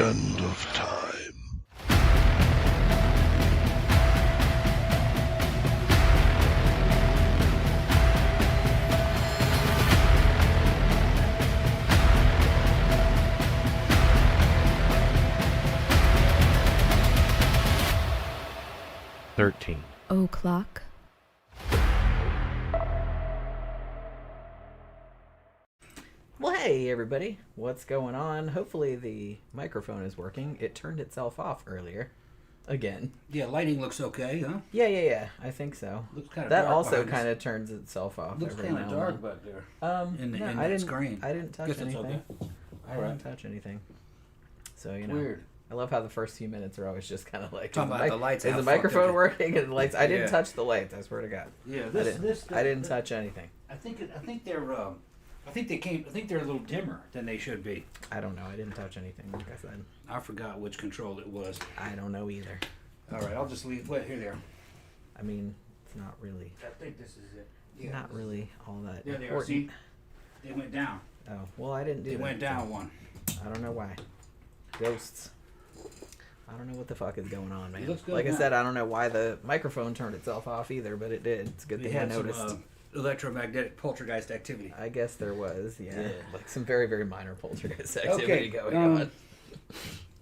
end of time. O'clock. Well, hey everybody, what's going on? Hopefully the microphone is working. It turned itself off earlier. Again. Yeah, lighting looks okay, huh? Yeah. I think so. Looks kind of that dark. also kind of turns itself off. Looks kind of dark back there. In no, that screen. I didn't touch Guess anything. Okay. I didn't touch anything. So Weird. I love how the first few minutes are always just kind of like talking about the lights. Is the microphone working and the lights? I didn't touch the lights. I swear to God. Yeah, I didn't touch anything. I think they're a little dimmer than they should be. I don't know. I didn't touch anything. Like I said. I forgot which control it was. I don't know either. All right, I'll just leave. Wait, here they are. I mean, it's not really. I think this is it. Yeah, not really all that. There they are. important. See, they went down. Oh well, I didn't do. They that, went down one. I don't know why. Ghosts. I don't know what the fuck is going on, man. It looks good like now. I said, I don't know why the microphone turned itself off either, but it did. It's a good thing I noticed. Some, electromagnetic poltergeist activity. I guess there was, yeah. Like some very, very minor poltergeist activity going on.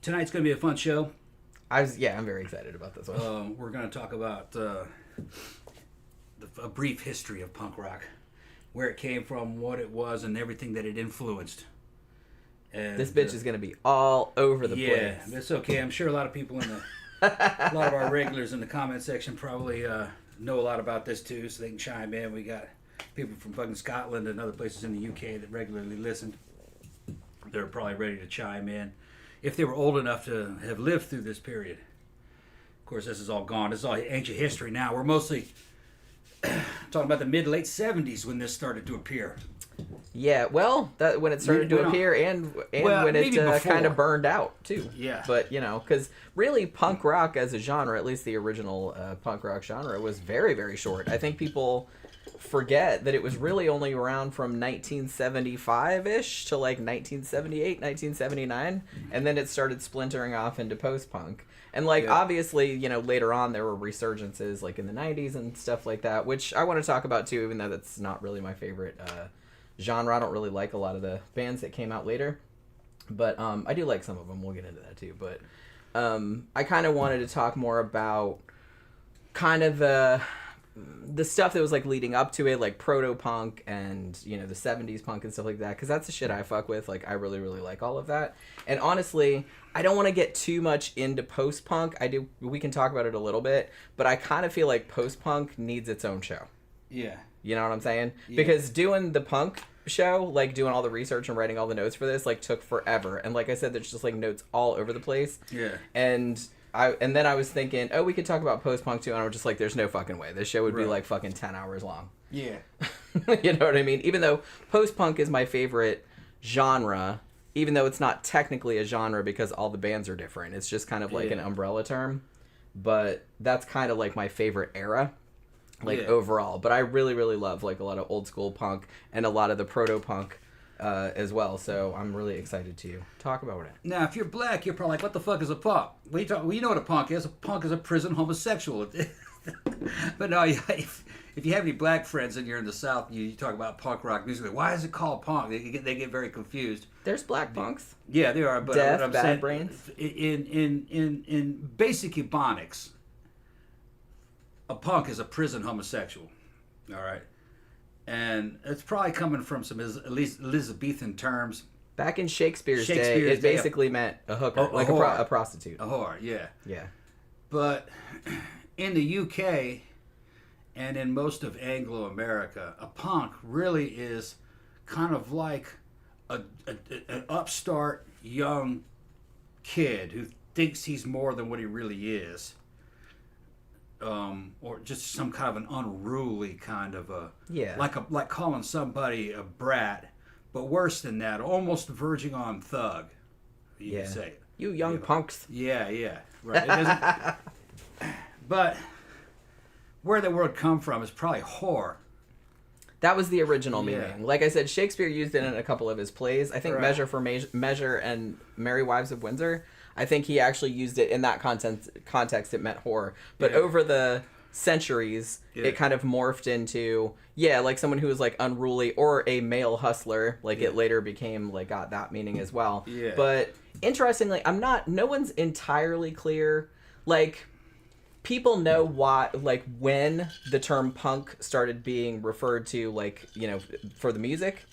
Tonight's going to be a fun show. I'm very excited about this one. We're going to talk about a brief history of punk rock, where it came from, what it was, and everything that it influenced. And this bitch is going to be all over the place. Yeah, that's okay. I'm sure a lot of people a lot of our regulars in the comment section probably know a lot about this too, so they can chime in. We got people from fucking Scotland and other places in the UK that regularly listen. They're probably ready to chime in if they were old enough to have lived through this period. Of course, this is all gone. This is all ancient history now. We're mostly talking about the mid-late 70s when this started to appear. Yeah, well, that when it started to appear and when it kind of burned out too. Yeah. But because really punk rock as a genre, at least the original punk rock genre, was very, very short. I think people forget that it was really only around from 1975-ish to like 1978, 1979, and then it started splintering off into post-punk. And obviously, later on there were resurgences like in the 90s and stuff like that, which I want to talk about too, even though that's not really my favorite genre. I don't really like a lot of the bands that came out later, but I do like some of them. We'll get into that too. But I kind of wanted to talk more about kind of the stuff that was like leading up to it, like proto-punk and the 70s punk and stuff like that, because that's the shit I fuck with. Like I really, really like all of that. And honestly, I don't want to get too much into post-punk. We can talk about it a little bit, but I kind of feel like post-punk needs its own show. Yeah. You know what I'm saying? Yeah. Because doing the punk show, like doing all the research and writing all the notes for this, like took forever. And like I said, there's just like notes all over the place. Yeah. And then I was thinking, we could talk about post-punk too. And I was just like, there's no fucking way. This show would be like fucking 10 hours long. Yeah. You know what I mean? Even though post-punk is my favorite genre, even though it's not technically a genre because all the bands are different. It's just kind of like an umbrella term. But that's kind of like my favorite era. Overall, but I really, really love like a lot of old school punk and a lot of the proto-punk as well. So I'm really excited to talk about it. Now, if you're black, you're probably like, "What the fuck is a punk?" Well, you know what a punk is. A punk is a prison homosexual. But no, if you have any black friends and you're in the South, you talk about punk rock music. Like, why is it called punk? They get very confused. There's black punks. Yeah, there are. But Deaf, what I'm bad saying, brains. In basic ebonics, a punk is a prison homosexual, all right? And it's probably coming from some at least Elizabethan terms. Back in Shakespeare's day, it basically meant a hooker, a prostitute. A whore, yeah. Yeah. But in the UK and in most of Anglo-America, a punk really is kind of like an upstart young kid who thinks he's more than what he really is. Or just some kind of an unruly kind of like calling somebody a brat, but worse than that, almost verging on thug. You could say it. You young punks. Yeah, right. It doesn't, but where the word come from is probably whore. That was the original meaning. Like I said, Shakespeare used it in a couple of his plays. I think Right. Measure for Measure and Merry Wives of Windsor, I think he actually used it in that context. It meant whore. But over the centuries, it kind of morphed into, like someone who was like unruly or a male hustler. Like it later became like got that meaning as well. Yeah. But interestingly, no one's entirely clear. Like, people know why, like, when the term punk started being referred to, like, you know, for the music.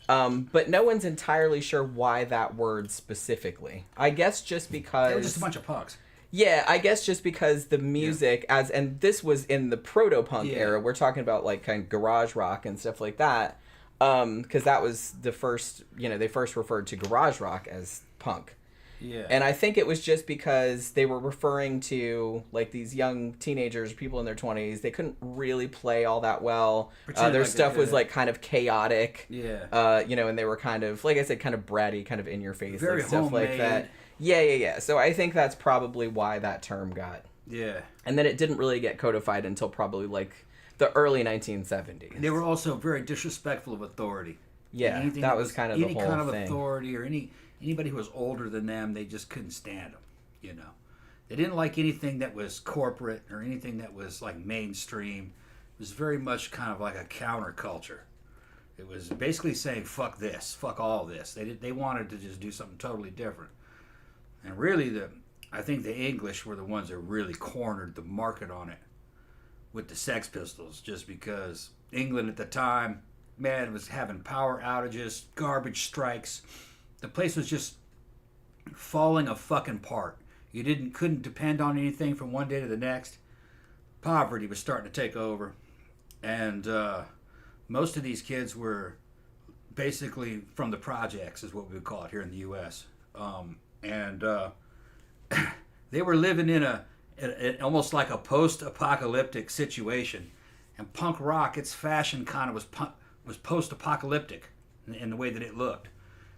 But no one's entirely sure why that word specifically. I guess just because... They were just a bunch of punks. Yeah, I guess just because the music, and this was in the proto-punk era, we're talking about, like, kind of garage rock and stuff like that, because that was the first, you know, they first referred to garage rock as punk. Yeah. And I think it was just because they were referring to, like, these young teenagers, people in their 20s. They couldn't really play all that well. Their stuff was, like, kind of chaotic. Yeah. You know, and they were kind of, like I said, kind of bratty, kind of in your face. Very and stuff homemade. like that. Yeah. So I think that's probably why that term got. Yeah. And then it didn't really get codified until probably, like, the early 1970s. They were also very disrespectful of authority. Yeah, Anything that was kind of the whole thing. Any kind of authority or anybody who was older than them, they just couldn't stand them, you know. They didn't like anything that was corporate or anything that was, like, mainstream. It was very much kind of like a counterculture. It was basically saying, fuck this, fuck all this. They wanted to just do something totally different. And really, I think the English were the ones that really cornered the market on it with the Sex Pistols, just because England at the time, man, was having power outages, garbage strikes. The place was just falling a fucking apart. You couldn't depend on anything from one day to the next. Poverty was starting to take over, and most of these kids were basically from the projects, is what we would call it here in the U.S. And they were living in almost like a post-apocalyptic situation. And punk rock, its fashion kind of was post-apocalyptic in the way that it looked.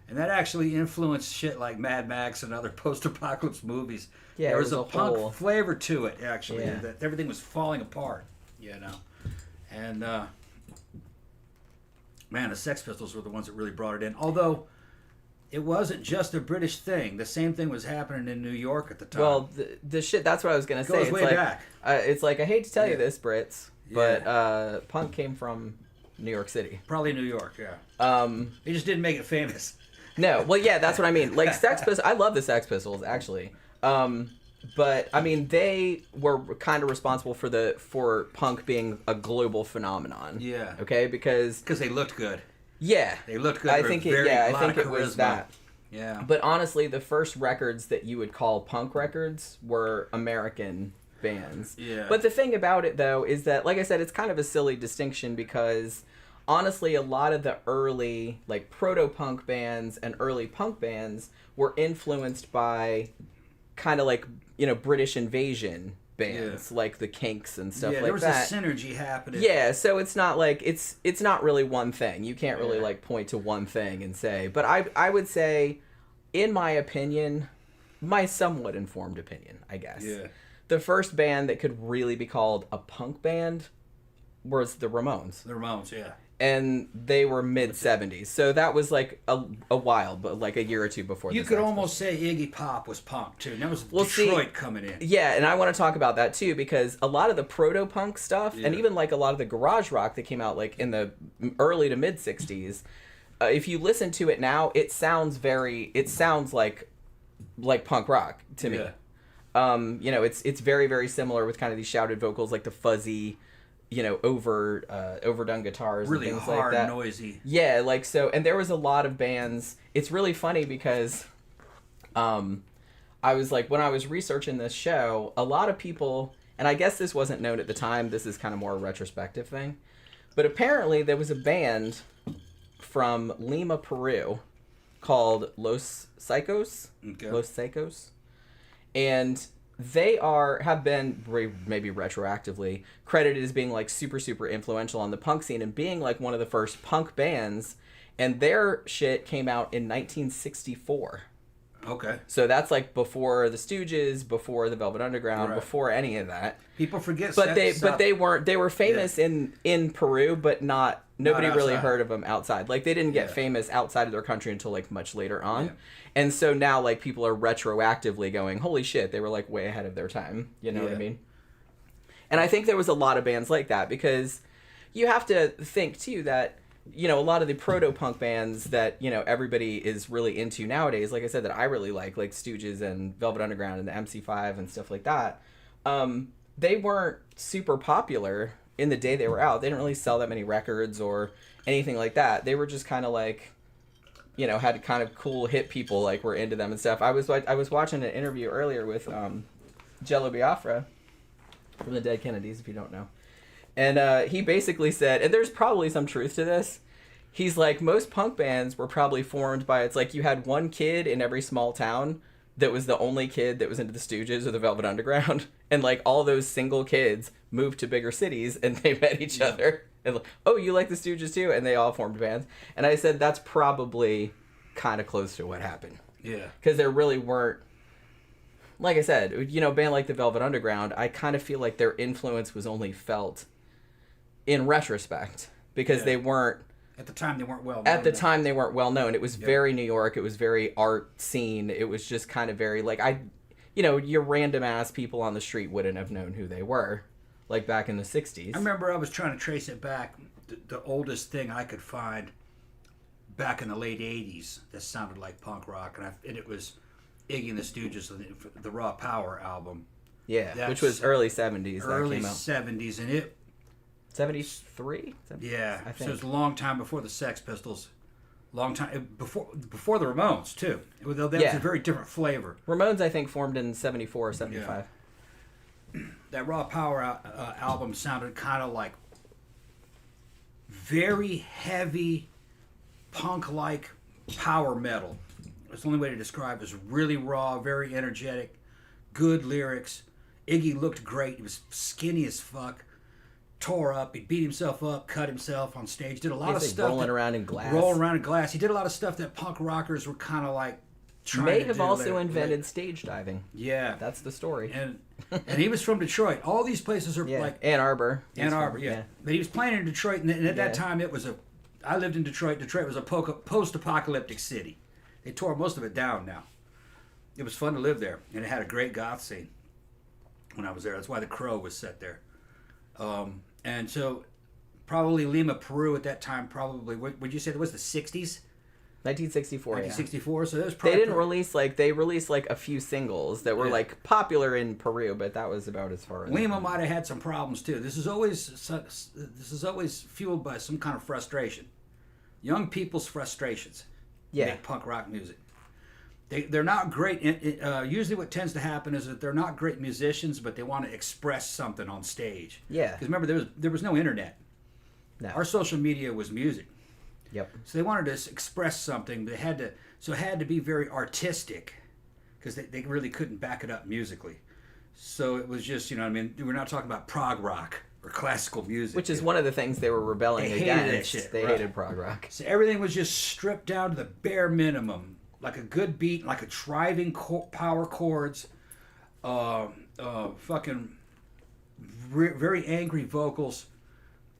And that actually influenced shit like Mad Max and other post-apocalypse movies. Yeah, there was a punk whole flavor to it, actually, that everything was falling apart, you know. And, man, the Sex Pistols were the ones that really brought it in. Although, it wasn't just a British thing. The same thing was happening in New York at the time. Well, the shit, that's what I was going to say. Goes way back. It's like, I hate to tell you this, Brits, but punk came from New York City. Probably New York, yeah. They just didn't make it famous. No, well, yeah, that's what I mean. Like, Sex Pistols, I love the Sex Pistols, actually. But, I mean, they were kind of responsible for punk being a global phenomenon. Yeah. Okay, because they looked good. Yeah. They looked good. I think it was that. Yeah. But honestly, the first records that you would call punk records were American bands. Yeah. But the thing about it, though, is that, like I said, it's kind of a silly distinction because, honestly, a lot of the early, like, proto-punk bands and early punk bands were influenced by kind of, like, you know, British invasion bands, like the Kinks and stuff like that. Yeah, there was a synergy happening. Yeah, so it's not like, it's not really one thing. You can't really, like, point to one thing and say. But I would say, in my opinion, my somewhat informed opinion, I guess, the first band that could really be called a punk band was the Ramones. The Ramones, yeah. And they were mid-70s. So that was like a while, but like a year or two before. You could almost say Iggy Pop was punk, too. And that was Detroit coming in. Yeah, and I want to talk about that, too, because a lot of the proto-punk stuff, and even like a lot of the garage rock that came out like in the early to mid-60s, if you listen to it now, it sounds like punk rock to me. You know, it's very, very similar with kind of these shouted vocals, like the fuzzy, you know, overdone guitars really and things hard, like that. Noisy. Yeah, like so, and there was a lot of bands. It's really funny because, I was like, when I was researching this show, a lot of people, and I guess this wasn't known at the time. This is kind of more a retrospective thing, but apparently there was a band from Lima, Peru, called Los Psychos. Okay. Los Psychos, and they have been maybe retroactively credited as being like super, super influential on the punk scene and being like one of the first punk bands. And their shit came out in 1964. Okay. So that's like before the Stooges, before the Velvet Underground, before any of that. People forget. But they were famous in Peru, but nobody really heard of them outside. Like they didn't get famous outside of their country until like much later on. Yeah. And so now like people are retroactively going, holy shit, they were like way ahead of their time. You know what I mean? And I think there was a lot of bands like that because you have to think too that, you know, a lot of the proto-punk bands that, you know, everybody is really into nowadays, like I said, that I really like Stooges and Velvet Underground and the MC5 and stuff like that, they weren't super popular in the day they were out. They didn't really sell that many records or anything like that. They were just kind of like, you know, had kind of cool hip people like were into them and stuff. I was watching an interview earlier with Jello Biafra from the Dead Kennedys, if you don't know. And he basically said, and there's probably some truth to this, he's like, most punk bands were probably formed by, it's like you had one kid in every small town that was the only kid that was into the Stooges or the Velvet Underground, and like all those single kids moved to bigger cities and they met each other. And like, oh, you like the Stooges too? And they all formed bands. And I said, that's probably kind of close to what happened. Yeah. Because there really weren't, like I said, you know, a band like the Velvet Underground, I kind of feel like their influence was only felt in retrospect because they weren't at the time they weren't well known. At the time they weren't well known. It was very New York. It was very art scene. It was just kind of very like you know, your random ass people on the street wouldn't have known who they were like back in the 60s. I remember I was trying to trace it back. The oldest thing I could find back in the late 80s that sounded like punk rock, and it was Iggy and the Stooges, the Raw Power album. Yeah, which was early 70s. Early 70s, and it 73? Yeah, I think. So it was a long time before the Sex Pistols. Long time before the Ramones too. That was a very different flavor. Ramones, I think, formed in 74 or 75. Yeah. That Raw Power album sounded kind of like very heavy punk-like power metal. That's the only way to describe it. It was really raw, very energetic, good lyrics. Iggy looked great. He was skinny as fuck. Tore up. He beat himself up, cut himself on stage. Did a lot of stuff. Rolling around in glass. He did a lot of stuff that punk rockers were kind of like trying to do. May have also invented stage diving. Yeah. That's the story. And he was from Detroit. All these places are like... Ann Arbor. Yeah. But he was playing in Detroit, and at that time it was I lived in Detroit. Detroit was a post-apocalyptic city. They tore most of it down now. It was fun to live there, and it had a great goth scene when I was there. That's why The Crow was set there. And so, probably Lima, Peru at that time, probably, would you say it was the 60s? 1964, 1964, so that was probably... They didn't release, they released, a few singles that were, popular in Peru, but that was about as far as... Lima might have had some problems, too. This is always fueled by some kind of frustration. Young people's frustrations make punk rock music. They're not great... usually what tends to happen is that they're not great musicians, but they want to express something on stage. Yeah. Because remember, there was no internet. No. Our social media was music. Yep. So they wanted to express something. It had to be very artistic because they really couldn't back it up musically. So it was just, we're not talking about prog rock or classical music. Which is one of the things they were rebelling against. They hated prog rock. So everything was just stripped down to the bare minimum. Like a good beat, like a driving power chords, fucking very angry vocals,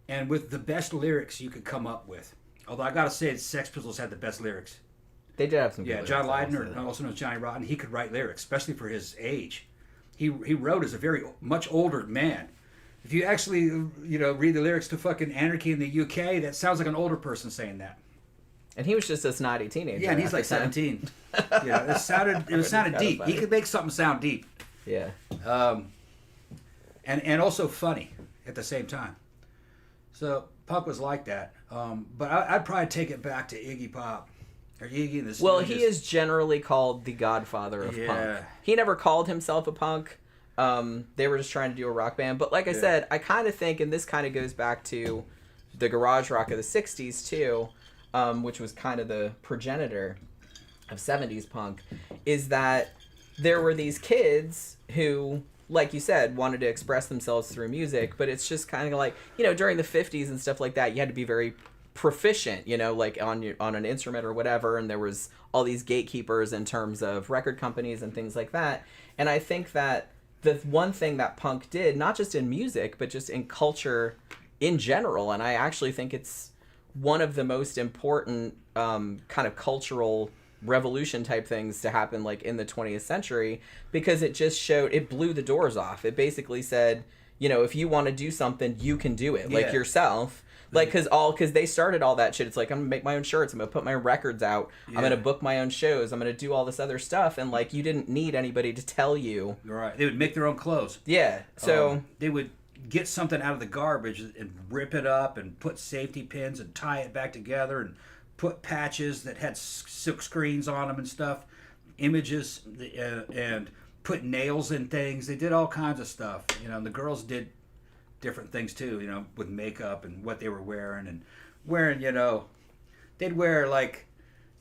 and with the best lyrics you could come up with. Although I gotta say, the Sex Pistols had the best lyrics. They did have some good lyrics. John Lydon, also known as Johnny Rotten, he could write lyrics, especially for his age. He wrote as a very much older man. If you actually read the lyrics to fucking Anarchy in the UK, that sounds like an older person saying that. And he was just a snotty teenager. Yeah, and he's like 17. It sounded deep. He could make something sound deep. Yeah. And also funny at the same time. So punk was like that. But I'd probably take it back to Iggy Pop. Or Iggy and the Stooges. Well, he is generally called the godfather of punk. He never called himself a punk. They were just trying to do a rock band. But like I said, I kind of think, and this kind of goes back to the garage rock of the 60s too, which was kind of the progenitor of 70s punk, is that there were these kids who, like you said, wanted to express themselves through music, but it's just kind of like, during the 50s and stuff like that, you had to be very proficient, you know, like on an instrument or whatever, and there was all these gatekeepers in terms of record companies and things like that. And I think that the one thing that punk did, not just in music, but just in culture in general, and I actually think it's one of the most important kind of cultural revolution type things to happen like in the 20th century, because it just showed, it blew the doors off. It basically said, you know, if you want to do something, you can do it, like yourself. Like, because they started all that shit. It's like, I'm going to make my own shirts. I'm going to put my own records out. Yeah. I'm going to book my own shows. I'm going to do all this other stuff. And, like, you didn't need anybody to tell you. Right. They would make their own clothes. Yeah. So they would get something out of the garbage and rip it up and put safety pins and tie it back together and put patches that had silk screens on them and stuff, images, and put nails in things. They did all kinds of stuff. You know, and the girls did different things too, you know, with makeup and what they were wearing, and wearing, you know, they'd wear like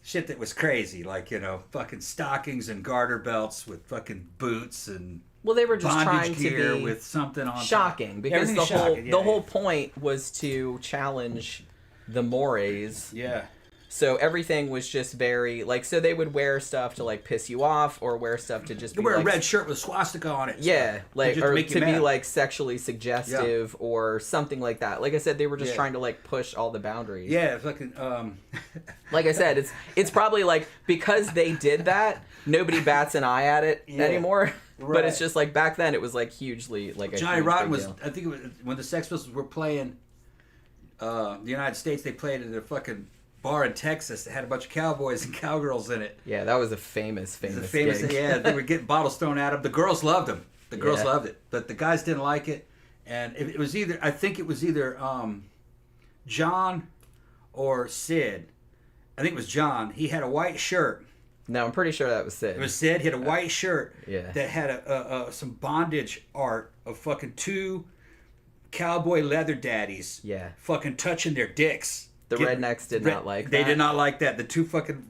shit that was crazy, like, you know, fucking stockings and garter belts with fucking boots and they were just trying gear to be with something on shocking top. Because the whole point was to challenge the mores. Yeah. So everything was just very, like, so they would wear stuff to, like, piss you off, or wear stuff to just be, wear like, a red shirt with swastika on it. Yeah, like, or to be, like, sexually suggestive or something like that. Like I said, they were just trying to, like, push all the boundaries. Yeah, fucking, Like I said, it's probably, like, because they did that, nobody bats an eye at it anymore. Right. But it's just, like, back then it was, like, hugely, like, Johnny Rotten was, I think it was, when the Sex Pistols were playing the United States, they played at a fucking bar in Texas that had a bunch of cowboys and cowgirls in it. Yeah, that was a famous gig. Yeah, they would get bottles thrown at them. The girls loved them. The girls loved it, but the guys didn't like it. And it was either, I think it was either John or Sid. I think it was John. He had a white shirt. No, I'm pretty sure that was Sid. It was Sid. He had a white shirt that had some bondage art of fucking two cowboy leather daddies. Yeah. Fucking touching their dicks. The rednecks did not like that. They did not like that. The two fucking...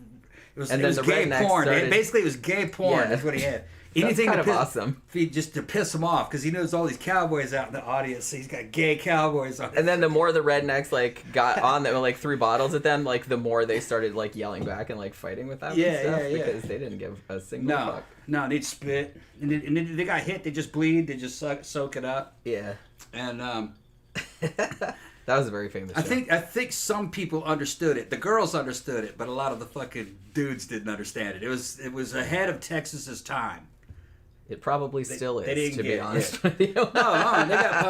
It was the gay porn. Started... Basically, it was gay porn. Yeah. That's what he had. Anything that's kind of awesome. Just to piss him off, because he knows all these cowboys out in the audience. So he's got gay cowboys on. And then the more the rednecks, like, got on them, like, threw bottles at them, like, the more they started, like, yelling back and, like, fighting with them and stuff. Because they didn't give a single fuck. No, they'd spit. And then they got hit. They just bleed. They just soak it up. Yeah. And... That was a very famous show. I think some people understood it. The girls understood it, but a lot of the fucking dudes didn't understand it. It was ahead of Texas's time. It probably still is, to be honest with you. No,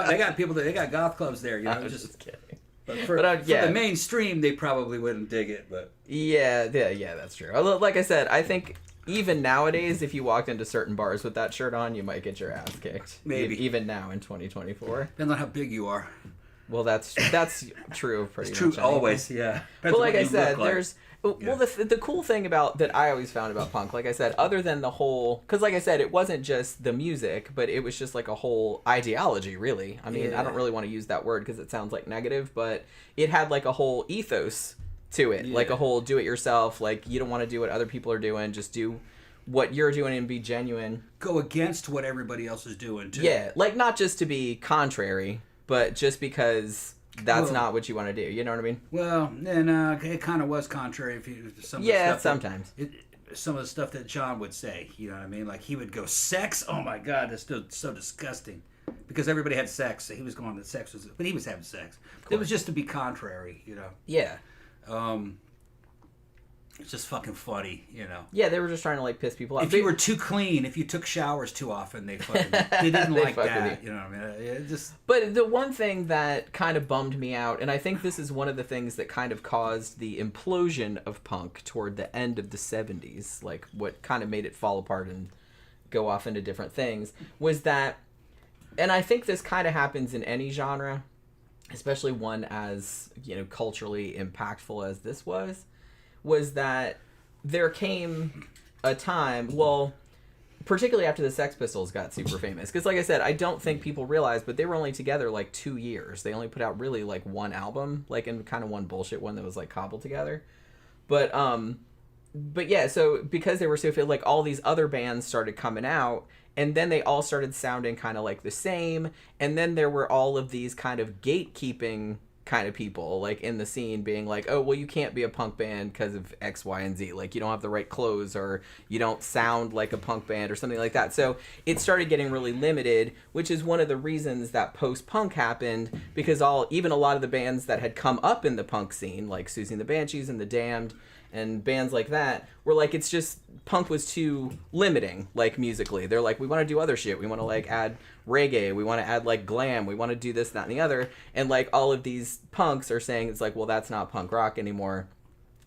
they got people that they got goth clubs there. You know, I was just kidding. But for the mainstream, they probably wouldn't dig it. But yeah, that's true. Like I said, I think even nowadays, if you walked into certain bars with that shirt on, you might get your ass kicked. Maybe even now in 2024. Depends on how big you are. Well, that's true. Pretty it's much true always. Yeah. But like I said, there's the cool thing that I always found about punk, like I said, other than the whole, because like I said, it wasn't just the music, but it was just like a whole ideology, really. I mean, I don't really want to use that word because it sounds like negative, but it had like a whole ethos to it, like a whole do-it-yourself. Like, you don't want to do what other people are doing, just do what you're doing and be genuine. Go against what everybody else is doing too. Yeah, like not just to be contrary, but just because that's not what you want to do. You know what I mean? Well, and it kind of was contrary. If you sometimes. Some of the stuff that John would say, you know what I mean? Like, he would go, sex? Oh my God, that's so disgusting. Because everybody had sex, so he was going to sex, but he was having sex. It was just to be contrary, you know? Yeah. It's just fucking funny, you know? Yeah, they were just trying to, like, piss people off. If you were too clean, if you took showers too often, they didn't like that, you know what I mean? But the one thing that kind of bummed me out, and I think this is one of the things that kind of caused the implosion of punk toward the end of the 70s, like what kind of made it fall apart and go off into different things, was that, and I think this kind of happens in any genre, especially one as, you know, culturally impactful as this was that there came a time, well, particularly after the Sex Pistols got super famous, because like I said, I don't think people realize, but they were only together like 2 years. They only put out really like one album, like, and kind of one bullshit one that was like cobbled together. But yeah, so because they were so like all these other bands started coming out, and then they all started sounding kind of like the same, and then there were all of these kind of gatekeeping kind of people, like, in the scene being like, oh, well, you can't be a punk band because of X, Y, and Z. Like, you don't have the right clothes, or you don't sound like a punk band, or something like that. So it started getting really limited, which is one of the reasons that post-punk happened, because even a lot of the bands that had come up in the punk scene, like Susie and the Banshees and The Damned, and bands like that, were like, it's just, punk was too limiting, like, musically. They're like, we want to do other shit. We want to, like, add reggae. We want to add, like, glam. We want to do this, that, and the other. And, like, all of these punks are saying, it's like, well, that's not punk rock anymore.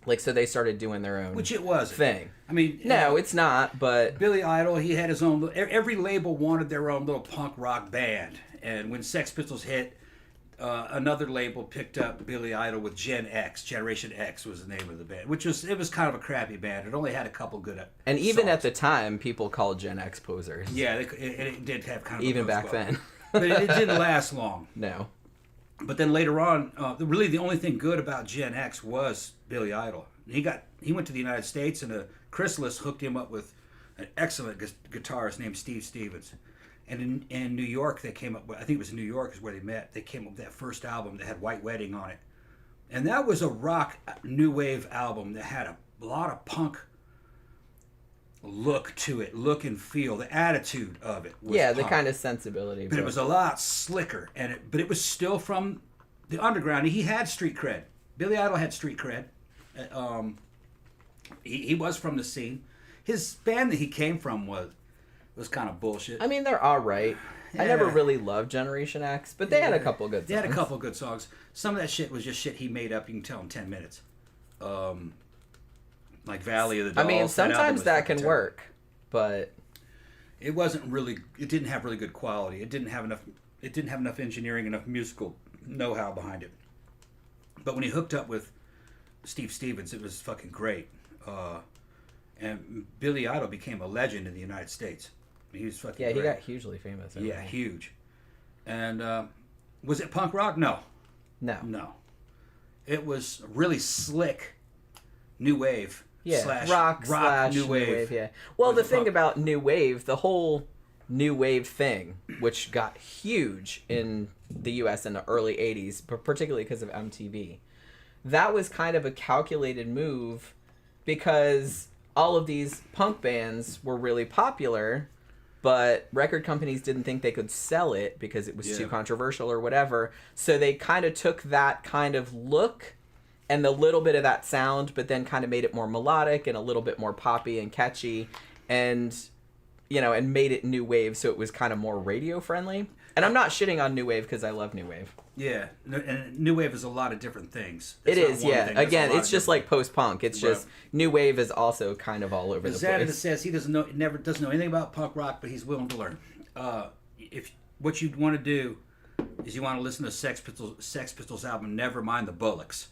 Like, so they started doing their own Which it was thing. I mean... No, it's not, but... Billy Idol, he had his own... Every label wanted their own little punk rock band. And when Sex Pistols hit... another label picked up Billy Idol with Gen X. Generation X was the name of the band, it was kind of a crappy band. It only had a couple good and even songs. at the time, people called Gen X posers. Yeah, it did have kind of even back then. But it didn't last long. No. But then later on, really the only thing good about Gen X was Billy Idol. He went to the United States, and a Chrysalis hooked him up with an excellent guitarist named Steve Stevens. And in New York, they came up with, I think it was in New York is where they met. They came up with that first album that had White Wedding on it. And that was a rock new wave album that had a lot of punk look to it, look and feel. The attitude of it was the punk. kind of sensibility. But it was a lot slicker. But it was still from the underground. He had street cred. Billy Idol had street cred. He was from the scene. His band that he came from was kind of bullshit. I mean, they're all right. Yeah. I never really loved Generation X, but they had a couple good songs. They had a couple good songs. Some of that shit was just shit he made up. You can tell in 10 minutes. Like Valley of the Dolls. I mean, sometimes that can work, but it wasn't really. It didn't have really good quality. It didn't have enough engineering, enough musical know-how behind it. But when he hooked up with Steve Stevens, it was fucking great. And Billy Idol became a legend in the United States. He was fucking great. He got hugely famous. Yeah, huge. And was it punk rock? No. It was really slick new wave. Yeah, rock new wave. Yeah. Well, the thing about new wave, the whole new wave thing, which got huge in the U.S. in the early 80s, but particularly because of MTV, that was kind of a calculated move because all of these punk bands were really popular, but record companies didn't think they could sell it because it was too controversial or whatever. So they kind of took that kind of look and the little bit of that sound, but then kind of made it more melodic and a little bit more poppy and catchy, and and made it new wave, so it was kind of more radio friendly. And I'm not shitting on new wave because I love new wave. Yeah, and new wave is a lot of different things. It is, yeah. Again, it's just like post-punk. It's just new wave is also kind of all over the place. Xanadu says he doesn't know anything about punk rock, but he's willing to learn. If what you'd want to do is you want to listen to Sex Pistols album, never mind the Bollocks.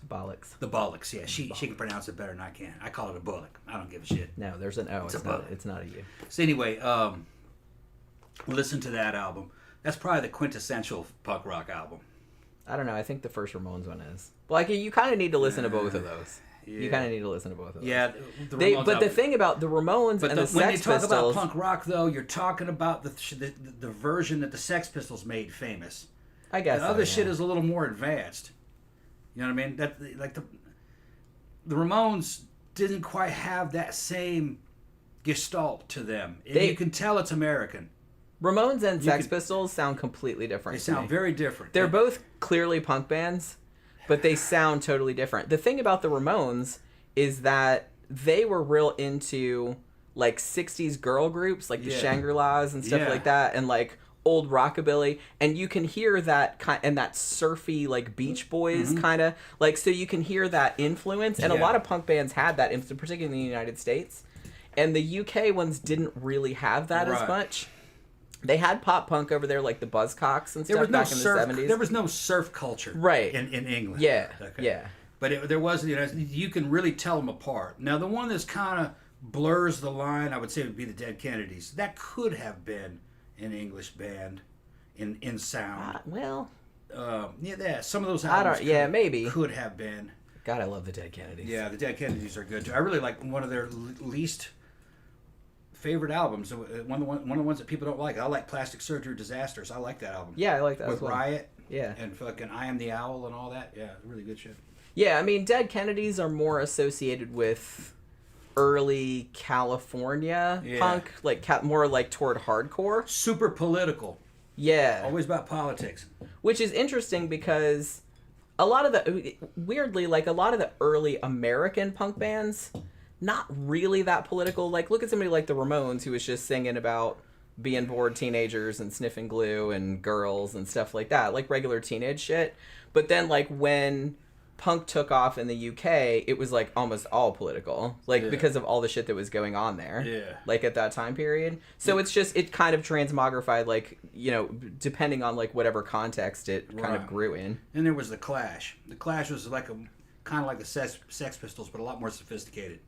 The Bollocks, yeah. She can pronounce it better than I can. I call it a bullock. I don't give a shit. No, there's an O. It's not a U. So anyway, listen to that album. That's probably the quintessential punk rock album. I don't know. I think the first Ramones one is. Like, you kind of need to listen to both of those. Yeah. You kind of need to listen to both of those. Yeah, the thing about the Ramones and the Sex Pistols... when they talk about punk rock, though, you're talking about the version that the Sex Pistols made famous. I guess the other shit is a little more advanced. You know what I mean? The Ramones didn't quite have that same gestalt to them. You can tell it's American. Ramones and Sex Pistols sound completely different. They sound very different. They're both clearly punk bands, but they sound totally different. The thing about the Ramones is that they were real into like 60s girl groups, like the Shangri-Las and stuff like that, and like old rockabilly, and you can hear that and that surfy like Beach Boys kind of like, so you can hear that influence, and a lot of punk bands had that influence, particularly in the United States, and the UK ones didn't really have that as much. They had pop punk over there, like the Buzzcocks and stuff back in the 70s. There was no surf culture in England. Yeah, yeah. But there was, you can really tell them apart. Now, the one that's kind of blurs the line, I would say, would be the Dead Kennedys. That could have been an English band in sound. Some of those albums maybe could have been. God, I love the Dead Kennedys. Yeah, the Dead Kennedys are good too. I really like one of their least favorite albums. One of the ones that people don't like. I like Plastic Surgery Disasters. I like that album. Yeah, I like that with as well. Riot. Yeah. And fucking I Am the Owl and all that. Yeah, really good shit. Yeah, I mean, Dead Kennedys are more associated with early California punk, like more like toward hardcore. Super political. Yeah. Always about politics. Which is interesting because a lot of the early American punk bands, not really that political. Like, look at somebody like the Ramones, who was just singing about being bored teenagers and sniffing glue and girls and stuff like that, like regular teenage shit. But then, like, when punk took off in the UK, it was like almost all political, like because of all the shit that was going on there, like at that time period. So it's just, it kind of transmogrified, like, you know, depending on like whatever context it kind of grew in. And there was the Clash. The Clash was like kind of like the Sex Pistols, but a lot more sophisticated.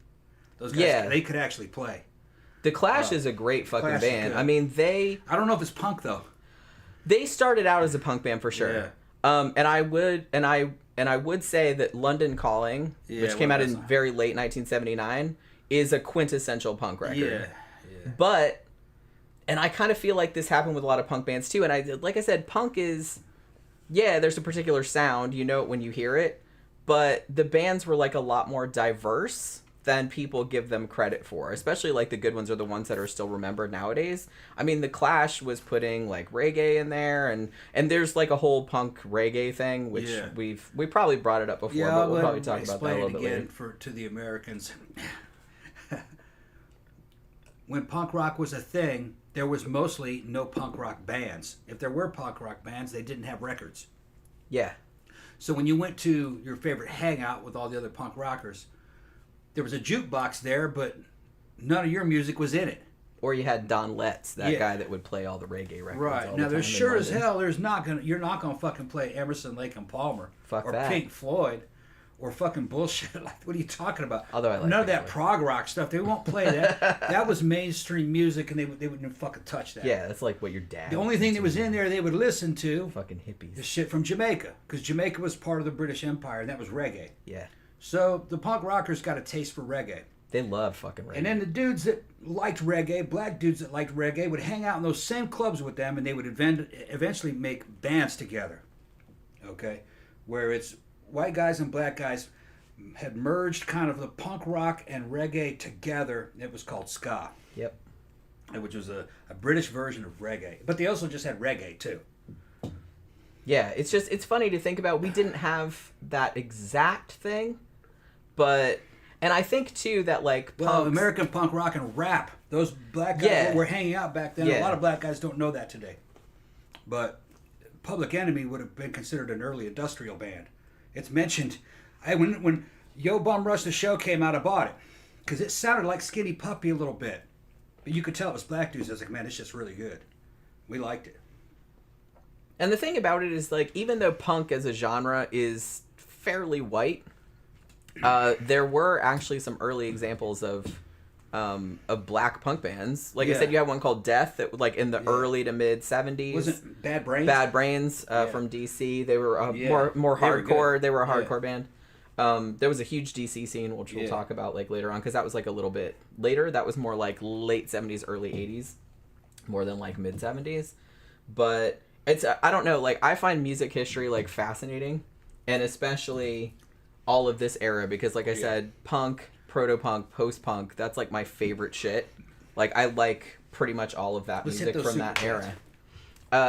Those guys, they could actually play. The Clash is a great fucking band. I mean, I don't know if it's punk though. They started out as a punk band for sure. And I would say that London Calling, which came out in very late 1979, is a quintessential punk record. But, and I kind of feel like this happened with a lot of punk bands too. And like I said, punk is, there's a particular sound, you know it when you hear it. But the bands were like a lot more diverse than people give them credit for, especially like the good ones are the ones that are still remembered nowadays. I mean, the Clash was putting like reggae in there, and there's like a whole punk reggae thing, which we probably brought it up before, but we'll probably talk about that a little bit later. To the Americans, when punk rock was a thing, there was mostly no punk rock bands. If there were punk rock bands, they didn't have records. Yeah. So when you went to your favorite hangout with all the other punk rockers, there was a jukebox there, but none of your music was in it. Or you had Don Letts, that guy that would play all the reggae records. Right. Now, there's sure as hell, you're not gonna fucking play Emerson, Lake and Palmer, or Pink Floyd, or fucking bullshit. Like, what are you talking about? Although I like none of that prog rock stuff. They won't play that. That was mainstream music, and they wouldn't fucking touch that. Yeah, that's like what your dad. The only thing that was in there they would listen to, fucking hippies, is shit from Jamaica, because Jamaica was part of the British Empire, and that was reggae. Yeah. So the punk rockers got a taste for reggae. They love fucking reggae. And then the dudes that liked reggae, black dudes that liked reggae, would hang out in those same clubs with them, and they would eventually make bands together. Okay? Where it's white guys and black guys had merged kind of the punk rock and reggae together. It was called ska. Yep. Which was a British version of reggae. But they also just had reggae, too. Yeah, it's funny to think about. We didn't have that exact thing. But, and I think too that like American punk rock and rap, those black guys that were hanging out back then, a lot of black guys don't know that today. But Public Enemy would have been considered an early industrial band. It's mentioned, when Yo Bum Rush the Show came out, I bought it. Because it sounded like Skinny Puppy a little bit. But you could tell it was black dudes. I was like, man, it's just really good. We liked it. And the thing about it is, like, even though punk as a genre is fairly white, there were actually some early examples of black punk bands. Like I said, you had one called Death that, like, in the early to mid 70s. Was it Bad Brains? Bad Brains from DC. They were more hardcore. They were a hardcore band. There was a huge DC scene, which we'll talk about like later on, because that was like a little bit later. That was more like late 70s, early 80s, more than like mid 70s. But it's I don't know. Like, I find music history like fascinating, and especially all of this era, because like I said, punk, proto-punk, post-punk, that's like my favorite shit. Like, I like pretty much all of that music from that era.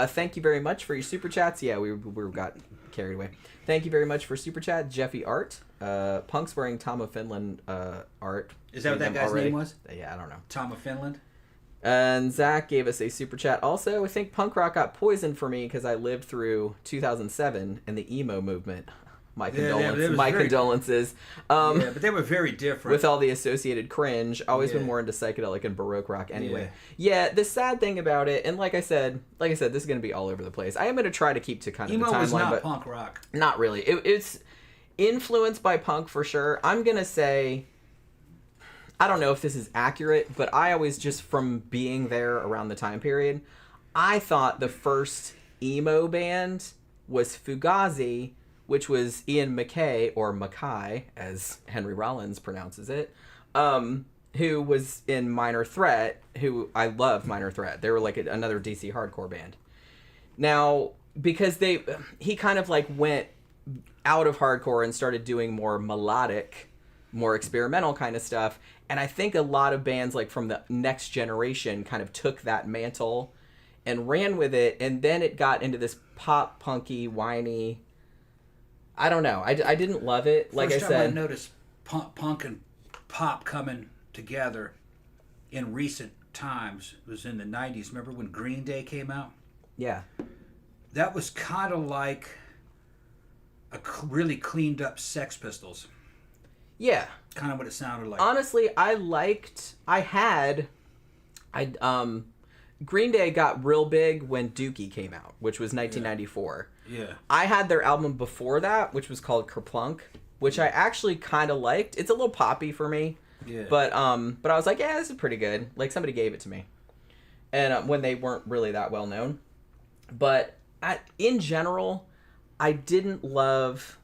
Thank you very much for your super chats. Yeah, we got carried away. Thank you very much for super chat, Jeffy Art. Punk's wearing Tom of Finland art. Is that what that guy's name was? Yeah, I don't know. Tom of Finland? And Zach gave us a super chat. Also, I think punk rock got poisoned for me because I lived through 2007 and the emo movement. My condolences. But they were very different. With all the associated cringe. Always been more into psychedelic and Baroque rock anyway. Yeah, the sad thing about it, and like I said, this is going to be all over the place. I am going to try to keep to kind of the timeline. Emo was not punk rock. Not really. It's influenced by punk for sure. I'm going to say, I don't know if this is accurate, but I always, just from being there around the time period, I thought the first emo band was Fugazi, which was Ian MacKaye, or Mackay, as Henry Rollins pronounces it. who was in Minor Threat, who I love Minor Threat. They were like another DC hardcore band. Now, because he kind of like went out of hardcore and started doing more melodic, more experimental kind of stuff. And I think a lot of bands like from the next generation kind of took that mantle and ran with it. And then it got into this pop, punky, whiny. I don't know. I didn't love it. Like First I time said, I noticed punk and pop coming together in recent times was in the 90s. Remember when Green Day came out? yeah. That was kind of like a really cleaned up Sex Pistols. Yeah. Kind of what it sounded like. Honestly, Green Day got real big when Dookie came out, which was 1994. Yeah. I had their album before that, which was called Kerplunk, which I actually kind of liked. It's a little poppy for me. Yeah. But I was like, yeah, this is pretty good. Like, somebody gave it to me. And when they weren't really that well known. But in general, I didn't love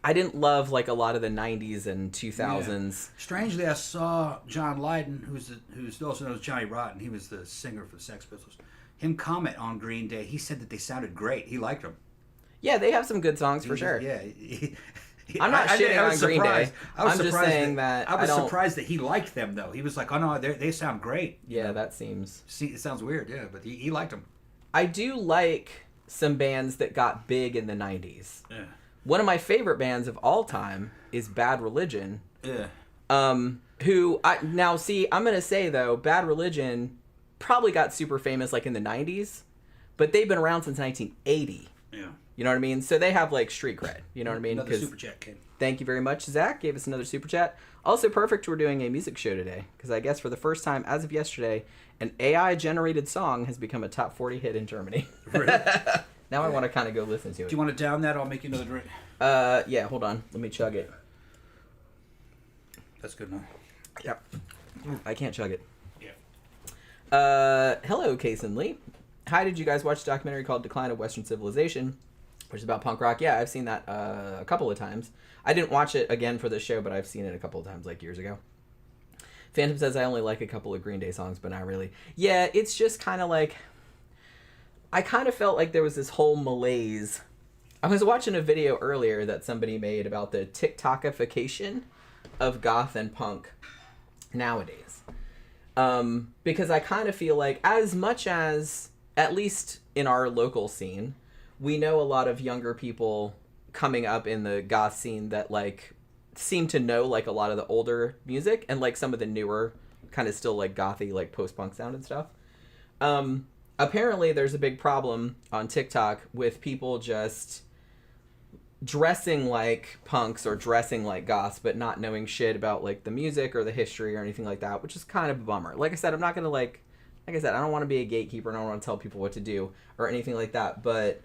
like a lot of the 90s and 2000s. Yeah. Strangely, I saw John Lydon, who's also known as Johnny Rotten. He was the singer for the Sex Pistols. Him comment on Green Day. He said that they sounded great. He liked them. Yeah, they have some good songs for sure. Yeah. I'm not shitting on Green Day. I'm just saying that I was surprised that he liked them, though. He was like, "Oh no, they sound great." Yeah, that seems. See, it sounds weird, yeah, but he liked them. I do like some bands that got big in the 90s. Yeah. One of my favorite bands of all time is Bad Religion. Yeah. I'm going to say though, Bad Religion probably got super famous like in the 90s, but they've been around since 1980. Yeah. You know what I mean? So they have like street cred. You know what I mean? Another super chat came. Thank you very much, Zach. Gave us another super chat. Also perfect, we're doing a music show today because I guess for the first time as of yesterday, an AI-generated song has become a top 40 hit in Germany. Really? Now I want to kind of go listen to it. Do you want to down that? I'll make you another drink. Yeah, hold on. Let me chug it. That's good enough. Yep. I can't chug it. Yeah. Hello, Case and Lee. Hi, did you guys watch a documentary called Decline of Western Civilization, which is about punk rock? Yeah, I've seen that a couple of times. I didn't watch it again for this show, but I've seen it a couple of times, like years ago. Phantom says, I only like a couple of Green Day songs, but not really. Yeah, it's just kind of like... I kind of felt like there was this whole malaise. I was watching a video earlier that somebody made about the TikTokification of goth and punk nowadays. Because I kind of feel like as much as, at least in our local scene, we know a lot of younger people coming up in the goth scene that like seem to know like a lot of the older music and like some of the newer kind of still like gothy like post-punk sound and stuff. Apparently there's a big problem on TikTok with people just dressing like punks or dressing like goths but not knowing shit about like the music or the history or anything like that, which is kind of a bummer. Like I said, I'm not gonna like I said, I don't want to be a gatekeeper and I don't want to tell people what to do or anything like that, but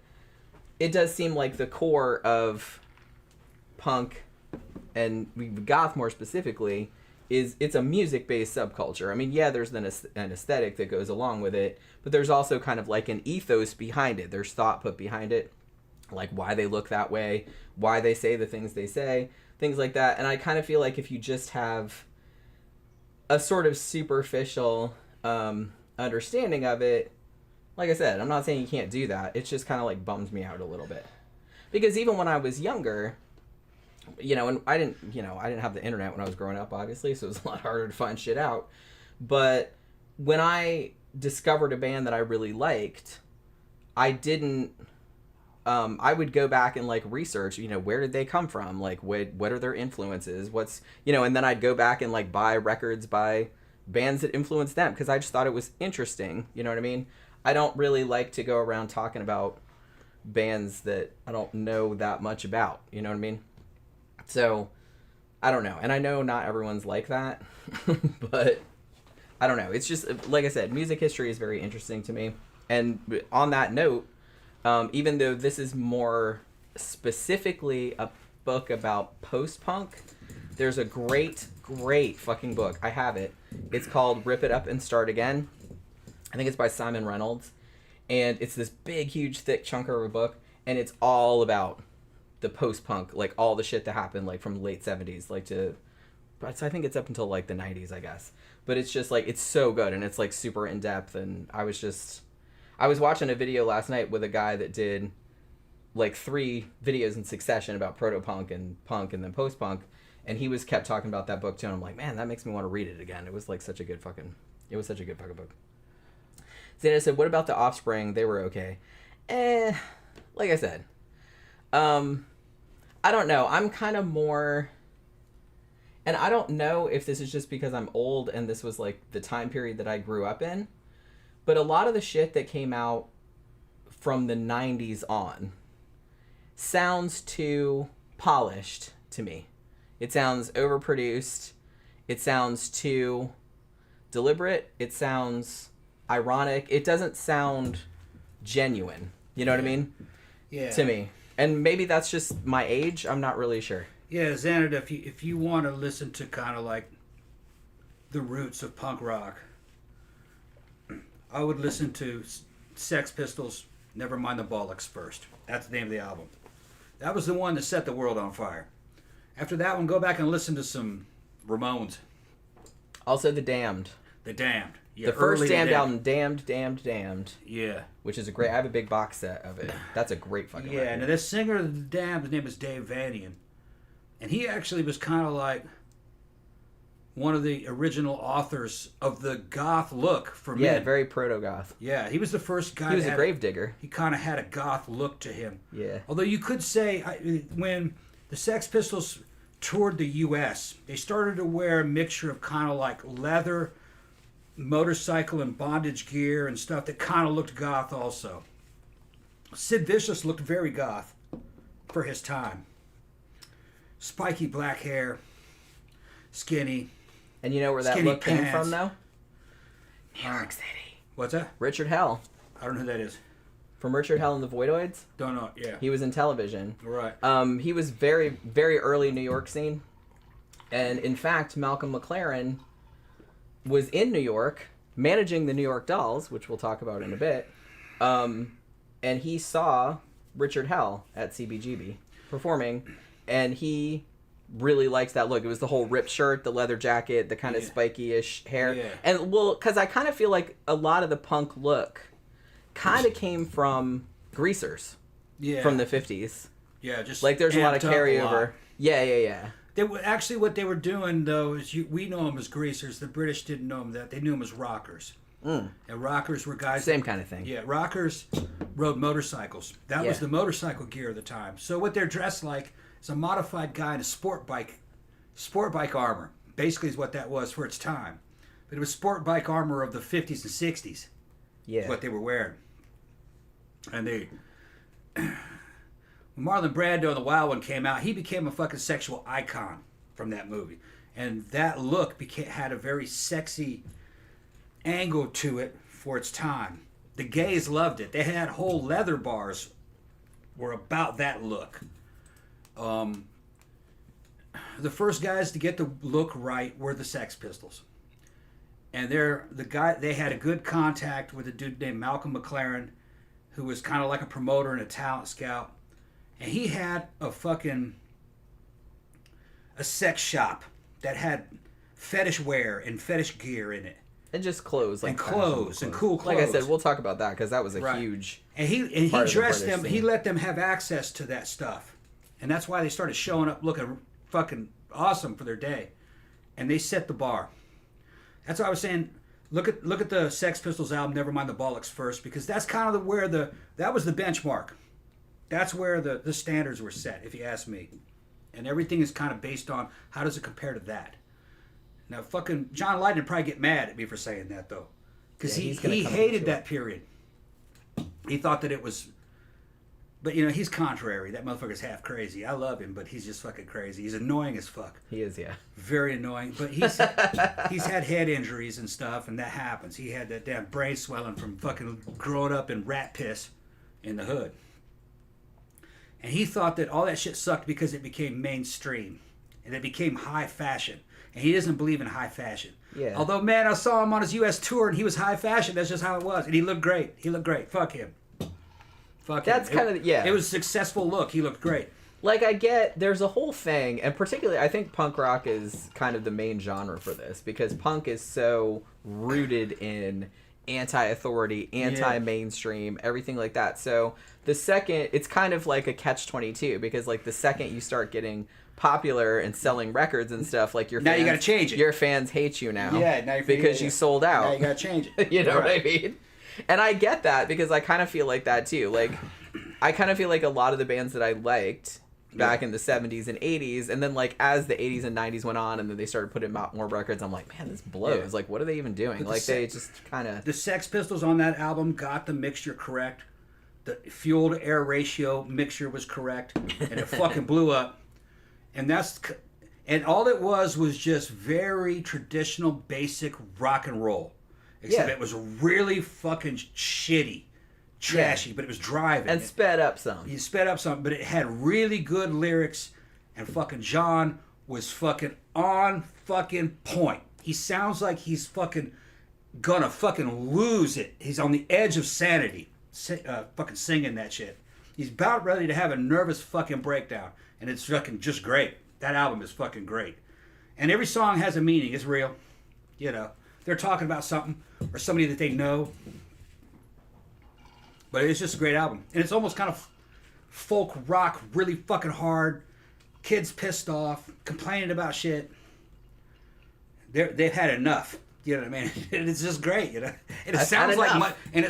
it does seem like the core of punk and goth more specifically is it's a music-based subculture. I mean, yeah, there's an aesthetic that goes along with it, but there's also kind of like an ethos behind it. There's thought put behind it, like why they look that way, why they say the things they say, things like that. And I kind of feel like if you just have a sort of superficial understanding of it, like I said, I'm not saying you can't do that. It just kind of like bums me out a little bit. Because even when I was younger, and I didn't have the internet when I was growing up, obviously, so it was a lot harder to find shit out. But when I discovered a band that I really liked, I would go back and like research, where did they come from? Like, what are their influences? And then I'd go back and like buy records by bands that influenced them because I just thought it was interesting. You know what I mean? I don't really like to go around talking about bands that I don't know that much about. You know what I mean? So, I don't know. And I know not everyone's like that, but I don't know. It's just, like I said, music history is very interesting to me. And on that note, even though this is more specifically a book about post-punk, there's a great fucking book. I have it. It's called Rip It Up and Start Again. I think it's by Simon Reynolds. And it's this big, huge, thick chunker of a book. And it's all about the post-punk, like all the shit that happened like from the late 70s, like to but I think it's up until like the 90s, I guess. But it's just like, it's so good, and it's like super in depth. And I was watching a video last night with a guy that did like 3 videos in succession about proto-punk and punk and then post-punk, and he kept talking about that book too, and I'm like, man, that makes me want to read it again. It was like such a good fucking book. Xana said, what about The Offspring? They were okay. Like I said, I don't know. I'm kind of more, and I don't know if this is just because I'm old and this was like the time period that I grew up in, but a lot of the shit that came out from the 90s on sounds too polished to me. It sounds overproduced. It sounds too deliberate. It sounds ironic. It doesn't sound genuine. You know what I mean? Yeah. To me. And maybe that's just my age. I'm not really sure. Yeah, Xanadu, if you want to listen to kind of like the roots of punk rock, I would listen to Sex Pistols, Never Mind the Bollocks first. That's the name of the album. That was the one that set the world on fire. After that one, go back and listen to some Ramones. Also The Damned. The Damned. Yeah, the first Damned album, Damned. Yeah. Which is a great, I have a big box set of it. That's a great fucking record. Yeah, and this singer of The Damned, his name is Dave Vanian. And he actually was kind of like one of the original authors of the goth look for men. Yeah, very proto-goth. Yeah, he was the first guy. He was a gravedigger. He kind of had a goth look to him. Yeah. Although you could say, when the Sex Pistols toured the U.S., they started to wear a mixture of kind of like leather, motorcycle and bondage gear and stuff that kind of looked goth also. Sid Vicious looked very goth for his time. Spiky black hair, skinny. And you know where that look came from, though? New York City. What's that? Richard Hell. I don't know who that is. From Richard Hell and the Voidoids? Don't know, yeah. He was in television. Right. He was very, very early New York scene. And in fact, Malcolm McLaren was in New York, managing the New York Dolls, which we'll talk about in a bit. And he saw Richard Hell at CBGB performing, and he really liked that look. It was the whole ripped shirt, the leather jacket, the kind of spiky-ish hair. Yeah. And, well, because I kind of feel like a lot of the punk look kind of came from Greasers from the 50s. Yeah, just like there's a lot of carryover. Yeah. They were, actually, what they were doing, though, is we know them as Greasers. The British didn't know them that. They knew them as rockers. And rockers were guys... Same kind of thing. Yeah, rockers rode motorcycles. That was the motorcycle gear of the time. So what they're dressed like is a modified guy in a sport bike armor. Basically is what that was for its time. But it was sport bike armor of the 50s and 60s. Yeah. What they were wearing. And they... When Marlon Brando, the Wild One, came out, he became a fucking sexual icon from that movie. And that look had a very sexy angle to it for its time. The gays loved it. They had whole leather bars were about that look. The first guys to get the look right were the Sex Pistols. And they had a good contact with a dude named Malcolm McLaren, who was kind of like a promoter and a talent scout. And he had a sex shop that had fetish wear and fetish gear in it. And just clothes. Like clothes and cool clothes. Like I said, we'll talk about that because that was a huge And he dressed them, he let them have access to that stuff. And that's why they started showing up looking fucking awesome for their day. And they set the bar. That's why I was saying, look at the Sex Pistols album, Never Mind the Bollocks first, because that's kind of that was the benchmark. That's where the standards were set, if you ask me. And everything is kind of based on how does it compare to that. Now, fucking John Lydon would probably get mad at me for saying that, though. Because he hated that period. He thought that it was... But, he's contrary. That motherfucker's half crazy. I love him, but he's just fucking crazy. He's annoying as fuck. He is, yeah. Very annoying. But he's had head injuries and stuff, and that happens. He had that damn brain swelling from fucking growing up in rat piss in the hood. And he thought that all that shit sucked because it became mainstream. And it became high fashion. And he doesn't believe in high fashion. Yeah. Although, man, I saw him on his U.S. tour, and he was high fashion. That's just how it was. And he looked great. Fuck him. That's kind of, yeah. It was a successful look. He looked great. Like, I get there's a whole thing, and particularly I think punk rock is kind of the main genre for this, because punk is so rooted in anti-authority, anti-mainstream, everything like that. So the second, it's kind of like a catch-22, because like the second you start getting popular and selling records and stuff, like your now fans, you gotta change it. Your fans hate you now. Yeah, now because you sold out. Now you gotta change it. You know what I mean? And I get that, because I kind of feel like that too. Like, I kind of feel like a lot of the bands that I liked back in the 70s and 80s, and then like as the 80s and 90s went on, and then they started putting out more records, I'm like, man, this blows. Yeah. Like, what are they even doing? Like, they just kind of... The Sex Pistols on that album got the mixture correct. The fuel to air ratio mixture was correct, and it fucking blew up. And all it was just very traditional, basic rock and roll. Except it was really fucking shitty. Trashy, but it was driving. And sped up some. You sped up some, but it had really good lyrics, and fucking John was fucking on fucking point. He sounds like he's fucking gonna fucking lose it. He's on the edge of sanity, fucking singing that shit. He's about ready to have a nervous fucking breakdown, and it's fucking just great. That album is fucking great. And every song has a meaning. It's real. You know, they're talking about something, or somebody that they know. But it's just a great album. And it's almost kind of folk rock, really fucking hard. Kids pissed off, complaining about shit. They've had enough. You know what I mean? It's just great, you know. And it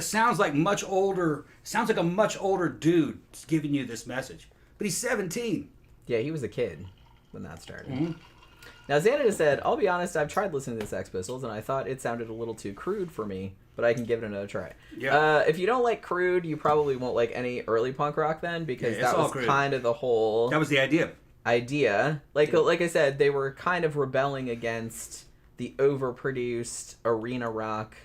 sounds like much older. Sounds like a much older dude giving you this message. But he's 17. Yeah, he was a kid when that started. Mm-hmm. Now, Xanadu said, I'll be honest, I've tried listening to the Sex Pistols, and I thought it sounded a little too crude for me, but I can give it another try. Yeah. If you don't like crude, you probably won't like any early punk rock then, because that was kind of the whole... That was the idea. Like I said, they were kind of rebelling against the overproduced arena rock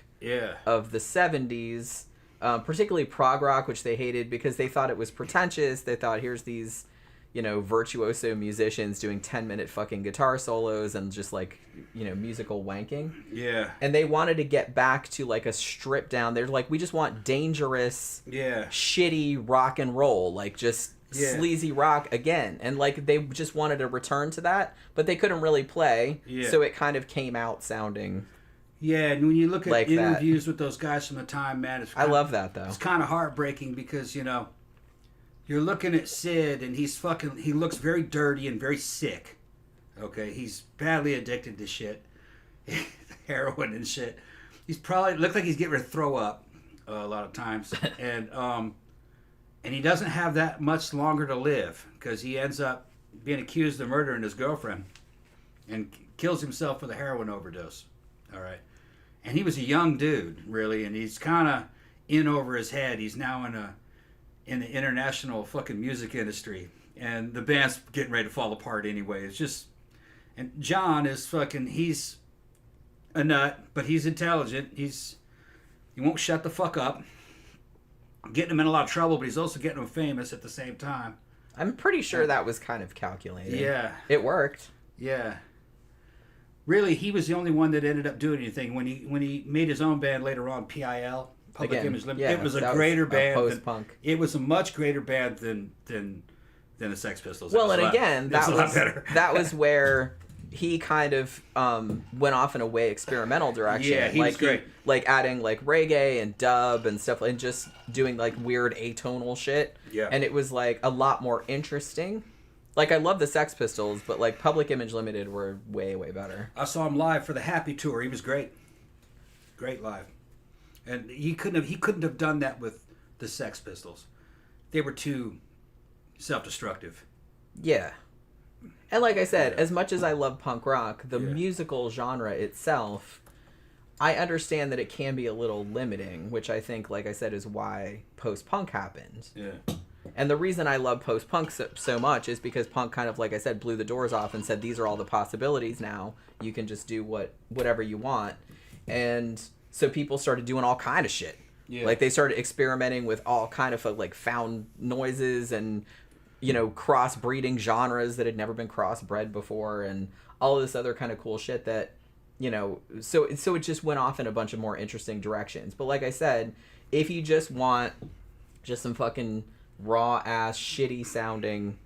of the 70s, particularly prog rock, which they hated because they thought it was pretentious. They thought, here's these... virtuoso musicians doing 10-minute fucking guitar solos and just like, musical wanking. Yeah. And they wanted to get back to like a stripped down. They're like, we just want dangerous, shitty rock and roll, like just sleazy rock again. And like they just wanted to return to that, but they couldn't really play. Yeah. So it kind of came out sounding. Yeah, and when you look at like interviews with those guys from the time, man, I love that though. It's kind of heartbreaking because, you're looking at Sid, and he looks very dirty and very sick. Okay, he's badly addicted to shit, heroin and shit. He's probably looked like he's getting ready to throw up a lot of times, and he doesn't have that much longer to live because he ends up being accused of murdering his girlfriend, and kills himself with a heroin overdose. All right, and he was a young dude, really, and he's kind of in over his head. He's now in the international fucking music industry, and the band's getting ready to fall apart anyway. It's just, and John is fucking, he's a nut, but he's intelligent. He won't shut the fuck up. Getting him in a lot of trouble, but he's also getting him famous at the same time. I'm pretty sure that was kind of calculated. Yeah. It worked. Yeah. Really, he was the only one that ended up doing anything. When he made his own band later on, PIL, Public Image Limited. It was a greater band. Post-punk. It was a much greater band than the Sex Pistols. Well, and again, that was a lot better. That was where he kind of went off in a way experimental direction. Yeah, he was great. Like adding like reggae and dub and stuff, and just doing like weird atonal shit. Yeah. And it was like a lot more interesting. Like, I love the Sex Pistols, but like Public Image Limited were way, way better. I saw him live for the Happy Tour. He was great. Great live. And he couldn't have done that with the Sex Pistols. They were too self-destructive. Yeah. And like I said, as much as I love punk rock, the musical genre itself, I understand that it can be a little limiting, which I think, like I said, is why post-punk happened. Yeah. And the reason I love post-punk so much is because punk kind of, like I said, blew the doors off and said, these are all the possibilities now. You can just do whatever you want. And so people started doing all kind of shit. Yeah. Like, they started experimenting with all kind of like found noises and, crossbreeding genres that had never been crossbred before, and all of this other kind of cool shit that, so it just went off in a bunch of more interesting directions. But like I said, if you just want just some fucking raw ass shitty sounding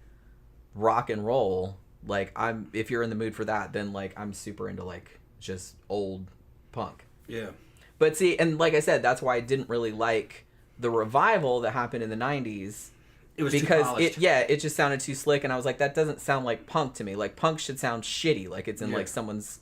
rock and roll, like if you're in the mood for that, then like I'm super into like just old punk. Yeah. But see, and like I said, that's why I didn't really like the revival that happened in the 90s. It was because too polished. it just sounded too slick, and I was like, that doesn't sound like punk to me. Like punk should sound shitty, like it's in like someone's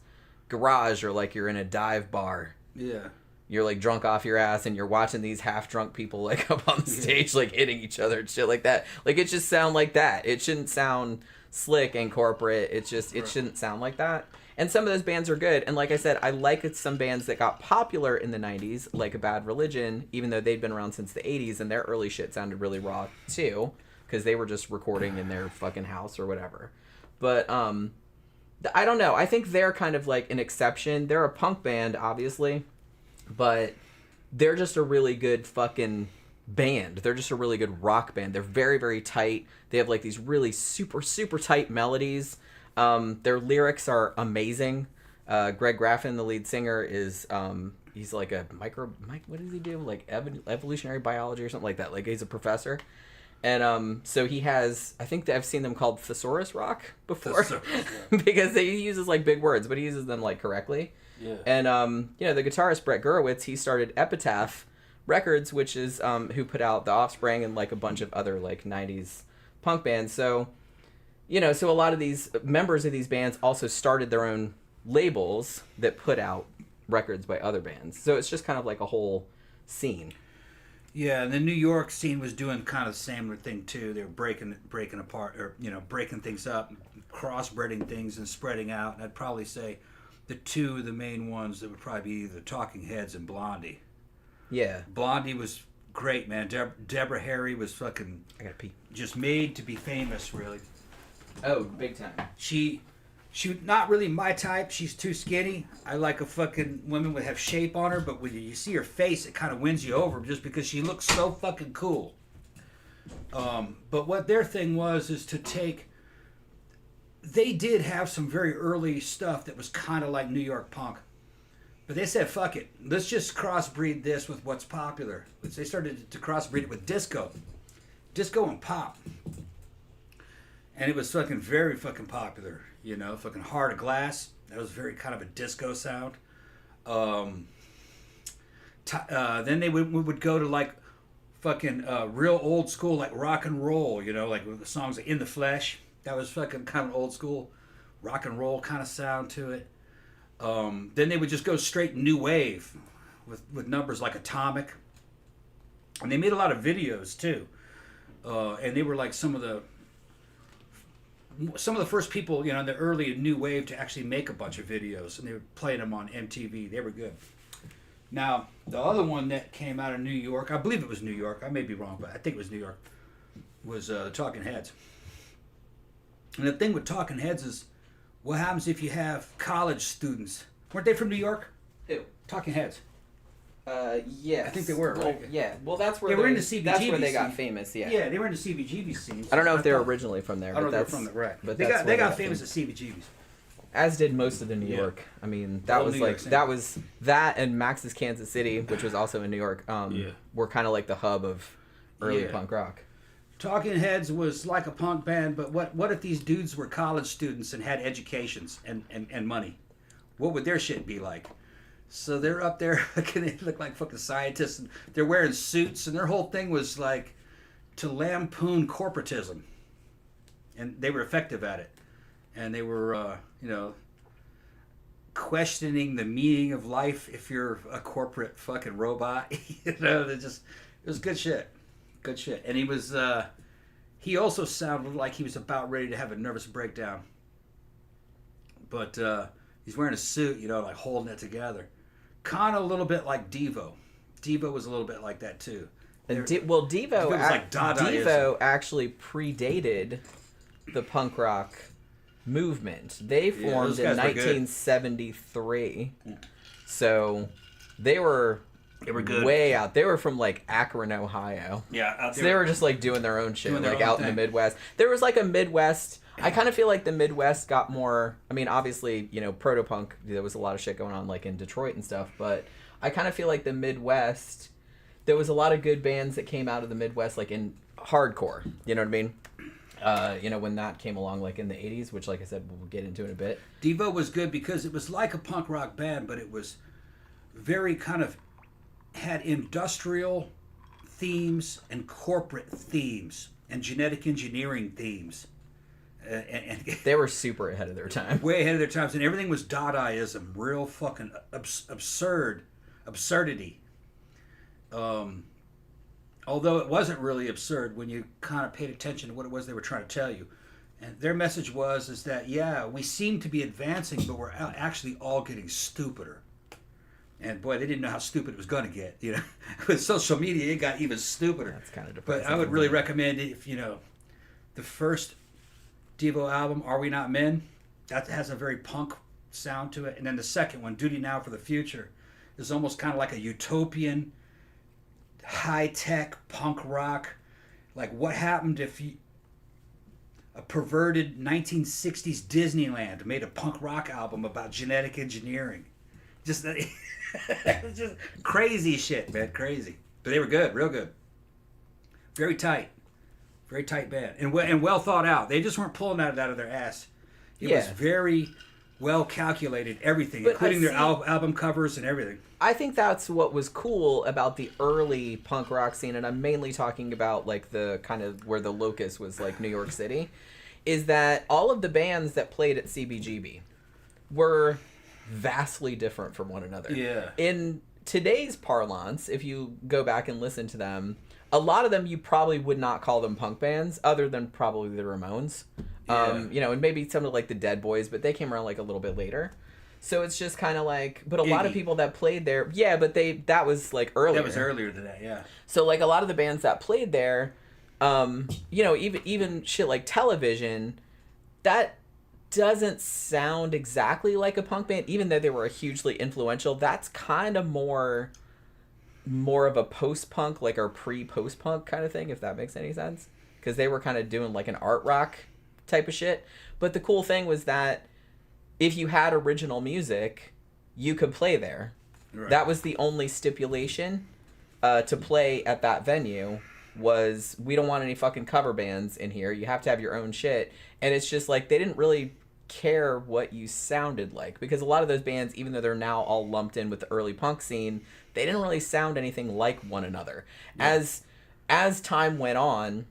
garage, or like you're in a dive bar. Yeah. You're like drunk off your ass, and you're watching these half drunk people like up on the stage, like hitting each other and shit like that. Like it just sound like that. It shouldn't sound slick and corporate. It shouldn't sound like that. And some of those bands are good. And like I said, I like some bands that got popular in the 90s, like A Bad Religion, even though they'd been around since the 80s, and their early shit sounded really raw too, because they were just recording in their fucking house or whatever. But I don't know. I think they're kind of like an exception. They're a punk band, obviously, but they're just a really good fucking band. They're just a really good rock band. They're very, very tight. They have like these really super, super tight melodies. Their lyrics are amazing. Greg Graffin, the lead singer, is he's like a what does he do? Like evolutionary biology or something like that. Like he's a professor. And so he has, I think that I've seen them called thesaurus rock before. Because he uses like big words, but he uses them like correctly. Yeah. And the guitarist Brett Gurewitz, he started Epitaph Records, which is who put out The Offspring and like a bunch of other like 90s punk bands. So so a lot of these members of these bands also started their own labels that put out records by other bands. So it's just kind of like a whole scene. Yeah, and the New York scene was doing kind of the same thing too. They were breaking apart, or breaking things up, crossbreeding things and spreading out. And I'd probably say the main ones that would probably be either Talking Heads and Blondie. Yeah. Blondie was great, man. Deborah Harry was fucking... I gotta pee. Just made to be famous, really. Oh, big time. She not really my type. She's too skinny. I like a fucking woman would have shape on her, but when you see her face, it kind of wins you over just because she looks so fucking cool. But what their thing is to take... They did have some very early stuff that was kind of like New York punk. But they said, fuck it. Let's just crossbreed this with what's popular. They started to crossbreed it with disco. Disco and pop. And it was fucking very fucking popular, fucking Heart of Glass. That was very kind of a disco sound. Then we would go to like fucking real old school, like rock and roll, like with the songs like In the Flesh. That was fucking kind of old school rock and roll kind of sound to it. Then they would just go straight new wave with numbers like Atomic. And they made a lot of videos too. And they were like some of the first people, in the early new wave to actually make a bunch of videos, and they were playing them on MTV. They were good. Now, the other one that came out of New York, I believe it was New York. I may be wrong, but I think it was New York. Was Talking Heads. And the thing with Talking Heads is, what happens if you have college students? Weren't they from New York? Who? Talking Heads. Yeah. I think they were, right? Well, yeah. Well, that's where they were in the CBGB That's where they got scene. famous, yeah. Yeah, they were in the CBGB scene. I don't know if they were originally from there, but that's... from the right. But they got famous at CBGBs. As did most of the New York. I mean, that was like... That and Max's Kansas City, which was also in New York, were kind of like the hub of early punk rock. Talking Heads was like a punk band, but what if these dudes were college students and had educations and money? What would their shit be like? So they're up there, they look like fucking scientists, and they're wearing suits, and their whole thing was like to lampoon corporatism. And they were effective at it. And they were, questioning the meaning of life if you're a corporate fucking robot. It was good shit. Good shit. And he also sounded like he was about ready to have a nervous breakdown. But he's wearing a suit, like holding it together. Kind of a little bit like Devo. Devo was a little bit like that too. Devo actually predated the punk rock movement. They formed in 1973. Yeah. So they were good. Way out. They were from like Akron, Ohio. Yeah, out there. So they were just like doing their own shit, like out in the Midwest. There was like a Midwest. I kind of feel like the Midwest got more. I mean, obviously, proto-punk. There was a lot of shit going on, like in Detroit and stuff. But I kind of feel like the Midwest. There was a lot of good bands that came out of the Midwest, like in hardcore. You know what I mean? when that came along, like in the 80s, which, like I said, we'll get into in a bit. Devo was good because it was like a punk rock band, but it was very kind of had industrial themes and corporate themes and genetic engineering themes. And they were super ahead of their time. Way ahead of their times. And everything was Dadaism. Real fucking absurdity. Although it wasn't really absurd when you kind of paid attention to what it was they were trying to tell you. And their message is that, yeah, we seem to be advancing, but we're actually all getting stupider. And boy, they didn't know how stupid it was going to get. You know, with social media, it got even stupider. That's kind of depressing. But I would really recommend it if, the first Devo album, Are We Not Men? That has a very punk sound to it. And then the second one, Duty Now for the Future, is almost kind of like a utopian, high-tech punk rock. Like, what happened if a perverted 1960s Disneyland made a punk rock album about genetic engineering? Just crazy shit, man, crazy. But they were good, real good. Very tight band, and well thought out. They just weren't pulling that out of their ass. It was very well calculated, everything, including their album covers and everything. I think that's what was cool about the early punk rock scene, and I'm mainly talking about like the kind of where the locus was, like New York City, is that all of the bands that played at CBGB were vastly different from one another. Yeah. In today's parlance, if you go back and listen to them, a lot of them you probably would not call them punk bands, other than probably the Ramones. Yeah. And maybe some of like the Dead Boys, but they came around like a little bit later. So it's just kind of like, but a lot of people that played there, but that was like earlier. That was earlier than that, yeah. So like a lot of the bands that played there, even shit like Television, that doesn't sound exactly like a punk band, even though they were hugely influential. That's kind of more of a post-punk, like our pre-post-punk kind of thing, if that makes any sense. Because they were kind of doing like an art rock type of shit. But the cool thing was that if you had original music, you could play there. Right. That was the only stipulation to play at that venue, was we don't want any fucking cover bands in here. You have to have your own shit. And it's just like they didn't really care what you sounded like, because a lot of those bands, even though they're now all lumped in with the early punk scene, they didn't really sound anything like one another. Yeah. As time went on,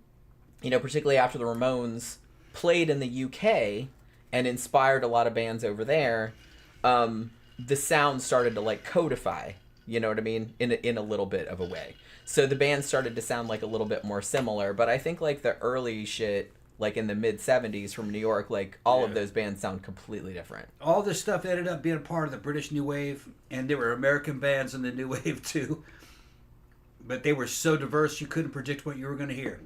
particularly after the Ramones played in the UK and inspired a lot of bands over there, the sound started to like codify, you know what I mean, in a little bit of a way. So the band started to sound like a little bit more similar. But I think like the early shit, like in the mid 70s from New York, like all of those bands sound completely different. All this stuff ended up being a part of the British New Wave, and there were American bands in the New Wave too. But they were so diverse you couldn't predict what you were going to hear.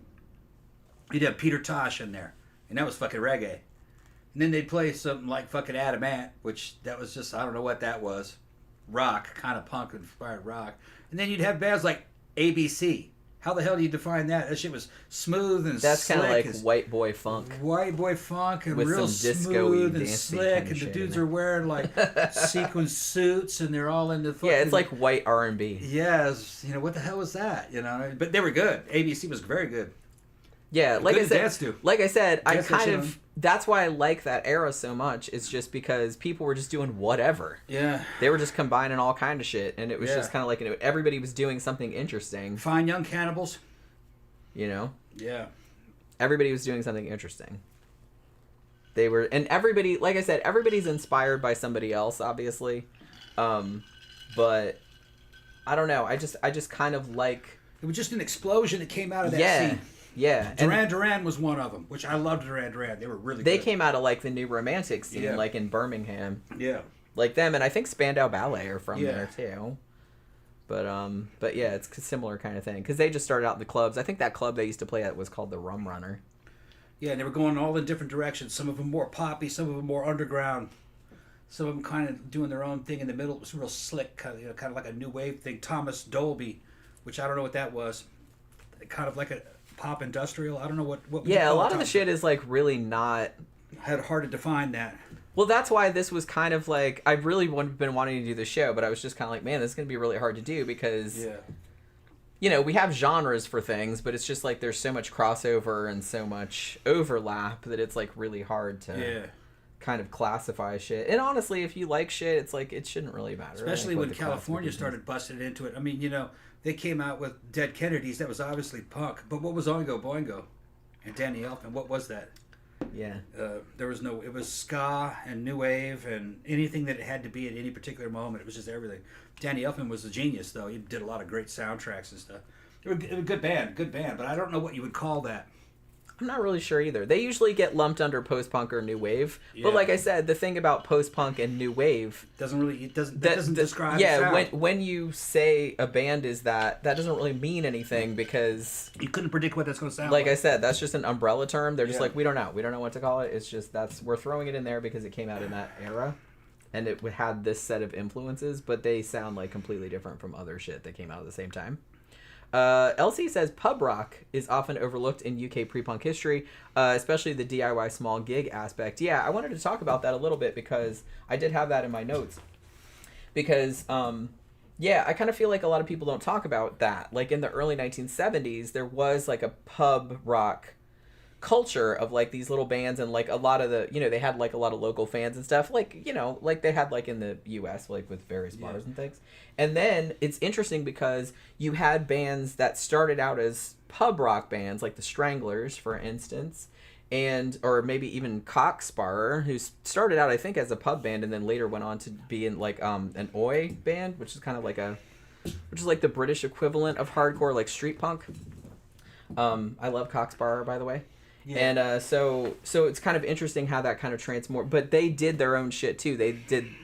You'd have Peter Tosh in there, and that was fucking reggae. And then they'd play something like fucking Adamant, which that was just, I don't know what that was. Rock, kind of punk inspired rock. And then you'd have bands like ABC. How the hell do you define that? That shit was smooth and that's slick. That's kind of like white boy funk. White boy funk and with real some smooth and slick. And the dudes are wearing like sequin suits and they're all in the fucking... Yeah, it's like white R&B. Yes. What the hell was that? But they were good. ABC was very good. Yeah, like I said, I dance kind of... That's why I like that era so much. It's just because people were just doing whatever. Yeah. They were just combining all kind of shit. And it was just kind of like, everybody was doing something interesting. Fine Young Cannibals. Yeah. Everybody was doing something interesting. They were... And everybody... Like I said, everybody's inspired by somebody else, obviously. But... I don't know. I just kind of like... It was just an explosion that came out of that scene. Yeah. Duran was one of them, which I loved Duran. They were really good. They came out of like the new romantic scene, like in Birmingham. Yeah. Like them, and I think Spandau Ballet are from there too. But yeah, it's a similar kind of thing. Because they just started out in the clubs. I think that club they used to play at was called the Rum Runner. Yeah, and they were going all in different directions. Some of them more poppy, some of them more underground. Some of them kind of doing their own thing in the middle. It was real slick, kind of like a new wave thing. Thomas Dolby, which I don't know what that was. Kind of like a pop industrial. I don't know what yeah, a lot of the shit is like really not... Had hard to define that. Well, that's why this was kind of like... I've really been wanting to do the show, but I was just kind of like, man, this is going to be really hard to do because... you know, we have genres for things, but it's just like there's so much crossover and so much overlap that it's like really hard to kind of classify shit. And honestly, if you like shit, it's like it shouldn't really matter. Especially when California started busting into it. I mean, you know, they came out with Dead Kennedys. That was obviously punk. But what was Oingo Boingo and Danny Elfman? What was that? Yeah. There was no... It was ska and new wave and anything that it had to be at any particular moment. It was just everything. Danny Elfman was a genius, though. He did a lot of great soundtracks and stuff. They were a good band. But I don't know what you would call that. I'm not really sure either. They usually get lumped under post-punk or new wave. Yeah. But like I said, the thing about post-punk and new wave... It doesn't describe the sound. when you say a band is that doesn't really mean anything because... You couldn't predict what that's going to sound like. Like I said, that's just an umbrella term. They're just like, we don't know. We don't know what to call it. It's just, we're throwing it in there because it came out in that era. And it had this set of influences, but they sound like completely different from other shit that came out at the same time. Elsie says pub rock is often overlooked in UK pre-punk history, especially the DIY small gig aspect. Yeah, I wanted to talk about that a little bit because I did have that in my notes. Because, I kind of feel like a lot of people don't talk about that. Like in the early 1970s, there was like a pub rock culture of like these little bands and like a lot of the, you know, they had like a lot of local fans and stuff, like, you know, like they had like in the US, like with various bars and things. And then it's interesting because you had bands that started out as pub rock bands, like the Stranglers, for instance, and or maybe even Cocksparrer, who started out I think as a pub band and then later went on to be in like an Oi band, which is kind of like the British equivalent of hardcore, like street punk. I love Cocksparrer, by the way. Yeah. And so it's kind of interesting how that kind of transformed. But they did their own shit too. They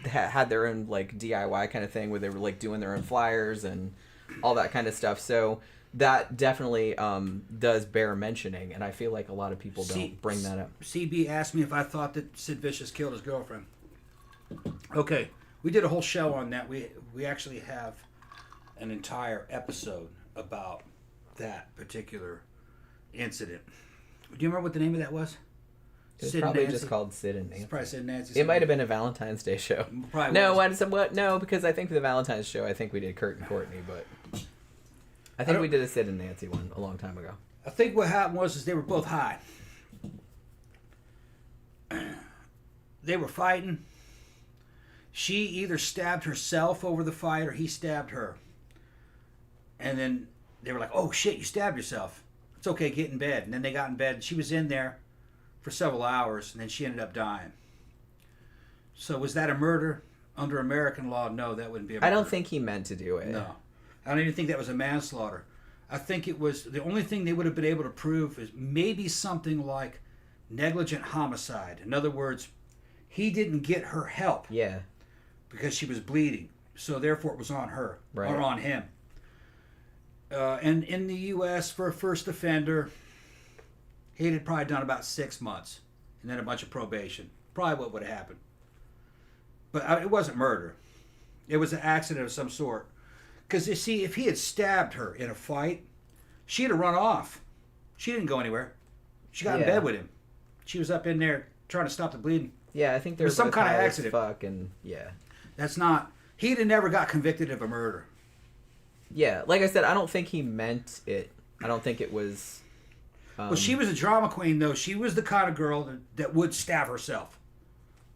had their own like DIY kind of thing where they were like doing their own flyers and all that kind of stuff. So that definitely does bear mentioning, and I feel like a lot of people don't bring that up. CB asked me if I thought that Sid Vicious killed his girlfriend. Okay, we did a whole show on that. We actually have an entire episode about that particular incident. Do you remember what the name of that was? It was probably just called Sid and Nancy. It's probably Sid and Nancy. It might have been a Valentine's Day show. Probably no, was. No, because I think for the Valentine's show, I think we did Kurt and Courtney, but I think we did a Sid and Nancy one a long time ago. I think what happened was they were both high. They were fighting. She either stabbed herself over the fight or he stabbed her. And then they were like, oh shit, you stabbed yourself. It's okay, get in bed. And then they got in bed. She was in there for several hours, and then she ended up dying. So was that a murder? Under American law, no, that wouldn't be a murder. I don't think he meant to do it. No. I don't even think that was a manslaughter. I think it was, the only thing they would have been able to prove is maybe something like negligent homicide. In other words, he didn't get her help. Yeah. Because she was bleeding. So therefore it was on her. Right. Or on him. And in the U.S., for a first offender, he had probably done about 6 months. And then a bunch of probation. Probably what would have happened. But it wasn't murder. It was an accident of some sort. Because, you see, if he had stabbed her in a fight, she'd have run off. She didn't go anywhere. She got in bed with him. She was up in there trying to stop the bleeding. Yeah, I think there was some kind of accident. Fuck and yeah. That's not... He'd have never got convicted of a murder. Yeah, like I said, I don't think he meant it. I don't think it was... Well, she was a drama queen, though. She was the kind of girl that would stab herself.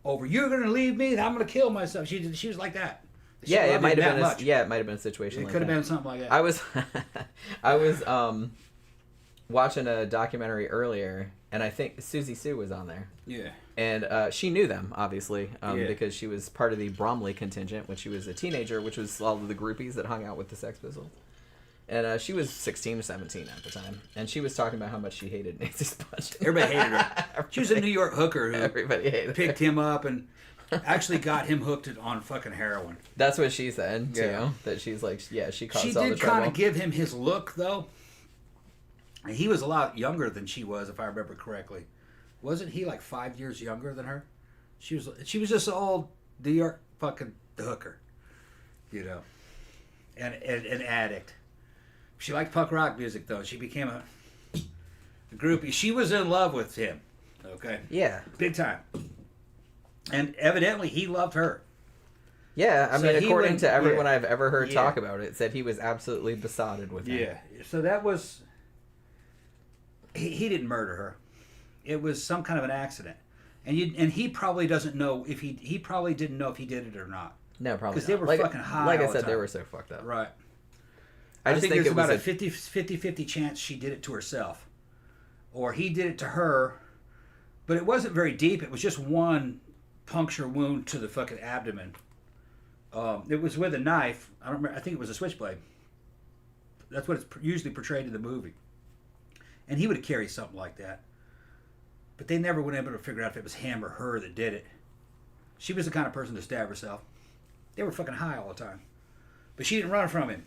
Over, you're going to leave me, and I'm going to kill myself. She was like that. Yeah, it might have been. It might have been a situation. It could have been something like that. I was watching a documentary earlier, and I think Susie Sioux was on there. Yeah. And she knew them, obviously, because she was part of the Bromley contingent when she was a teenager, which was all of the groupies that hung out with the Sex Pistols. And she was 16 or 17 at the time. And she was talking about how much she hated Nancy Spudge. Everybody hated her. She was a New York hooker who everybody hated picked him up and actually got him hooked on fucking heroin. That's what she said, too. That she's like, she caused all the trouble. She did kind of give him his look, though. He was a lot younger than she was, if I remember correctly. Wasn't he like 5 years younger than her? She was just an old New York fucking hooker, you know, and an addict. She liked punk rock music, though. She became a groupie. She was in love with him, okay? Yeah. Big time. And evidently he loved her. Yeah, I So mean, he according went- to everyone yeah. I've ever heard Yeah. talk about it, said he was absolutely besotted with him. Yeah. So that was. He didn't murder her. It was some kind of an accident, and he probably doesn't know if he probably didn't know if he did it or not. No, probably Because they not. were like, fucking high. Like all I said, the they time. were so fucked up. Right. I I just think think there's it was about a a 50-50 chance she did it to herself, or he did it to her, but it wasn't very deep. It was just one puncture wound to the fucking abdomen. It was with a knife. I don't remember. I think it was a switchblade. That's what it's usually portrayed in the movie. And he would have carried something like that. But they never were able to figure out if it was him or her that did it. She was the kind of person to stab herself. They were fucking high all the time. But she didn't run from him.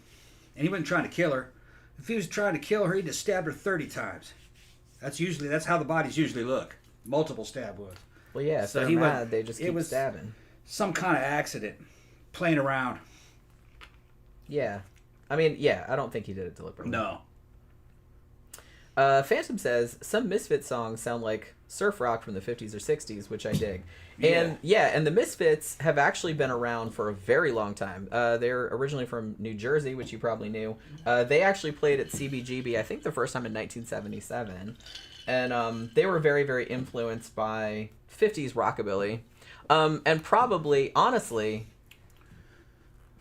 And he wasn't trying to kill her. If he was trying to kill her, he'd have stabbed her 30 times. That's how the bodies usually look. Multiple stab wounds. Well, yeah, if So they're he mad, went- they just it keep was- stabbing. Some kind of accident. Playing around. Yeah. I mean, yeah, I don't think he did it deliberately. No. Phantom says, some Misfits songs sound like surf rock from the 50s or 60s, which I dig. And and the Misfits have actually been around for a very long time. They're originally from New Jersey, which you probably knew. They actually played at CBGB, I think the first time in 1977. And they were very, very influenced by 50s rockabilly. And probably, honestly,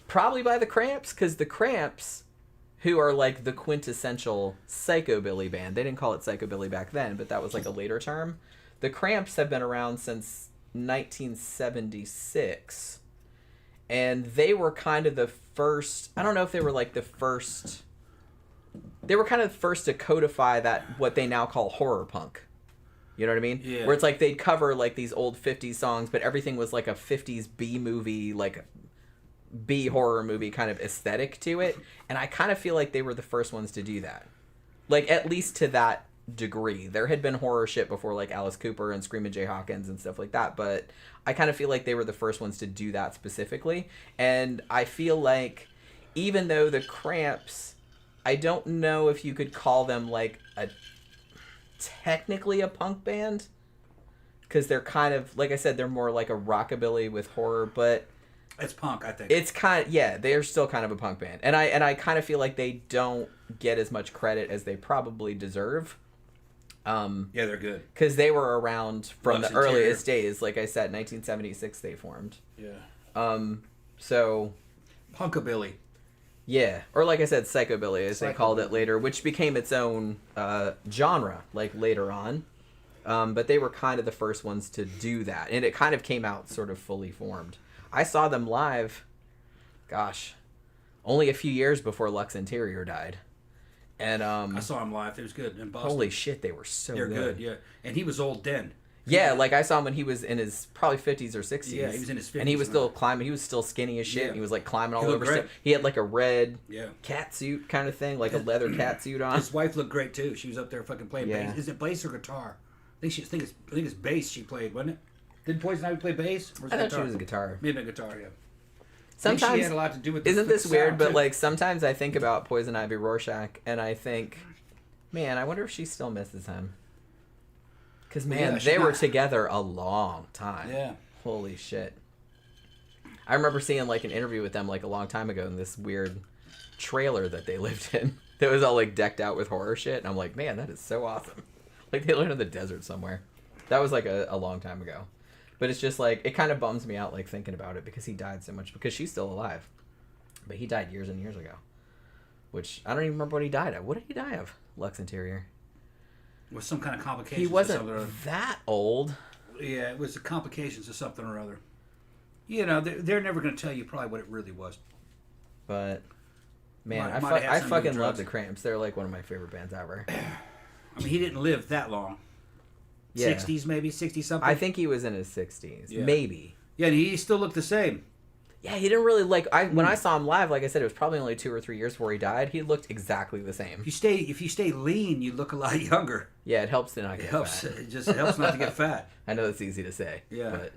probably by the Cramps, because the Cramps, who are like the quintessential psychobilly band. They didn't call it psychobilly back then, but that was like a later term. The Cramps have been around since 1976. And they were kind of the first, I don't know if they were like the first, they were kind of the first to codify that, what they now call horror punk. You know what I mean? Yeah. Where it's like they'd cover like these old 50s songs, but everything was like a 50s B movie, like B horror movie kind of aesthetic to it. And I kind of feel like they were the first ones to do that. Like, at least to that degree. There had been horror shit before, like Alice Cooper and Screamin' Jay Hawkins and stuff like that, but I kind of feel like they were the first ones to do that specifically. And I feel like even though the Cramps, I don't know if you could call them like technically a punk band, because they're kind of, like I said, they're more like a rockabilly with horror, but It's punk, I think. it's kind of, yeah, they're still kind of a punk band. And I kind of feel like they don't get as much credit as they probably deserve. Yeah, they're good. Because they were around from Lux the earliest Interior. days. Like I said, 1976 they formed. Yeah. So, Punkabilly. yeah. Or like I said, psychobilly, as they called it Psychobilly. later, which became its own genre, like later on. But they were kind of the first ones to do that. And it kind of came out sort of fully formed. I saw them live, gosh, only a few years before Lux Interior died. And I saw him live. It was good in Boston. holy shit, they were so They're good. good, yeah. And he was old then. Yeah, like I saw him when he was in his probably 50s or 60s. Yeah, he was in his And he 50s was still climbing. He was still skinny as shit. Yeah. And he was like climbing all He looked over great. stuff. He had like a red Yeah. cat suit kind of thing, like a leather cat suit on. His wife looked great too. She was up there fucking playing Yeah. bass. Is it bass or guitar? I think it's bass she played, wasn't it? Didn't Poison Ivy play bass? Or was I it thought she was a guitar. Maybe a guitar, yeah. I think she Sometimes, had a lot to do with the isn't this sound, weird, but too. like sometimes I think about Poison Ivy Rorschach and I think, man, I wonder if she still misses him. Because, man, Yeah, they were together a long time. Yeah. Holy shit. I remember seeing like an interview with them like a long time ago in this weird trailer that they lived in that was all like decked out with horror shit. And I'm like, man, that is so awesome. Like they lived in the desert somewhere. That was like a long time ago. But it's just like, it kind of bums me out like thinking about it because he died so much. Because she's still alive. But he died years and years ago. Which, I don't even remember what he died of. What did he die of? Lux Interior. With some kind of complications. He or wasn't something or other. that old. Yeah, it was the complications of something or other. You know, they're never going to tell you probably what it really was. But, man, Might have had I something fucking with love drugs. the Cramps. They're like one of my favorite bands ever. I mean, he didn't live that long. Yeah. 60s maybe, 60-something? I think he was in his 60s. Yeah. Maybe. Yeah, and he still looked the same. Yeah, he didn't really like. When I saw him live, like I said, it was probably only 2 or 3 years before he died. He looked exactly the same. If you stay lean, you look a lot younger. Yeah, it helps to not It get helps. fat. It just helps not to get fat. I know it's easy to say. Yeah. But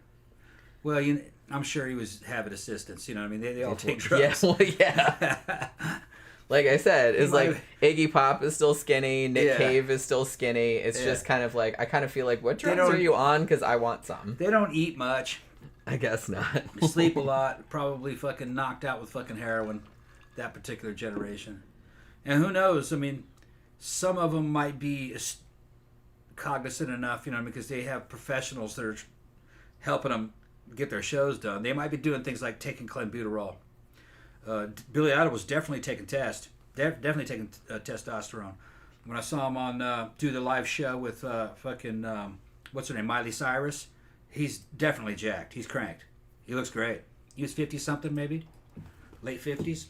Well, I'm sure he was having assistants. You know what I mean? They all take yeah, drugs. well, yeah. Like I said, it's might like Iggy Pop is still skinny, Nick Yeah. Cave is still skinny. It's Yeah. just kind of like, I kind of feel like, what They drugs are don't- you on? Because I want some. They don't eat much. I guess not. Sleep a lot, probably fucking knocked out with fucking heroin, that particular generation. And who knows, I mean, some of them might be cognizant enough, because they have professionals that are helping them get their shows done. They might be doing things like taking clenbuterol. Billy Idol was definitely taking testosterone. When I saw him on do the live show with what's her name, Miley Cyrus, he's definitely jacked. He's cranked. He looks great. He was 50-something maybe, late 50s.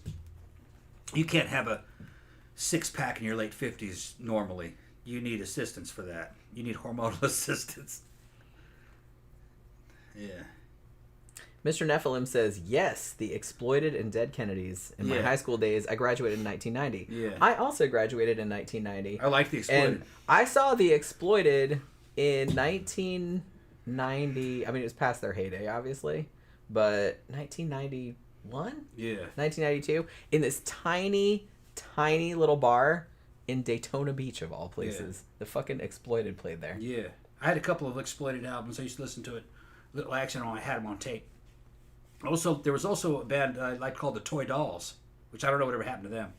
You can't have a six-pack in your late 50s normally. You need assistance for that. You need hormonal assistance. Yeah. Mr. Nephilim says, yes, the Exploited and Dead Kennedys. In my high school days, I graduated in 1990. Yeah. I also graduated in 1990. I like the Exploited. And I saw the Exploited in 1990. I mean, it was past their heyday, obviously. But 1991? Yeah. 1992? In this tiny, tiny little bar in Daytona Beach, of all places. The fucking Exploited played there. Yeah. I had a couple of Exploited albums. I used to listen to it. Little action, I had them on tape. Also, there was also a band I liked called the Toy Dolls, which I don't know whatever happened to them.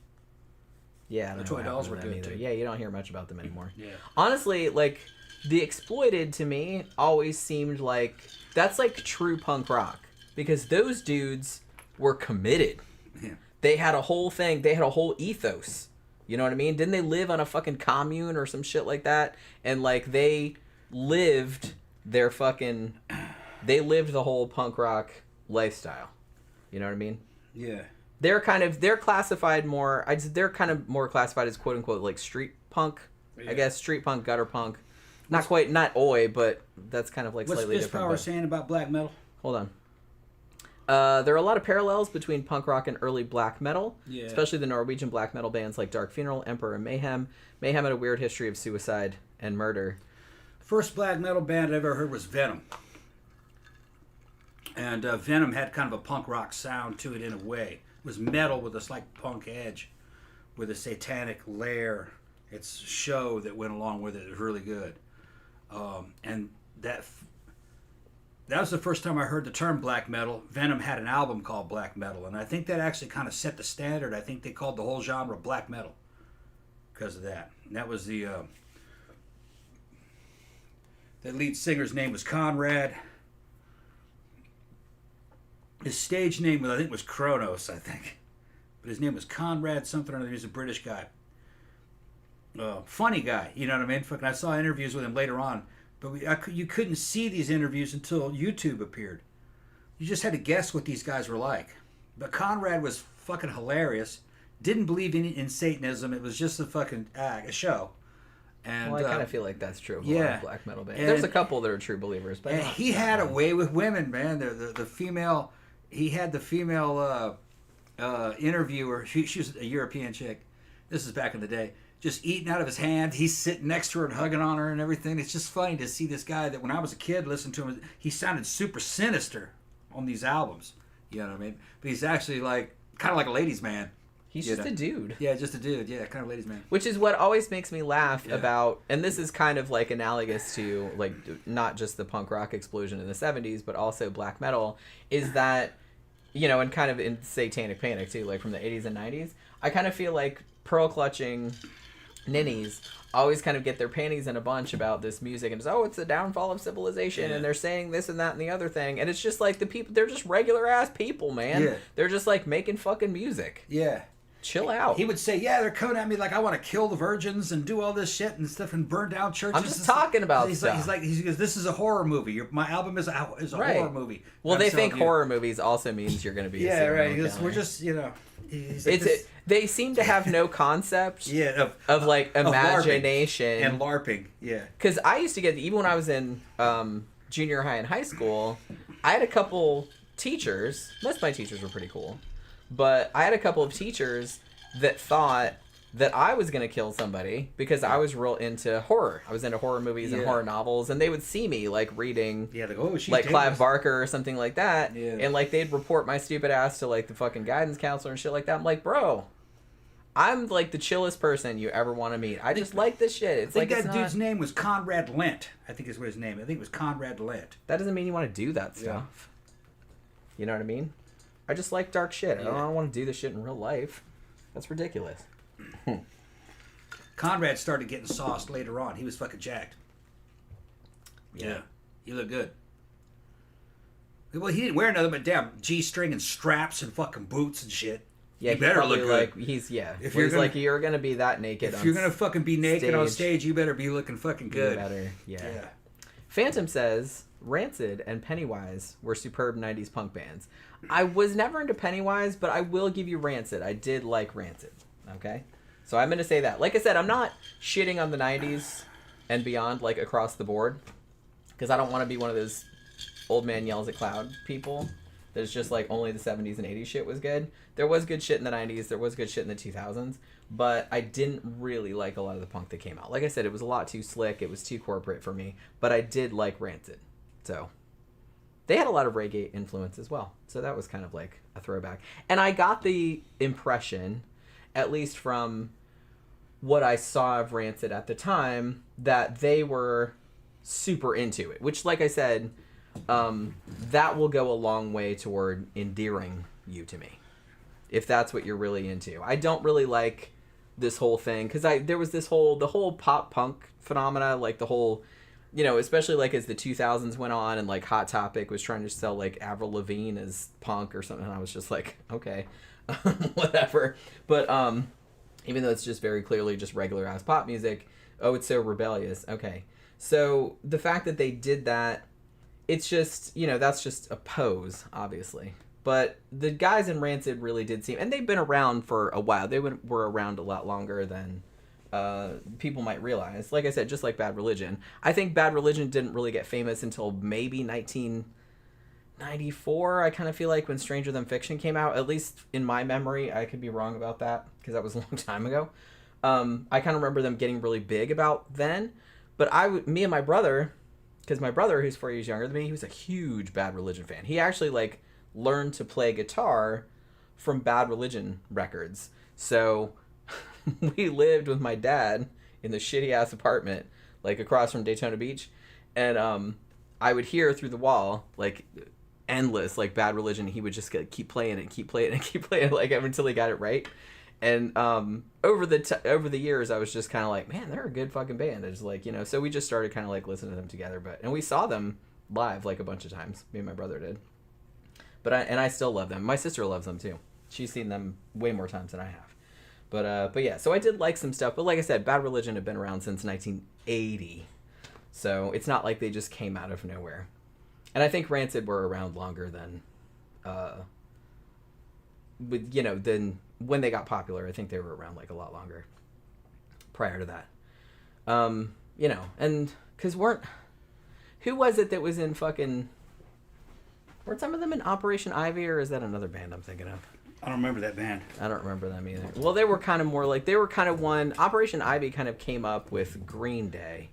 Yeah, the Toy Dolls were good either. too. Yeah, you don't hear much about them anymore. Yeah. Honestly, like, the Exploited to me always seemed like that's like true punk rock, because those dudes were committed. Yeah. They had a whole thing. They had a whole ethos. You know what I mean? Didn't they live on a fucking commune or some shit like that? And like they lived their fucking. They lived the whole punk rock lifestyle. You know what I mean? Yeah. They're classified more. They're kind of more classified as quote unquote like street punk. Yeah. I guess street punk, gutter punk. Not oi, but that's kind of like slightly What's different. Power saying about black metal? Hold on. There are a lot of parallels between punk rock and early black metal, especially the Norwegian black metal bands like Dark Funeral, Emperor, and Mayhem. Mayhem had a weird history of suicide and murder. First black metal band I ever heard was Venom. And Venom had kind of a punk rock sound to it in a way. It was metal with a slight punk edge, with a satanic lair. It's a show that went along with it. It was really good. And that was the first time I heard the term black metal. Venom had an album called Black Metal, and I think that actually kind of set the standard. I think they called the whole genre black metal because of that. And that was the lead singer's name was Conrad. His stage name, I think, was Kronos, I think. But his name was Conrad something or other. He was a British guy. Funny guy, you know what I mean? Fucking, I saw interviews with him later on. But you couldn't see these interviews until YouTube appeared. You just had to guess what these guys were like. But Conrad was fucking hilarious. Didn't believe in Satanism. It was just a fucking a show. And, well, I kind of feel like that's true of a lot of black metal bands. And there's a couple that are true believers. But he had a way with women, man. The female... He had the female interviewer. She was a European chick. This is back in the day. Just eating out of his hand. He's sitting next to her and hugging on her and everything. It's just funny to see this guy that when I was a kid listened to him, he sounded super sinister on these albums. You know what I mean? But he's actually like kind of like a ladies' man. He's just a dude. Yeah, just a dude. Yeah, kind of ladies' man. Which is what always makes me laugh about, and this is kind of like analogous to like not just the punk rock explosion in the 70s, but also black metal, is that, you know, and kind of in Satanic Panic too, like from the 80s and 90s, I kind of feel like pearl-clutching ninnies always kind of get their panties in a bunch about this music and just, it's the downfall of civilization, and they're saying this and that and the other thing, and it's just like the people, they're just regular-ass people, man. Yeah. They're just like making fucking music. Yeah. Chill out. He would say, they're coming at me like I want to kill the virgins and do all this shit and stuff and burn down churches. I'm just talking about stuff. He goes, this is a horror movie. My album is a horror movie. Well, they think horror movies also means you're going to be a right. Goes, we're just, they seem to have no concept of like imagination. And LARPing, Because I used to get, even when I was in junior high and high school, I had a couple teachers, most of my teachers were pretty cool, but I had a couple of teachers that thought that I was going to kill somebody because I was real into horror. I was into horror movies and horror novels, and they would see me like reading like Clive Barker or something like that, and like they'd report my stupid ass to like the fucking guidance counselor and shit like that. I'm like, bro, I'm like the chillest person you ever want to meet. I just like this shit. It's I think that dude's name was Conrad Lent. I think is what his name. I think it was Conrad Lent. That doesn't mean you want to do that stuff. You know what I mean? I just like dark shit. I don't want to do this shit in real life. That's ridiculous. Conrad started getting sauced later on. He was fucking jacked. Yeah. He looked good. Well, he didn't wear nothing but damn G-string and straps and fucking boots and shit. Yeah, he better look good. Like, if you're gonna be that naked. If you're gonna fucking be naked on stage, you better be looking fucking good. You better, yeah. Phantom says Rancid and Pennywise were superb '90s punk bands. I was never into Pennywise, but I will give you Rancid. I did like Rancid. Okay, so I'm gonna say that. Like I said, I'm not shitting on the '90s and beyond, like across the board, because I don't want to be one of those old man yells at cloud people. There's just like only the 70s and 80s shit was good. There was good shit in the 90s. There was good shit in the 2000s. But I didn't really like a lot of the punk that came out. Like I said, it was a lot too slick. It was too corporate for me. But I did like Rancid. So they had a lot of reggae influence as well. So that was kind of like a throwback. And I got the impression, at least from what I saw of Rancid at the time, that they were super into it. Which, like I said, that will go a long way toward endearing you to me, if that's what you're really into. I don't really like this whole thing because there was the whole pop punk phenomena, like the whole, especially like as the 2000s went on and like Hot Topic was trying to sell like Avril Lavigne as punk or something, and I was just like, okay, whatever. But even though it's just very clearly just regular ass pop music, oh, it's so rebellious. Okay, so the fact that they did that, it's just, that's just a pose, obviously. But the guys in Rancid really did seem... And they've been around for a while. They were around a lot longer than people might realize. Like I said, just like Bad Religion. I think Bad Religion didn't really get famous until maybe 1994. I kind of feel like when Stranger Than Fiction came out. At least in my memory. I could be wrong about that, because that was a long time ago. I kind of remember them getting really big about then. But me and my brother... Because my brother, who's 4 years younger than me, he was a huge Bad Religion fan. He actually, learned to play guitar from Bad Religion records. So we lived with my dad in the shitty-ass apartment, across from Daytona Beach. And I would hear through the wall, endless, Bad Religion. He would just keep playing it, keep playing it, keep playing it, until he got it right. And over the years, I was just kind of like, man, they're a good fucking band. I just so we just started kind of listening to them together. And we saw them live a bunch of times. Me and my brother did. But I still love them. My sister loves them too. She's seen them way more times than I have. But yeah, so I did like some stuff. But like I said, Bad Religion had been around since 1980. So it's not like they just came out of nowhere. And I think Rancid were around longer than, than when they got popular. I think they were around a lot longer prior to that. And because who was it that was in fucking, weren't some of them in Operation Ivy, or is that another band I'm thinking of? I don't remember that band. I don't remember them either. Well, they were kind of more one, Operation Ivy kind of came up with Green Day,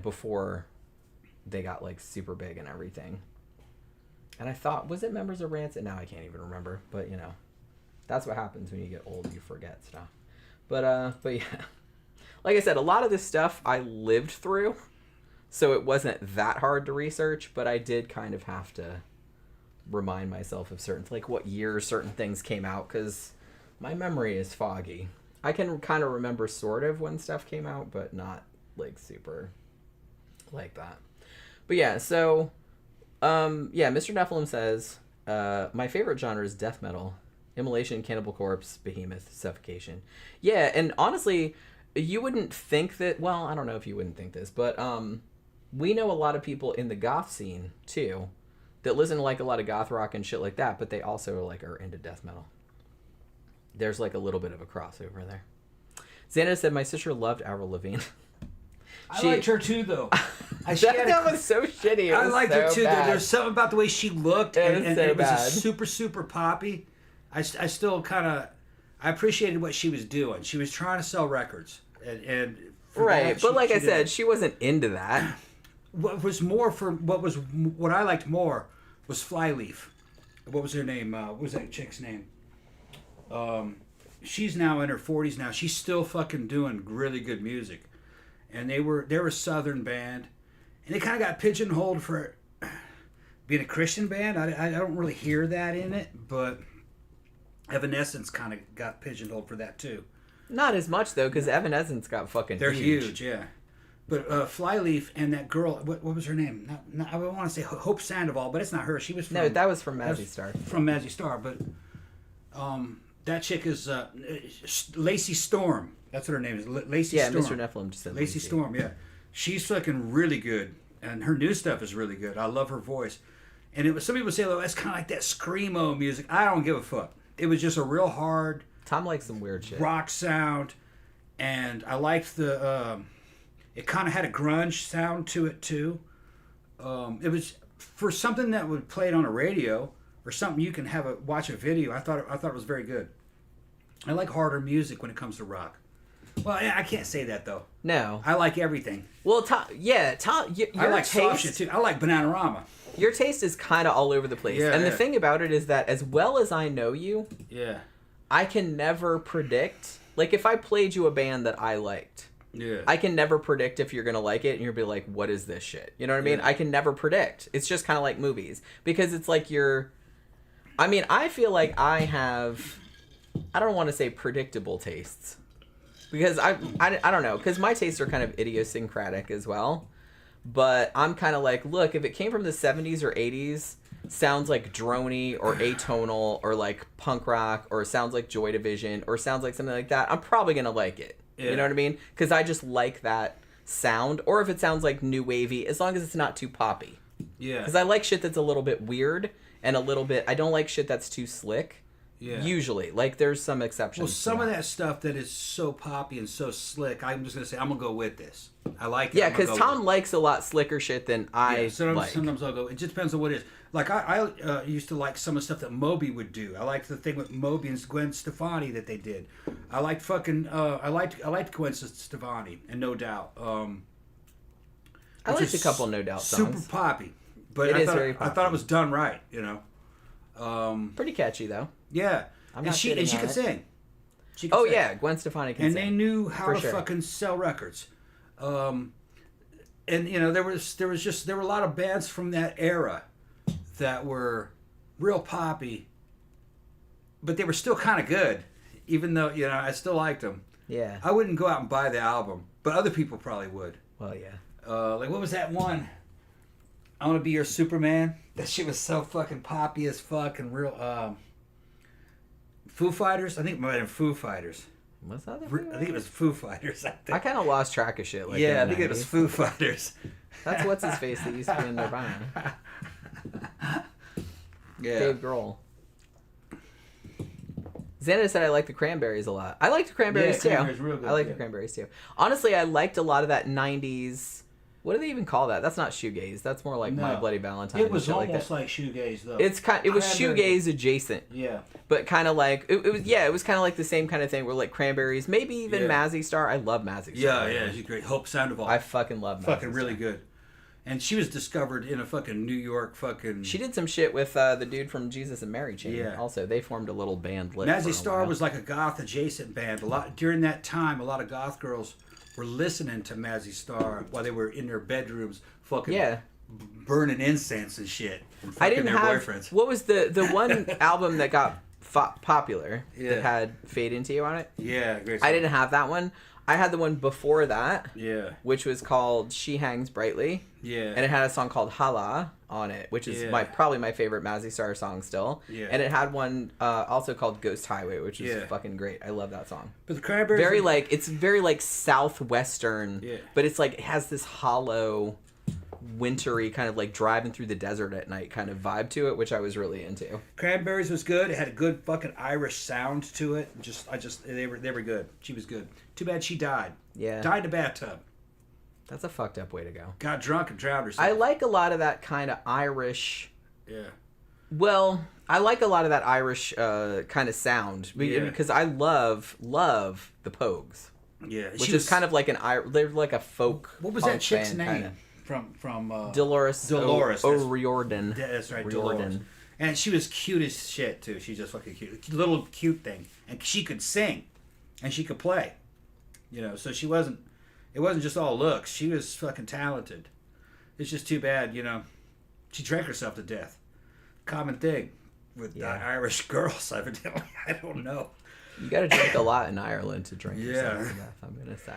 before they got super big and everything. And I thought, was it members of Rancid? Now I can't even remember, but that's what happens when you get old. You forget stuff. But yeah, like I said, a lot of this stuff I lived through, so it wasn't that hard to research. But I did kind of have to remind myself of certain, what year certain things came out, because my memory is foggy. I can kind of remember sort of when stuff came out, but not super like that. But yeah, so Mr. Nephilim says my favorite genre is death metal. Immolation, Cannibal Corpse, Behemoth, Suffocation. Yeah, and honestly, you wouldn't think that... Well, I don't know if you wouldn't think this, but we know a lot of people in the goth scene, too, that listen to, a lot of goth rock and shit like that, but they also, are into death metal. There's, a little bit of a crossover there. Xana said, my sister loved Avril Lavigne. I liked her, too, though. That was so shitty. I liked her, too. Bad. There's something about the way she looked, and it was bad. super, super poppy. I still kind of... I appreciated what she was doing. She was trying to sell records. And right, but like I said, she wasn't into that. What I liked more was Flyleaf. What was her name? What was that chick's name? She's now in her 40s now. She's still fucking doing really good music. And they're a Southern band. And they kind of got pigeonholed for being a Christian band, I don't really hear that in it, but Evanescence kind of got pigeonholed for that too. Not as much though, because Evanescence got fucking They're huge. huge, yeah. But Flyleaf and that girl, what was her name? I want to say Hope Sandoval, but it's not her. She was from... No, that was from Mazzy Star. From Mazzy Star, but that chick is Lacey Storm. That's what her name is. Lacey Storm. Yeah, Mr. Nephilim just said Lacey Storm, yeah. She's fucking really good, and her new stuff is really good. I love her voice. And it was, some people say, "Oh, that's kind of like that screamo music." I don't give a fuck. It was just a real hard... Tom likes some weird shit. Rock sound, and I liked the... it kind of had a grunge sound to it, too. It was... For something that would play it on a radio, or something you can watch a video, I thought it was very good. I like harder music when it comes to rock. Well, I can't say that, though. No. I like everything. Well, Tom, your I like taste, soft shit, too. I like Bananarama. Your taste is kind of all over the place. Yeah, and yeah. the thing about it is that as well as I know you, Yeah. I can never predict. Like, if I played you a band that I liked, Yeah. I can never predict if you're going to like it, and you'll be like, what is this shit? You know what I mean? Yeah. I can never predict. It's just kind of like movies. Because it's like I mean, I feel like I have... I don't want to say predictable tastes. Because I don't know. Because my tastes are kind of idiosyncratic as well. But I'm kind of like, look, if it came from the 70s or 80s, sounds like droney or atonal or like punk rock or sounds like Joy Division or sounds like something like that, I'm probably going to like it. Yeah. You know what I mean? Because I just like that sound. Or if it sounds like new wavy, as long as it's not too poppy. Yeah. Because I like shit that's a little bit weird and a little bit... I don't like shit that's too slick. Yeah. Usually. Like, there's some exceptions. Well, some of that stuff that is so poppy and so slick, I'm just going to say, I'm going to go with this. I like it. Yeah, because Tom likes a lot slicker shit than I like. Sometimes I'll go, it just depends on what it is. Like, I used to like some of the stuff that Moby would do. I liked the thing with Moby and Gwen Stefani that they did. I liked fucking, I liked Gwen Stefani, and No Doubt. I liked a couple No Doubt songs. Super poppy. But It I is thought, very poppy. I thought it was done right, you know. Pretty catchy, though. Yeah. I'm and not she shitting could on it. sing. She could Oh, sing. yeah, Gwen Stefani can And sing. they knew how For to sure. fucking sell records. And you know, there were a lot of bands from that era that were real poppy, but they were still kind of good, even though, you know, I still liked them. Yeah. I wouldn't go out and buy the album, but other people probably would. Well, yeah. Like, what was that one? I Want to Be Your Superman. That shit was so fucking poppy as fuck and real. Foo Fighters. I think it might have been Foo Fighters. What's that? I think it was Foo Fighters. I kind of lost track of shit. Like Yeah, I in the think it was 90s. Foo Fighters. That's what's his face that used to be in Nirvana. Yeah. Dave Grohl. Xana said I like the Cranberries a lot. I like the Cranberries too. Cranberries real good, I like yeah. the Cranberries too. Honestly, I liked a lot of that 90s. What do they even call that? That's not shoegaze. That's more like My No. Bloody Valentine. It and was shit almost like like shoegaze though. that. It was Cranberry- shoegaze adjacent. Yeah. But kind of like it was kind of like the same kind of thing where like Cranberries, maybe even Yeah. Mazzy Star. I love Mazzy Star. Yeah, she's great. Hope Sandoval. I fucking love Mazzy fucking Star. really good. And she was discovered in a fucking New York fucking... She did some shit with the dude from Jesus and Mary Chain. Yeah. Also, they formed a little band. Lit for Mazzy a Star while. was like a goth adjacent band. During that time, a lot of goth girls were listening to Mazzy Star while they were in their bedrooms fucking burning incense and shit. And I fucking didn't their have. boyfriends. What was the one album that got popular Yeah. that had "Fade Into You" on it? Yeah, great I song. didn't have that one. I had the one before that, Yeah. which was called "She Hangs Brightly," Yeah. and it had a song called "Hala" on it, which is Yeah. probably my favorite Mazzy Star song still. Yeah. And it had one also called "Ghost Highway," which is Yeah. fucking great. I love that song. But the Cranberries... It's very like southwestern, Yeah. but it's like it has this hollow, wintry kind of like driving through the desert at night kind of vibe to it, which I was really into. Cranberries was good. It had a good fucking Irish sound to it. They were good. She was good. Too bad she died. Yeah. Died in a bathtub. That's a fucked up way to go. Got drunk and drowned herself. I like a lot of that kind of Irish. Yeah. Well, I like a lot of that Irish kind of sound Yeah. because I love the Pogues, Yeah. which is kind of like they're like a folk. What was punk that chick's band, name? kinda. From Dolores. Dolores. O'Riordan. That's right, Riordan. Dolores. And she was cute as shit too. She's just fucking cute, little cute thing, and she could sing, and she could play. You know, so she wasn't. It wasn't just all looks. She was fucking talented. It's just too bad, you know. She drank herself to death. Common thing with Irish girls, evidently. I don't know. You got to drink a lot in Ireland to drink yourself to death, I'm going to say.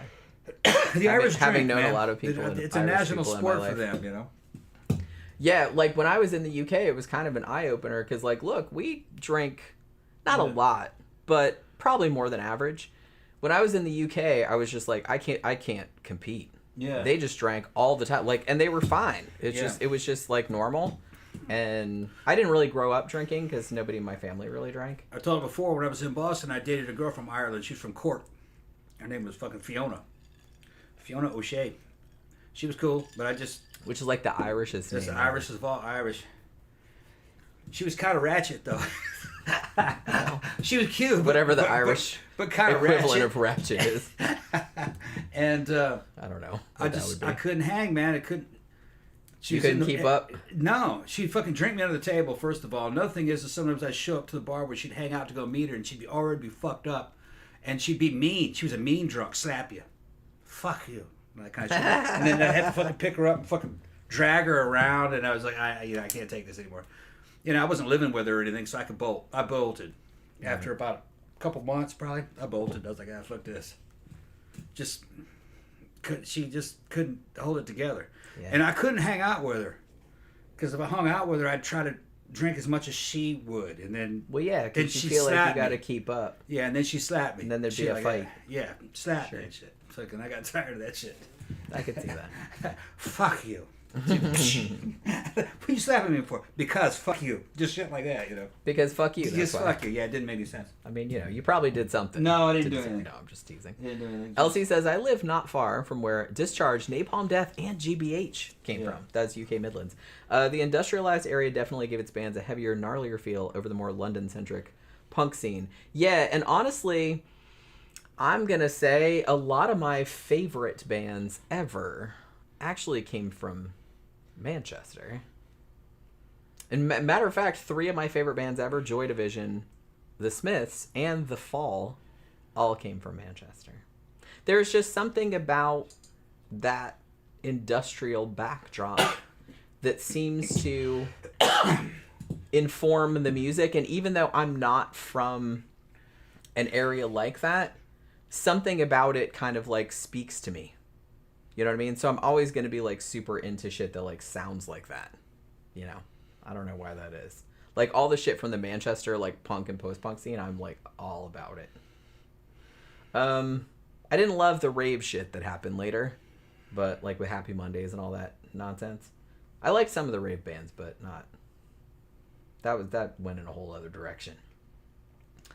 The Irish having drink, known man. a lot of people, it's a national sport for them, you know. Yeah, like when I was in the UK, it was kind of an eye opener because, like, look, we drink not a lot, but probably more than average. When I was in the UK, I was just like, I can't compete. Yeah, they just drank all the time, like, and they were fine. It was just like normal. And I didn't really grow up drinking because nobody in my family really drank. I told you before, when I was in Boston, I dated a girl from Ireland. She was from Cork. Her name was fucking Fiona O'Shea. She was cool, but I just... Which is like the Irishest name. That's the Irish of all Irish. She was kind of ratchet, though. She was cute. Whatever the Irish but kind of equivalent of ratchet is. And... I don't know. I couldn't hang, man. I couldn't... You couldn't keep up? No. She'd fucking drink me under the table, first of all. Another thing is that sometimes I'd show up to the bar where she'd hang out to go meet her, and she'd already be fucked up. And she'd be mean. She was a mean drunk. Slap you. Fuck you. That kind of shit. And then I'd have to fucking pick her up and fucking drag her around, and I was like, I can't take this anymore. You know, I wasn't living with her or anything, so I could bolt. I bolted. After about a couple months, probably, I bolted. I was like, fuck this. She just couldn't hold it together. Yeah. And I couldn't hang out with her. Because if I hung out with her, I'd try to drink as much as she would. And then... Well, yeah, because you feel like you got to keep up. Yeah, and then she slapped me. And then there'd be a fight. Yeah, slap me and shit. Fucking, I got tired of that shit. I could see that. Fuck you. What are you slapping me for? Because fuck you. Just shit like that, you know. Because fuck you. Just fuck you. Yeah, it didn't make any sense. I mean, you know, you probably did something. No, I didn't do anything. No, I'm just teasing. Didn't do anything. Elsie says, I live not far from where Discharge, Napalm Death, and GBH came from. That's UK Midlands. The industrialized area definitely gave its bands a heavier, gnarlier feel over the more London-centric punk scene. Yeah, and honestly, I'm going to say a lot of my favorite bands ever actually came from Manchester. And matter of fact, 3 of my favorite bands ever, Joy Division, The Smiths, and The Fall, all came from Manchester. There's just something about that industrial backdrop that seems to inform the music. And even though I'm not from an area like that, something about it kind of like speaks to me. You know what I mean? So I'm always going to be like super into shit that like sounds like that. You know? I don't know why that is. Like all the shit from the Manchester like punk and post-punk scene, I'm like all about it. I didn't love the rave shit that happened later, but like with Happy Mondays and all that nonsense. I liked some of the rave bands, but not. That went in a whole other direction.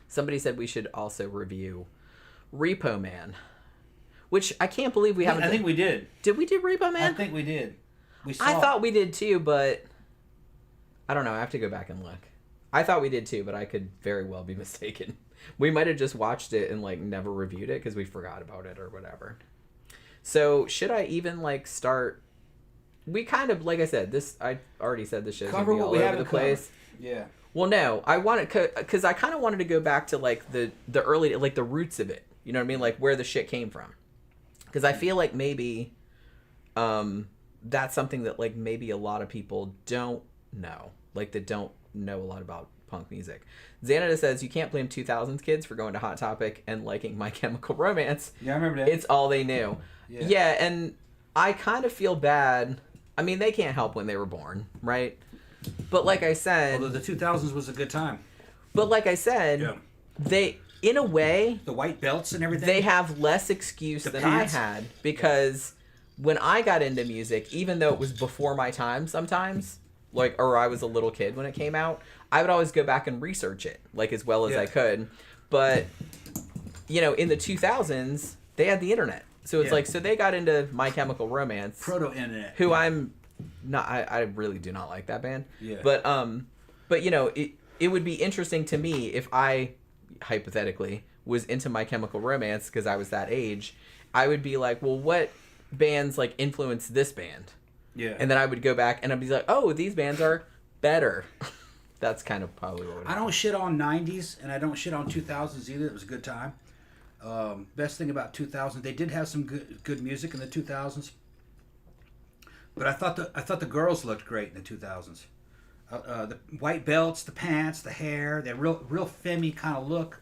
Somebody said we should also review Repo Man. Which I can't believe we haven't. I think we did. Did we do Repo Man? I think we did. I thought we did too, but I don't know. I have to go back and look. I thought we did too, but I could very well be mistaken. We might have just watched it and like never reviewed it because we forgot about it or whatever. So should I even like start? We kind of, like I said, I already said this shit's gonna be all over the place. Yeah. Well, no, I wanted because I kind of wanted to go back to like the early, like the roots of it. You know what I mean? Like where the shit came from. Because I feel like maybe that's something that like maybe a lot of people don't know. Like that don't know a lot about punk music. Xanada says you can't blame 2000s kids for going to Hot Topic and liking My Chemical Romance. Yeah, I remember that. It's all they knew. Yeah, and I kind of feel bad. I mean, they can't help when they were born, right? But like I said... Although the 2000s was a good time. But like I said, they... In a way, the white belts and everything, they have less excuse than pants. I had because when I got into music, even though it was before my time sometimes, like, or I was a little kid when it came out, I would always go back and research it, like, as well as I could. But, you know, in the 2000s, they had the internet. So it's like, so they got into My Chemical Romance. Proto-internet. Who I'm not, I really do not like that band. Yeah. But you know, it would be interesting to me if I... hypothetically was into My Chemical Romance because I was that age, I would be like, well, what bands like influenced this band? Yeah. And then I would go back and I'd be like, oh, these bands are better. That's kind of probably what I don't shit on 90s and I don't shit on 2000s either. It was a good time. Best thing about 2000, they did have some good music in the 2000s. But I thought the girls looked great in the 2000s. The white belts, the pants, the hair, that real femmy kind of look.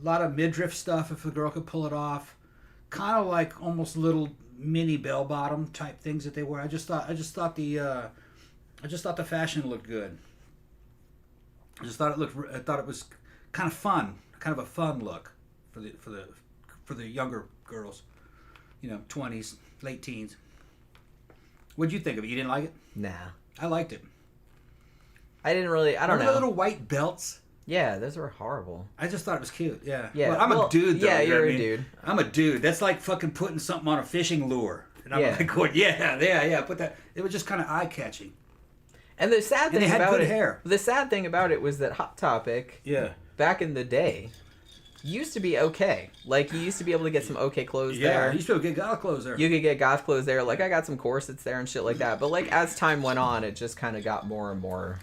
A lot of midriff stuff if the girl could pull it off. Kind of like almost little mini bell bottom type things that they wear. I just thought the fashion looked good. I thought it was kind of fun, kind of a fun look for the younger girls. 20s, late teens. What'd you think of it? You didn't like it? Nah. I liked it. I didn't really. I don't know. The little white belts. Yeah, those were horrible. I just thought it was cute. Yeah. Yeah. Well, I'm a dude, though. Yeah, you're a dude. I'm a dude. That's like fucking putting something on a fishing lure. And I'm like going, yeah. Put that. It was just kind of eye catching. And the sad thing they had about good it, hair. The sad thing about it was that Hot Topic, back in the day, used to be okay. Like, you used to be able to get some okay clothes there. Yeah, you used to be able to get goth clothes there. You could get goth clothes there. Like, I got some corsets there and shit like that. But, like, as time went on, it just kind of got more and more...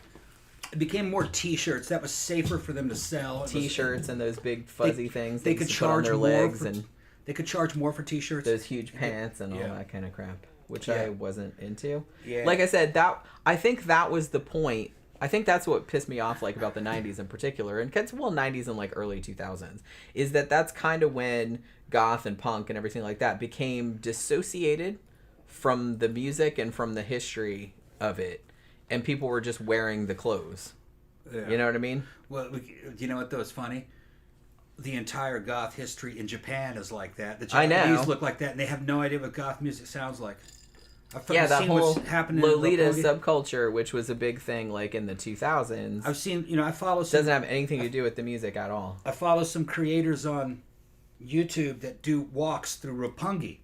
It became more T-shirts. That was safer for them to sell. T-shirts and those big fuzzy things they could charge put on their legs. They could charge more for T-shirts. Those huge pants and all that kind of crap, which I wasn't into. Yeah. Like I said, I think that was the point. I think that's what pissed me off, like, about the 90s in particular, and 90s and, like, early 2000s, is that's kind of when goth and punk and everything like that became dissociated from the music and from the history of it, and people were just wearing the clothes. Yeah. You know what I mean? Well, you know what, though? It's funny. The entire goth history in Japan is like that. The Japanese look like that, and they have no idea what goth music sounds like. That whole Lolita subculture, which was a big thing, like, in the 2000s. I've seen, I follow some... Doesn't have anything to do with the music at all. I follow some creators on YouTube that do walks through Roppongi,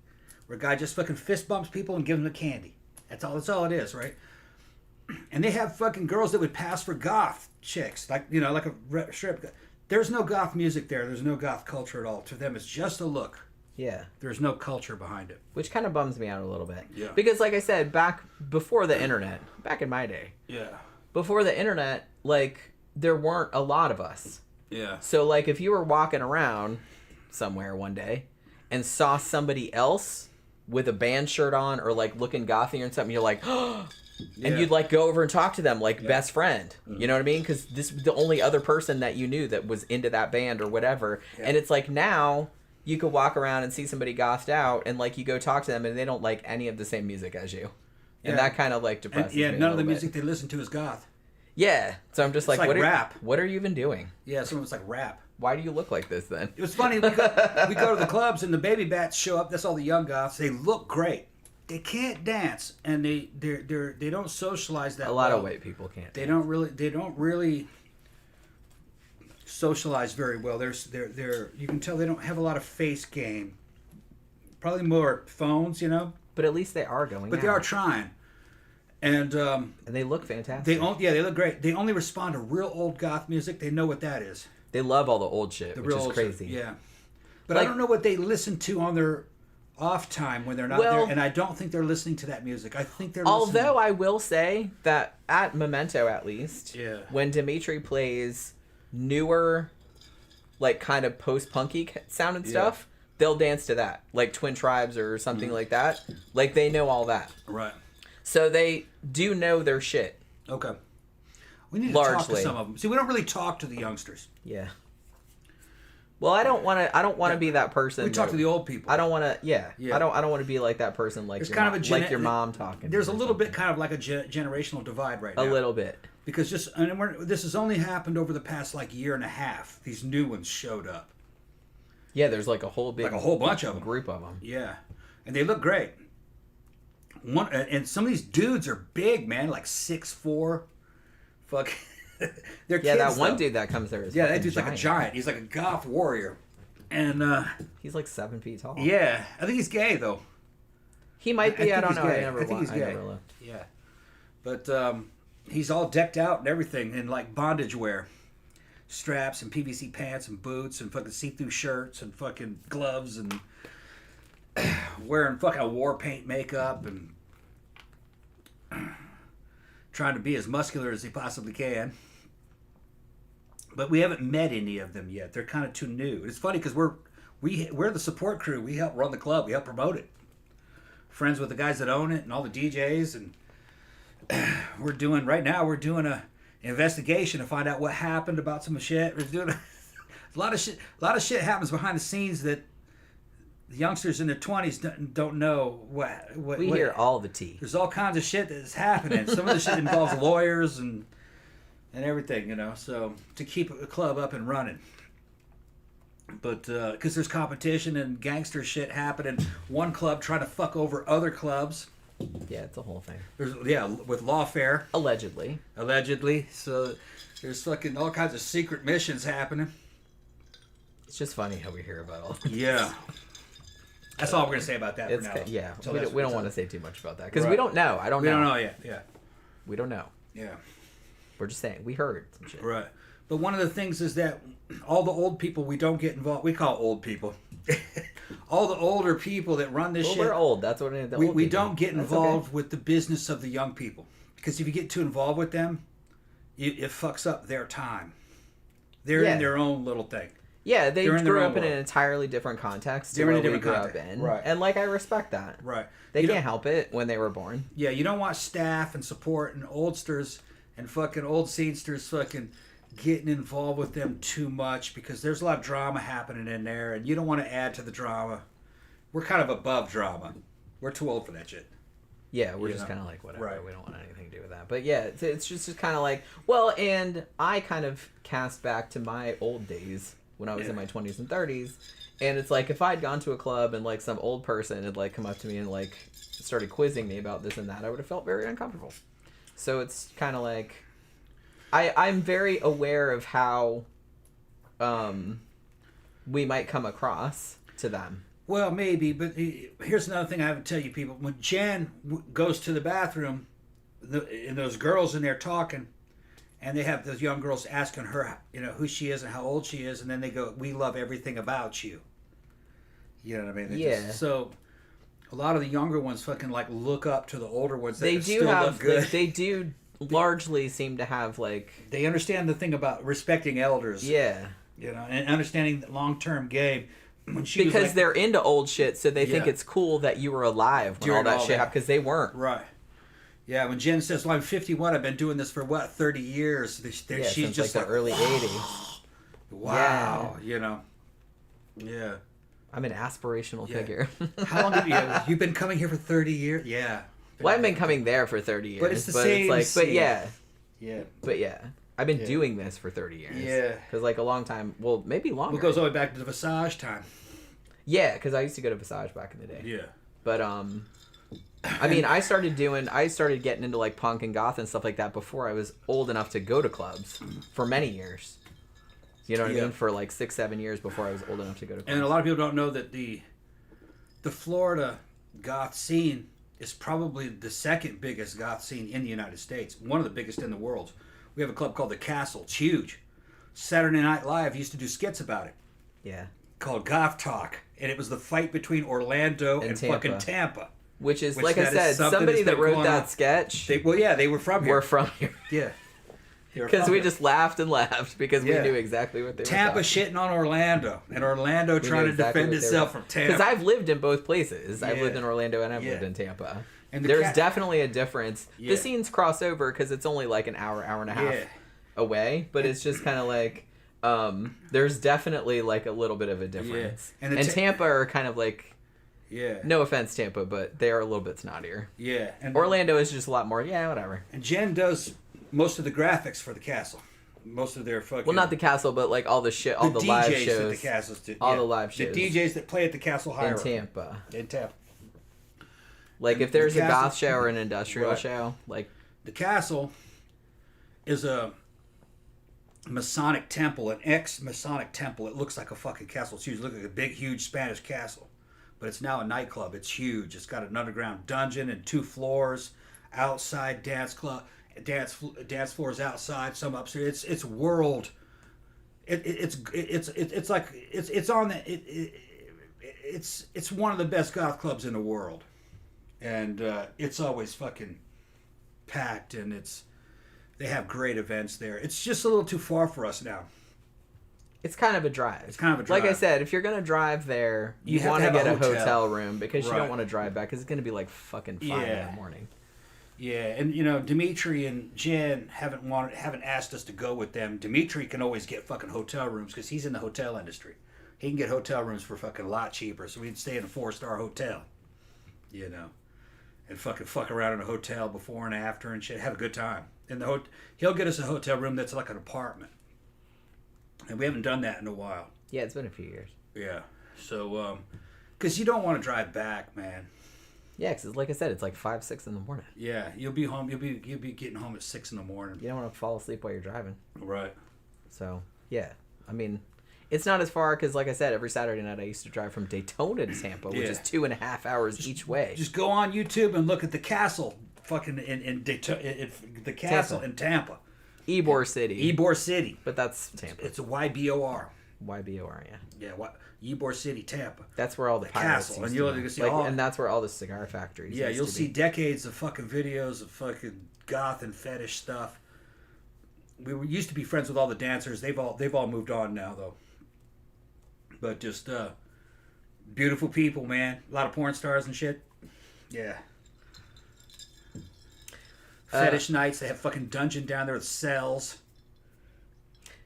where a guy just fucking fist bumps people and gives them the candy. That's all it is, right? And they have fucking girls that would pass for goth chicks, like a strip. There's no goth music there. There's no goth culture at all. To them, it's just a look. Yeah. There's no culture behind it. Which kind of bums me out a little bit. Yeah. Because, like I said, back before the internet, back in my day. Yeah. Before the internet, like, there weren't a lot of us. Yeah. So, like, if you were walking around somewhere one day and saw somebody else with a band shirt on or, like, looking gothy or something, you're like, oh, and you'd, like, go over and talk to them like best friend. Mm-hmm. You know what I mean? Because this was the only other person that you knew that was into that band or whatever. Yeah. And it's like now you could walk around and see somebody gothed out and, like, you go talk to them and they don't like any of the same music as you. And that kind of, like, depresses me none of the music they listen to is goth. Yeah. So I'm just like rap. What are you even doing? Yeah, some of it's like rap. Why do you look like this then? It was funny. We go to the clubs and the baby bats show up. That's all the young goths. They look great. They can't dance, and they don't socialize that. A lot of white people can't. They don't really socialize very well. They're you can tell they don't have a lot of face game. Probably more phones, But at least they are going. But they are trying, and they look fantastic. They look great. They only respond to real old goth music. They know what that is. They love all the old shit, which is crazy. Yeah, but I don't know what they listen to on their off time when they're not there, and I don't think they're listening to that music. I think they're listening. Although I will say that at Memento, at least, when Dimitri plays newer, like, kind of post-punky sounding stuff, they'll dance to that, like Twin Tribes or something like that. Like, they know all that. Right. So they do know their shit. Okay. We need to talk to some of them. See, we don't really talk to the youngsters. Yeah. Well, I don't want to be that person. We talk to the old people. I don't want to. Yeah. I don't want to be like that person. Like like your mom talking. There's a little bit kind of like a generational divide right now. A little bit. Because this has only happened over the past year and a half. These new ones showed up. Yeah, there's like a whole bunch of them. Group of them. Yeah, and they look great. And some of these dudes are big, man, like 6'4". Fuck. They're kids, that one dude that comes there is that dude's like a giant. He's like a goth warrior, and he's like 7 feet tall. Yeah, I think he's gay though. He might be. I don't know. I think he's gay. Never looked. Yeah, but he's all decked out and everything in like bondage wear, straps and PVC pants and boots and fucking see-through shirts and fucking gloves and wearing fucking war paint makeup and trying to be as muscular as he possibly can. But we haven't met any of them yet. They're kind of too new. It's funny because we're the support crew. We help run the club. We help promote it. friends with the guys that own it and all the DJs, and we're doing a investigation to find out what happened about some shit. We're doing a lot of shit. A lot of shit happens behind the scenes that the youngsters in their 20s don't know what. We hear all the tea. There's all kinds of shit that's happening. Some of the shit involves lawyers and everything, you know. So to keep a club up and running. But because there's competition and gangster shit happening, one club trying to fuck over other clubs. Yeah, it's a whole thing. With lawfare. Allegedly. So there's fucking all kinds of secret missions happening. It's just funny how we hear about all this. Yeah. That's all we're going to say about that for now. Yeah, we don't want to say too much about that. Because we don't know. We don't know yet. Yeah. We don't know. Yeah. We're just saying. We heard some shit. Right. But one of the things is that all the old people, we don't get involved. We call old people. All the older people that run this shit. We're old. That's what it is. We don't get involved with the business of the young people. Because if you get too involved with them, it fucks up their time. They're in their own little thing. Yeah, they grew up in an entirely different context to what we grew up in. Right. And, I respect that. Right. They can't help it when they were born. Yeah, you don't want staff and support and oldsters and fucking old scenesters fucking getting involved with them too much because there's a lot of drama happening in there and you don't want to add to the drama. We're kind of above drama. We're too old for that shit. Yeah, we're just kind of whatever. Right. We don't want anything to do with that. But yeah, it's just kind of well, and I kind of cast back to my old days when I was in my 20s and 30s. And it's if I'd gone to a club and some old person had come up to me and started quizzing me about this and that, I would have felt very uncomfortable. So it's kind of I'm very aware of how we might come across to them. Well, maybe, but here's another thing I have to tell you people. When Jen goes to the bathroom, and those girls in there talking, and they have those young girls asking her, who she is and how old she is, and then they go, "We love everything about you." You know what I mean? So a lot of the younger ones fucking look up to the older ones. That still look good. They do largely seem to have they understand the thing about respecting elders. Yeah. And understanding the long-term game. Because they're into old shit, so they think it's cool that you were alive when all that shit happened, because they weren't. Right. Yeah, when Jen says, "Well, I'm 51, I've been doing this for, 30 years?" She's just the early 80s. Wow, Yeah. I'm an aspirational figure. How long have you've been coming here for 30 years? Yeah. Well, I've been coming there for 30 years. But it's the same. But yeah. Yeah. But yeah. I've been doing this for 30 years. Yeah. Because a long time, well, maybe longer. It goes all the way back to the Visage time. Yeah, because I used to go to Visage back in the day. Yeah. But, I mean, I started getting into punk and goth and stuff like that before I was old enough to go to clubs for many years. You know what I mean? For 6-7 years before I was old enough to go to clubs. And a lot of people don't know that the Florida goth scene is probably the second biggest goth scene in the United States. One of the biggest in the world. We have a club called The Castle. It's huge. Saturday Night Live used to do skits about it. Yeah. Called Goth Talk. And it was the fight between Orlando and fucking Tampa. Which is, like I said, somebody that wrote that sketch. They were from here. We're from here. Yeah. Because we just laughed and laughed because we knew exactly what they were Tampa shitting on Orlando. And Orlando trying to defend itself from Tampa. Because I've lived in both places. I've lived in Orlando and I've lived in Tampa. And there's definitely a difference. Yeah. The scenes cross over because it's only an hour and a half away. But it's just kind of there's definitely a little bit of a difference. Yeah. And Tampa are kind of no offense, Tampa, but they are a little bit snottier. Yeah. And Orlando is just a lot more, whatever. And Jen does most of the graphics for the castle. Most of their fucking... Well, not the castle, but all the shit, all the live shows. DJs at the castles do. All the live shows. The DJs that play at the castle hire. In Tampa. If there's a goth show or an industrial show, The castle is a Masonic temple, an ex-Masonic temple. It looks like a fucking castle. It's huge. It looks like a big, huge Spanish castle. But it's now a nightclub. It's huge. It's got an underground dungeon and 2 floors, outside dance club, dance floors outside, some upstairs. It's world. It's one of the best goth clubs in the world. And it's always fucking packed, and they have great events there. It's just a little too far for us now. It's kind of a drive. It's kind of a drive. Like I said, if you're going to drive there, you have want to to have get a a hotel. hotel room because you Right. don't want to drive back because it's going to be like fucking 5 in the morning. Yeah, and Dimitri and Jen haven't asked us to go with them. Dimitri can always get fucking hotel rooms because he's in the hotel industry. He can get hotel rooms for fucking a lot cheaper, so we'd stay in a 4-star hotel, and fucking fuck around in a hotel before and after and shit, have a good time. And he'll get us a hotel room that's like an apartment, and we haven't done that in a while. Yeah, it's been a few years. Yeah, so because you don't want to drive back, man. Yeah, because like I said, it's like 5, 6 in the morning. Yeah, you'll be home. You'll be getting home at 6 in the morning. You don't want to fall asleep while you're driving. Right. So yeah, I mean, it's not as far because, like I said, every Saturday night I used to drive from Daytona to Tampa, which is 2.5 hours each way. Just go on YouTube and look at the castle, fucking in Daytona, the castle in Tampa. Ybor City. Ybor City. But that's Tampa. It's a YBOR. YBOR, yeah. Yeah, Ybor City, Tampa. That's where all the pirates castle, used and to you'll be. see and that's where all the cigar factories. Yeah, used you'll to see be. decades of fucking videos of fucking goth and fetish stuff. Used to be friends with all the dancers. They've all moved on now though. But just beautiful people, man. A lot of porn stars and shit. Yeah. Fetish nights. They have fucking dungeon down there with cells.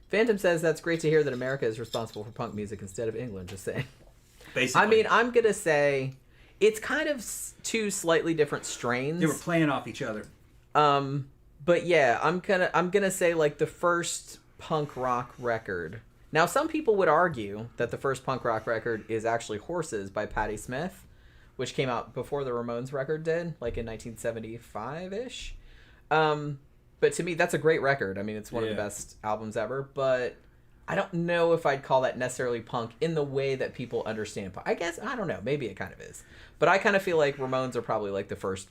Phantom says that's great to hear that America is responsible for punk music instead of England. Just saying. Basically. I mean, I'm gonna say it's kind of two slightly different strains. They were playing off each other. But yeah, I'm gonna say like the first punk rock record. Now, some people would argue that the first punk rock record is actually Horses by Patti Smith, which came out before the Ramones record did, like in 1975-ish. But to me, that's a great record. I mean, it's one of the best albums ever, but I don't know if I'd call that necessarily punk in the way that people understand punk. I guess, I don't know, maybe it kind of is. But I kind of feel like Ramones are probably like the first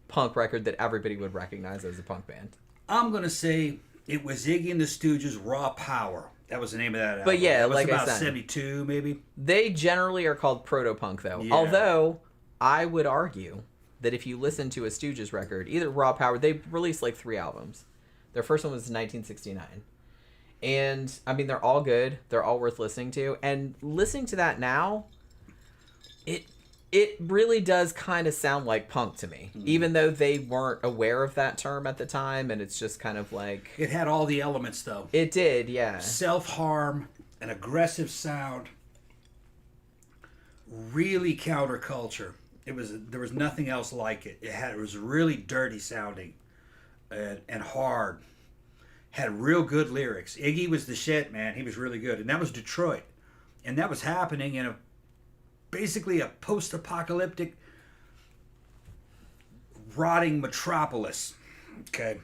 punk record that everybody would recognize as a punk band. I'm going to say it was Iggy and the Stooges' Raw Power. That was the name of that album. But yeah, that was like about I said, 72 maybe. They generally are called proto-punk, though. Yeah. Although, I would argue that if you listen to a Stooges record, either Raw Power, they released like 3 albums. Their first one was 1969. And, I mean, they're all good. They're all worth listening to. And listening to that now, it really does kind of sound like punk to me. Even though they weren't aware of that term at the time, and it's just kind of like... It had all the elements, though. It did, yeah. Self-harm, an aggressive sound, really counterculture. There was nothing else like it. It was really dirty sounding and hard. Had real good lyrics. Iggy was the shit, man. He was really good. And that was Detroit. And that was happening in basically a post-apocalyptic rotting metropolis. Okay.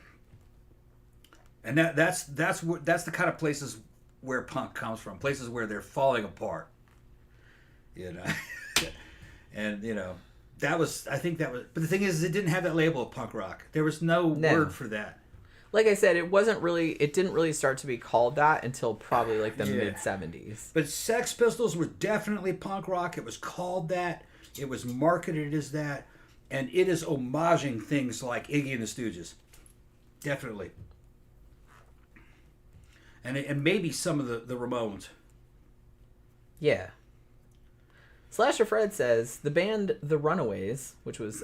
And that's the kind of places where punk comes from. Places where they're falling apart. And I think that was, but the thing is, it didn't have that label of punk rock. There was no word for that. Like I said, it didn't really start to be called that until probably like the mid-70s. But Sex Pistols were definitely punk rock. It was called that. It was marketed as that. And it is homaging things like Iggy and the Stooges. Definitely. And maybe some of the Ramones. Yeah. Slasher Fred says, the band The Runaways, which was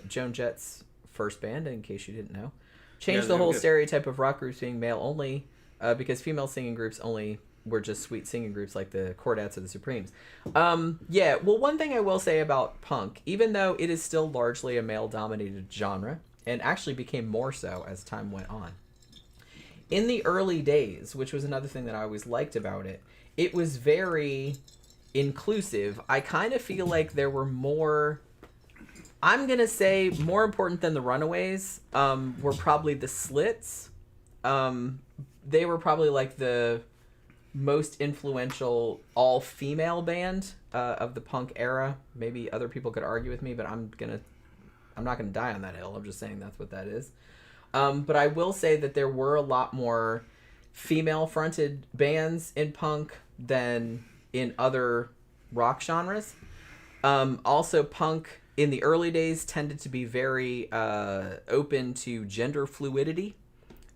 Joan Jett's first band, in case you didn't know, changed the whole stereotype of rock groups being male only because female singing groups only were just sweet singing groups like the Chordettes or the Supremes. Yeah, well, one thing I will say about punk, even though it is still largely a male-dominated genre, and actually became more so as time went on, in the early days, which was another thing that I always liked about it, it was very inclusive. I kind of feel like there were more... I'm going to say more important than the Runaways were probably the Slits. They were probably like the most influential all-female band of the punk era. Maybe other people could argue with me, but I'm not going to die on that hill. I'm just saying that's what that is. But I will say that there were a lot more female-fronted bands in punk than in other rock genres. Also, punk... in the early days tended to be very open to gender fluidity.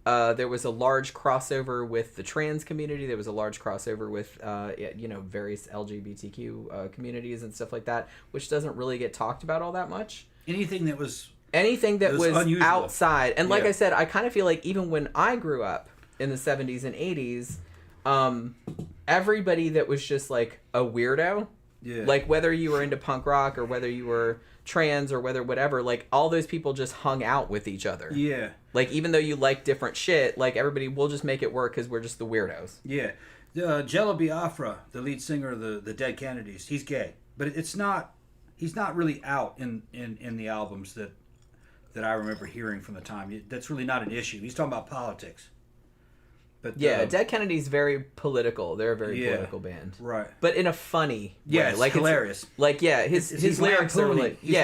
There was a large crossover with the trans community. There was a large crossover with, various LGBTQ communities and stuff like that, which doesn't really get talked about all that much. Anything that was unusual. Outside. And like Yeah. I said, I kind of feel like even when I grew up in the 70s and 80s, everybody that was just like a weirdo, like whether you were into punk rock or whether you were trans or whatever, like all those people just hung out with each other. Yeah. Like even though you like different shit, like everybody will just make it work because we're just the weirdos. Yeah. Jello Biafra, the lead singer of the Dead Kennedys, he's gay. But he's not really out in the albums that I remember hearing from the time. That's really not an issue. He's talking about politics. But Dead Kennedys very political. They're a very political band, right? But in a funny way. It's like hilarious. His lyrics are like he's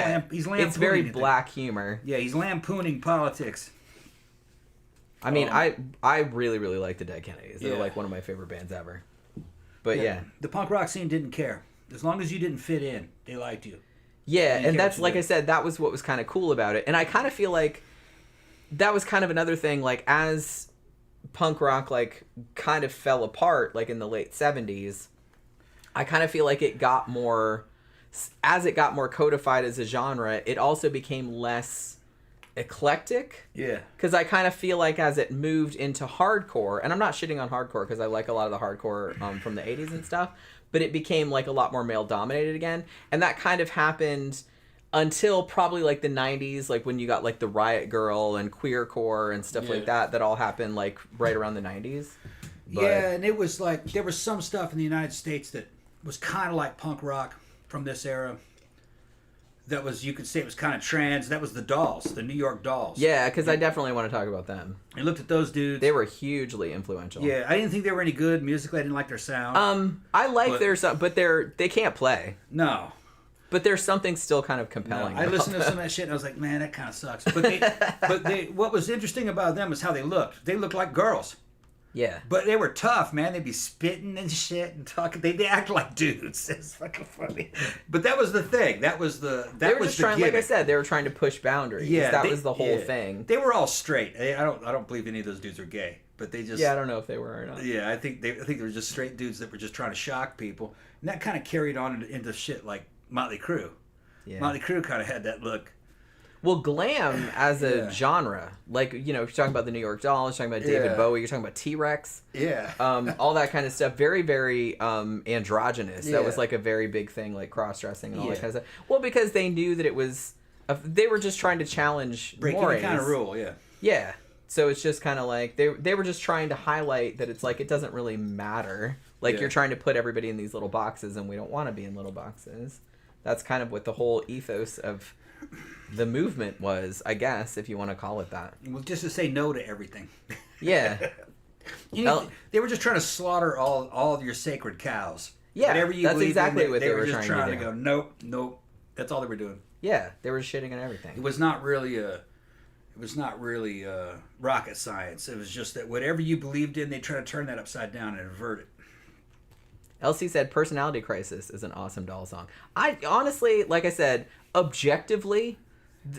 lampooning. It's very black humor. Yeah, he's lampooning politics. I mean, I really really like the Dead Kennedys. They're like one of my favorite bands ever. But the punk rock scene didn't care as long as you didn't fit in. They liked you. Yeah, and that's like I said, that was what was kind of cool about it. And I kind of feel like that was kind of another thing. Like as punk rock like kind of fell apart like in the late 70s, I kind of feel like it got more codified as a genre, it also became less eclectic. Yeah, because I kind of feel like as it moved into hardcore, and I'm not shitting on hardcore because I like a lot of the hardcore from the 80s and stuff, but it became like a lot more male dominated again, and that kind of happened until probably like the 90s, like when you got like the Riot Girl and queercore and stuff like that all happened like right around the 90s. But and it was like there was some stuff in the United States that was kind of like punk rock from this era. That was, you could say it was kind of trans. That was the Dolls, the New York Dolls. Yeah, because I definitely want to talk about them. I looked at those dudes. They were hugely influential. Yeah, I didn't think they were any good musically. I didn't like their sound. I like their sound, but they can't play. No. But there's something still kind of compelling. No, I listened to some of that shit and I was like, man, that kind of sucks. But they, what was interesting about them is how they looked. They looked like girls. Yeah. But they were tough, man. They'd be spitting and shit and talking. They act like dudes. It's fucking funny. But that was the thing. That was the trying, gimmick. like I said, they were trying to push boundaries. Yeah, that was the whole thing. They were all straight. I don't believe any of those dudes are gay. But they just I don't know if they were or not. Yeah, I think they were just straight dudes that were just trying to shock people. And that kind of carried on into shit like Motley Crue. Yeah. Motley Crue kind of had that look. Well, glam as a genre, like, if you're talking about the New York Dolls, you're talking about David Bowie, you're talking about T-Rex. Yeah. All that kind of stuff. Very, very androgynous. That was like a very big thing, like cross-dressing and all that kind of stuff. Well, because they knew that it was, they were just trying to challenge breaking mores. the kind of rule, Yeah. So it's just kind of like, they were just trying to highlight that it's like, it doesn't really matter. Like, you're trying to put everybody in these little boxes, and we don't want to be in little boxes. That's kind of what the whole ethos of the movement was, I guess, if you want to call it that. Well, just to say no to everything. Yeah. They were just trying to slaughter all of your sacred cows. Yeah, whatever you that's believe exactly in, what they were just trying to go. Nope. That's all they were doing. Yeah, they were shitting on everything. It was not really rocket science. It was just that whatever you believed in, they try to turn that upside down and invert it. Elsie said, "Personality Crisis" is an awesome Doll song. I honestly, like I said, objectively,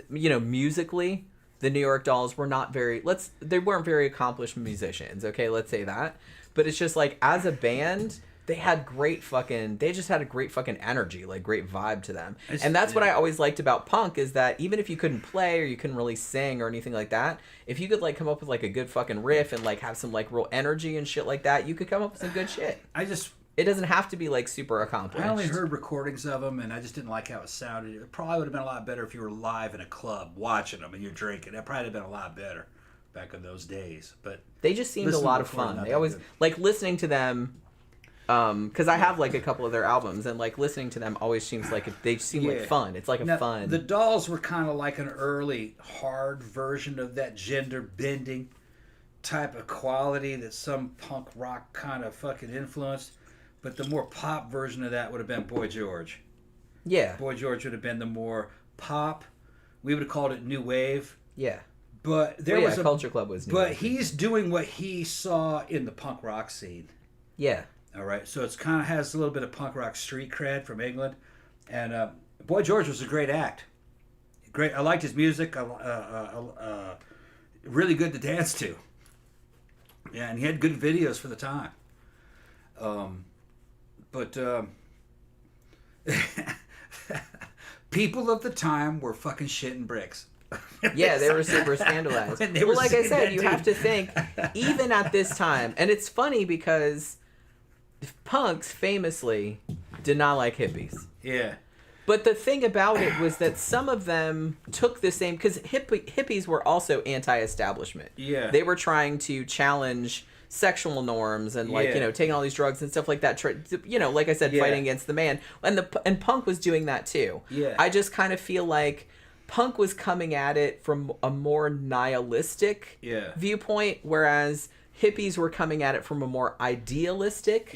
musically, the New York Dolls were not they weren't very accomplished musicians, okay, let's say that. But it's just like, as a band, they just had a great fucking energy, like great vibe to them. And that's what I always liked about punk, is that even if you couldn't play or you couldn't really sing or anything like that, if you could like come up with like a good fucking riff and like have some like real energy and shit like that, you could come up with some good shit. It doesn't have to be like super accomplished. I only heard recordings of them, and I just didn't like how it sounded. It probably would have been a lot better if you were live in a club watching them and you're drinking. That probably would have been a lot better back in those days. But they just seemed a lot of fun. They always like listening to them, because I have like a couple of their albums, and like listening to them always seems like they seem like fun. It's like a fun. The Dolls were kind of like an early hard version of that gender bending type of quality that some punk rock kind of fucking influenced. But the more pop version of that would have been Boy George. Yeah. Boy George would have been the more pop. We would have called it new wave. Yeah. But Culture Club was new But wave. He's doing what he saw in the punk rock scene. Yeah. All right. So it's kind of has a little bit of punk rock street cred from England. And Boy George was a great act. Great. I liked his music. Really good to dance to. Yeah, and he had good videos for the time. But people of the time were fucking shitting bricks. Yeah, they were super scandalized. Well, like I said, you have to think, even at this time, and it's funny because punks famously did not like hippies. Yeah. But the thing about it was that some of them took the same, because hippies were also anti-establishment. Yeah. They were trying to challenge sexual norms and, like, taking all these drugs and stuff like that. Like I said, fighting against the man. And punk was doing that too. Yeah. I just kind of feel like punk was coming at it from a more nihilistic viewpoint, whereas hippies were coming at it from a more idealistic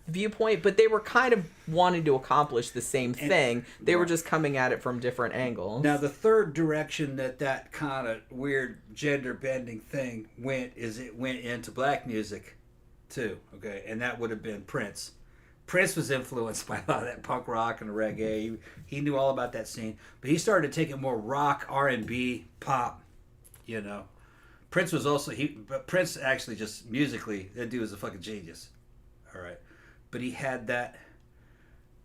viewpoint, but they were kind of wanting to accomplish the same thing. They were just coming at it from different angles. Now, the third direction that kind of weird gender bending thing went is it went into black music too, okay? And that would have been Prince. Prince was influenced by a lot of that punk rock and reggae. He knew all about that scene, but he started to take it more rock, R&B, pop, Prince was also but Prince actually just musically, that dude was a fucking genius. All right. But he had that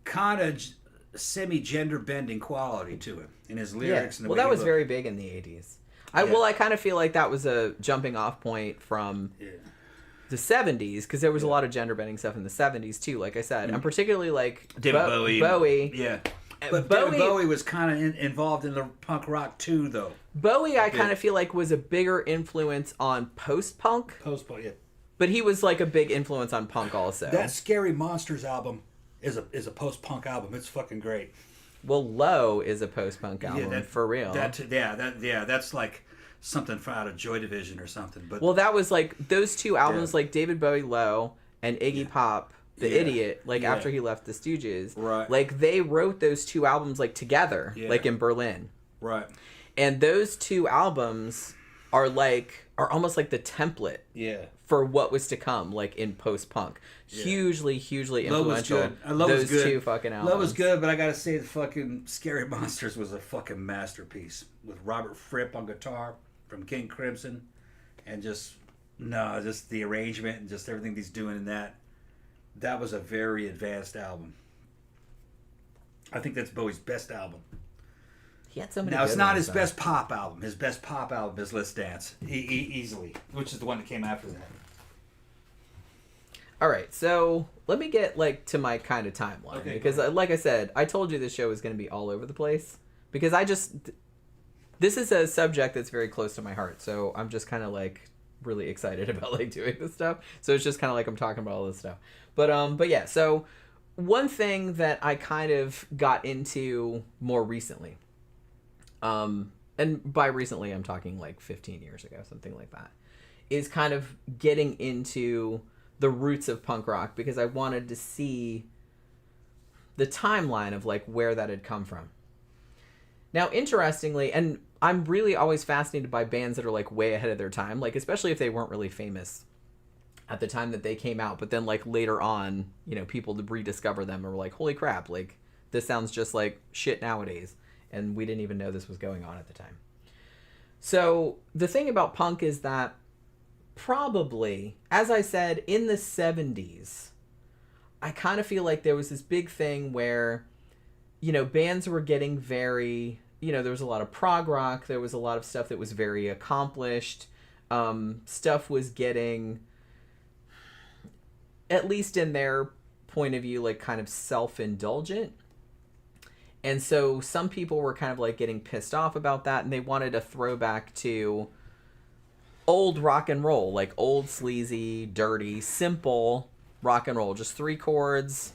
kind of semi-gender bending quality to him in his lyrics. Yeah. And the well, way that he was looked. very big in the 80s. I kind of feel like that was a jumping off point from the 70s, because there was a lot of gender bending stuff in the 70s too, like I said. And particularly like David Bowie. Yeah. But Bowie was kind of involved in the punk rock too, though. Bowie, I kind of feel like, was a bigger influence on post-punk. Post-punk, yeah. But he was like a big influence on punk also. That Scary Monsters album is a post-punk album. It's fucking great. Well, Low is a post-punk album, for real. That's like something out of Joy Division or something. But well, that was like those two albums, like David Bowie, Low, and Iggy Pop, The Idiot, like after he left the Stooges. Right. Like they wrote those two albums like together, like in Berlin. Right. And those two albums are almost like the template for what was to come, like in post-punk. Hugely influential. Those two fucking albums. Love was good, but I gotta say the fucking Scary Monsters was a fucking masterpiece. With Robert Fripp on guitar from King Crimson. And just the arrangement and just everything he's doing in that. That was a very advanced album. I think that's Bowie's best album. He had so many. Now, it's not his best pop album. His best pop album is Let's Dance, easily, which is the one that came after that. All right, so let me get to my kind of timeline, because like I said, I told you this show was going to be all over the place, because this is a subject that's very close to my heart, so I'm just kind of really excited about doing this stuff. So it's just kind of I'm talking about all this stuff. But yeah, so one thing that I kind of got into more recently, and by recently I'm talking 15 years ago, something like that, is kind of getting into the roots of punk rock, because I wanted to see the timeline of where that had come from. Now, interestingly, and I'm really always fascinated by bands that are way ahead of their time, especially if they weren't really famous at the time that they came out, but then later on, people to rediscover them and were holy crap, this sounds just like shit nowadays, and we didn't even know this was going on at the time. So the thing about punk is that probably, as I said, in the 70s, I kind of feel like there was this big thing where, bands were getting very, there was a lot of prog rock, there was a lot of stuff that was very accomplished, stuff was getting, at least in their point of view, kind of self-indulgent. And so some people were kind of getting pissed off about that, and they wanted a throwback to old rock and roll, old sleazy, dirty, simple rock and roll, just 3 chords,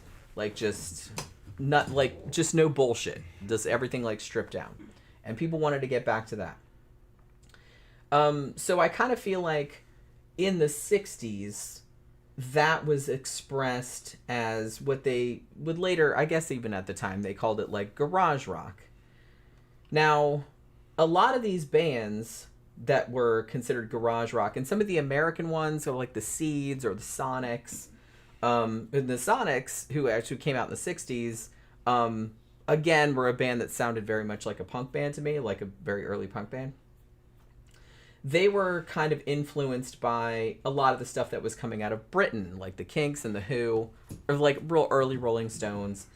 just no bullshit, just everything stripped down, and people wanted to get back to that. So I kind of feel like in the 60s that was expressed as what they would later, I guess even at the time, they called it garage rock. Now, a lot of these bands that were considered garage rock, and some of the American ones are the Seeds or the Sonics. And the Sonics, who actually came out in the 60s, again, were a band that sounded very much like a punk band to me, like a very early punk band. they were kind of influenced by a lot of the stuff that was coming out of Britain, like the Kinks and the Who, or like real early Rolling Stones,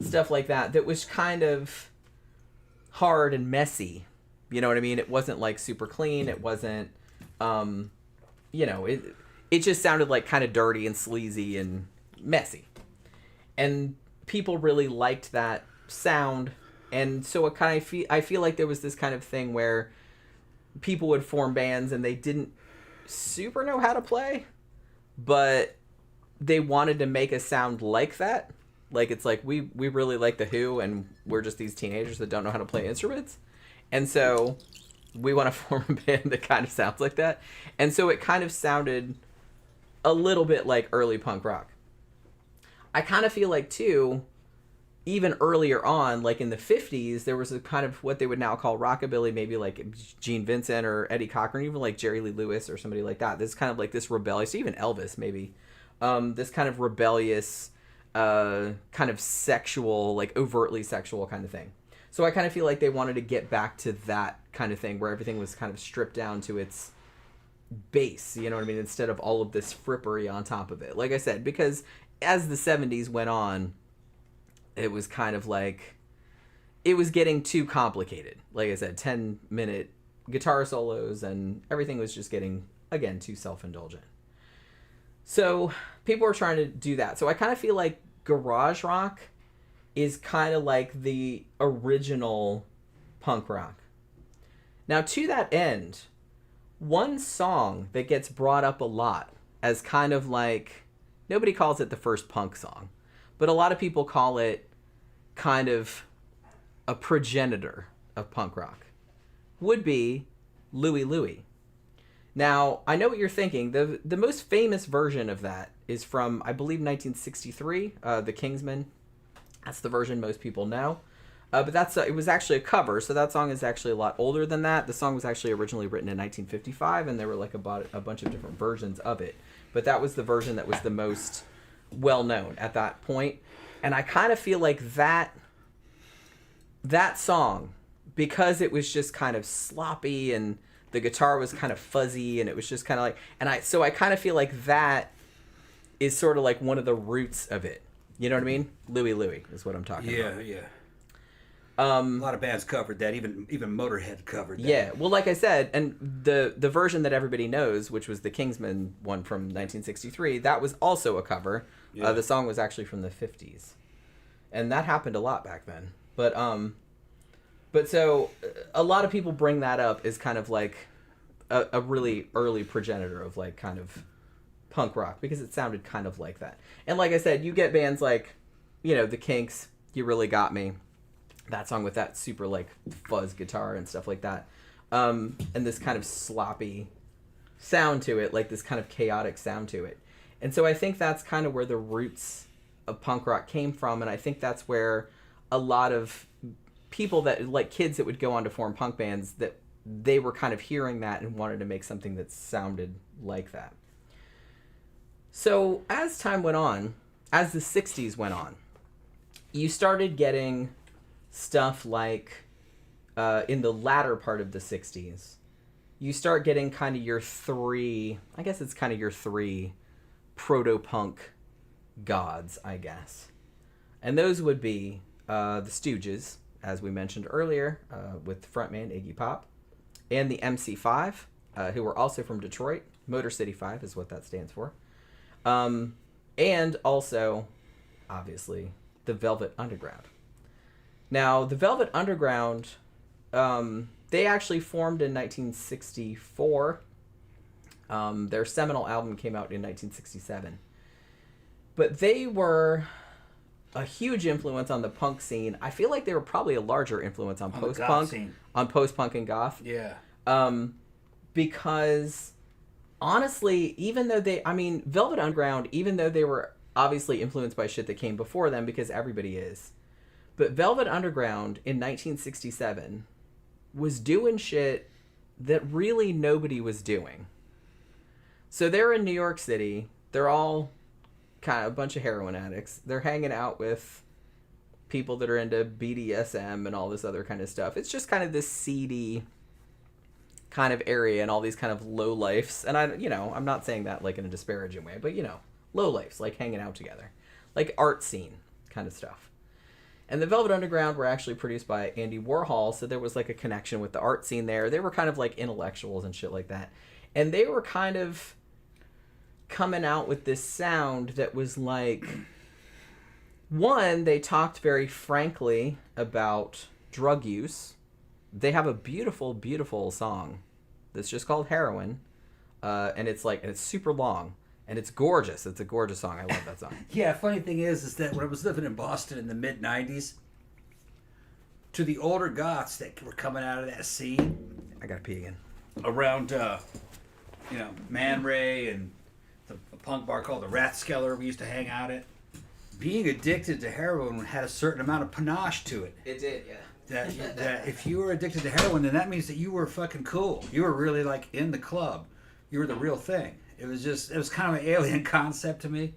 stuff like that, that was kind of hard and messy. You know what I mean? It wasn't like super clean. It wasn't, it just sounded like kind of dirty and sleazy and messy. And people really liked that sound. And so I feel like there was this kind of thing where people would form bands and they didn't super know how to play, but they wanted to make a sound like that. Like, it's like, we really like the Who, and we're just these teenagers that don't know how to play instruments. And so we want to form a band that kind of sounds like that. And so it kind of sounded a little bit like early punk rock. I kind of feel like, too, even earlier on, like in the 50s, there was a kind of what they would now call rockabilly, maybe like Gene Vincent or Eddie Cochran, even like Jerry Lee Lewis or somebody like that. This kind of like this rebellious, even Elvis maybe, this kind of rebellious, kind of sexual, like overtly sexual kind of thing. So I kind of feel like they wanted to get back to that kind of thing where everything was kind of stripped down to its base, you know what I mean, instead of all of this frippery on top of it. Like I said, because as the 70s went on, it was kind of like, it was getting too complicated. Like I said, 10-minute guitar solos, and everything was just getting, again, too self-indulgent. So people were trying to do that. So I kind of feel like garage rock is kind of like the original punk rock. Now, to that end, one song that gets brought up a lot as kind of like, nobody calls it the first punk song, but a lot of people call it kind of a progenitor of punk rock, would be Louie Louie. Now, I know what you're thinking. The most famous version of that is from, I believe, 1963, The Kingsmen. That's the version most people know. But it was actually a cover, so that song is actually a lot older than that. The song was actually originally written in 1955, and there were like a bunch of different versions of it. But that was the version that was the most well-known at that point. And I kind of feel like that song, because it was just kind of sloppy and the guitar was kind of fuzzy and it was just kind of like, so I kind of feel like that is sort of like one of the roots of it. You know what I mean? Louie Louie is what I'm talking about. Yeah. A lot of bands covered that. Even Motorhead covered that. Yeah. Well, like I said, and the version that everybody knows, which was the Kingsmen one from 1963, that was also a cover. Yeah. The song was actually from the 50s. And that happened a lot back then. But so a lot of people bring that up as kind of like a really early progenitor of like kind of punk rock, because it sounded kind of like that. And like I said, you get bands like, the Kinks, You Really Got Me, that song with that super like fuzz guitar and stuff like that, and this kind of sloppy sound to it, like this kind of chaotic sound to it. And so I think that's kind of where the roots of punk rock came from, and I think that's where a lot of people that, like kids that would go on to form punk bands, that they were kind of hearing that and wanted to make something that sounded like that. So as time went on, as the 60s went on, you started getting stuff like, in the latter part of the 60s, you start getting kind of your three proto-punk gods, I guess. And those would be the Stooges, as we mentioned earlier, with frontman Iggy Pop, and the MC5, who were also from Detroit. Motor City 5 is what that stands for. And also, obviously, the Velvet Underground. Now, the Velvet Underground, they actually formed in 1964. Their seminal album came out in 1967. But they were a huge influence on the punk scene. I feel like they were probably a larger influence on post-punk and goth. Yeah. Because honestly, Velvet Underground, even though they were obviously influenced by shit that came before them, because everybody is, but Velvet Underground in 1967 was doing shit that really nobody was doing. So they're in New York City. They're all kind of a bunch of heroin addicts. They're hanging out with people that are into BDSM and all this other kind of stuff. It's just kind of this seedy kind of area and all these kind of low lifes. And I'm not saying that like in a disparaging way, but low lifes, like hanging out together, like art scene kind of stuff. And the Velvet Underground were actually produced by Andy Warhol, so there was like a connection with the art scene there. They were kind of like intellectuals and shit like that. And they were kind of coming out with this sound that was like, one, they talked very frankly about drug use. They have a beautiful, beautiful song that's just called Heroin. And it's super long. And it's gorgeous. It's a gorgeous song. I love that song. Yeah, funny thing is that when I was living in Boston in the mid-'90s, to the older goths that were coming out of that scene... I gotta pee again. Around, Man Ray and a punk bar called the Rathskeller we used to hang out at. Being addicted to heroin had a certain amount of panache to it. It did, yeah. That if you were addicted to heroin, then that means that you were fucking cool. You were really, like, in the club. You were the real thing. It was kind of an alien concept to me.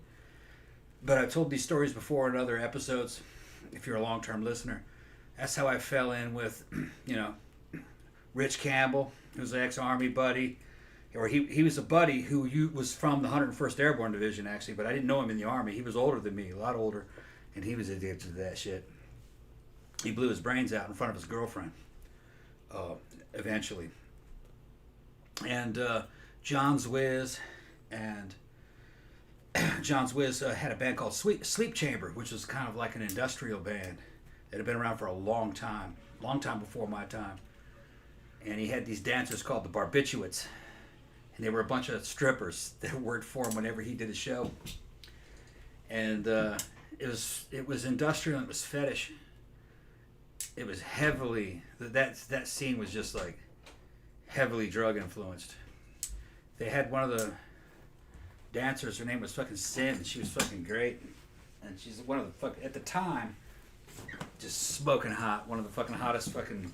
But I've told these stories before in other episodes, if you're a long-term listener. That's how I fell in with, Rich Campbell, who's an ex-Army buddy. Or he was a buddy who was from the 101st Airborne Division, actually, but I didn't know him in the Army. He was older than me, a lot older, and he was addicted to that shit. He blew his brains out in front of his girlfriend, eventually. And John Zwiz had a band called Sleep Chamber, which was kind of like an industrial band that had been around for a long time before my time. And he had these dancers called the Barbiturates. And they were a bunch of strippers that worked for him whenever he did a show. And it was industrial and it was fetish. It was heavily, that scene was just like heavily drug influenced. They had one of the dancers, her name was fucking Sin, and she was fucking great. And she's one of the at the time, just smoking hot, one of the fucking hottest fucking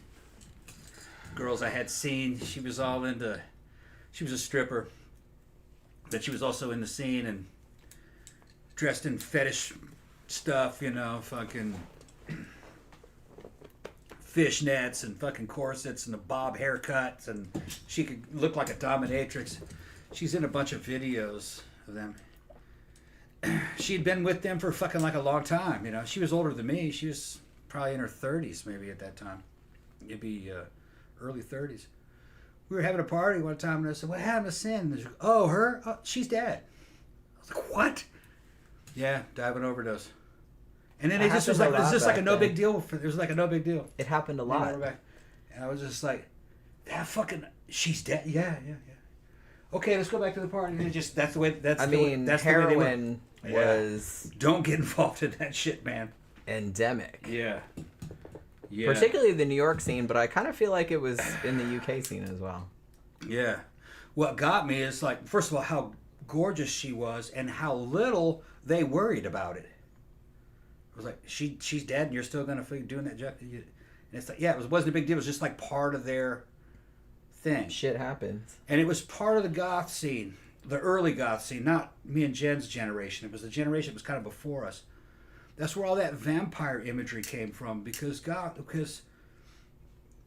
girls I had seen. She was a stripper, but she was also in the scene and dressed in fetish stuff, fucking fishnets and fucking corsets and the bob haircuts, and she could look like a dominatrix. She's in a bunch of videos of them. She'd been with them for fucking like a long time, She was older than me. She was probably in her 30s maybe at that time. Maybe early 30s. We were having a party one time, and I said, "What happened to Sin?" And she, "Oh, her? Oh, she's dead." I was like, "What?" Yeah, died of an overdose. And then it was just like a no big deal. It was like a no big deal. It happened a lot. And I was just like, "That fucking, she's dead." Yeah. Okay, let's go back to the party. And that's the way. Heroin was. Don't get involved in that shit, man. Endemic. Yeah. Particularly the New York scene, but I kind of feel like it was in the UK scene as well. Yeah. What got me is, like, first of all, how gorgeous she was and how little they worried about it. It was like, she's dead and you're still going to be doing that job. And it's like, yeah, it wasn't a big deal. It was just like part of their thing. Shit happens. And it was part of the goth scene, the early goth scene, not me and Jen's generation. It was the generation that was kind of before us. That's where all that vampire imagery came from, because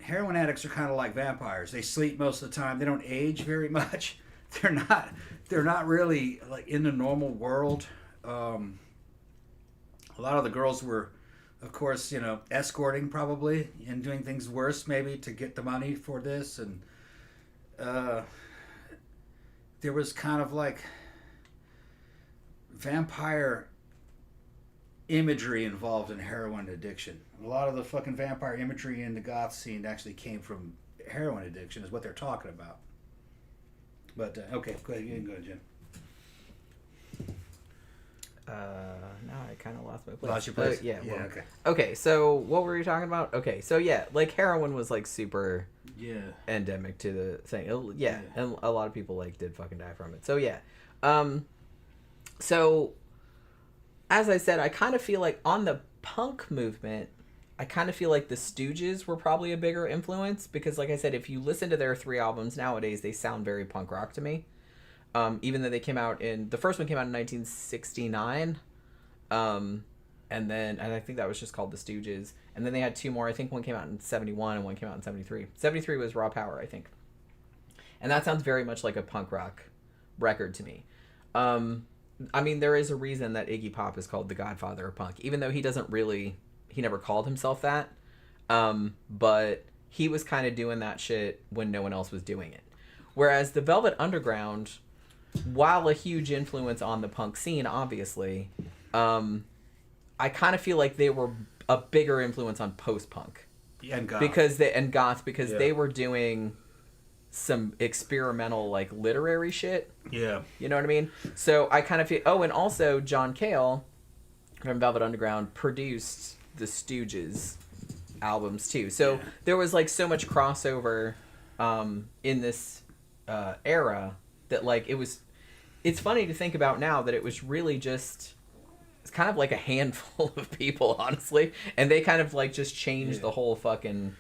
heroin addicts are kind of like vampires. They sleep most of the time. They don't age very much. They're not really like in the normal world. A lot of the girls were, of course, escorting probably and doing things worse maybe to get the money for this, and there was kind of like vampire imagery involved in heroin addiction. A lot of the fucking vampire imagery in the goth scene actually came from heroin addiction, is what they're talking about. But okay, go ahead. You can go, Jim. No, I kind of lost my place. Lost your place? Yeah. Yeah. Okay. Okay, so what were we talking about? Okay, so yeah, like heroin was like super endemic to the thing. And a lot of people like did fucking die from it. So yeah. So as I said, I kind of feel like on the punk movement, I kind of feel like the Stooges were probably a bigger influence, because like I said, if you listen to their 3 albums nowadays, they sound very punk rock to me. Even though the first one came out in 1969. And I think that was just called the Stooges. And then they had 2 more. I think one came out in 71 and one came out in 73. 73 was Raw Power, I think. And that sounds very much like a punk rock record to me. I mean, there is a reason that Iggy Pop is called the godfather of punk, even though he never called himself that. But he was kind of doing that shit when no one else was doing it. Whereas the Velvet Underground, while a huge influence on the punk scene, obviously, I kind of feel like they were a bigger influence on post-punk. And goth. Because they were doing some experimental, like, literary shit. Yeah. You know what I mean? So I kind of feel... Oh, and also John Cale from Velvet Underground produced the Stooges albums, too. So there was, like, so much crossover in this era that, like, it was... It's funny to think about now that it was really just... It's kind of like a handful of people, honestly. And they kind of, like, just changed the whole fucking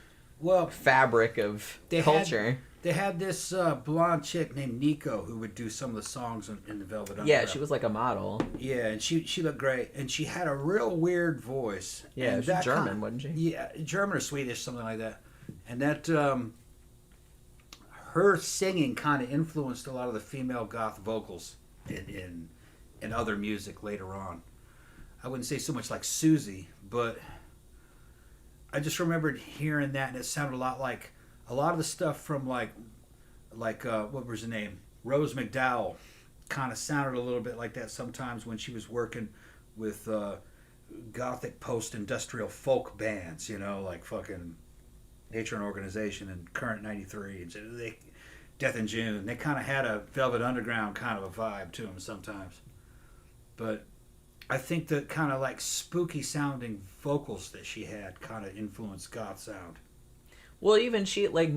fabric of culture. They had this blonde chick named Nico who would do some of the songs in the Velvet Underground. Yeah, she was like a model. Yeah, and she looked great. And she had a real weird voice. Yeah, and she was German, wasn't she? Yeah, German or Swedish, something like that. And that, her singing kind of influenced a lot of the female goth vocals in other music later on. I wouldn't say so much like Susie, but I just remembered hearing that, and it sounded a lot like a lot of the stuff from like what was her name? Rose McDowell kind of sounded a little bit like that sometimes when she was working with gothic post-industrial folk bands, you know, like fucking Nature and Organization and Current 93 and Death in June. They kind of had a Velvet Underground kind of a vibe to them sometimes. But I think the kind of like spooky sounding vocals that she had kind of influenced goth sound. Well, even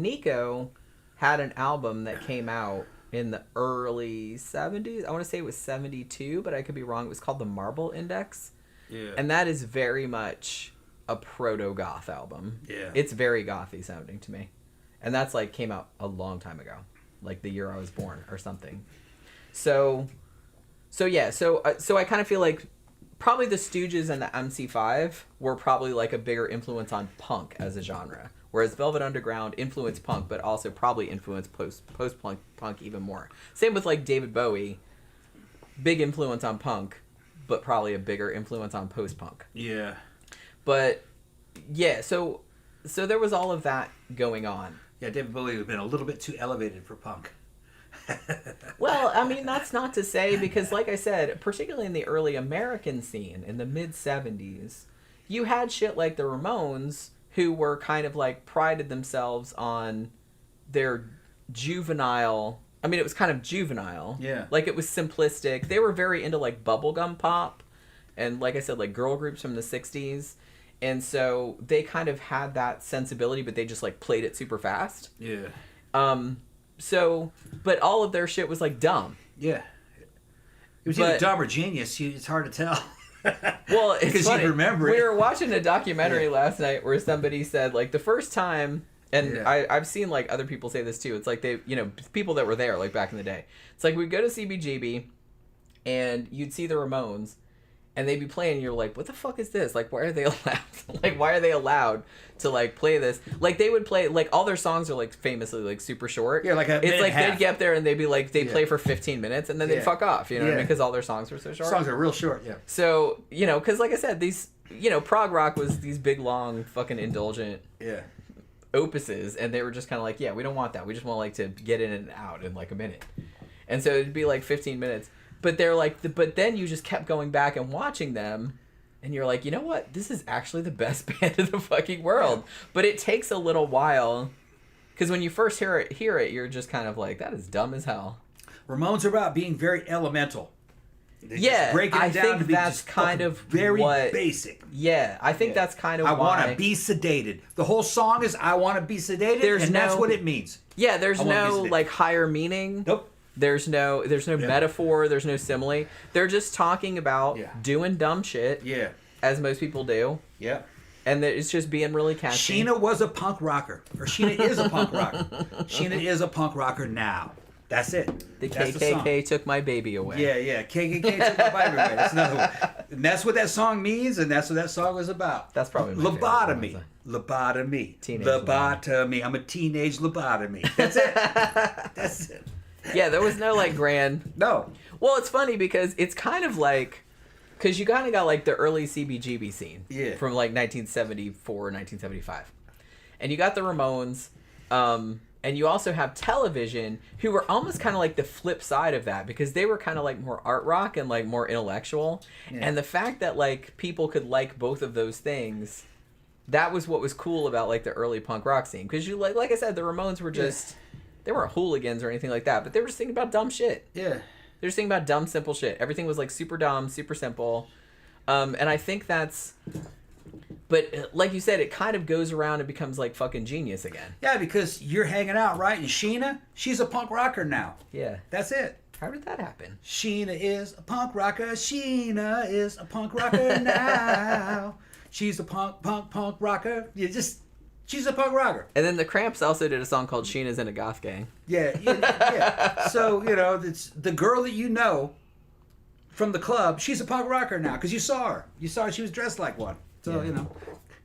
Nico had an album that came out in the early 70s. I want to say it was 72, but I could be wrong. It was called the Marble Index. Yeah. And that is very much a proto-goth album. Yeah. It's very gothy sounding to me. And that's like came out a long time ago. Like the year I was born or something. So I kind of feel like probably the Stooges and the MC5 were probably like a bigger influence on punk as a genre. Whereas Velvet Underground influenced punk, but also probably influenced post-punk even more. Same with like David Bowie. Big influence on punk, but probably a bigger influence on post-punk. Yeah. But, yeah, so there was all of that going on. Yeah, David Bowie would have been a little bit too elevated for punk. Well, I mean, that's not to say, because like I said, particularly in the early American scene, in the mid-70s, you had shit like the Ramones, who were kind of like prided themselves on their juvenile... I mean, it was kind of juvenile. Yeah. Like, it was simplistic. They were very into, like, bubblegum pop. And, like I said, like, girl groups from the 60s. And so they kind of had that sensibility, but they just, like, played it super fast. Yeah. But all of their shit was, like, dumb. Yeah. It was either dumb or genius. It's hard to tell. Well, it's because funny. You remember it. We were watching a documentary last night where somebody said, like, the first time... And I've seen, like, other people say this, too. It's like they, you know, people that were there, like, back in the day. It's like we'd go to CBGB, and you'd see the Ramones, and they'd be playing, and you're like, what the fuck is this? Like, why are they allowed? Like, why are they allowed to, like, play this? Like, they would play, like, all their songs are, like, famously, like, super short. Yeah, like a minute It's like and a half. they'd get up there, and they'd be like, they'd play for 15 minutes, and then they'd fuck off, you know what I mean? Because all their songs were so short. Songs are real short, yeah. So, you know, because, like I said, these, you know, prog rock was these big, long, fucking indulgent... Yeah. opuses, and they were just kind of like, yeah, we don't want that. We just want like to get in and out in like a minute. And so it'd be like 15 minutes. But they're like, but then you just kept going back and watching them, and you're like, you know what? This is actually the best band in the fucking world. But it takes a little while, because when you first hear it, you're just kind of like, that is dumb as hell. Ramones are about being very elemental. Yeah, I think that's kind of very what, basic. Yeah, I think that's kind of I why... want to be sedated. The whole song is I want to be sedated, that's what it means. Yeah, there's no like higher meaning. Nope. There's no metaphor, there's no simile. They're just talking about doing dumb shit. Yeah. As most people do. Yeah. And it's just being really catchy. Sheena was a punk rocker. Or Sheena is a punk rocker. Sheena is a punk rocker now. That's it. The That's KKK took my baby away. Yeah. KKK took my baby away. That's another one. And that's what that song means, and that's what that song was about. That's probably my lobotomy. Lobotomy. Teenage lobotomy. I'm a teenage lobotomy. That's it. That's it. Yeah, there was no like grand. No. Well, it's funny because it's kind of like, because you kind of got like the early CBGB scene. Yeah. From like 1974, 1975. And you got the Ramones, and you also have Television, who were almost kind of like the flip side of that, because they were kind of like more art rock and like more intellectual. Yeah. And the fact that like people could like both of those things, that was what was cool about like the early punk rock scene. Because you like I said, the Ramones were just, they weren't hooligans or anything like that, but they were just thinking about dumb shit. Yeah. They're just thinking about dumb, simple shit. Everything was like super dumb, super simple. And I think that's... But like you said, it kind of goes around and becomes like fucking genius again. Yeah, because you're hanging out, right? And Sheena, she's a punk rocker now. Yeah. That's it. How did that happen? Sheena is a punk rocker. Sheena is a punk rocker now. She's a punk rocker. She's a punk rocker. And then the Cramps also did a song called Sheena's in a Goth Gang. Yeah. So, it's the girl that you know from the club, she's a punk rocker now because you saw her. You saw her, she was dressed like one. So,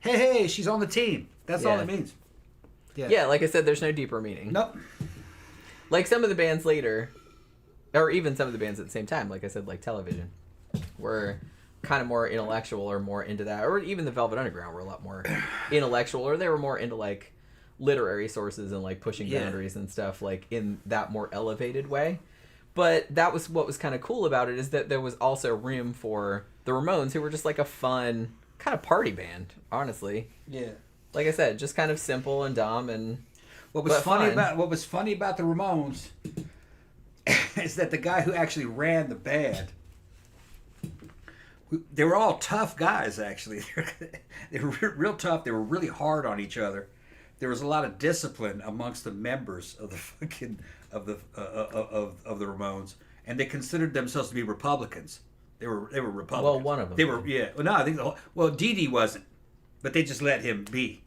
hey, she's on the team. That's all it means. Yeah, like I said, there's no deeper meaning. Nope. Like some of the bands later, or even some of the bands at the same time, like I said, like Television, were kind of more intellectual or more into that. Or even the Velvet Underground were a lot more intellectual, or they were more into like literary sources and like pushing boundaries and stuff, like in that more elevated way. But that was what was kind of cool about it, is that there was also room for the Ramones, who were just like a fun kind of party band, honestly. Yeah. Like I said, just kind of simple and dumb and what was funny about the Ramones is that the guy who actually ran the band, they were all tough guys actually. They were real tough. They were really hard on each other. There was a lot of discipline amongst the members of the of the Ramones, and they considered themselves to be Republicans. They were Republicans. Well, one of them. They were, yeah. Well, no, I think Dee Dee wasn't, but they just let him be.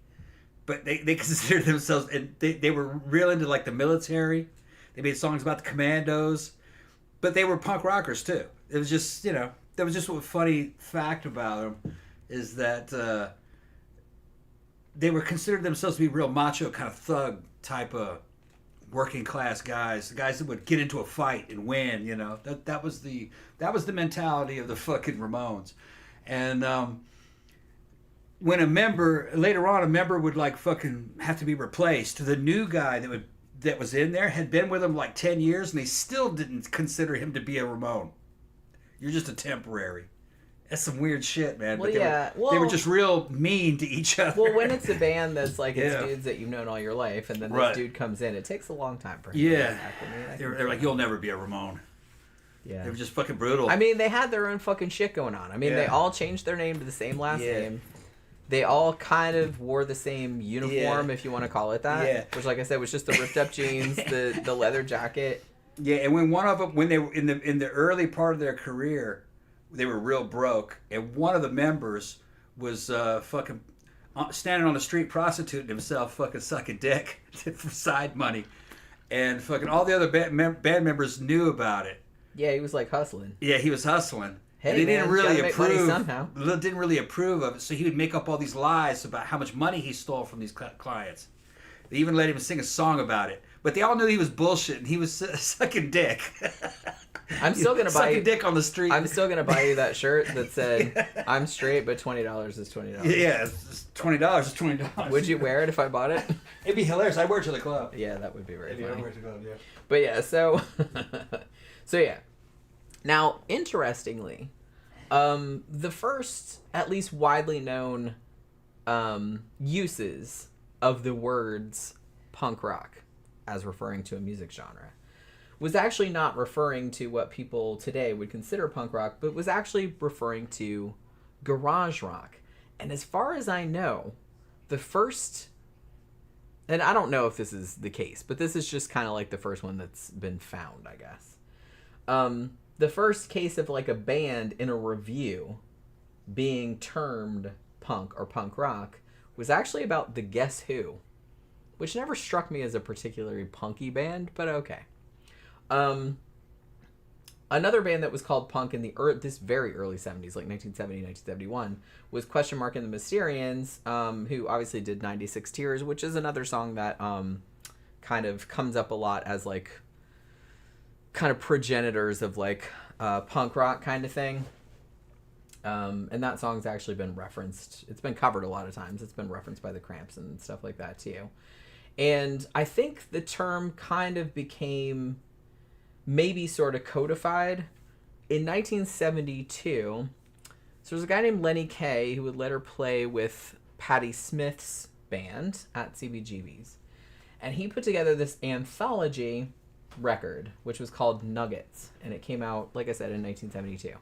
But they considered themselves, and they were real into like the military. They made songs about the commandos, but they were punk rockers too. It was just, that was just a funny fact about them, is that they were considered themselves to be real macho, kind of thug type of working class guys, the guys that would get into a fight and win. That was the mentality of the fucking Ramones. And when a member would like fucking have to be replaced, the new guy that was in there had been with them like 10 years, and they still didn't consider him to be a Ramone. You're just a temporary. That's some weird shit, man. Well, but they were just real mean to each other. Well, when it's a band that's like, it's dudes that you've known all your life, and then this dude comes in, it takes a long time for him to acclimate. They're like, you'll never be a Ramone. Yeah. They were just fucking brutal. I mean, they had their own fucking shit going on. I mean, they all changed their name to the same last name. They all kind of wore the same uniform, if you want to call it that. Yeah. Which, like I said, was just the ripped up jeans, the leather jacket. Yeah, and when one of them, when they were in the early part of their career, they were real broke, and one of the members was fucking standing on the street prostituting himself, fucking sucking dick for side money, and fucking all the other band members knew about it. Yeah, he was like hustling. Yeah, he was hustling. Hey, and they didn't really approve. Didn't really approve of it, so he would make up all these lies about how much money he stole from these clients. They even let him sing a song about it, but they all knew he was bullshit and he was sucking dick. I'm still gonna buy you dick on the street. I'm still gonna buy you that shirt that said "I'm straight, but $20 is $20." Yeah, it's $20 is $20. Would you wear it if I bought it? It'd be hilarious. I'd wear it to the club. Yeah, that would be very funny. I'd wear it to the club. Yeah. But yeah, so yeah. Now, interestingly, the first, at least widely known, uses of the words punk rock as referring to a music genre was actually not referring to what people today would consider punk rock, but was actually referring to garage rock. And as far as I know, the first, and I don't know if this is the case, but this is just kind of like the first one that's been found, I guess. The first case of like a band in a review being termed punk or punk rock was actually about the Guess Who, which never struck me as a particularly punky band, but okay. Another band that was called punk in this very early 70s, like 1970, 1971, was Question Mark and the Mysterians, who obviously did 96 Tears, which is another song that kind of comes up a lot as like kind of progenitors of like punk rock kind of thing. And that song's actually been referenced. It's been covered a lot of times. It's been referenced by the Cramps and stuff like that too. And I think the term kind of became maybe sort of codified in 1972. So there's a guy named Lenny Kaye who would let her play with Patti Smith's band at CBGB's. And he put together this anthology record, which was called Nuggets. And it came out, like I said, in 1972.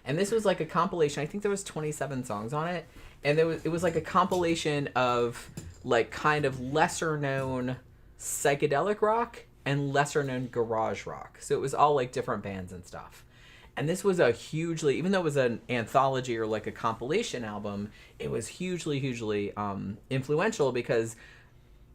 And this was like a compilation. I think there was 27 songs on it. And it was like a compilation of like kind of lesser known psychedelic rock and lesser known garage rock. So it was all like different bands and stuff. And this was a hugely, even though it was an anthology or like a compilation album, it was hugely influential because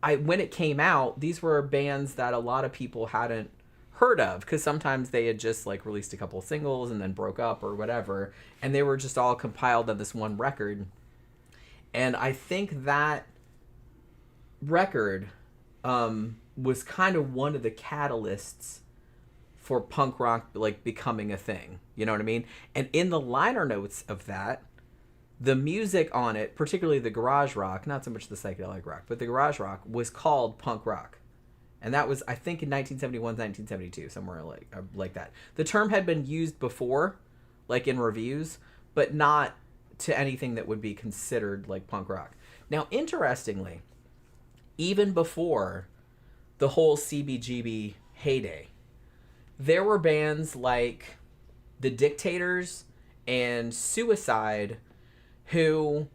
when it came out, these were bands that a lot of people hadn't heard of, because sometimes they had just like released a couple of singles and then broke up or whatever, and they were just all compiled on this one record. And I think that record was kind of one of the catalysts for punk rock like becoming a thing, you know what I mean? And in the liner notes of that, the music on it, particularly the garage rock, not so much the psychedelic rock, but the garage rock, was called punk rock. And that was, I think, in 1971, 1972, somewhere like that. The term had been used before, like in reviews, but not to anything that would be considered like punk rock. Now, interestingly, even before the whole CBGB heyday, there were bands like The Dictators and Suicide who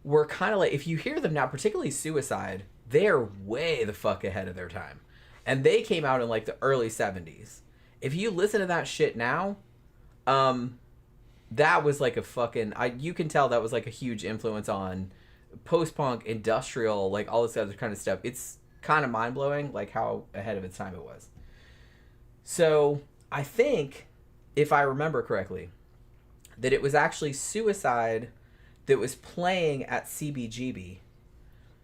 were kind of like, if you hear them now, particularly Suicide, they're way the fuck ahead of their time. And they came out in like the early 70s. If you listen to that shit now, that was like a fucking, you can tell that was like a huge influence on post-punk, industrial, like all this other kind of stuff. It's kind of mind-blowing, like how ahead of its time it was. So I think, if I remember correctly, that it was actually Suicide that was playing at CBGB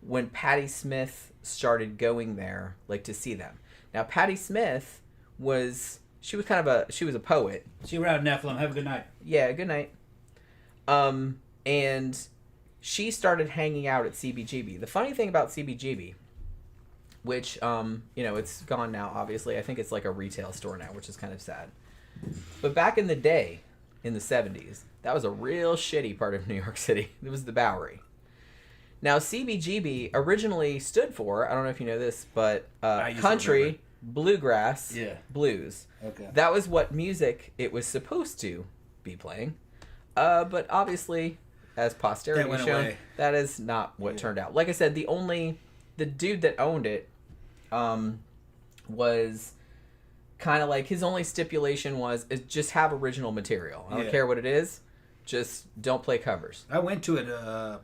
when Patti Smith started going there, like, to see them. Now, Patti Smith she was a poet. See you around, Nephilim. Have a good night. Yeah, good night. And she started hanging out at CBGB. The funny thing about CBGB, which, it's gone now, obviously. I think it's like a retail store now, which is kind of sad. But back in the day, in the 70s, that was a real shitty part of New York City. It was the Bowery. Now, CBGB originally stood for, I don't know if you know this, but country, bluegrass, blues. Okay. That was what music it was supposed to be playing. But obviously, as posterity has shown, that is not what turned out. Like I said, the dude that owned it was kind of like, his only stipulation was just have original material. I don't care what it is. Just don't play covers. I went to it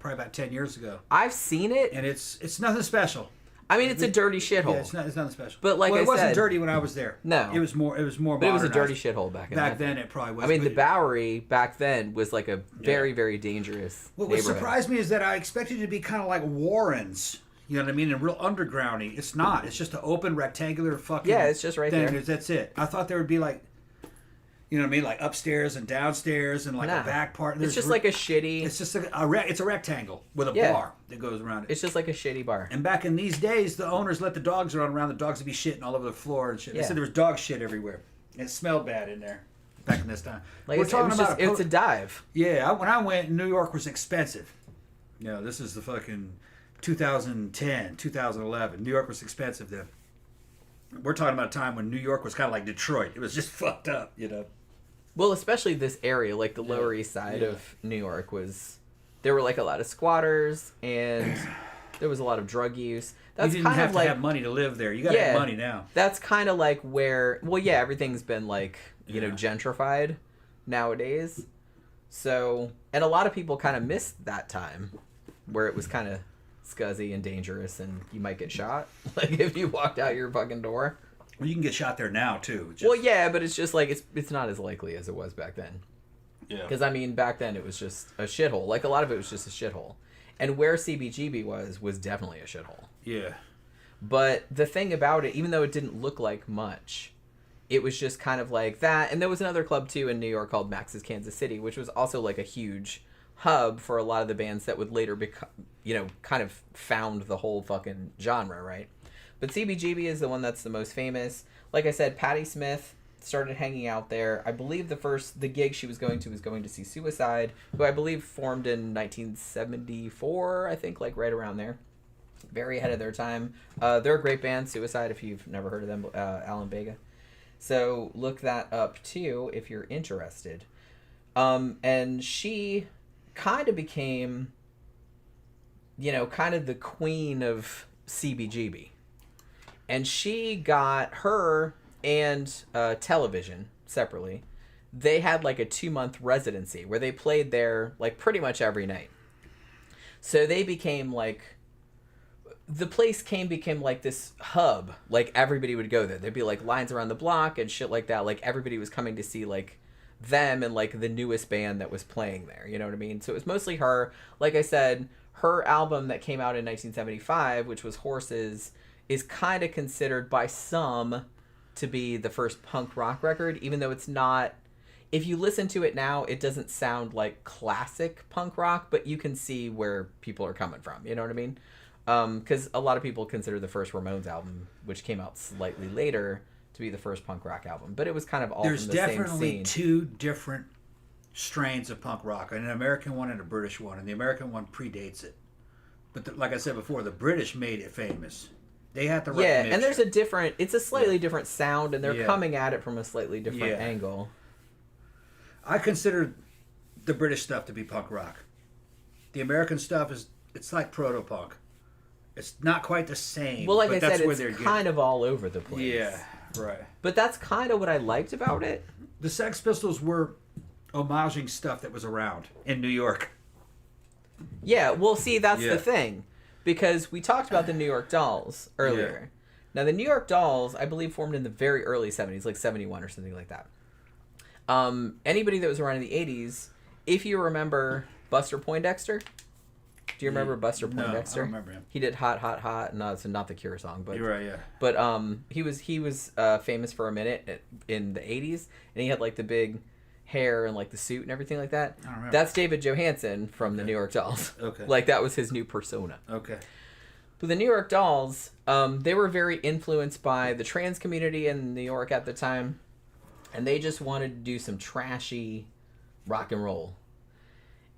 probably about 10 years ago. I've seen it. And it's nothing special. I mean, it's a dirty shithole. Yeah, it's nothing special. But like it wasn't dirty when I was there. No. It was more But it was a dirty shithole back then. It probably was. I mean, the Bowery back then was like a very, very dangerous What surprised me is that I expected it to be kind of like Warren's. You know what I mean? And real undergroundy. It's not. It's just an open rectangular fucking it's just right thing. there. That's it. I thought there would be like, you know what I mean? Like upstairs and downstairs and like a back part. It's just like a shitty... It's just it's a rectangle with a bar that goes around it. It's just like a shitty bar. And back in these days, the owners let the dogs run around. The dogs would be shitting all over the floor and shit. They said there was dog shit everywhere. And it smelled bad in there back in this time. Like we're talking about it's a dive. Yeah, when I went, New York was expensive. You know, this is the fucking 2010, 2011. New York was expensive then. We're talking about a time when New York was kind of like Detroit. It was just fucked up, you know. Well, especially this area, like the Lower East Side of New York there were like a lot of squatters and there was a lot of drug use. That's you didn't have to have money to live there. You got to have money now. That's kind of like where, everything's been like, gentrified nowadays. So, and a lot of people kind of missed that time where it was kind of scuzzy and dangerous and you might get shot. Like if you walked out your fucking door. Well, you can get shot there now too. Well, yeah, but it's just like it's not as likely as it was back then. Yeah. Because I mean, back then it was just a shithole. Like a lot of it was just a shithole, and where CBGB was definitely a shithole. Yeah. But the thing about it, even though it didn't look like much, it was just kind of like that. And there was another club too in New York called Max's Kansas City, which was also like a huge hub for a lot of the bands that would later become, kind of found the whole fucking genre, right? But CBGB is the one that's the most famous. Like I said, Patti Smith started hanging out there. I believe the gig she was going to see Suicide, who I believe formed in 1974, I think, like right around there. Very ahead of their time. They're a great band, Suicide, if you've never heard of them, Alan Vega. So look that up too if you're interested. And she kind of became, kind of the queen of CBGB. And she got her and Television separately. They had like a 2-month residency where they played there like pretty much every night. So they became like, the place became like this hub. Like everybody would go there. There'd be like lines around the block and shit like that. Like everybody was coming to see like them and like the newest band that was playing there. You know what I mean? So it was mostly her. Like I said, her album that came out in 1975, which was Horses, is kind of considered by some to be the first punk rock record, even though it's not. If you listen to it now, it doesn't sound like classic punk rock, but you can see where people are coming from. You know what I mean? Because a lot of people consider the first Ramones album, which came out slightly later, to be the first punk rock album. But it was kind of all from the same scene. There's definitely two different strains of punk rock, an American one and a British one, and the American one predates it. But like I said before, the British made it famous. They had the right mixture. And there's it's a slightly different sound, and they're coming at it from a slightly different angle. I consider the British stuff to be punk rock. The American stuff it's like proto-punk. It's not quite the same. Well, like I said, it's kind of all over the place. Yeah, right. But that's kind of what I liked about it. The Sex Pistols were homaging stuff that was around in New York. Yeah, well, see, that's the thing. Because we talked about the New York Dolls earlier. Yeah. Now, the New York Dolls, I believe, formed in the very early 70s, like 71 or something like that. Anybody that was around in the 80s, if you remember Buster Poindexter... Do you remember Buster Poindexter? No, I remember him. He did Hot, Hot, Hot. No, it's not the Cure song, but you're right, yeah. But he was famous for a minute in the 80s, and he had like the big hair and like the suit and everything like that. I don't remember. That's David Johansen from the New York Dolls. Okay. Like that was his new persona. Okay. But the New York Dolls, they were very influenced by the trans community in New York at the time, and they just wanted to do some trashy rock and roll.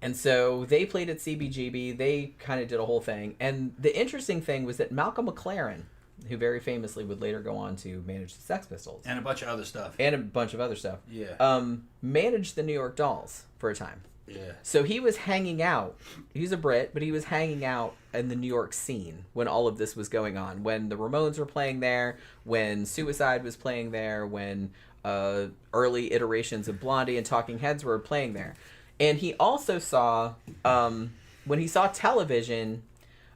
And so they played at CBGB. They kind of did a whole thing. And the interesting thing was that Malcolm McLaren, who very famously would later go on to manage the Sex Pistols. And a bunch of other stuff. Yeah. Managed the New York Dolls for a time. Yeah. So he was hanging out. He's a Brit, but he was hanging out in the New York scene when all of this was going on. When the Ramones were playing there, when Suicide was playing there, when early iterations of Blondie and Talking Heads were playing there. And he also saw, when he saw Television,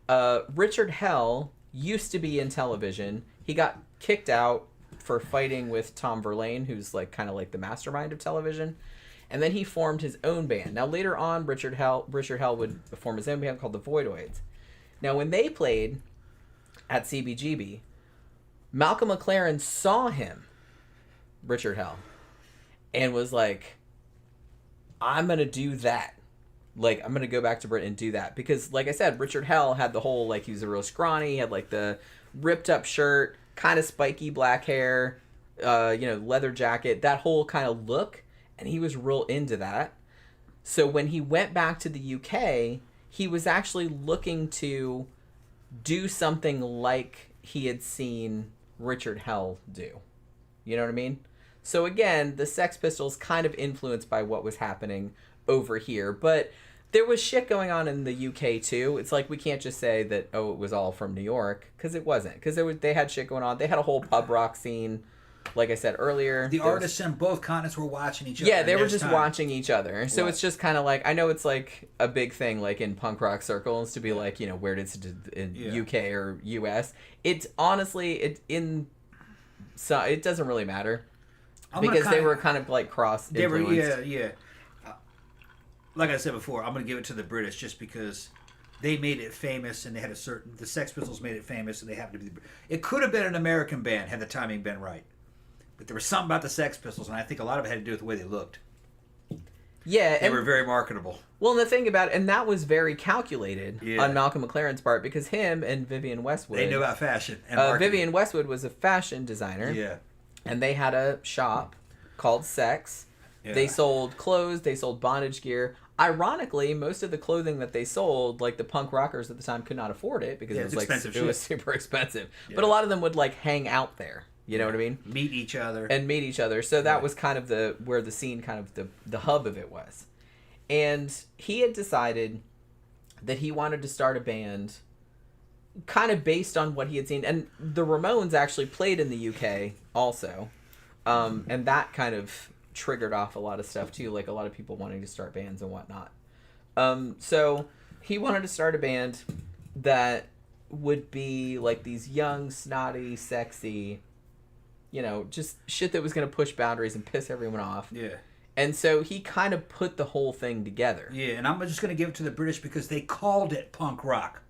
Richard Hell used to be in Television. He got kicked out for fighting with Tom Verlaine, who's like kind of like the mastermind of Television. And then he formed his own band. Now later on, Richard Hell would form his own band called the Voidoids. Now when they played at CBGB, Malcolm McLaren saw him, Richard Hell, and was like, I'm going to do that. Like, I'm going to go back to Britain and do that. Because, like I said, Richard Hell had the whole, like, he was a real scrawny. He had, like, the ripped up shirt, kind of spiky black hair, leather jacket, that whole kind of look. And he was real into that. So when he went back to the UK, he was actually looking to do something like he had seen Richard Hell do. You know what I mean? So again, the Sex Pistols kind of influenced by what was happening over here. But there was shit going on in the UK too. It's like we can't just say that, it was all from New York. Because it wasn't. Because they had shit going on. They had a whole pub rock scene, like I said earlier. The artists in both continents were watching each other. Yeah, they were just watching each other. So it's just kind of like, I know it's like a big thing like in punk rock circles to be like, where did it in UK or US. It's honestly, in So it doesn't really matter because they were kind of like cross influenced. Yeah. Like I said before, I'm going to give it to the British just because they made it famous and they had the Sex Pistols made it famous and they happened to be it could have been an American band had the timing been right. But there was something about the Sex Pistols, and I think a lot of it had to do with the way they looked. Yeah. They were very marketable. Well, and the thing about it, and that was very calculated on Malcolm McLaren's part because him and Vivienne Westwood... They knew about fashion and marketing. Vivienne Westwood was a fashion designer. Yeah. And they had a shop called Sex. Yeah. They sold clothes. They sold bondage gear. Ironically, most of the clothing that they sold, like the punk rockers at the time could not afford it because it was like it was super expensive. Yeah. But a lot of them would like hang out there. You know what I mean? Meet each other. So that was kind of where the scene, kind of the hub of it was. And he had decided that he wanted to start a band kind of based on what he had seen. And the Ramones actually played in the UK also. And that kind of triggered off a lot of stuff too, like a lot of people wanting to start bands and whatnot. So he wanted to start a band that would be like these young, snotty, sexy, you know, just shit that was going to push boundaries and piss everyone off. Yeah. And so he kind of put the whole thing together. Yeah, and I'm just going to give it to the British because they called it punk rock.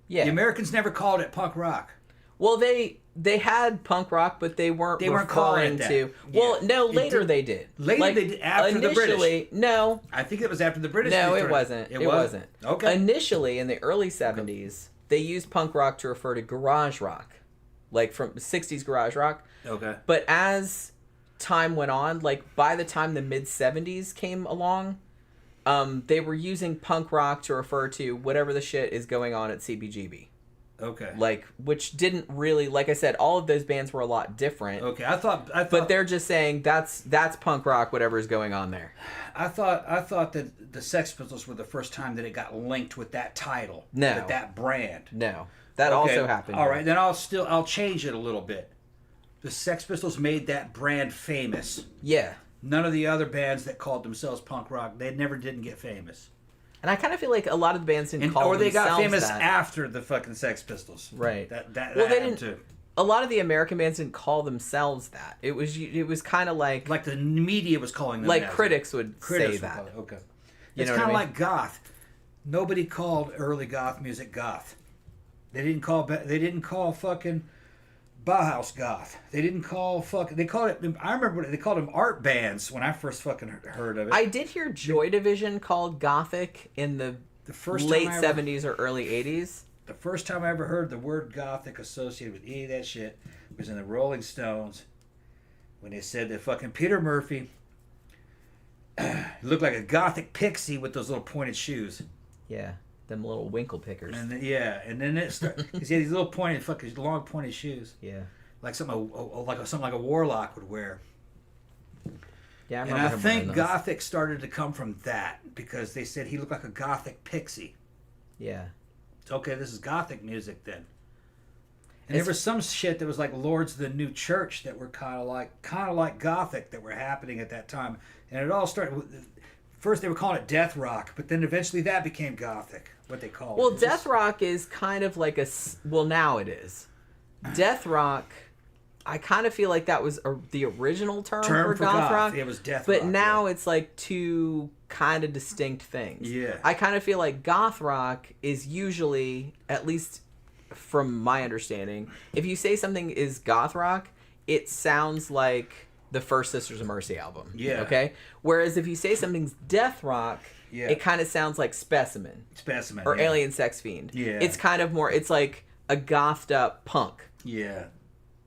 Yeah. The Americans never called it punk rock. Well, they had punk rock, but they weren't calling it that. Well, no, later they did. Later they did after the British. No. I think it was after the British. No, it wasn't. It wasn't. Okay. Initially, in the early 70s, they used punk rock to refer to garage rock. Like from 60s garage rock. Okay. But as time went on, like by the time the mid 70s came along, they were using punk rock to refer to whatever the shit is going on at CBGB. Okay. Like, which didn't really, like I said, all of those bands were a lot different. Okay, I thought but they're just saying that's punk rock, whatever is going on there. I thought that the Sex Pistols were the first time that it got linked with that title. No. With that brand. No. That also happened. All right, then I'll change it a little bit. The Sex Pistols made that brand famous. Yeah. None of the other bands that called themselves punk rock, they never didn't get famous. And I kind of feel like a lot of the bands didn't call themselves that. Or they got famous after the fucking Sex Pistols. Right. That they didn't. Too. A lot of the American bands didn't call themselves that. It was kind of like the media was calling them. Like critics would say that. Okay. It's kind of like goth. Nobody called early goth music goth. They didn't call fucking Bauhaus goth. They didn't call fucking. They called it. I remember they called them art bands when I first fucking heard of it. I did hear Joy Division called gothic in the first late 70s or early 80s. The first time I ever heard the word gothic associated with any of that shit was in the Rolling Stones when they said that fucking Peter Murphy looked like a gothic pixie with those little pointed shoes. Yeah. Them little winkle pickers. And then it started because he had these little pointed, fucking long pointed shoes. Yeah. Like something like a warlock would wear. Yeah, and I think gothic started to come from that because they said he looked like a gothic pixie. Yeah. Okay, this is gothic music then. And there was some shit that was like Lords of the New Church that were kind of like gothic that were happening at that time, and it all started. First, they were calling it death rock, but then eventually that became gothic. What they call it. Well, death rock is kind of like now it is. Death rock, I kind of feel like that was the original term for goth rock. It was death rock. But now yeah. It's like two kind of distinct things. Yeah. I kind of feel like goth rock is usually, at least from my understanding, if you say something is goth rock, it sounds like the first Sisters of Mercy album. Yeah. Okay? Whereas if you say something's death rock, yeah. It kind of sounds like Specimen. Or yeah. Alien Sex Fiend. Yeah. It's kind of more, it's like a gothed up punk. Yeah.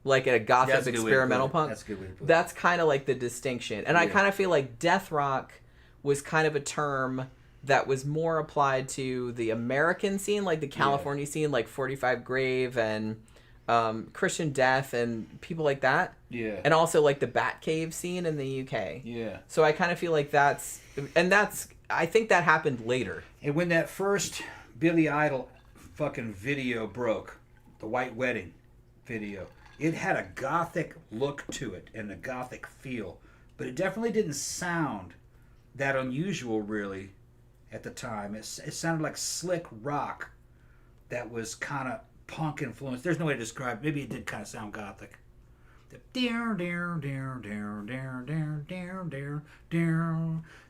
Like a gothed up experimental punk. That's a good way to put it. That's kind of like the distinction. And I kind of feel like death rock was kind of a term that was more applied to the American scene, like the California scene, like 45 Grave and Christian Death and people like that. Yeah. And also like the Batcave scene in the UK. Yeah. So I kind of feel like I think that happened later. And when that first Billy Idol fucking video broke, the White Wedding video, it had a gothic look to it and a gothic feel, but it definitely didn't sound that unusual really at the time. It sounded like slick rock that was kind of punk influenced. There's no way to describe it. Maybe it did kind of sound gothic. That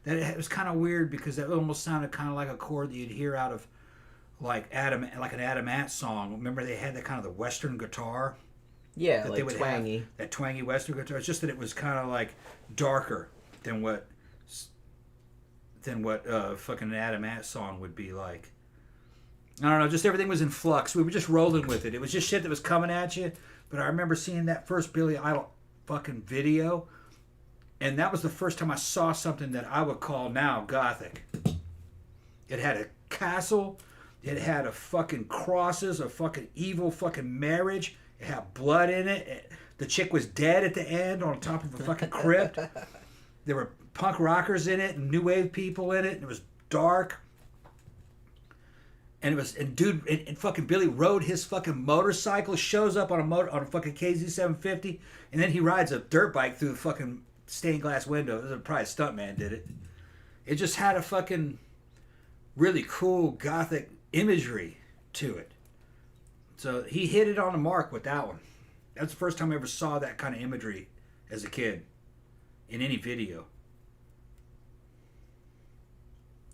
it was kind of weird because that almost sounded kind of like a chord that you'd hear out of like an Adam Ant song. Remember they had that kind of the Western guitar. Yeah, that like they would twangy. Have, that twangy Western guitar. It's just that it was kind of like darker than what fucking an Adam Ant song would be like. I don't know, just everything was in flux. We were just rolling with it. It was just shit that was coming at you. But I remember seeing that first Billy Idol fucking video, and that was the first time I saw something that I would call now gothic. It had a castle. It had a fucking crosses, a fucking evil fucking marriage. It had blood in it. The chick was dead at the end on top of a fucking crypt. There were punk rockers in it and new wave people in it. And it was dark. And fucking Billy rode his fucking motorcycle, shows up on a fucking KZ750, and then he rides a dirt bike through the fucking stained glass window. It was probably a stuntman did it. It just had a fucking really cool gothic imagery to it. So he hit it on the mark with that one. That's the first time I ever saw that kind of imagery as a kid in any video.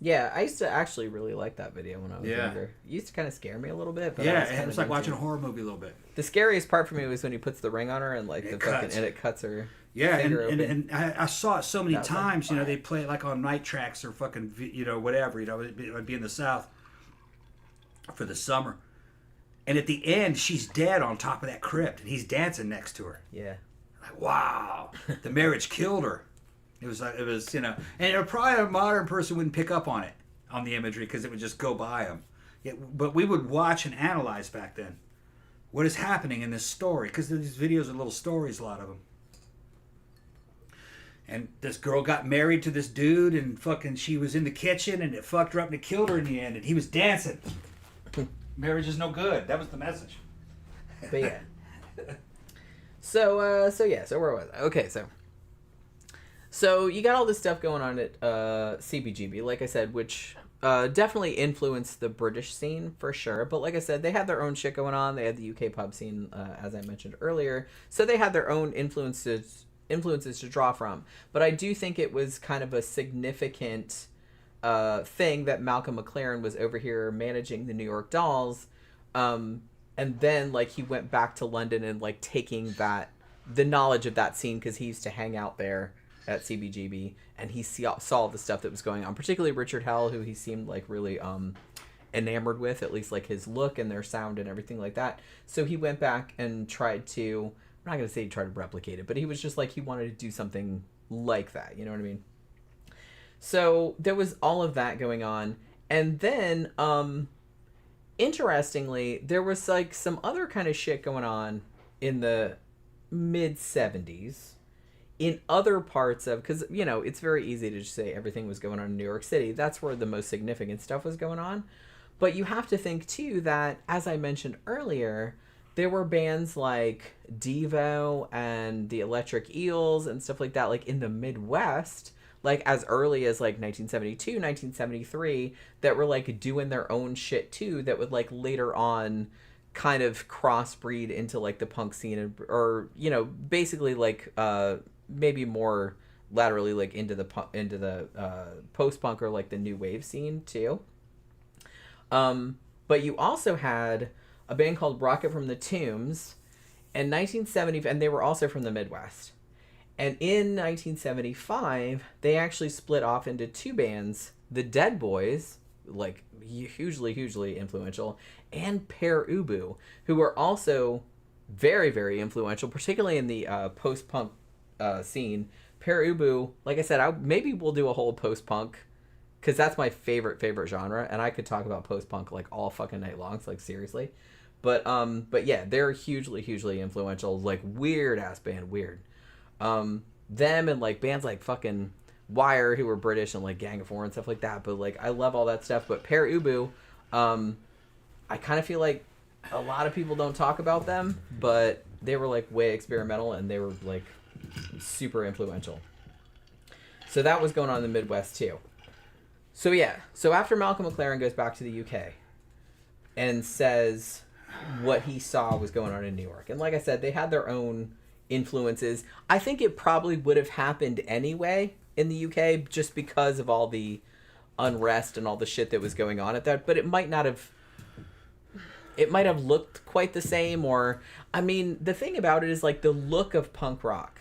Yeah, I used to actually really like that video when I was younger. It used to kind of scare me a little bit. But it was like watching a horror movie a little bit. The scariest part for me was when he puts the ring on her and like it cuts her. Yeah, and I saw it so many times. You know, they play it like on night tracks or fucking whatever. You know, it would be in the South for the summer. And at the end, she's dead on top of that crypt, and he's dancing next to her. Yeah. Like, wow, the marriage killed her. It was and probably a modern person wouldn't pick up on it, on the imagery, because it would just go by them. But we would watch and analyze back then. What is happening in this story? Because these videos are little stories, a lot of them. And this girl got married to this dude, and fucking she was in the kitchen, and it fucked her up and it killed her in the end, and he was dancing. Marriage is no good. That was the message. But yeah. So where was I? Okay, so you got all this stuff going on at CBGB, like I said, which definitely influenced the British scene for sure. But like I said, they had their own shit going on. They had the UK pub scene, as I mentioned earlier. So they had their own influences to draw from. But I do think it was kind of a significant thing that Malcolm McLaren was over here managing the New York Dolls. And then like he went back to London and like taking the knowledge of that scene, because he used to hang out there at CBGB, and he saw the stuff that was going on, particularly Richard Hell, who he seemed like really enamored with, at least like his look and their sound and everything like that. So he went back and tried to, I'm not going to say he tried to replicate it, but he was just like, he wanted to do something like that, you know what I mean? So there was all of that going on. And then interestingly, there was like some other kind of shit going on in the mid 70s in other parts of, because you know it's very easy to just say everything was going on in New York City. That's where the most significant stuff was going on. But you have to think too that, as I mentioned earlier, there were bands like Devo and the Electric Eels and stuff like that, like in the Midwest, like as early as like 1972, 1973, that were like doing their own shit too, that would like later on kind of crossbreed into like the punk scene, or you know, basically like maybe more laterally like into the post-punk or like the new wave scene too. But you also had a band called Rocket from the Tombs in 1970, and they were also from the Midwest. And in 1975, they actually split off into two bands, the Dead Boys, like hugely influential, and Per Ubu, who were also very, very influential, particularly in the post-punk scene. Per Ubu, like I said, maybe we'll do a whole post-punk, because that's my favorite genre, and I could talk about post-punk like all fucking night long, so like seriously. But yeah, they're hugely influential, like weird ass band, weird. Them and like bands like fucking Wire, who were British, and like Gang of Four and stuff like that. But like I love all that stuff. But Per Ubu, I kind of feel like a lot of people don't talk about them, but they were like way experimental, and they were like super influential. So that was going on in the Midwest too. So yeah, so after Malcolm McLaren goes back to the UK and says what he saw was going on in New York, and like I said, they had their own influences. I think it probably would have happened anyway in the UK just because of all the unrest and all the shit that was going on at that, but it might not have. It might have looked quite the same, or I mean, the thing about it is like the look of punk rock,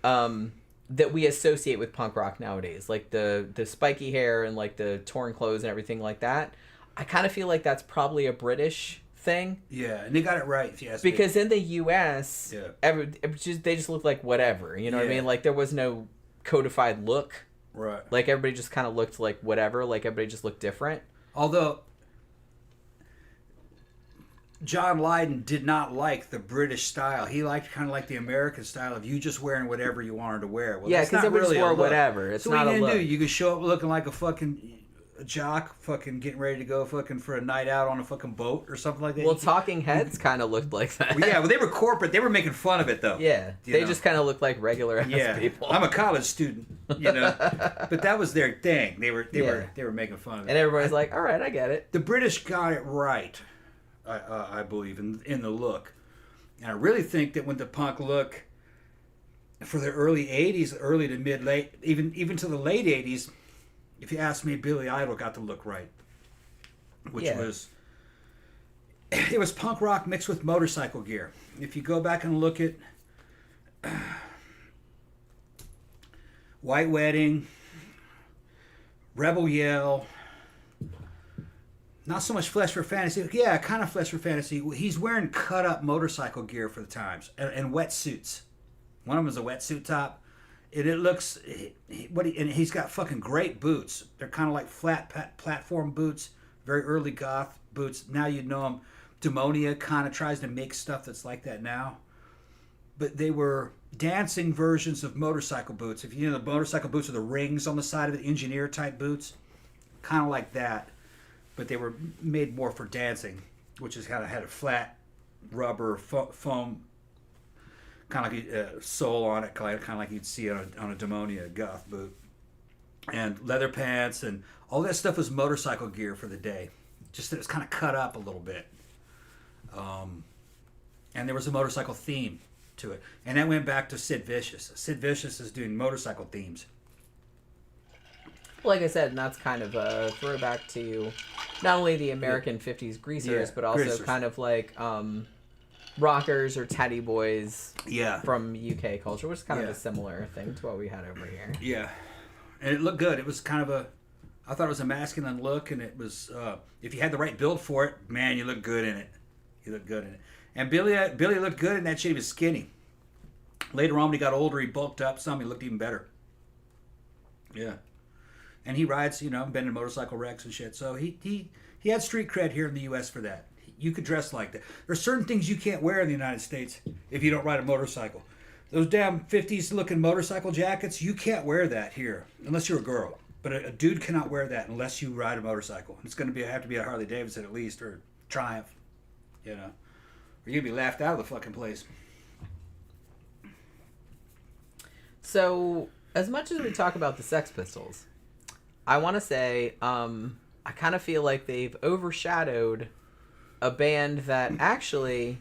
that we associate with punk rock nowadays, like the spiky hair and like the torn clothes and everything like that. I kind of feel like that's probably a British thing. Yeah, and they got it right, if you ask me. Because in the U.S., they just look like whatever. You know what I mean? Like there was no codified look. Right. Like everybody just kind of looked like whatever. Like everybody just looked different. Although John Lydon did not like the British style. He liked kind of like the American style of you just wearing whatever you wanted to wear. Well, yeah, because everybody just wore whatever. It's so not what a look. Do? You could show up looking like a fucking jock, fucking getting ready to go fucking for a night out on a fucking boat or something like that. Well, Talking Heads kind of looked like that. Well, yeah, well, they were corporate. They were making fun of it, though. Yeah, they just kind of looked like regular ass people. I'm a college student, you know, but that was their thing. They were making fun of it, and everybody's like, "All right, I get it." The British got it right. I believe in the look, and I really think that when the punk look for the early '80s, early to mid late, even to the late '80s, if you ask me, Billy Idol got the look right, which was it was punk rock mixed with motorcycle gear. If you go back and look at White Wedding, Rebel Yell. Not so much Flesh for Fantasy. Yeah, kind of Flesh for Fantasy. He's wearing cut-up motorcycle gear for the times and wetsuits. One of them is a wetsuit top. And it looks... and he's got fucking great boots. They're kind of like flat platform boots. Very early goth boots. Now you know them. Demonia kind of tries to make stuff that's like that now. But they were dancing versions of motorcycle boots. If you know the motorcycle boots with the rings on the side of it, engineer-type boots. Kind of like that. But they were made more for dancing, which is kind of had a flat rubber foam, kind of like a sole on it, kind of like you'd see on a Demonia goth boot, and leather pants, and all that stuff was motorcycle gear for the day. Just that it was kind of cut up a little bit, and there was a motorcycle theme to it, and that went back to Sid Vicious. Sid Vicious is doing motorcycle themes. Like I said, and that's kind of a throwback to not only the American 50s greasers, but also kind of like rockers or teddy boys from UK culture, which is kind of a similar thing to what we had over here. Yeah. And it looked good. It was kind of I thought it was a masculine look, and it was, if you had the right build for it, man, you looked good in it. You looked good in it. And Billy looked good in that shit. He was skinny. Later on, when he got older, he bulked up some. He looked even better. Yeah. And he rides, been in motorcycle wrecks and shit. So he had street cred here in the U.S. for that. You could dress like that. There's certain things you can't wear in the United States if you don't ride a motorcycle. Those damn 50s looking motorcycle jackets, you can't wear that here unless you're a girl. But a dude cannot wear that unless you ride a motorcycle. It's going to have to be a Harley Davidson at least, or Triumph, or you're going to be laughed out of the fucking place. So, as much as we talk about the Sex Pistols, I want to say I kind of feel like they've overshadowed a band that actually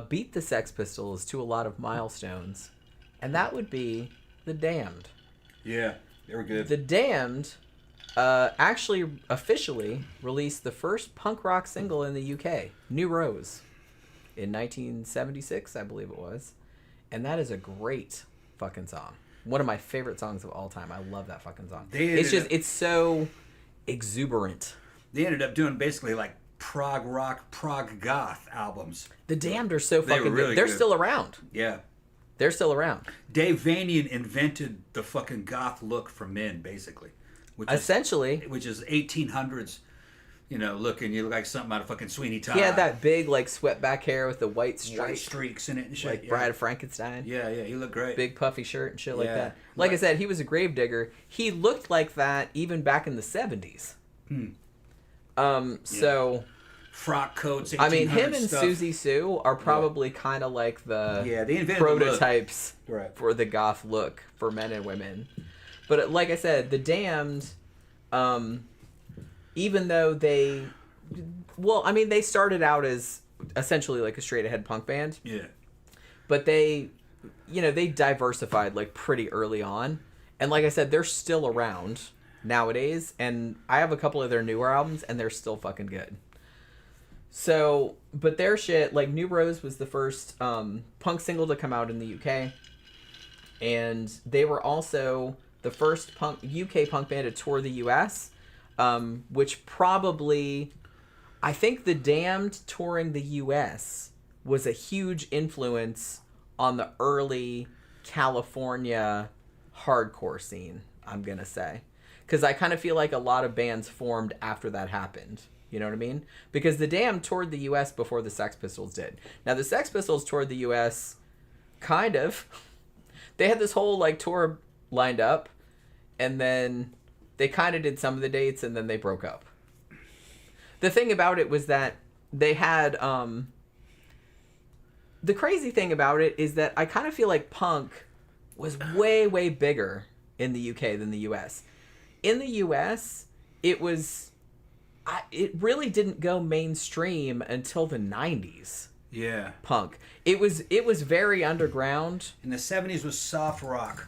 beat the Sex Pistols to a lot of milestones, and that would be The Damned. Yeah, they were good. The Damned actually officially released the first punk rock single in the UK, New Rose, in 1976, I believe it was, and that is a great fucking song. One of my favorite songs of all time. I love that fucking song. It's so exuberant. They ended up doing basically like prog rock, prog goth albums. The Damned are so fucking good. They're still around. Yeah. They're still around. Dave Vanian invented the fucking goth look for men, basically. Which is 1800s, looking. You look like something out of fucking Sweeney Todd. He had that big, like, swept back hair with the white streaks in it and shit. Like Bride of Frankenstein. Yeah, he looked great. Big puffy shirt and shit like that. Like I said, he was a gravedigger. He looked like that even back in the 70s. So... frock coats, I mean, him and Susie Sioux are probably kind of like the prototypes for the goth look for men and women. But like I said, The Damned, even though they started out as essentially like a straight ahead punk band. Yeah. but they diversified like pretty early on. And like I said, they're still around nowadays. And I have a couple of their newer albums, and they're still fucking good. So, but their shit, like New Rose was the first punk single to come out in the UK. And they were also the first UK punk band to tour the US, which probably, I think The Damned touring the US was a huge influence on the early California hardcore scene, I'm going to say. Because I kind of feel like a lot of bands formed after that happened. You know what I mean? Because The Damned toured the US before the Sex Pistols did. Now, the Sex Pistols toured the US kind of. They had this whole like tour lined up, and then they kind of did some of the dates, and then they broke up. The thing about it was that they had the crazy thing about it is that I kind of feel like punk was way, way bigger in the UK than the US. In the US, it really didn't go mainstream until the 90s. Yeah. Punk. It was very underground. In the 70s was soft rock.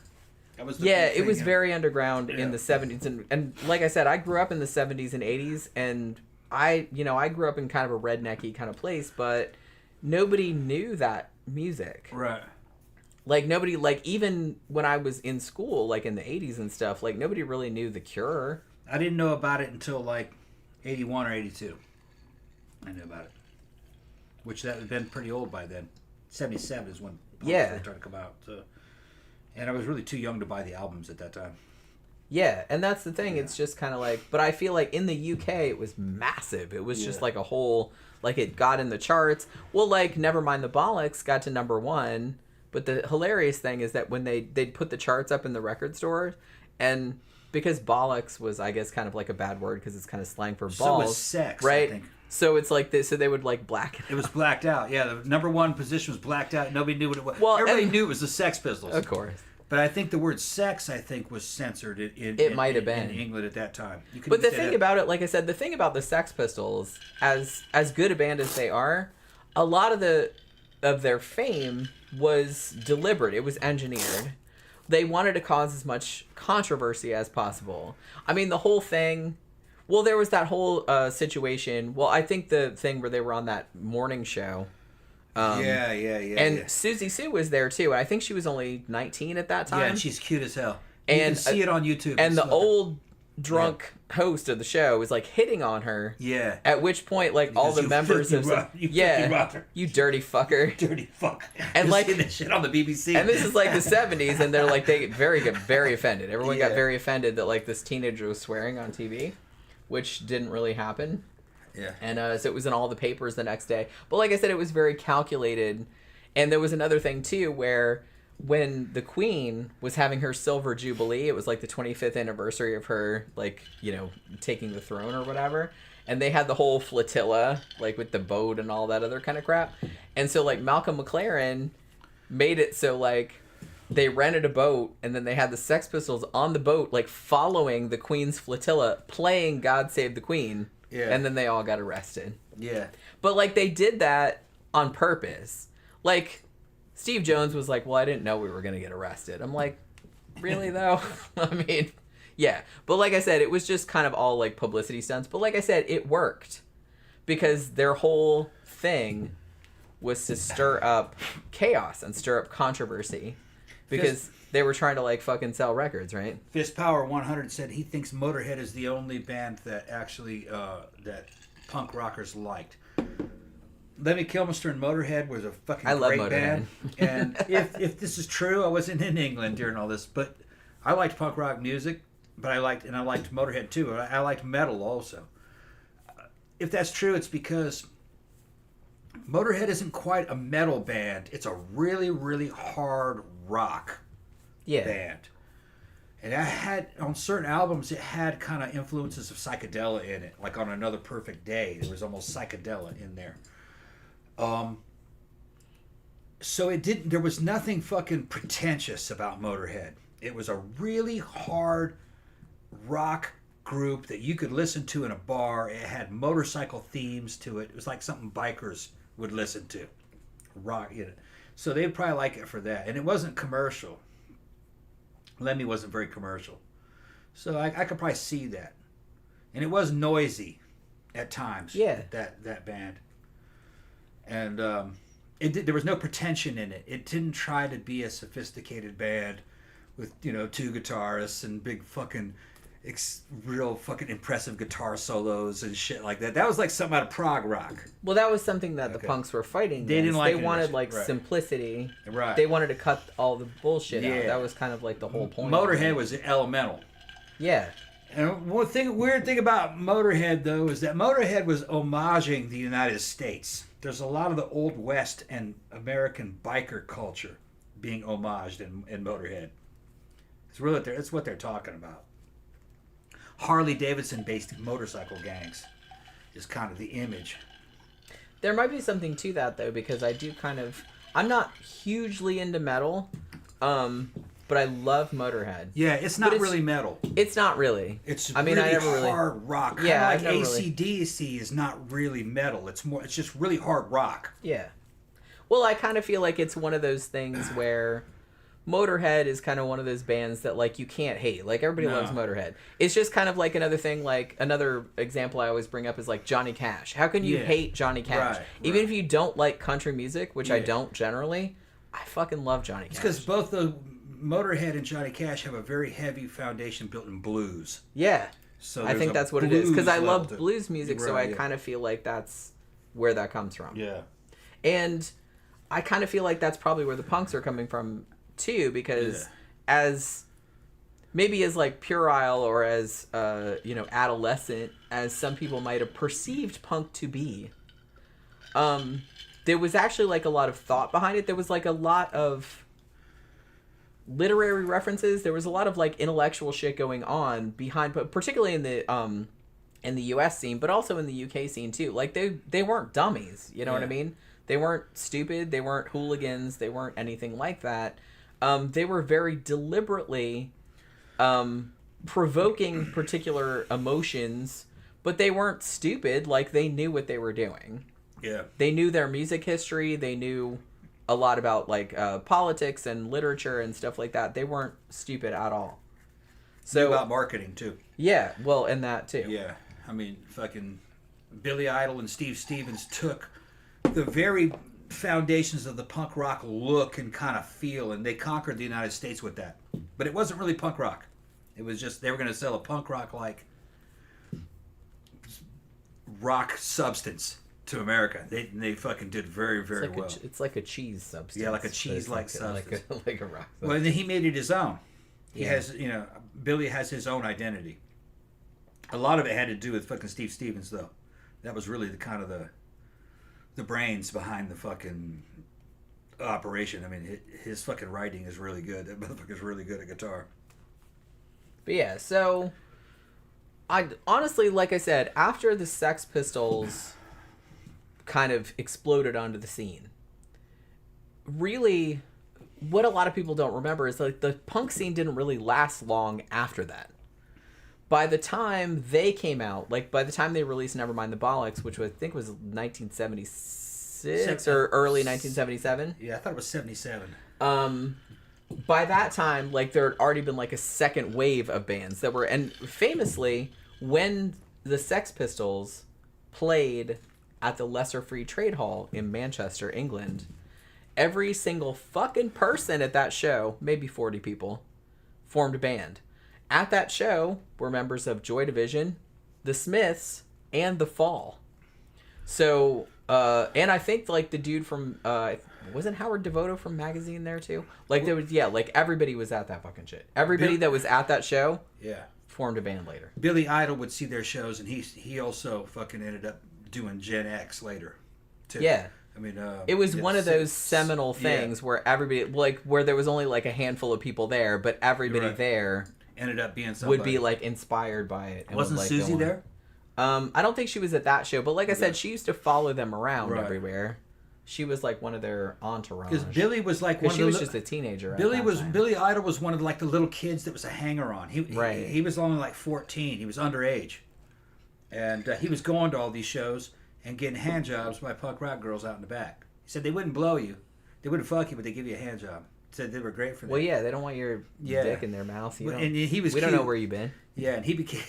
That was it was very underground in the 70s. And like I said, I grew up in the 70s and 80s, and I grew up in kind of a rednecky kind of place, but nobody knew that music. Right. Like nobody, like even when I was in school, like in the 80s and stuff, like nobody really knew The Cure. I didn't know about it until like 81 or 82. I knew about it. Which that had been pretty old by then. 77 is when punk started to come out. And I was really too young to buy the albums at that time. Yeah, and that's the thing. Yeah. It's just kind of like... But I feel like in the UK, it was massive. It was just like a whole... Like, it got in the charts. Well, like, Nevermind the Bollocks got to #1. But the hilarious thing is that when they'd put the charts up in the record store, and because bollocks was, I guess, kind of like a bad word because it's kind of slang for balls. So was sex, right? I think. So it's like this. So they would like black it. It was blacked out. Yeah, the #1 position was blacked out. Nobody knew what it was. Well, everybody knew it was the Sex Pistols, of course. But I think the word "sex" was censored it might have been in England at that time. But the thing about it, like I said, the thing about the Sex Pistols, as good a band as they are, a lot of their fame was deliberate. It was engineered. They wanted to cause as much controversy as possible. I mean, the whole thing... Well, there was that whole situation. Well, I think the thing where they were on that morning show. Yeah. And Susie Sioux was there, too. And I think she was only 19 at that time. Yeah, and she's cute as hell. You can see it on YouTube. And the old drunk host of the show was, like, hitting on her. Yeah. At which point, like, all the members of... You dirty fucker. Dirty fuck. And, like... This shit on the BBC. And this is, like, the 70s, and they're, like, they get very offended. Everyone got very offended that, like, this teenager was swearing on TV. Which didn't really happen. Yeah. And so it was in all the papers the next day. But like I said, it was very calculated. And there was another thing, too, where when the Queen was having her Silver Jubilee, it was like the 25th anniversary of her, like, taking the throne or whatever. And they had the whole flotilla, like, with the boat and all that other kind of crap. And so, like, Malcolm McLaren made it so, like... They rented a boat, and then they had the Sex Pistols on the boat, like, following the Queen's flotilla, playing God Save the Queen. Yeah. And then they all got arrested. Yeah. But, like, they did that on purpose. Like, Steve Jones was like, well, I didn't know we were going to get arrested. I'm like, really, though? I mean, yeah. But like I said, it was just kind of all, like, publicity stunts. But like I said, it worked. Because their whole thing was to stir up chaos and stir up controversy. Because they were trying to, like, fucking sell records, right? Fist Power 100 said he thinks Motorhead is the only band that actually, that punk rockers liked. Lemmy Kilmister and Motorhead was a fucking great band. And if this is true, I wasn't in England during all this, but I liked punk rock music, but I liked Motorhead too. I liked metal also. If that's true, it's because Motorhead isn't quite a metal band. It's a really, really hard rock band. And I had, on certain albums, it had kind of influences of psychedelic in it. Like on Another Perfect Day, there was almost psychedelic in there. So there was nothing fucking pretentious about Motorhead. It was a really hard rock group that you could listen to in a bar. It had motorcycle themes to it. It was like something bikers would listen to. Rock, So they'd probably like it for that. And it wasn't commercial. Lemmy wasn't very commercial. So I could probably see that. And it was noisy at times. Yeah. That band. And there was no pretension in it. It didn't try to be a sophisticated band with, you know, 2 guitarists and big fucking real fucking impressive guitar solos and shit like that. That was like something out of prog rock. Well, that was something that the punks were fighting against. They didn't like They wanted like simplicity. Right. They wanted to cut all the bullshit out. That was kind of like the whole point. Motorhead was elemental. Yeah. And weird thing about Motorhead though is that Motorhead was homaging the United States. There's a lot of the Old West and American biker culture being homaged in Motorhead. It's really it's what they're talking about. Harley Davidson based motorcycle gangs is kind of the image. There might be something to that though, because I'm not hugely into metal, but I love Motorhead. Yeah, it's not really metal. It's not really. It's hard rock. Yeah, like AC/DC is not really metal. It's just really hard rock. Yeah. Well, I kind of feel like it's one of those things where Motorhead is kind of one of those bands that like you can't hate. Like everybody loves Motorhead. It's just kind of like another thing. Like another example I always bring up is like Johnny Cash. How can you hate Johnny Cash? Even if you don't like country music, which I don't generally, I fucking love Johnny Cash. It's because both the Motorhead and Johnny Cash have a very heavy foundation built in blues. Yeah. So I think that's what it is. Because I love blues music, so I kind of feel like that's where that comes from. Yeah. And I kind of feel like that's probably where the punks are coming from too, because as like puerile or as adolescent as some people might have perceived punk to be, there was actually like a lot of thought behind it. There was like a lot of literary references. There was a lot of like intellectual shit going on behind, but particularly in the US scene, but also in the UK scene too. Like they weren't dummies, you know what I mean? They weren't stupid, they weren't hooligans, they weren't anything like that. They were very deliberately provoking particular emotions, but they weren't stupid. Like, they knew what they were doing. Yeah. They knew their music history. They knew a lot about, like, politics and literature and stuff like that. They weren't stupid at all. So knew about marketing, too. Yeah, well, and that, too. Yeah. I mean, fucking Billy Idol and Steve Stevens took the very foundations of the punk rock look and kind of feel, and they conquered the United States with that. But it wasn't really punk rock. It was just they were going to sell a punk rock like rock substance to America. They fucking did very, very well. It's like a cheese substance. Yeah, like a cheese-like substance. Like a rock substance. Well, and then he made it his own. He has, Billy has his own identity. A lot of it had to do with fucking Steve Stevens, though. That was really the kind of the brains behind the fucking operation. I mean, his fucking writing is really good. That motherfucker's really good at guitar. But yeah, so I honestly, like I said, after the Sex Pistols kind of exploded onto the scene, really what a lot of people don't remember is like the punk scene didn't really last long after that. By the time they came out, like by the time they released Nevermind the Bollocks, which I think was 1976 or early 1977. Yeah, I thought it was 77. By that time, like there had already been like a second wave of bands that were, and famously, when the Sex Pistols played at the Lesser Free Trade Hall in Manchester, England, every single fucking person at that show, maybe 40 people, formed a band. At that show were members of Joy Division, The Smiths, and The Fall. So, and I think like the dude from, wasn't Howard Devoto from Magazine there too? Like there was, like everybody was at that fucking shit. Everybody that was at that show, formed a band later. Billy Idol would see their shows, and he also fucking ended up doing Gen X later, too. Yeah. I mean, it was one of those seminal things where everybody, like, where there was only like a handful of people there, but everybody there ended up being somebody. Would be like inspired by it. And Wasn't would, like, Susie there? I don't think she was at that show, but like I said, she used to follow them around everywhere. She was like one of their entourage. Because Billy was like one of the... She was just a teenager. Billy Idol was one of like the little kids that was a hanger-on. He was only like 14. He was underage. And he was going to all these shows and getting hand jobs by punk rock girls out in the back. He said they wouldn't blow you. They wouldn't fuck you, but they give you a hand job. Said they were great for that. Well, yeah, they don't want your dick in their mouth. And he was. We cute. don't know where you've been. Yeah, and he became.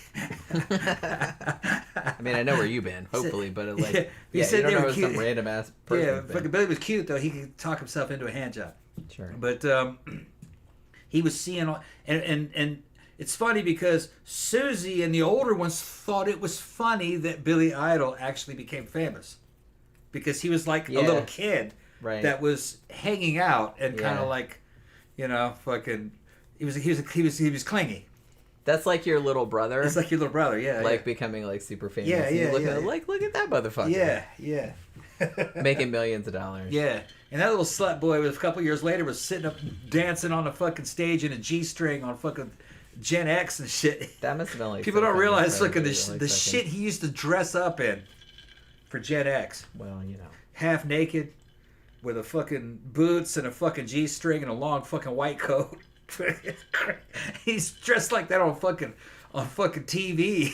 I mean, I know where you've been, hopefully, but like, he said you don't they know were cute. some random ass person. Yeah, fucking Billy was cute though. He could talk himself into a hand job. Sure. But he was seeing all, and it's funny because Susie and the older ones thought it was funny that Billy Idol actually became famous because he was like a little kid that was hanging out and kind of like, fucking. He was clingy. That's like your little brother. It's like your little brother, yeah. Like becoming like super famous. Yeah. Look at that motherfucker. Yeah. Making millions of dollars. Yeah. And that little slut boy was a couple years later was sitting up dancing on the fucking stage in a G-string on fucking Gen X and shit. That must have been like people don't realize fucking the shit he used to dress up in for Gen X. Well, half naked with a fucking boots and a fucking G-string and a long fucking white coat. He's dressed like that on fucking TV.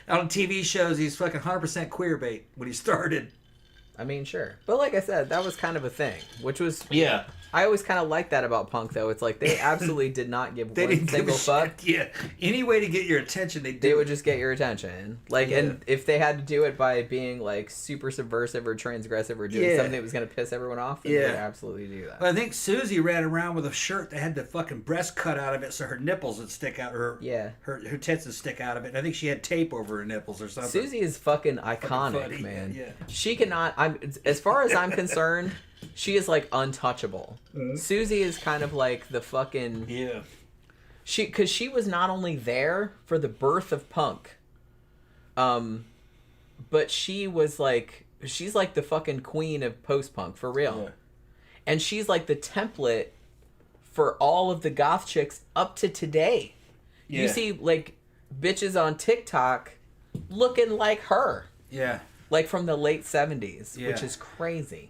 On TV shows, he's fucking 100% queer bait when he started. I mean, sure. But like I said, that was kind of a thing, which was... Yeah. I always kind of like that about punk, though. It's like they absolutely did not give one single fuck. Yeah. Any way to get your attention, they would just get your attention. Like, and if they had to do it by being, like, super subversive or transgressive or doing something that was going to piss everyone off, then they would absolutely do that. Well, I think Susie ran around with a shirt that had the fucking breast cut out of it so her nipples would stick out, her tits would stick out of it. And I think she had tape over her nipples or something. Susie is fucking iconic, man. Yeah. She cannot... as far as I'm concerned... She is like untouchable. Mm-hmm. Susie is kind of like the fucking because she was not only there for the birth of punk, but she's like the fucking queen of post-punk for real, and she's like the template for all of the goth chicks up to today. Yeah. You see like bitches on TikTok looking like her, like from the late 70s, which is crazy.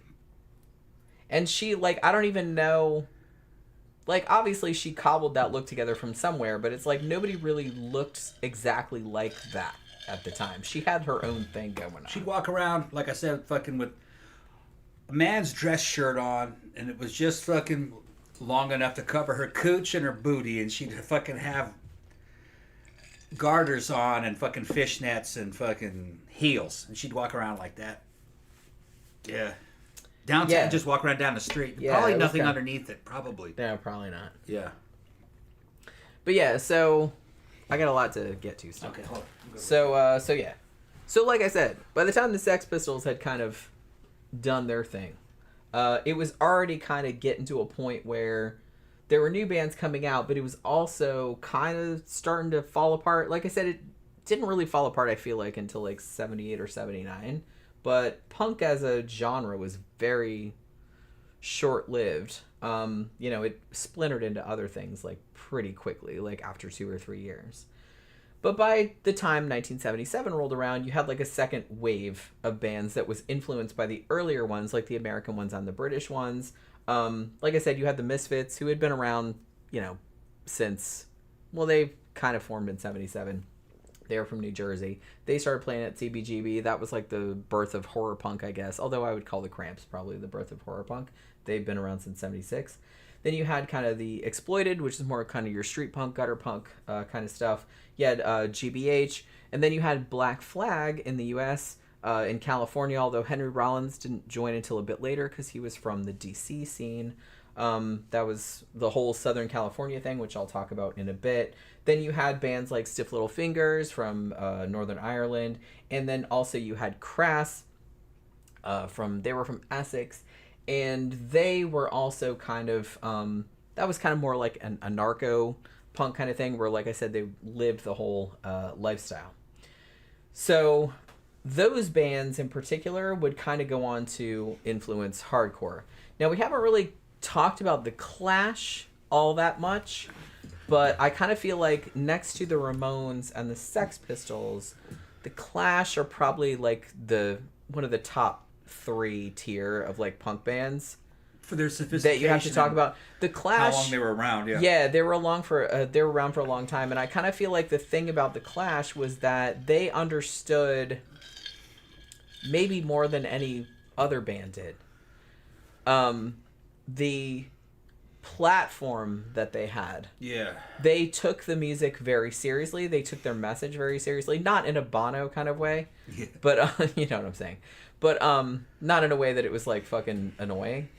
And she, like, I don't even know, like, obviously she cobbled that look together from somewhere, but it's like nobody really looked exactly like that at the time. She had her own thing going on. She'd walk around, like I said, fucking with a man's dress shirt on, and it was just fucking long enough to cover her cooch and her booty, and she'd fucking have garters on and fucking fishnets and fucking heels, and she'd walk around like that. Yeah. Downtown, just walk around down the street. Yeah, probably nothing underneath it, probably. No, probably not. Yeah. But yeah, so I got a lot to get to still. Okay, hold on. So like I said, by the time the Sex Pistols had kind of done their thing, it was already kind of getting to a point where there were new bands coming out, but it was also kind of starting to fall apart. Like I said, it didn't really fall apart, I feel like, until like 78 or 79. But punk as a genre was very short-lived. It splintered into other things like pretty quickly, like after 2 or 3 years. But by the time 1977 rolled around, you had like a second wave of bands that was influenced by the earlier ones, like the American ones and the British ones. Like I said, you had the Misfits, who had been around, since, well, they kind of formed in 77. They were from New Jersey. They started playing at CBGB. That was like the birth of horror punk, I guess. Although I would call the Cramps probably the birth of horror punk. They've been around since 76. Then you had kind of the Exploited, which is more kind of your street punk, gutter punk kind of stuff. You had GBH. And then you had Black Flag in the U.S., in California, although Henry Rollins didn't join until a bit later because he was from the D.C. scene. That was the whole Southern California thing, which I'll talk about in a bit. Then you had bands like Stiff Little Fingers from Northern Ireland, and then also you had Crass they were from Essex, and they were also kind of that was kind of more like a narco punk kind of thing, where, like I said, they lived the whole lifestyle. So those bands in particular would kind of go on to influence hardcore. Now, we haven't really talked about the Clash all that much, but I kind of feel like next to the Ramones and the Sex Pistols, the Clash are probably like one of the top 3 tier of like punk bands for their sophistication that you have to talk about. The Clash, how long they were around, they were around for a long time, and I kind of feel like the thing about the Clash was that they understood maybe more than any other band did the platform that they had. Yeah. They took the music very seriously. They took their message very seriously. Not in a Bono kind of way. Yeah. But, you know what I'm saying. But not in a way that it was, like, fucking annoying.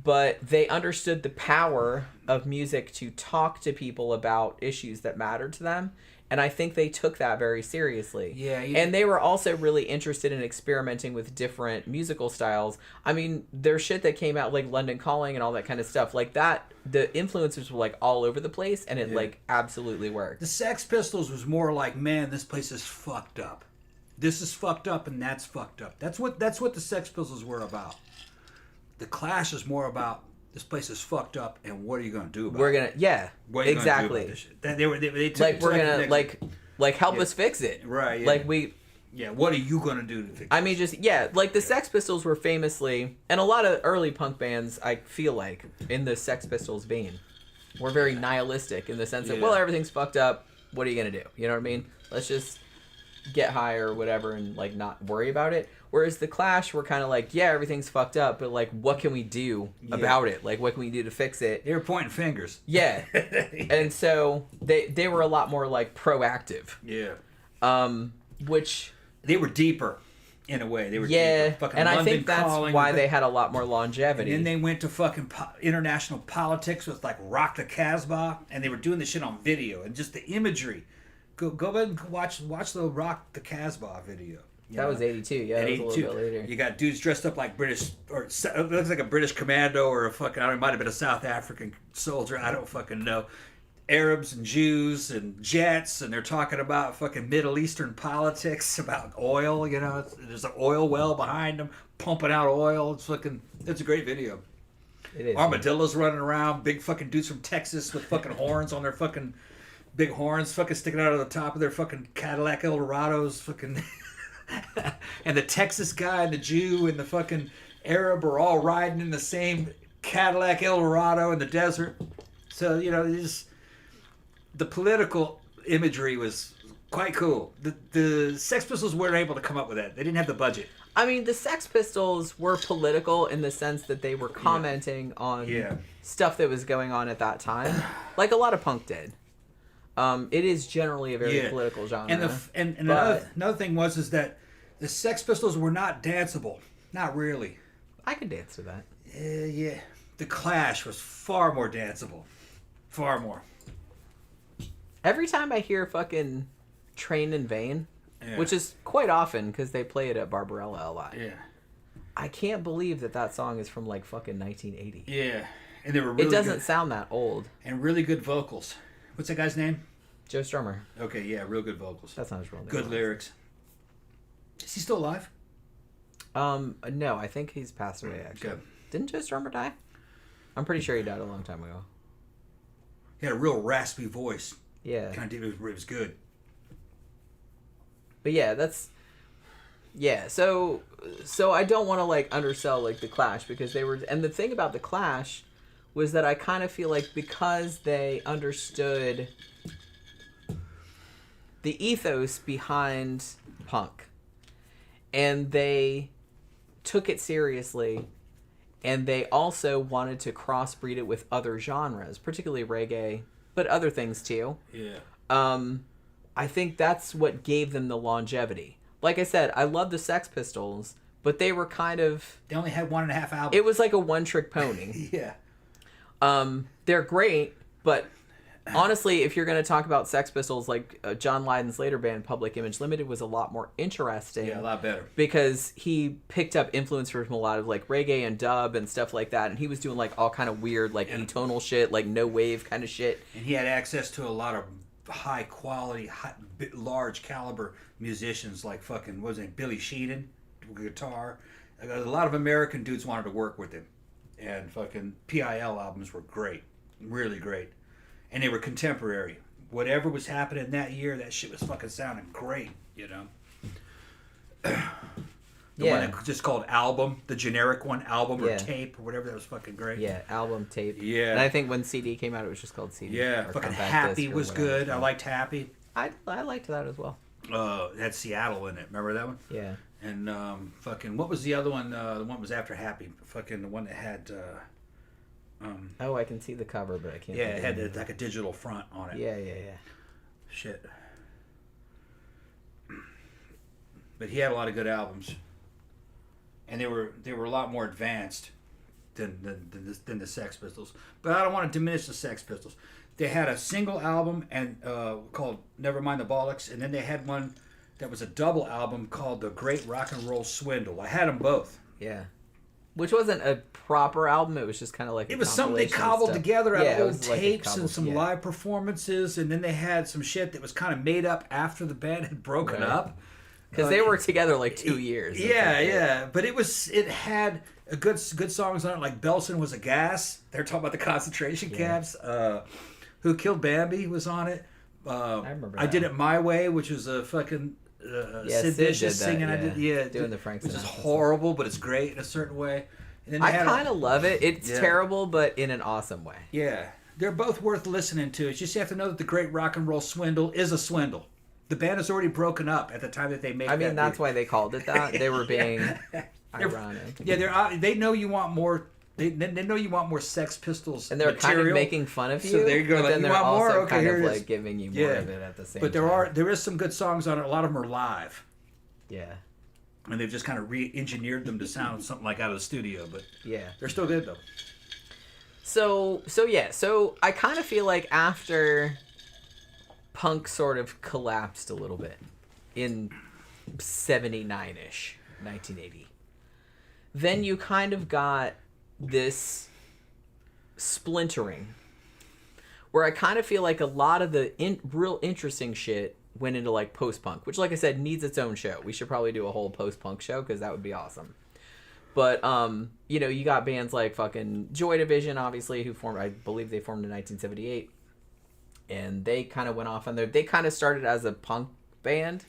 But they understood the power of music to talk to people about issues that mattered to them. And I think they took that very seriously. Yeah. And they were also really interested in experimenting with different musical styles. I mean, there's shit that came out like London Calling and all that kind of stuff. Like that, the influences were like all over the place, and it like absolutely worked. The Sex Pistols was more like, man, this place is fucked up. This is fucked up and that's fucked up. That's what the Sex Pistols were about. The Clash is more about, this place is fucked up, and what are you going to do about it? We're gonna, yeah, what are you exactly. Gonna do about this shit? They took like we're gonna like help Yeah. us fix it, Right? Yeah. Like we, yeah. What are you going to do to fix it? I mean, just like the Sex Pistols were famously, and a lot of early punk bands, I feel like, in the Sex Pistols vein, were very nihilistic in the sense that, well, everything's fucked up. What are you gonna do? You know what I mean? Let's just get high or whatever and like not worry about it. Whereas the Clash were kind of like, yeah, everything's fucked up, but like, what can we do about it? Like, what can we do to fix it? They were pointing fingers. Yeah. And so they were a lot more like proactive. Yeah. Which they were deeper in a way. They were deeper. Fucking And London I think that's Calling, why they had a lot more longevity. And then they went to fucking international politics with like Rock the Casbah, and they were doing this shit on video, and just the imagery. Go ahead and watch the Rock the Casbah video. That was 82, yeah. That was a little bit later. You got dudes dressed up like British, or it looks like a British commando or a fucking, I don't know, it might have been a South African soldier, I don't fucking know. Arabs and Jews and jets, and they're talking about fucking Middle Eastern politics, about oil, you know. There's an oil well behind them, pumping out oil. It's a great video. It is. Armadillos running around, big fucking dudes from Texas with fucking horns on their fucking, big horns fucking sticking out of the top of their fucking Cadillac Eldorados, fucking... And the Texas guy and the Jew and the fucking Arab are all riding in the same Cadillac Eldorado in the desert. So, you know, the political imagery was quite cool. The Sex Pistols weren't able to come up with that. They didn't have the budget. I mean, the Sex Pistols were political in the sense that they were commenting on stuff that was going on at that time, like a lot of punk did. It is generally a very political genre. And another thing was that the Sex Pistols were not danceable. Not really. I could dance to that. Yeah. The Clash was far more danceable. Far more. Every time I hear fucking Train in Vain, which is quite often because they play it at Barbarella a lot. Yeah. I can't believe that song is from like fucking 1980. Yeah. And they were really It doesn't sound that old. And really good vocals. What's that guy's name? Joe Strummer. Okay, yeah, real good vocals. That's not his real name. Good lyrics. Is he still alive? No, I think he's passed away, actually. Good. Didn't Joe Strummer die? I'm pretty sure he died a long time ago. He had a real raspy voice. Yeah. Kind of, it was good. But yeah, so I don't want to like undersell like the Clash because they were, and the thing about the Clash was that I kind of feel like because they understood the ethos behind punk and they took it seriously and they also wanted to crossbreed it with other genres, particularly reggae, but other things too. Yeah. I think that's what gave them the longevity. Like I said, I love the Sex Pistols, but they were kind of... They only had 1.5 albums. It was like a one-trick pony. Yeah. They're great, but honestly, if you're going to talk about Sex Pistols, like John Lydon's later band, Public Image Limited, was a lot more interesting. Yeah, a lot better. Because he picked up influence from a lot of like reggae and dub and stuff like that, and he was doing like all kind of weird like atonal shit, like no wave kind of shit. And he had access to a lot of high quality, large caliber musicians like fucking, what was his name, Billy Sheehan, guitar. A lot of American dudes wanted to work with him. And fucking PIL albums were great. Really great. And they were contemporary. Whatever was happening that year, that shit was fucking sounding great, you know? The one that just called album, the generic one, album or tape or whatever, that was fucking great. Yeah, album, tape. Yeah. And I think when CD came out, it was just called CD. Yeah, fucking Happy was good. I liked Happy. I liked that as well. It had Seattle in it. Remember that one? Yeah. And fucking, what was the other one? The one was after Happy. Fucking the one that had. Oh, I can see the cover, but I can't. Yeah, it had like a digital front on it. Yeah. Shit. But he had a lot of good albums, and they were a lot more advanced than the Sex Pistols. But I don't want to diminish the Sex Pistols. They had a single album and called Nevermind the Bollocks, and then they had one that was a double album called The Great Rock and Roll Swindle. I had them both. Yeah. Which wasn't a proper album. It was just kind of like it was something they cobbled together out of old tapes and some yeah. live performances, and then they had some shit that was kind of made up after the band had broken up. Because they were together like 2 years. Yeah. But it had a good songs on it, like Belson Was a Gas. They're talking about the concentration camps. Who Killed Bambi was on it. I remember I Did It My Way, which was a fucking Sid Vicious singing. Doing the Frank Sinatra, which is horrible, but it's great in a certain way. And then I kind of love it. It's terrible, but in an awesome way. Yeah, they're both worth listening to. It's just you have to know that The Great Rock and Roll Swindle is a swindle. The band has already broken up at the time that they made. That's why they called it that. They were being ironic. Yeah, they know you want more. They know you want more Sex Pistols, and they're material. kind of making fun of you. So there you go. But like, then you they're want also more? Okay, kind here of it like is. giving you more of it at the same. But time. there is some good songs on it. A lot of them are live. Yeah. And they've just kind of re-engineered them to sound something like out of the studio, but yeah, they're still good though. So I kind of feel like after punk sort of collapsed a little bit in 79-ish, 1980, then you kind of got this splintering where I kind of feel like a lot of the real interesting shit went into like post-punk, which like I said needs its own show. We should probably do a whole post-punk show because that would be awesome. But you got bands like fucking Joy Division, obviously, who formed, I believe they formed in 1978, and they kind of went off on they kind of started as a punk band,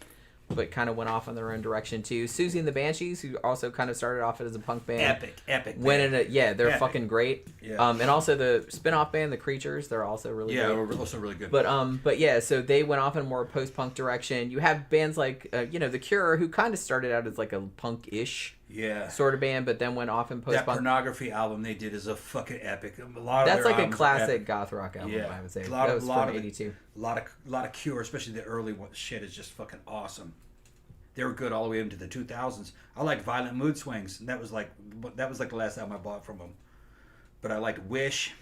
but kind of went off on their own direction too. Susie and the Banshees, who also kind of started off as a punk band. Epic. Went in they're epic. Fucking great. Yeah. And also the spin-off band, The Creatures, they're also really good. Yeah, we're also really good. But yeah, so they went off in more post-punk direction. You have bands like, The Cure, who kind of started out as like a punk-ish sort of band, but then went off in post-punk. That Pornography album they did is a fucking epic. That's like a classic goth rock album, I would say. That was from 82. A lot of Cure, especially the early shit, is just fucking awesome. They were good all the way into the 2000s. I liked Violent Mood Swings, and that was like the last album I bought from them. But I liked Wish,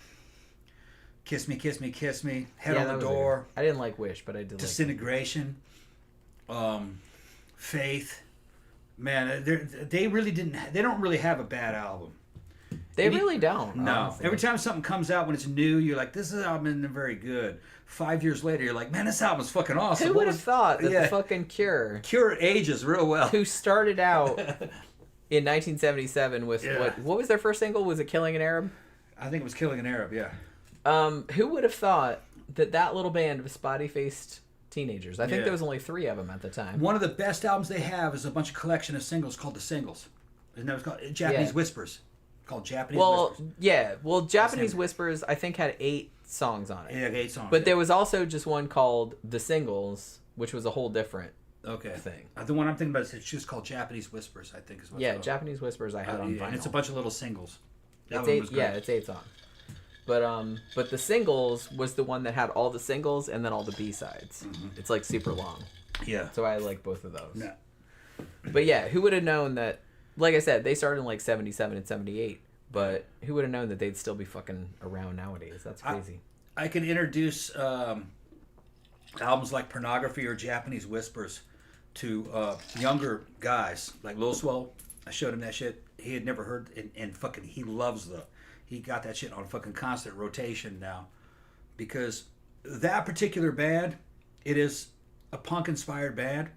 Kiss Me, Kiss Me, Kiss Me, Head on the Door. I didn't like Wish, but I did Disintegration, Faith. Man, they don't really have a bad album. They really don't. No. Honestly. Every time something comes out when it's new, you're like, this album isn't very good. 5 years later, you're like, man, this album's fucking awesome. Who would have thought that the fucking Cure ages real well. Who started out in 1977 with what was their first single? Was it Killing an Arab? I think it was Killing an Arab, yeah. Who would have thought that little band of spotty-faced teenagers, I think there was only 3 of them at the time. One of the best albums they have is a bunch of collection of singles called The Singles. Isn't that what it's called? Japanese Whispers. Called Japanese Whispers. Yeah. Well, Japanese Whispers, I think, had 8 songs on it. Yeah, 8 songs. But there was also just one called The Singles, which was a whole different thing. The one I'm thinking about is just called Japanese Whispers, I think is what it's called. Japanese Whispers I had on vinyl. And it's a bunch of little singles. It's 8 songs. But The Singles was the one that had all the singles and then all the B-sides. Mm-hmm. It's like super long. Yeah. So I like both of those. Yeah. But yeah, who would have known that, like I said, they started in like 77 and 78, but who would have known that they'd still be fucking around nowadays? That's crazy. I can introduce albums like Pornography or Japanese Whispers to younger guys, like Lil Swell. I showed him that shit. He had never heard, and fucking he loves he got that shit on fucking constant rotation now, because that particular band, it is a punk-inspired band.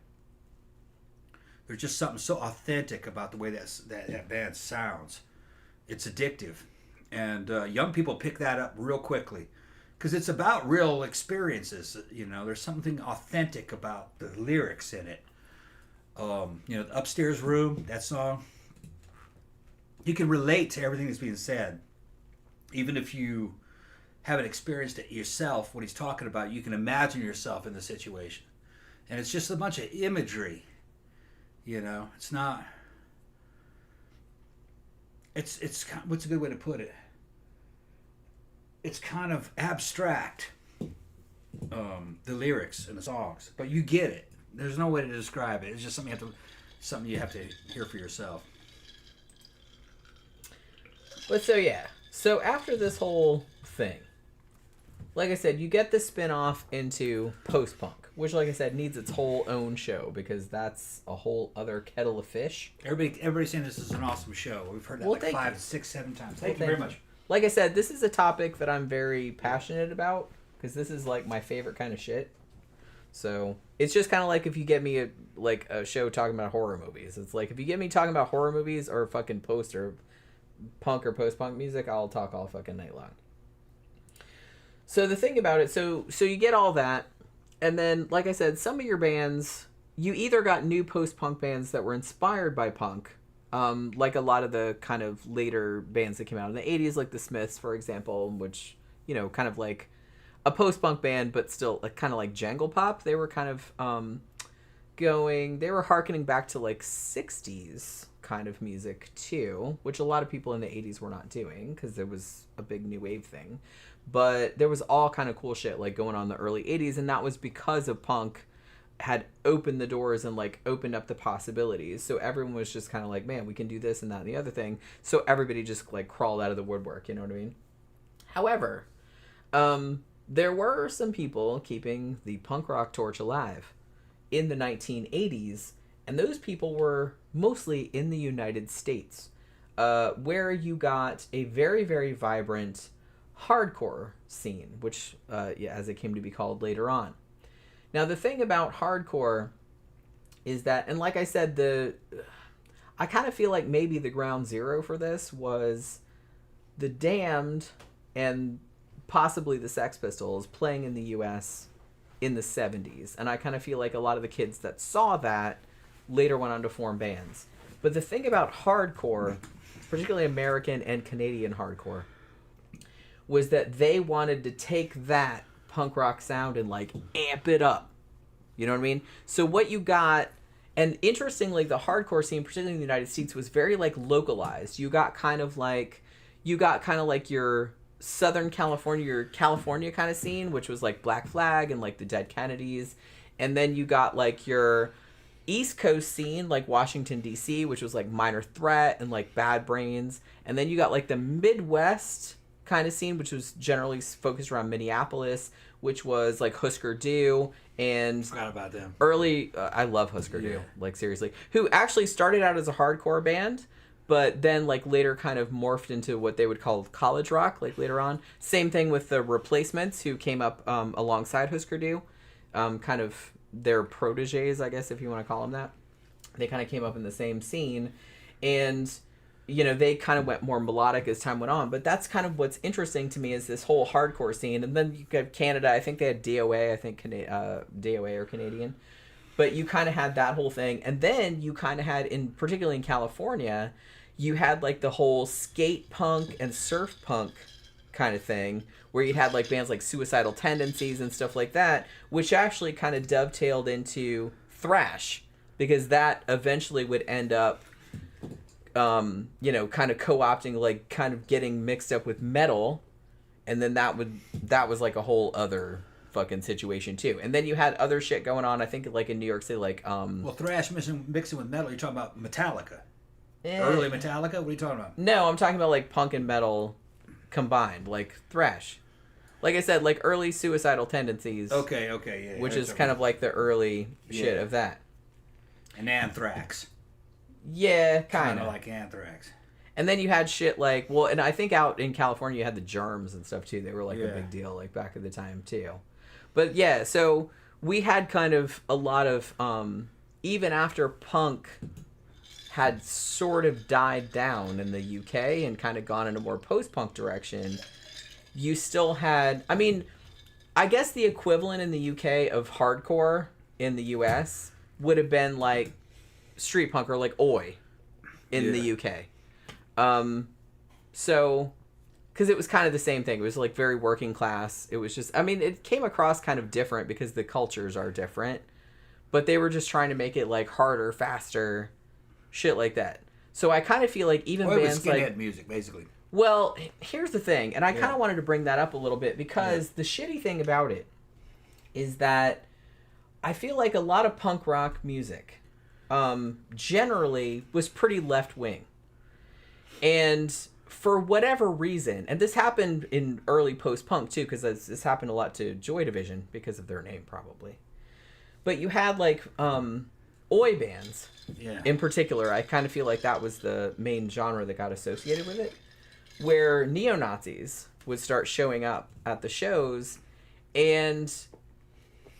There's just something so authentic about the way that band sounds. It's addictive, and young people pick that up real quickly, because it's about real experiences. There's something authentic about the lyrics in it. The Upstairs Room, that song, you can relate to everything that's being said. Even if you haven't experienced it yourself, what he's talking about, you can imagine yourself in the situation. And it's just a bunch of imagery You know, it's not. It's what's a good way to put it? It's kind of abstract. The lyrics and the songs, but you get it. There's no way to describe it. It's just something you have to hear for yourself. But so after this whole thing, like I said, you get the spin-off into post-punk, which, like I said, needs its whole own show because that's a whole other kettle of fish. Everybody's saying this is an awesome show. We've heard that 5, 6, 7 times. Thank you very much. Like I said, this is a topic that I'm very passionate about because this is like my favorite kind of shit. So it's just kind of like if you get me a show talking about horror movies. It's like if you get me talking about horror movies or fucking post or punk or post-punk music, I'll talk all fucking night long. So the thing about it, so you get all that, and then, like I said, some of your bands, you either got new post-punk bands that were inspired by punk, like a lot of the kind of later bands that came out in the 80s, like the Smiths, for example, which, you know, kind of like a post-punk band, but still like kind of like jangle pop. They were kind of they were hearkening back to like 60s kind of music too, which a lot of people in the 80s were not doing because there was a big new wave thing. But there was all kind of cool shit like going on in the early 80s, and that was because of punk had opened the doors and like opened up the possibilities. So everyone was just kind of like, man, we can do this and that and the other thing. So everybody just like crawled out of the woodwork, you know what I mean? However, there were some people keeping the punk rock torch alive in the 1980s, and those people were mostly in the United States, where you got a very, very vibrant hardcore scene, which as it came to be called later on. Now the thing about hardcore is that, and like I said, I kind of feel like maybe the ground zero for this was the Damned and possibly the Sex Pistols playing in the US in the 70s, and I kind of feel like a lot of the kids that saw that later went on to form bands. But the thing about hardcore, particularly American and Canadian hardcore, was that they wanted to take that punk rock sound and like amp it up. You know what I mean? So what you got, and interestingly, the hardcore scene, particularly in the United States, was very like localized. You got kind of like your Southern California, your California kind of scene, which was like Black Flag and like the Dead Kennedys. And then you got like your East Coast scene, like Washington, D.C., which was like Minor Threat and like Bad Brains. And then you got like the Midwest kind of scene, which was generally focused around Minneapolis, which was like Husker Du and forgot about them. Early, I love Husker Du, like seriously, who actually started out as a hardcore band, but then like later kind of morphed into what they would call college rock, like later on. Same thing with the Replacements, who came up alongside Husker Du, kind of their proteges, I guess, if you want to call them that. They kind of came up in the same scene, and you know, they kind of went more melodic as time went on. But that's kind of what's interesting to me is this whole hardcore scene. And then you have Canada. I think they had DOA. I think DOA or Canadian. But you kind of had that whole thing. And then you kind of had, particularly in California, you had like the whole skate punk and surf punk kind of thing, where you had like bands like Suicidal Tendencies and stuff like that, which actually kind of dovetailed into thrash, because that eventually would end up you know, kind of co-opting, like kind of getting mixed up with metal, and then that was like a whole other fucking situation too. And then you had other shit going on, I think like in New York City, like well, thrash mixing with metal, you're talking about Metallica. Early Metallica? What are you talking about? No, I'm talking about like punk and metal combined, like thrash. Like I said, like early Suicidal Tendencies. Okay, yeah. Which is kind of like the early shit of that. And Anthrax. Yeah, kind of like Anthrax. And then you had shit like, well, and I think out in California you had the Germs and stuff too. They were like a big deal, like back at the time too. But yeah, so we had kind of a lot of, even after punk had sort of died down in the UK and kind of gone in a more post-punk direction, you still had, I mean, I guess the equivalent in the UK of hardcore in the US would have been like street punk or like oi in the UK. So, because it was kind of the same thing. It was like very working class. It was just, I mean, it came across kind of different because the cultures are different. but they were just trying to make it like harder, faster, shit like that. So I kind of feel like even bands like skinhead music, basically. Well, here's the thing, and I kind of wanted to bring that up a little bit because the shitty thing about it is that I feel like a lot of punk rock music generally was pretty left-wing. And for whatever reason, and this happened in early post-punk too, because this happened a lot to Joy Division because of their name probably. But you had like oi bands in particular. I kind of feel like that was the main genre that got associated with it, where neo-Nazis would start showing up at the shows, and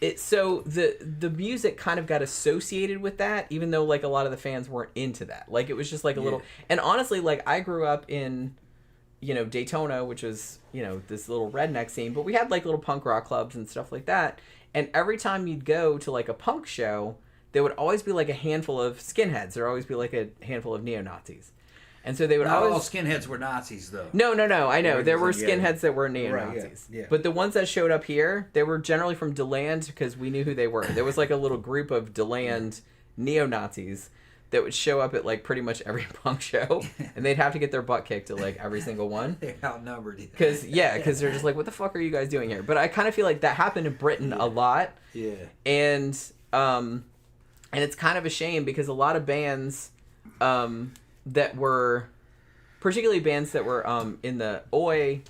the music kind of got associated with that, even though like a lot of the fans weren't into that. Like it was just like a little, and honestly, like I grew up in, Daytona, which was, this little redneck scene, but we had like little punk rock clubs and stuff like that. And every time you'd go to like a punk show, there would always be like a handful of skinheads. There'd always be like a handful of neo-Nazis. And so they would Not always... all skinheads were Nazis, though. No, I know. There were skinheads that were neo-Nazis. Right, yeah. But the ones that showed up here, they were generally from DeLand because we knew who they were. There was like a little group of DeLand neo-Nazis that would show up at like pretty much every punk show. And they'd have to get their butt kicked at like every single one. They're outnumbered. Because they're just like, what the fuck are you guys doing here? But I kind of feel like that happened in Britain a lot. Yeah. And it's kind of a shame because a lot of bands that were, particularly bands that were in the oi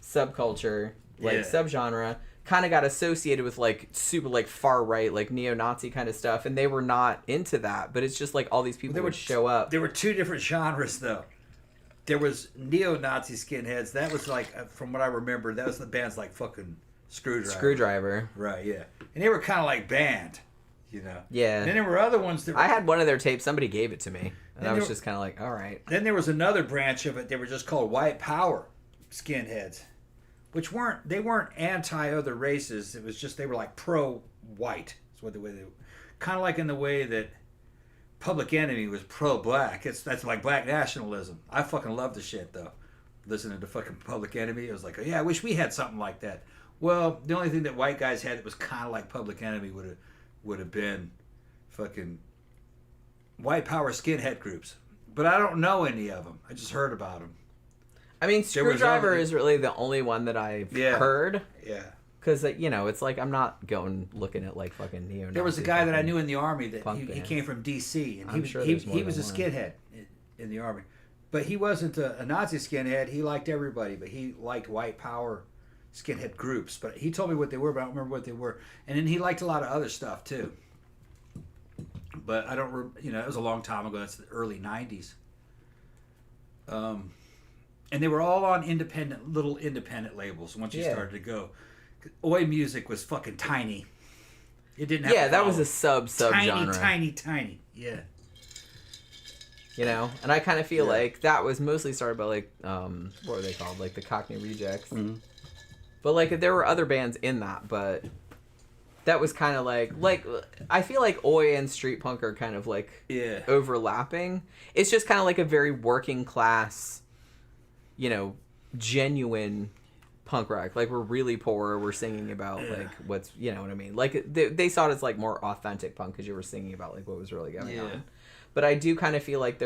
subculture, like subgenre, kind of got associated with like super like far right, like neo-Nazi kind of stuff, and they were not into that. But it's just like all these people would show up. There were two different genres though. There was neo-Nazi skinheads. That was like, from what I remember, that was the bands like fucking Screwdriver. Right, yeah. And they were kind of like banned, Yeah. And then there were other ones that were... I had one of their tapes. Somebody gave it to me. And I was just kind of like, all right. Then there was another branch of it. They were just called white power skinheads, which weren't anti-other races. It was just they were like pro-white. That's what the way they were. Kind of like in the way that Public Enemy was pro-black. That's like black nationalism. I fucking love the shit, though. Listening to fucking Public Enemy, it was like, oh, yeah, I wish we had something like that. Well, the only thing that white guys had that was kind of like Public Enemy would have been fucking white power skinhead groups. But I don't know any of them. I just heard about them. I mean, Screwdriver is really the only one that I've heard. Yeah. Because, it's like I'm not going looking at like fucking neo-Nazi. There was a guy that I knew in the Army that he came from D.C. and he was a skinhead in the Army. But he wasn't a Nazi skinhead. He liked everybody, but he liked white power skinhead groups. But he told me what they were, but I don't remember what they were. And then he liked a lot of other stuff too. But I don't, it was a long time ago. That's the early 90s. And they were all on little independent labels once you started to go. Oi music was fucking tiny. It didn't have that was a sub-genre. Tiny. Yeah. And I kind of feel like that was mostly started by like, what were they called? Like the Cockney Rejects. Mm-hmm. But like there were other bands in that, but that was kind of like I feel like oi and street punk are kind of like overlapping. It's just kind of like a very working class, genuine punk rock. Like we're really poor. We're singing about like what's, you know what I mean? Like they saw it as like more authentic punk because you were singing about like what was really going on. But I do kind of feel like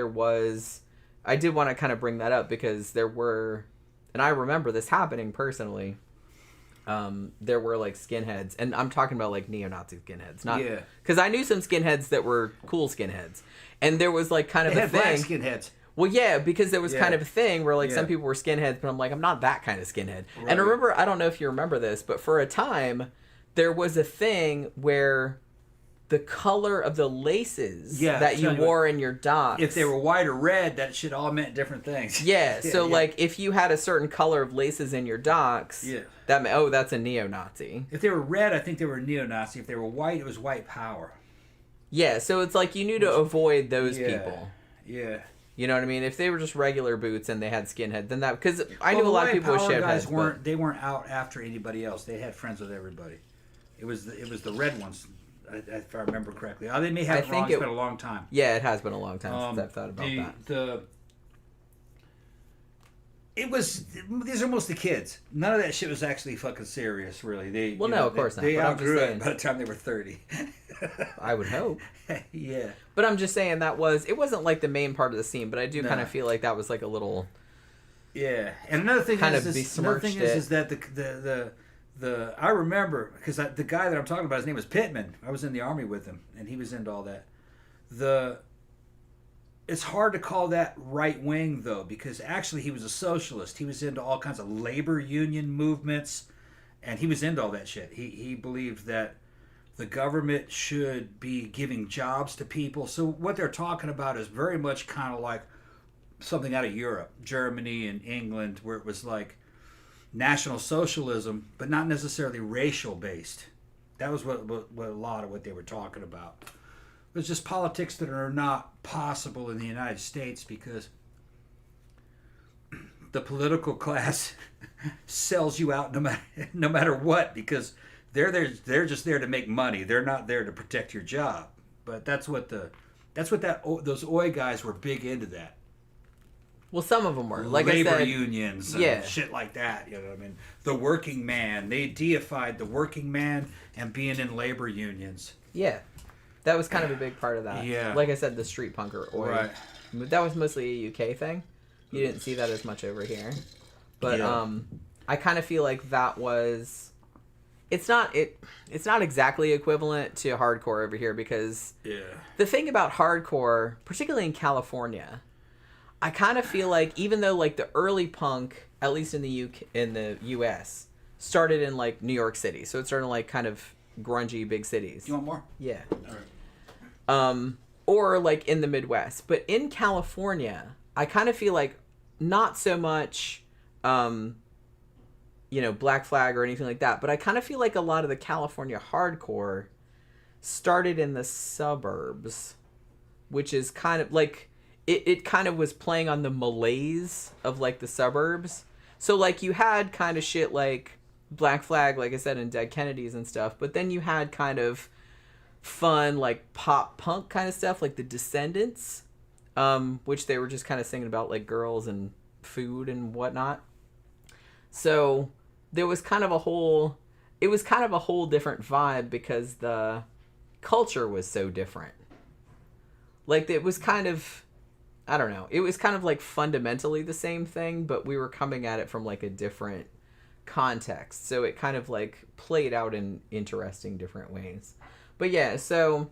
I did want to kind of bring that up because there were, and I remember this happening personally. There were like skinheads, and I'm talking about like neo-Nazi skinheads, not because I knew some skinheads that were cool skinheads, and there was like kind of a thing. Black skinheads. Well, yeah, because there was kind of a thing where like some people were skinheads, but I'm like, I'm not that kind of skinhead. Right. And I remember, I don't know if you remember this, but for a time there was a thing where the color of the laces that you wore in your docks, if they were white or red, that shit all meant different things. So like if you had a certain color of laces in your docks, that meant, that's a neo-Nazi. If they were red, I think they were neo-Nazi. If they were white, it was white power. Yeah, so it's like you knew to avoid those people. Yeah. You know what I mean? If they were just regular boots and they had skinhead, then that, because I knew a lot of people with shaved heads. They weren't out after anybody else. They had friends with everybody. It was the red ones. If I remember correctly. They may have it wrong. It's been a long time. Yeah, it has been a long time since I've thought about that. These are mostly kids. None of that shit was actually fucking serious, really. Of course not. They But outgrew it by the time they were 30. I would hope. Yeah. But I'm just saying it wasn't like the main part of the scene, but I do kind of feel like that was like a little. Yeah, and another thing is that the I remember because the guy that I'm talking about, his name was Pittman. I was in the army with him, and he was into all that. It's hard to call that right wing though, because actually he was a socialist. He was into all kinds of labor union movements, and he was into all that shit. He believed that the government should be giving jobs to people. So what they're talking about is very much kind of like something out of Europe, Germany and England, where it was like national socialism, but not necessarily racial based. That was what a lot of what they were talking about. It was just politics that are not possible in the United States because the political class sells you out no matter what, because they're just there to make money. They're not there to protect your job. But those Oi guys were big into that. Well, some of them were. Like labor I said, unions and shit like that. You know what I mean? The working man. They deified the working man and being in labor unions. Yeah. That was kind of a big part of that. Yeah. Like I said, the street punker. Right. That was mostly a UK thing. You didn't see that as much over here. But I kind of feel like that was... It's not exactly equivalent to hardcore over here because the thing about hardcore, particularly in California... I kind of feel like even though like the early punk, at least in the US, started in like New York City, so it started in like kind of grungy big cities. You want more? Yeah. All right. Or like in the Midwest, but in California, I kind of feel like not so much, Black Flag or anything like that, but I kind of feel like a lot of the California hardcore started in the suburbs, which is kind of like. It kind of was playing on the malaise of, like, the suburbs. So, like, you had kind of shit like Black Flag, like I said, and Dead Kennedys and stuff. But then you had kind of fun, like, pop punk kind of stuff, like the Descendants, which they were just kind of singing about, like, girls and food and whatnot. So there was kind of a whole... It was kind of a whole different vibe because the culture was so different. Like, it was kind of... I don't know. It was kind of like fundamentally the same thing, but we were coming at it from like a different context. So it kind of like played out in interesting different ways. But yeah, so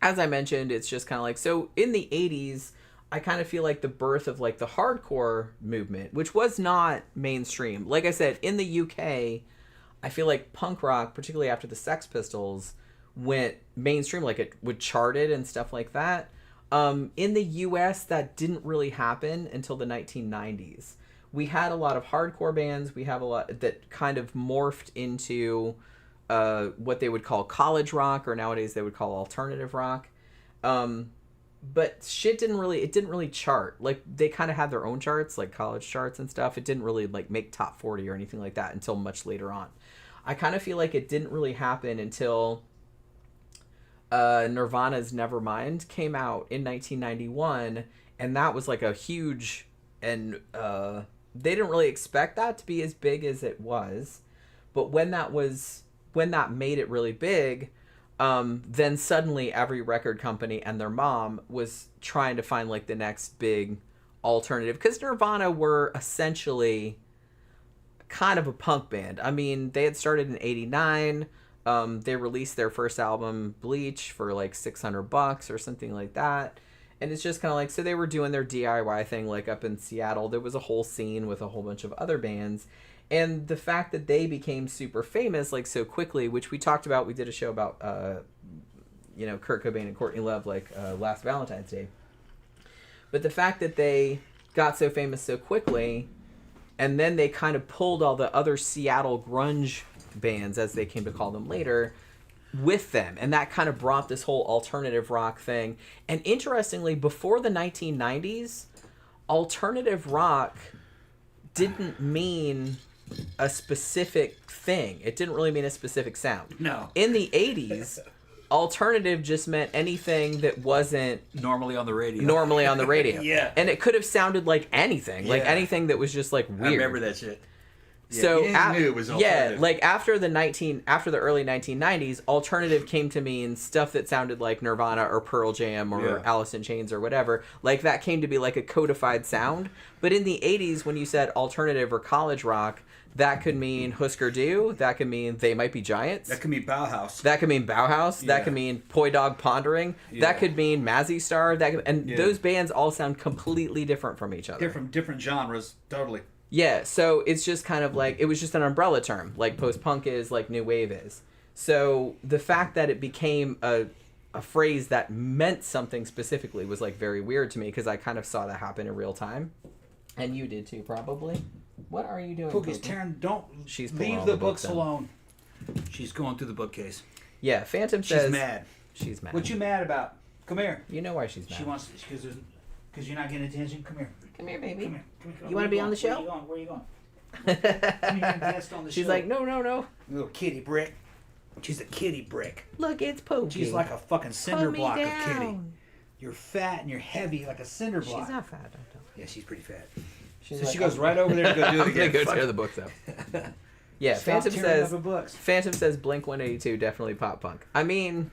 as I mentioned, it's just kind of like, so in the 80s, I kind of feel like the birth of like the hardcore movement, which was not mainstream. Like I said, in the UK, I feel like punk rock, particularly after the Sex Pistols, went mainstream, like it would charted and stuff like that. In the US, that didn't really happen until the 1990s. We had a lot of hardcore bands. We have a lot that kind of morphed into what they would call college rock, or nowadays they would call alternative rock. But shit didn't really chart. Like, they kind of had their own charts, like college charts and stuff. It didn't really like make top 40 or anything like that until much later on. I kind of feel like it didn't really happen until Nirvana's Nevermind came out in 1991, and that was like a huge, and they didn't really expect that to be as big as it was, but when that made it really big, then suddenly every record company and their mom was trying to find like the next big alternative, because Nirvana were essentially kind of a punk band. I mean, they had started in 89. They released their first album, Bleach, for like $600 or something like that. And it's just kind of like, so they were doing their DIY thing, like up in Seattle. There was a whole scene with a whole bunch of other bands. And the fact that they became super famous, like so quickly, which we talked about, we did a show about, Kurt Cobain and Courtney Love, like last Valentine's Day. But the fact that they got so famous so quickly, and then they kind of pulled all the other Seattle grunge bands, as they came to call them later, with them, and that kind of brought this whole alternative rock thing. And interestingly, before the 1990s, alternative rock didn't mean a specific thing. It didn't really mean a specific sound. No. In the 80s, alternative just meant anything that wasn't normally on the radio. Yeah. And it could have sounded like anything. Like anything that was just like weird. I remember that shit. Yeah, so knew it was alternative. like after the early 1990s, alternative came to mean stuff that sounded like Nirvana or Pearl Jam or Alice in Chains or whatever. Like that came to be like a codified sound. But in the 80s, when you said alternative or college rock, that could mean Husker Du. That could mean They Might Be Giants. That could mean Bauhaus. That could mean Bauhaus. That could mean Poi Dog Pondering. That could mean Mazzy Star. Those bands all sound completely different from each other. Different genres, totally. Yeah, so it's just kind of like, it was just an umbrella term, like post-punk is, like new wave is. So the fact that it became a phrase that meant something specifically was like very weird to me, because I kind of saw that happen in real time. And you did too, probably. What are you doing? Pookie's tearing, She's leave the books alone. She's going through the bookcase. Yeah, Phantom says... She's mad. She's mad. What you mad about? Come here. You know why she's mad. She wants, because you're not getting attention. Come here. Come here, baby. Come here. You want to be on the show? Where are you going? Come here and guest on the She's show. like, no. Little kitty brick. She's a kitty brick. Look, it's Pookie. She's like a fucking cinder Put me block down. of kitty. You're fat and you're heavy like a cinder block. She's not fat, don't tell. Yeah, she's pretty fat. She's So like, she goes right over there to go do it again. I'm gonna go tear the books up. Yeah, Stop Phantom tearing up says. the books. Phantom says Blink-182 definitely pop punk. I mean,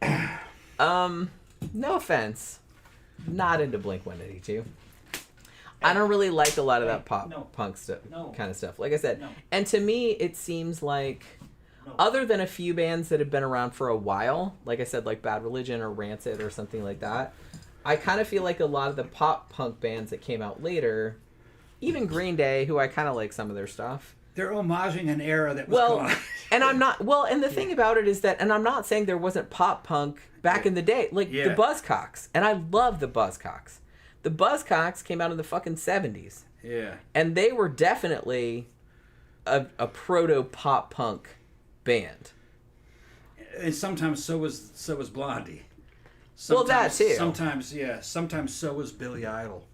no offense, not into Blink-182. I don't really like a lot of that pop punk stuff, kind of stuff. Like I said, and to me, it seems like, other than a few bands that have been around for a while, like I said, like Bad Religion or Rancid or something like that, I kind of feel like a lot of the pop punk bands that came out later, even Green Day, who I kind of like some of their stuff. They're homaging an era that was gone. And I'm not, and the thing about it is that, and I'm not saying there wasn't pop punk back in the day, like the Buzzcocks, and I love the Buzzcocks. The Buzzcocks came out in the fucking 70s. Yeah. And they were definitely a proto-pop punk band. And sometimes so was Blondie. That too. Sometimes so was Billy Idol.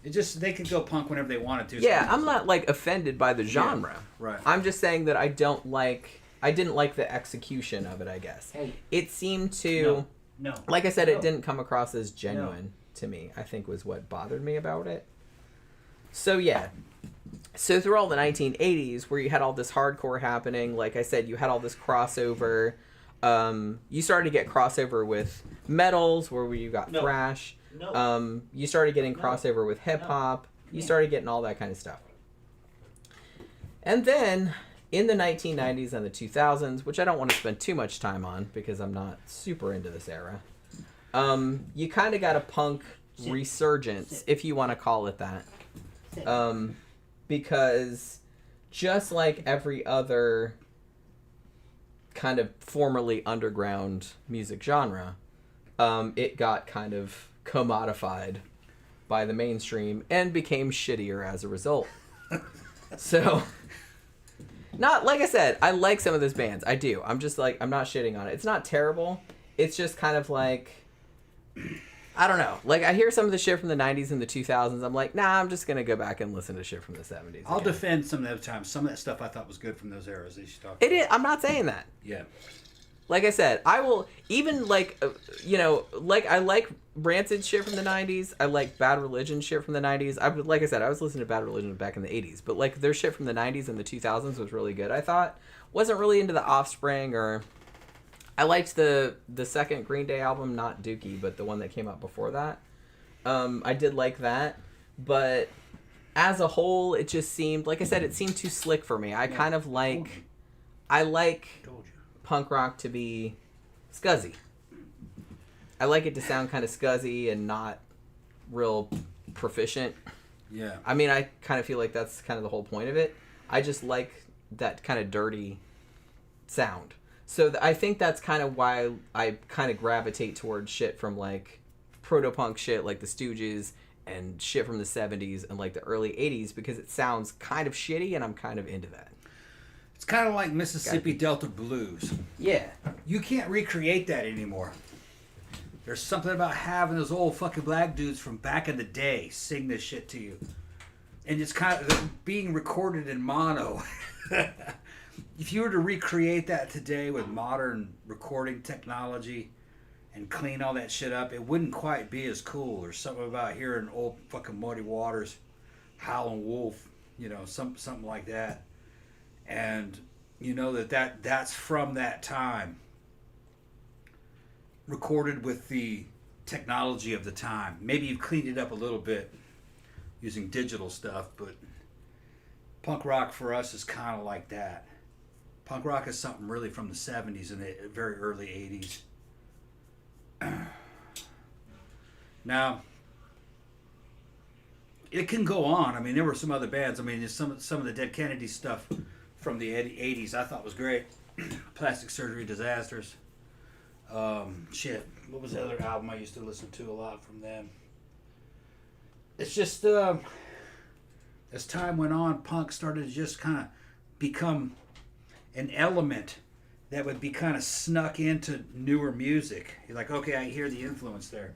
It just, they could go punk whenever they wanted to. Yeah, I'm not like offended by the genre. Yeah, right. I'm just saying that I didn't like the execution of it, I guess. Hey. It seemed to, like I said, it didn't come across as genuine to me, I think was what bothered me about it. So yeah. So through all the 1980s, where you had all this hardcore happening, like I said, you had all this crossover. You started to get crossover with metals, where you got thrash. You started getting crossover with hip hop. You started getting all that kind of stuff. And then in the 1990s and the 2000s, which I don't want to spend too much time on because I'm not super into this era, you kind of got a punk resurgence, if you want to call it that. Because just like every other kind of formerly underground music genre, it got kind of commodified by the mainstream and became shittier as a result. So, not, like I said, I like some of those bands. I do. I'm just like, I'm not shitting on it. It's not terrible. It's just kind of like, I don't know. Like, I hear some of the shit from the 90s and the 2000s. I'm like, nah, I'm just going to go back and listen to shit from the 70s. I'll defend some of the time. Some of that stuff I thought was good from those eras that you talked about. It is. I'm not saying that. Yeah. Like I said, I will, even like, like I like Rancid shit from the 90s. I like Bad Religion shit from the 90s. Like I said, I was listening to Bad Religion back in the 80s. But like their shit from the 90s and the 2000s was really good, I thought. Wasn't really into the Offspring or... I liked the second Green Day album, not Dookie, but the one that came out before that. I did like that. But as a whole, it just seemed, like I said, it seemed too slick for me. I kind of like... I like punk rock to be scuzzy. I like it to sound kind of scuzzy and not real proficient. Yeah. I mean, I kind of feel like that's kind of the whole point of it. I just like that kind of dirty sound. So I think that's kind of why I kind of gravitate towards shit from like proto-punk shit like the Stooges and shit from the 70s and like the early 80s because it sounds kind of shitty and I'm kind of into that. It's kind of like Mississippi Delta blues. Yeah. You can't recreate that anymore. There's something about having those old fucking black dudes from back in the day sing this shit to you. And it's kind of being recorded in mono. if you were to recreate that today with modern recording technology and clean all that shit up, it wouldn't quite be as cool. Or something about hearing old fucking Muddy Waters, Howlin' Wolf, you know, something like that. And you know that's from that time, recorded with the technology of the time. Maybe you've cleaned it up a little bit using digital stuff, but punk rock for us is kind of like that. Punk rock is something really from the 70s and the very early 80s. Now, it can go on. I mean, there were some other bands. I mean, some of the Dead Kennedy stuff from the 80s I thought was great. Plastic Surgery Disasters. Shit, what was the other album I used to listen to a lot from them? It's just, as time went on, punk started to just kind of become an element that would be kind of snuck into newer music. You're like, okay, I hear the influence there.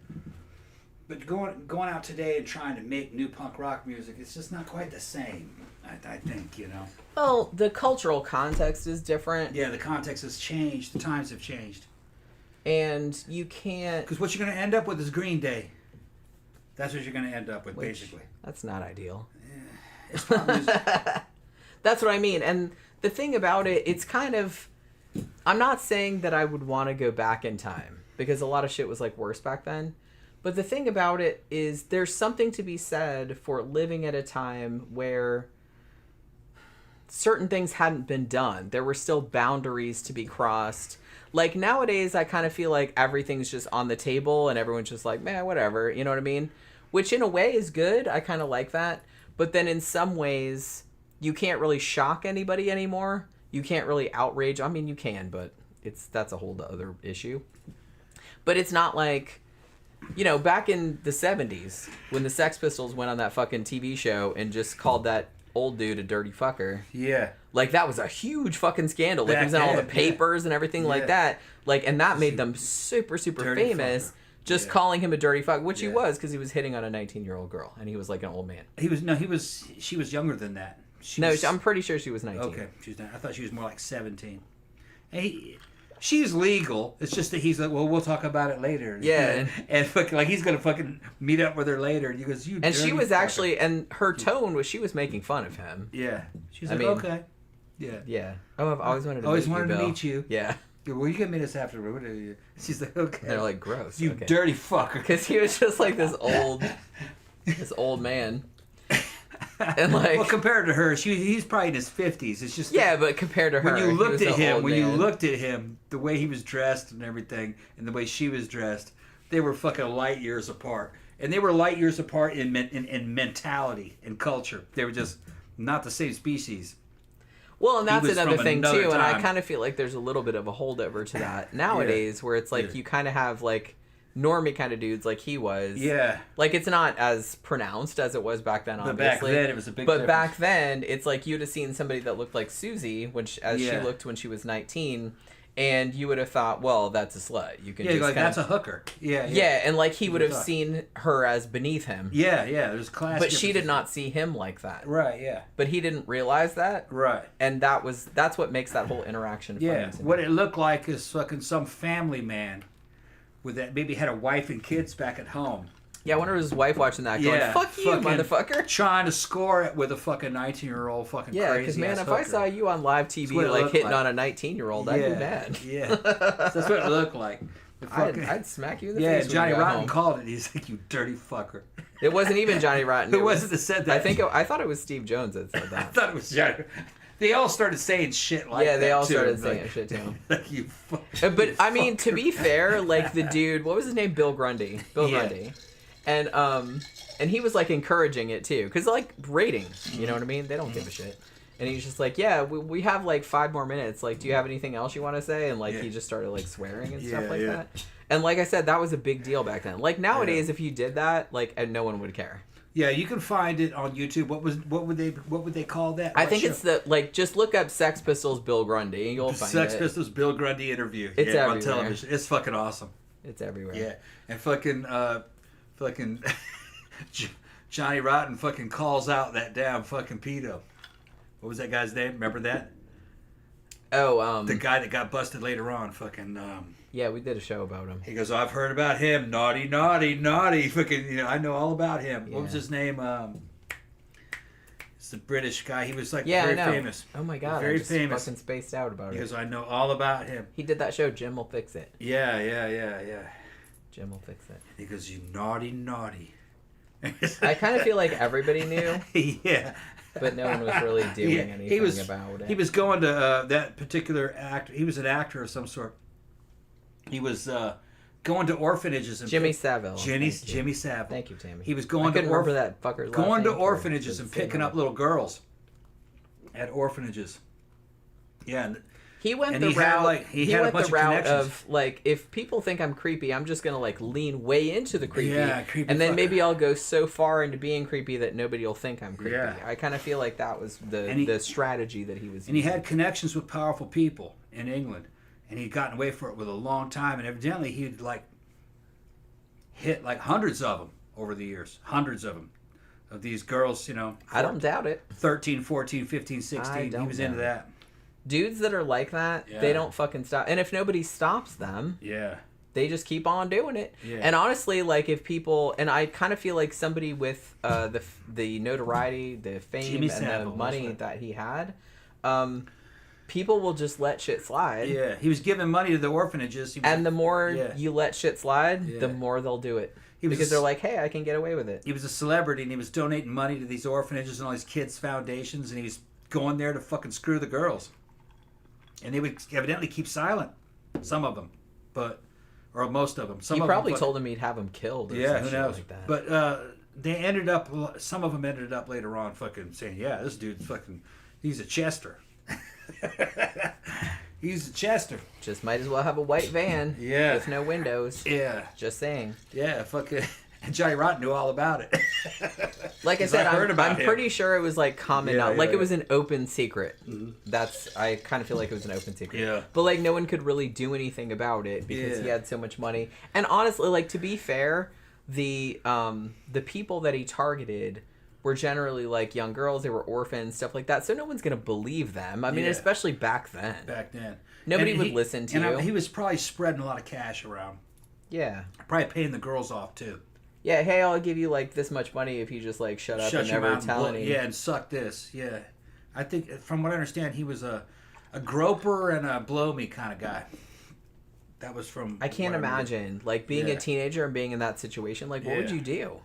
But going out today and trying to make new punk rock music, it's just not quite the same, I think, you know. Well, the cultural context is different. Yeah, the context has changed. The times have changed. And you can't... Because what you're going to end up with is Green Day. That's what you're going to end up with, basically. That's not ideal. It's pop music. That's what I mean. And the thing about it, it's kind of... I'm not saying that I would want to go back in time, because a lot of shit was like worse back then. But the thing about it is there's something to be said for living at a time where certain things hadn't been done. There were still boundaries to be crossed. Like nowadays, I kind of feel like everything's just on the table and everyone's just like, man, whatever. You know what I mean? Which in a way is good. I kind of like that. But then in some ways, you can't really shock anybody anymore. You can't really outrage. I mean, you can, but that's a whole other issue. But it's not like... You know, back in the 70s, when the Sex Pistols went on that fucking TV show and just called that old dude a dirty fucker. Yeah. Like, that was a huge fucking scandal. Like, it was in all the papers and everything like that. Like, and that made them super, super famous. Fucker. Just calling him a dirty fuck, which he was, because he was hitting on a 19-year-old girl, and he was like an old man. She was younger than that. I'm pretty sure she was 19. Okay, I thought she was more like 17. She's legal. It's just that he's like, well, we'll talk about it later. Yeah. And fucking, like, he's going to fucking meet up with her later. And he goes, you And she was fucker. actually, and her tone was, she was making fun of him. Yeah. She's like, okay. Yeah. Yeah. Oh, I've always wanted to meet you. Yeah. Well, you can meet us after. She's like, okay. And they're like, gross. You dirty fucker. Because he was just like this old man. And like, well, compared to her, he's probably in his 50s. It's just but compared to her, when you looked at him, the way he was dressed and everything, and the way she was dressed, they were fucking light years apart. And they were light years apart in mentality and culture. They were just not the same species. Well, and that's another thing too. And I kind of feel like there's a little bit of a holdover to that nowadays, where it's like you kind of have like normie kind of dudes like he was. Yeah. Like, it's not as pronounced as it was back then, obviously. But back then, it was a big difference. But back then, it's like you'd have seen somebody that looked like Susie, she looked when she was 19, and you would have thought, well, that's a slut. You can just like, that's a hooker. Yeah. Yeah, and like he would have seen her as beneath him. Yeah, there's class. But she did not see him like that. Right, yeah. But he didn't realize that. Right. And that's what makes that whole interaction fun. Yeah, what it looked like is fucking some family man with that, maybe had a wife and kids back at home. Yeah, I wonder if his wife watching that going, fuck you, motherfucker. Trying to score it with a fucking 19-year-old fucking crazy. Yeah, because, man, if I saw you on live TV, like, hitting on a 19-year-old, I'd be mad. Yeah. That's what it looked like. I'd smack you in the face. Yeah, Johnny Rotten called it. He's like, you dirty fucker. It wasn't even Johnny Rotten. It wasn't that said that. I thought it was Steve Jones that said that. I thought it was Johnny. They all started saying shit like that. Yeah, they all started saying shit too. Like, you but I mean, to be fair, like the dude, what was his name? Bill Grundy. Grundy. And he was like encouraging it too, because like ratings, you know what I mean? They don't give a shit. And he's just like, yeah, we have like 5 more minutes. Like, do you have anything else you want to say? And like he just started like swearing and stuff like that. And like I said, that was a big deal back then. Like nowadays, if you did that, like no one would care. Yeah, you can find it on YouTube. What would they call that? I think it's just look up Sex Pistols Bill Grundy and you'll find it. Sex Pistols Bill Grundy interview. It's everywhere. On television. It's fucking awesome. It's everywhere. Yeah, and fucking Johnny Rotten fucking calls out that damn fucking pedo. What was that guy's name? Remember that? Oh, the guy that got busted later on, fucking. Yeah, we did a show about him. He goes, I've heard about him. Naughty, naughty, naughty. Fucking, you know, I know all about him. Yeah. What was his name? It's the British guy. He was like Yeah, very I know. famous. Oh my god, Very I just famous. fucking spaced out about He it. goes, I know all about him. He did that show, Jim Will Fix It. Yeah. Jim Will Fix It. He goes, you naughty, naughty. I kind of feel like everybody knew, Yeah. but no one was really doing anything about it. He was going to that particular actor. He was an actor of some sort. He was going to orphanages and Jimmy Savile. Jimmy Savile. Thank you, Tammy. He was going I couldn't to remember that fucker's last going to name orphanages for and the picking singer. up little girls at orphanages. Yeah, and He went And the he had, route. like, he He had a went bunch the of route connections. of like, if people think I'm creepy, I'm just gonna like lean way into the creepy, Yeah, creepy and then fucker. maybe I'll go so far into being creepy that nobody will think I'm creepy. Yeah. I kind of feel like that was the strategy that he was. and he using. had connections with powerful people in England, and he'd gotten away for it with a long time, and evidently he'd like hit like hundreds of them over the years, hundreds of them, of these girls, you know. I don't doubt it. 13, 14, 15, I 16. He don't was into doubt that. Dudes that are like that, Yeah. they don't fucking stop. And if nobody stops them, Yeah. they just keep on doing it. Yeah. And honestly, like if people, and I kind of feel like somebody with the notoriety, the fame, Jimmy and Savile, the money that's that he had, people will just let shit slide. Yeah. He was giving money to the orphanages. He was, And the more Yeah. you let shit slide, Yeah. the more they'll do it. He was Because a they're s- like, hey, I can get away with it. he was a celebrity, and he was donating money to these orphanages and all these kids' foundations, and he was going there to fucking screw the girls. And they would evidently keep silent, some of them, or most of them. Some He of probably them told him he'd have him killed or Yeah, some who shit knows? like that. But they ended up. Some of them ended up later on fucking saying, "Yeah, this dude's fucking. He's a Chester. He's a Chester. Just might as well have a white van Yeah. with no windows. Yeah, Just saying. yeah. Fucking. And Johnny Rotten knew all about it. Like I 'Cause said, heard about I'm him. pretty sure it was like common Yeah, knowledge. yeah, Like yeah. it was an open secret. I kind of feel like it was an open secret. Yeah. But like no one could really do anything about it because he Yeah. had so much money. And honestly, like to be fair, the people that he targeted were generally like young girls. They were orphans, stuff like that. So no one's gonna believe them. I mean, Yeah. especially back then. Back then, Nobody And would listen to you. He was probably spreading a lot of cash around. Yeah. Probably paying the girls off too. Yeah, hey, I'll give you like this much money if you just like shut up and your never mouth, tell any. Yeah, and suck this. Yeah, I think from what I understand, he was a groper and a blow me kind of guy. That was from. I can't what remember. imagine like being Yeah. a teenager and being in that situation. Like, what would Yeah. you do?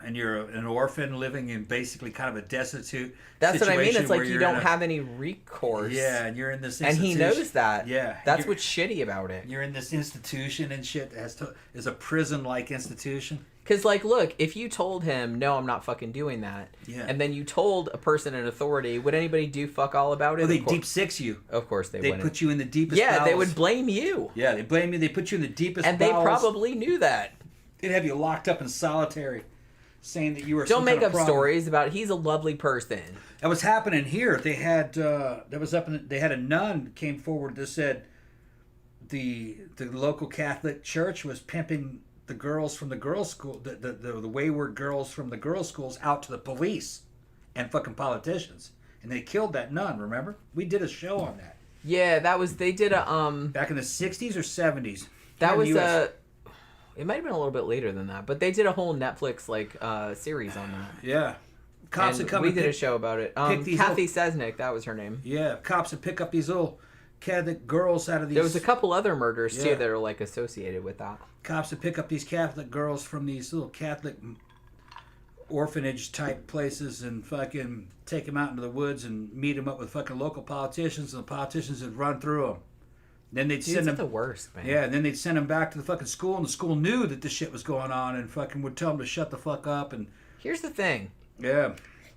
And you're an orphan living in basically kind of a destitute. That's what I mean. situation It's like where you you're don't in a- have any recourse. Yeah, and you're in this. And he institution- knows that. Yeah, That's you're- what's shitty about it. You're in this institution and shit that is a prison-like institution. Because, like, look, if you told him, no, I'm not fucking doing that, Yeah. and then you told a person in authority, would anybody do fuck all about it? Well, they Of cour- deep six you. Of course they They wouldn't. put you in the deepest. Yeah, they bowels. would blame you. Yeah, they blame you. They put you in the deepest. And they bowels. probably knew that. They'd have you locked up in solitary, saying that you were. Don't some make kind up of problem. stories about he's a lovely person. That was happening here. They had they had a nun came forward that said the local Catholic church was pimping the girls from the girls' school, the wayward girls from the girls' schools out to the police and fucking politicians, and they killed that nun. Remember, we did a show on that Yeah, that was, they did a, back in the '60s or '70s. that Here was in the US. it might have been a little bit later than that, but they did a whole Netflix, like, series on that. Yeah. Cops And would come we and did a pick, show about it. these Kathy Sesnick, that was her name. yeah, cops would pick up these little Catholic girls out of these. There was a couple other murders Yeah. too that are like associated with that. Cops would pick up these Catholic girls from these little Catholic orphanage type places and fucking take them out into the woods and meet them up with fucking local politicians, and the politicians would run through them. Then they'd Dudes send are them. the worst, man. Yeah, and then they'd send them back to the fucking school, and the school knew that this shit was going on, and fucking would tell them to shut the fuck up. And Here's the thing. yeah,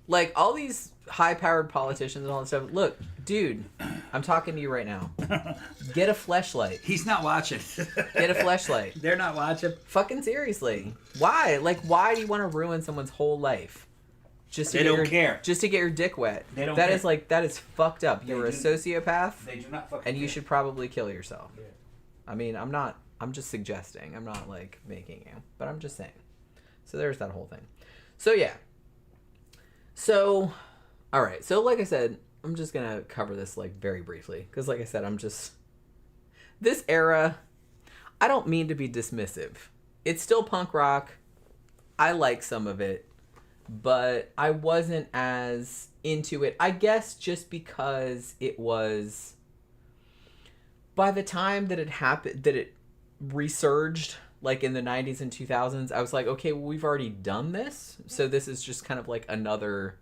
Like, all these high-powered politicians and all that stuff. Look, dude, I'm talking to you right now. Get a fleshlight. he's not watching. Get a fleshlight. They're not watching. Fucking seriously. Why? Like, why do you want to ruin someone's whole life? Just to They get don't your, care. Just to get your dick wet. They don't That care. is like, that is fucked up. They You're a do- sociopath, They do not fucking. and you care. should probably kill yourself. Yeah. I mean, I'm just suggesting. I'm not, like, making you. But I'm just saying. So there's that whole thing. So, yeah. So, all right. So, like I said, I'm just gonna cover this like very briefly because, like I said, this era. I don't mean to be dismissive. It's still punk rock. I like some of it, but I wasn't as into it. I guess just because it was. By the time that it happened, that it resurged, like in the 90s and 2000s, I was like, okay, well, we've already done this, so this is just kind of like another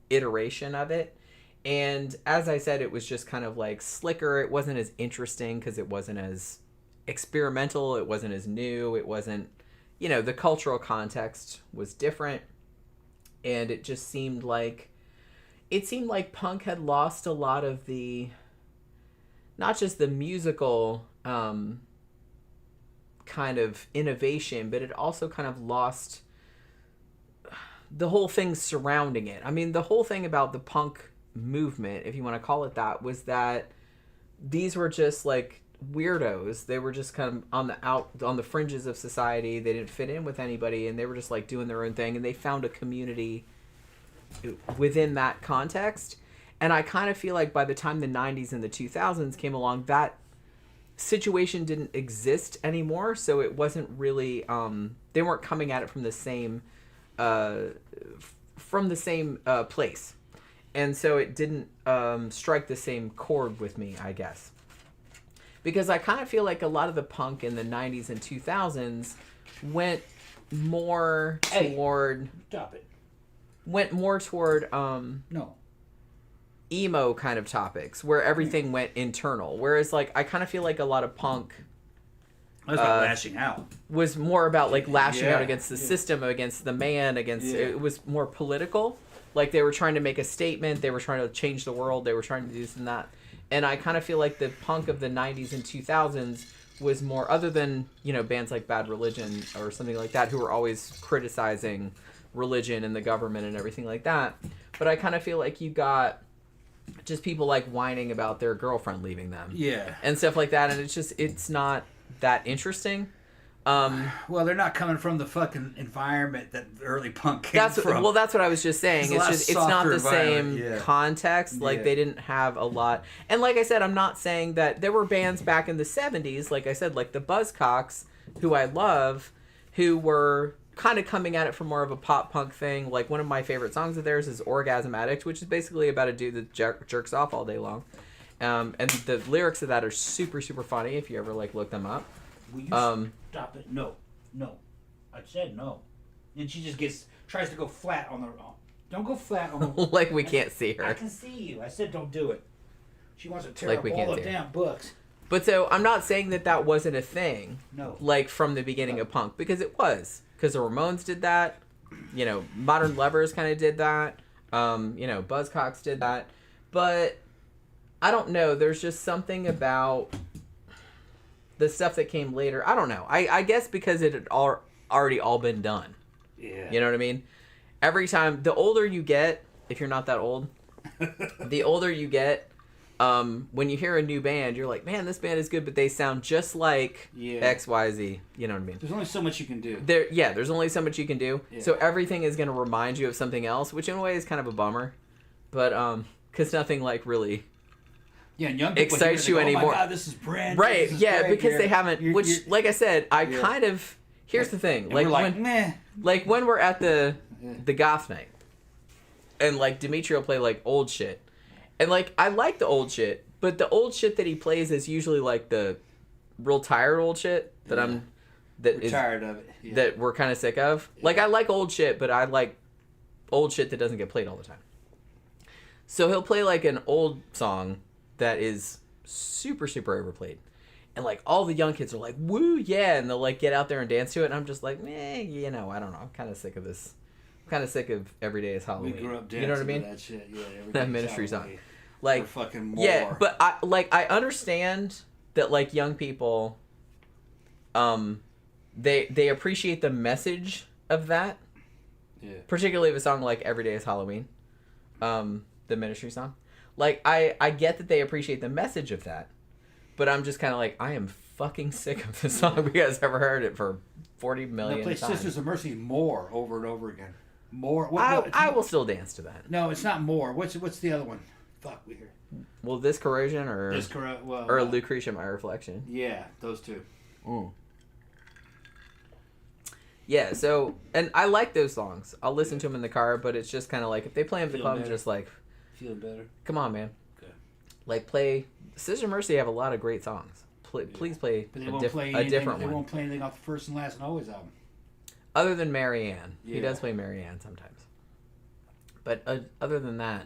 iteration of it. And as I said, it was just kind of like slicker. It wasn't as interesting because it wasn't as experimental. It wasn't as new. It wasn't, the cultural context was different. And it just seemed like punk had lost a lot of the, not just the musical kind of innovation, but it also kind of lost the whole thing surrounding it. I mean, the whole thing about the punk movement, if you want to call it that, was that these were just like weirdos. They were just kind of on the fringes of society. They didn't fit in with anybody, and they were just like doing their own thing, and they found a community within that context. And I kind of feel like by the time the 90s and the 2000s came along, that situation didn't exist anymore, so it wasn't really they weren't coming at it from the same place. And so it didn't strike the same chord with me, I guess. Because I kind of feel like a lot of the punk in the 90s and 2000s went more toward... Stop it. Went more toward... No. emo kind of topics, where everything went internal. Whereas, like, I kind of feel like a lot of punk... That's about lashing out. Was more about, like, lashing out against the system, against the man, against... It was more political. Like, they were trying to make a statement. They were trying to change the world. They were trying to do this and that. And I kind of feel like the punk of the 90s and 2000s was more, other than, bands like Bad Religion or something like that, who were always criticizing religion and the government and everything like that. But I kind of feel like you got just people, like, whining about their girlfriend leaving them. Yeah. And stuff like that. And it's not that interesting. Well, they're not coming from the fucking environment that early punk came from. Well, that's what I was just saying. It's not the same context. Like, they didn't have a lot. And like I said, I'm not saying that there were bands back in the 70s, like I said, like the Buzzcocks, who I love, who were kind of coming at it from more of a pop punk thing. Like, one of my favorite songs of theirs is Orgasm Addict, which is basically about a dude that jerks off all day long. And the lyrics of that are super, super funny if you ever, like, look them up. Will you stop it? No. I said no. And she just tries to go flat on the... Don't go flat on the... Like we can't see her. I can see you. I said don't do it. She wants to tear up all the damn books. But so, I'm not saying that wasn't a thing. No. Like, from the beginning of punk. Because it was. Because the Ramones did that. Modern Lovers kind of did that. Buzzcocks did that. But, I don't know. There's just something about... the stuff that came later, I don't know. I guess because it had already all been done. Yeah. You know what I mean? Every time, the older you get, if you're not that old, the older you get, when you hear a new band, you're like, man, this band is good, but they sound just like XYZ. You know what I mean? There's only so much you can do. There's only so much you can do. Yeah. So everything is going to remind you of something else, which in a way is kind of a bummer. But, because nothing, like, really... Yeah, and young people excites you anymore. Oh my God, this is brand new. Right, because they haven't. Which, like I said, I kind of. Here's the thing, meh. Like when we're at the goth night, and like Dimitri will play like old shit, and like I like the old shit, but the old shit that he plays is usually like the real tired old shit that we're tired of it. Yeah. That we're kind of sick of. Yeah. Like I like old shit, but I like old shit that doesn't get played all the time. So he'll play like an old song that is super, super overplayed. And, like, all the young kids are like, woo, yeah, and they'll, like, get out there and dance to it, and I'm just like, I don't know, I'm kind of sick of this. I'm kind of sick of Every Day is Halloween. We grew up dancing, you know what I mean? To that shit, yeah. That Ministry song. Like, for fucking more. Yeah, but, I understand that, like, young people, they appreciate the message of that. Yeah. Particularly of a song like Every Day is Halloween, the Ministry song. Like, I get that they appreciate the message of that, but I'm just kind of like, I am fucking sick of this song because I've ever heard it for 40 million times. Play Sisters of Mercy more over and over again. More. I will still dance to that. No, it's not more. What's the other one? Fuck, weird. Well, This Corrosion or Lucretia, My Reflection. Yeah, those two. Mm. Yeah, so, and I like those songs. I'll listen to them in the car, but it's just kind of like, if they play them at the club, I'm just like... Feeling better? Come on, man. Okay. Like, play... Scissor Mercy have a lot of great songs. Please play a different one. They won't play anything off the First and Last and Always album. Other than Marianne. Yeah. He does play Marianne sometimes. But other than that...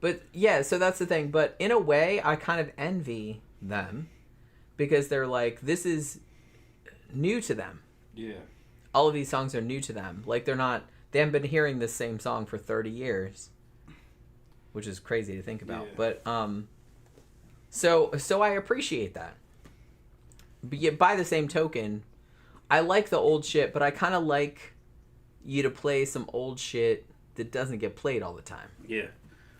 But, yeah, so that's the thing. But in a way, I kind of envy them. Because they're like, this is new to them. Yeah. All of these songs are new to them. Like, they haven't been hearing this same song for 30 years. Which is crazy to think about. Yeah. But, so I appreciate that. But yet, by the same token, I like the old shit, but I kind of like you to play some old shit that doesn't get played all the time. Yeah.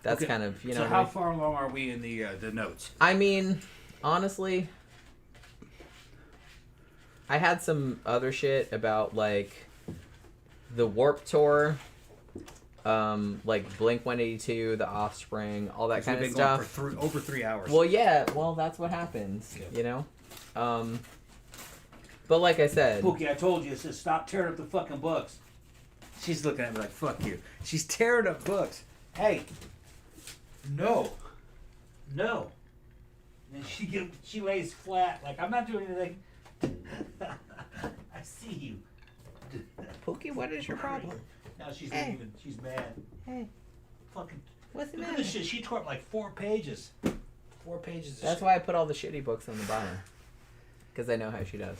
That's kind of, you know. So how far along are we in the notes? I mean, honestly... I had some other shit about, like, the Warped Tour, like Blink-182, The Offspring, all that kind of stuff. Going for over 3 hours. Well, yeah, that's what happens, you know? But like I said... Pookie, I told you, it says stop tearing up the fucking books. She's looking at me like, fuck you. She's tearing up books. Hey. No. And she lays flat, like, I'm not doing anything. I see you. Pookie, what is your problem? Now she's leaving. She's mad. Hey. Fucking. What's the matter? matter? Look at this shit. She tore up like 4 pages. 4 pages. That's why I put all the shitty books on the bottom. Because I know how she does.